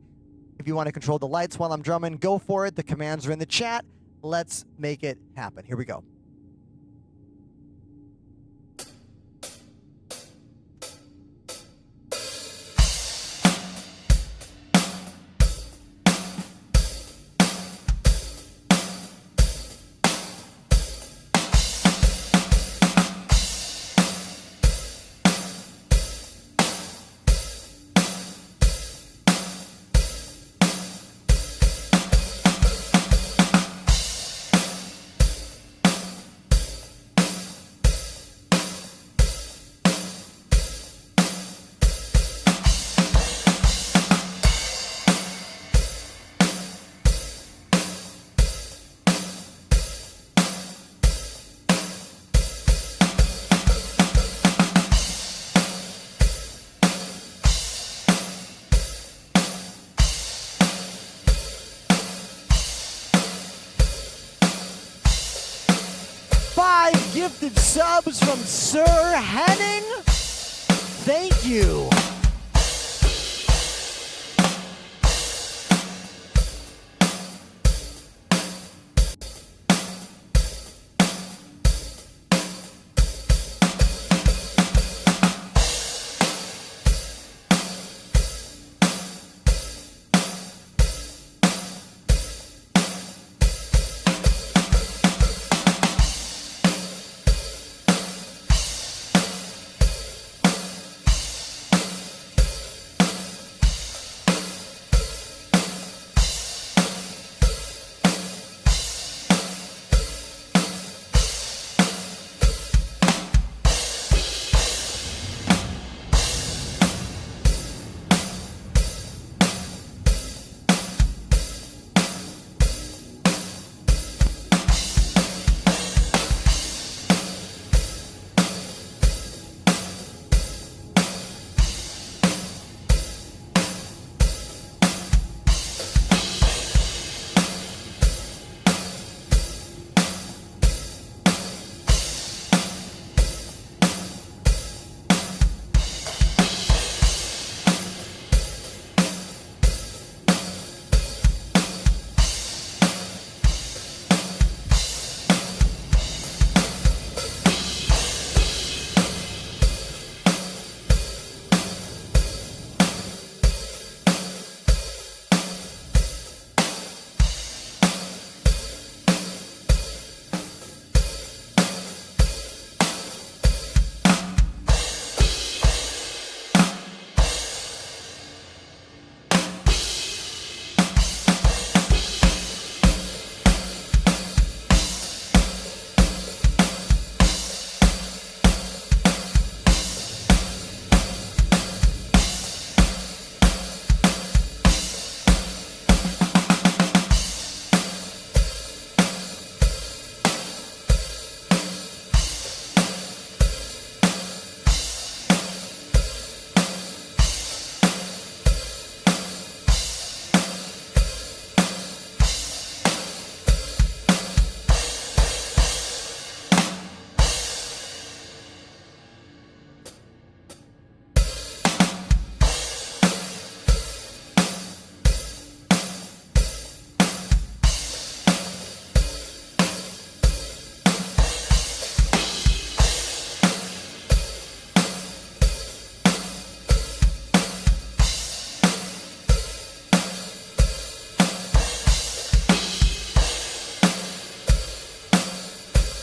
If you want to control the lights while I'm drumming, go for it. The commands are in the chat. Let's make it happen. Here we go. Gifted subs from Sir Henning. Thank you.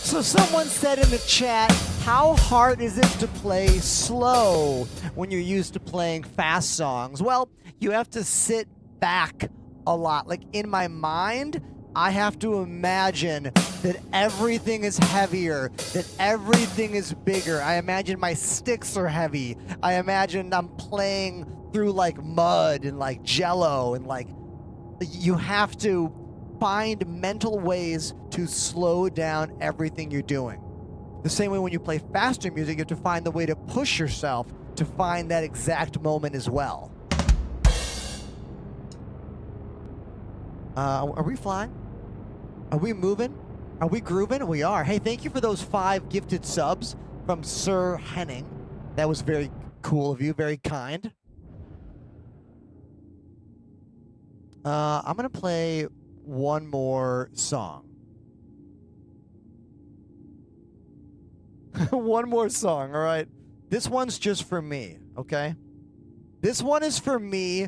So someone said in the chat, how hard is it to play slow when you're used to playing fast songs? Well, you have to sit back a lot. Like in my mind, I have to imagine that everything is heavier, that everything is bigger. I imagine my sticks are heavy. I imagine I'm playing through like mud and like jello, and like you have to find mental ways to slow down everything you're doing. The same way when you play faster music, you have to find the way to push yourself to find that exact moment as well. Are we flying? Are we moving? Are we grooving? We are. Hey, thank you for those 5 gifted subs from Sir Henning. That was very cool of you, very kind. I'm going to play one more song. One more song, all right? This one's just for me, okay? This one is for me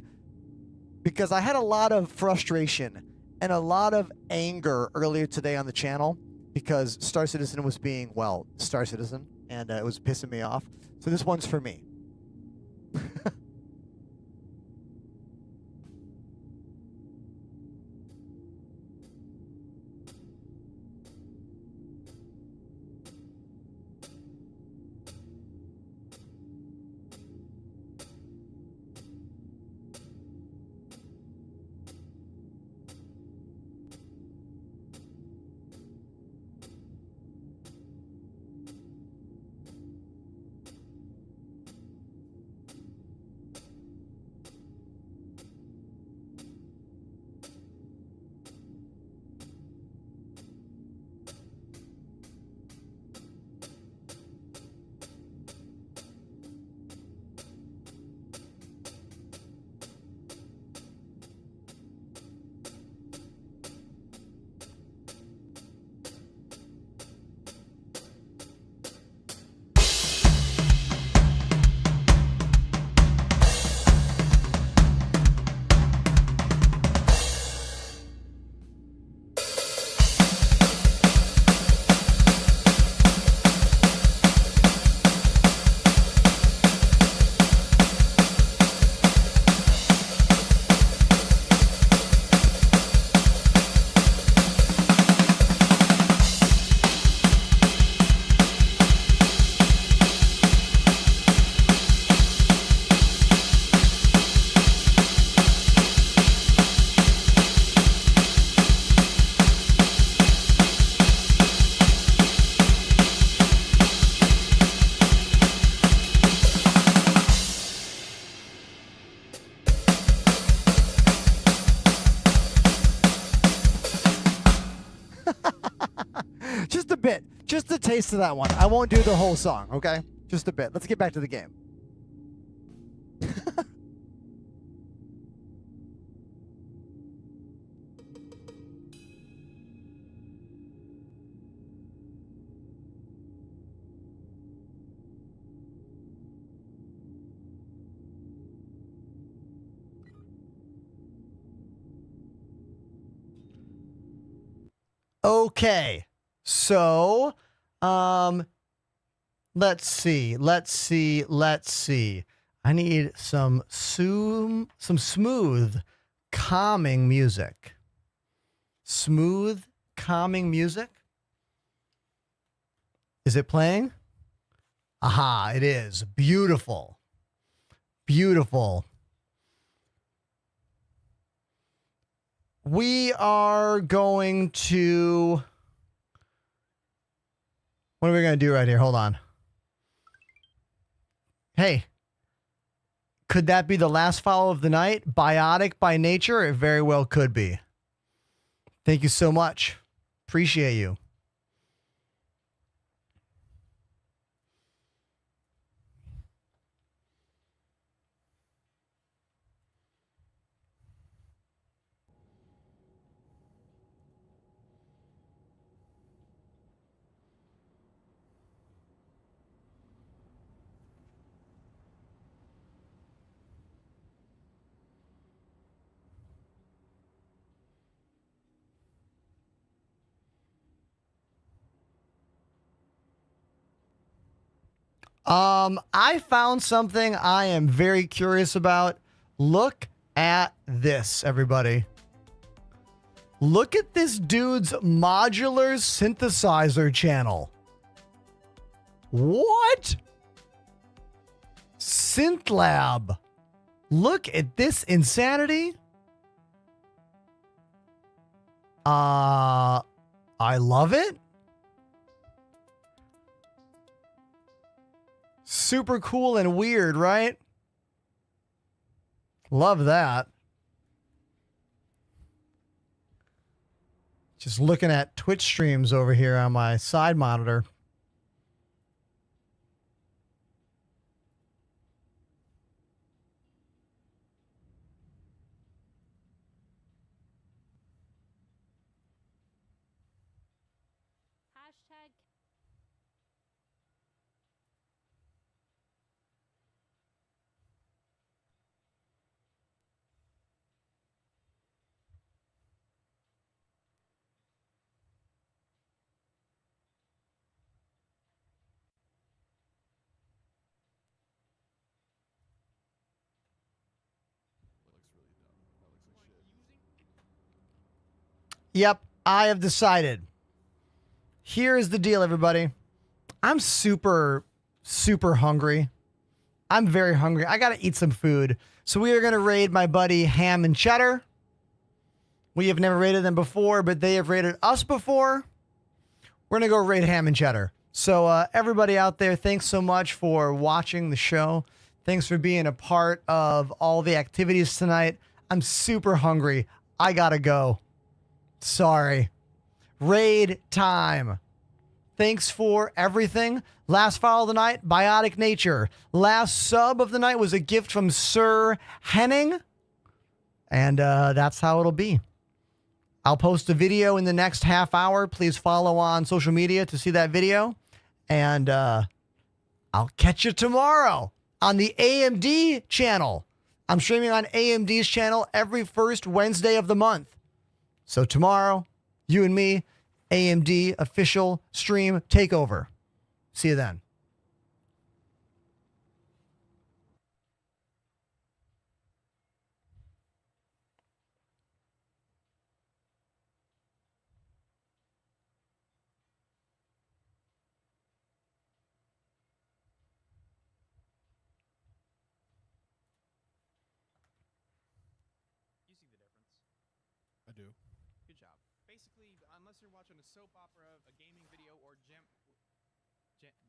because I had a lot of frustration and a lot of anger earlier today on the channel because Star Citizen was being, well, Star Citizen, and it was pissing me off. So this one's for me. Just a bit. Just a taste of that one. I won't do the whole song, okay? Just a bit. Let's get back to the game. Okay. So, let's see. I need some smooth, calming music. Smooth, calming music. Is it playing? Aha, it is. Beautiful. Beautiful. We are going to... What are we going to do right here? Hold on. Hey. Could that be the last follow of the night? Biotic by nature? It very well could be. Thank you so much. Appreciate you. I found something I am very curious about. Look at this, everybody. Look at this dude's modular synthesizer channel. What? SynthLab. Look at this insanity. I love it. Super cool and weird, right? Love that. Just looking at Twitch streams over here on my side monitor. Yep, I have decided. Here is the deal, everybody. I'm super hungry. I'm very hungry. I got to eat some food. So we are going to raid my buddy Ham and Cheddar. We have never raided them before, but they have raided us before. We're going to go raid Ham and Cheddar. So everybody out there, thanks so much for watching the show. Thanks for being a part of all the activities tonight. I'm super hungry. I got to go. Sorry. Raid time. Thanks for everything. Last follow of the night, Biotic Nature. Last sub of the night was a gift from Sir Henning. And that's how it'll be. I'll post a video in the next half hour. Please follow on social media to see that video. And I'll catch you tomorrow on the AMD channel. I'm streaming on AMD's channel every first Wednesday of the month. So tomorrow, you and me, AMD official stream takeover. See you then. I do. Good job. Basically, unless you're watching a soap opera, a gaming video, or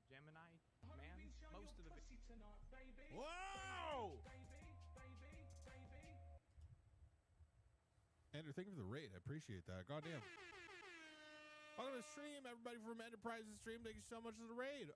Gemini Man, most of the Whoa! Andrew, thank you for the raid. I appreciate that. Goddamn. Welcome to the stream, everybody from Enterprise's stream. Thank you so much for the raid.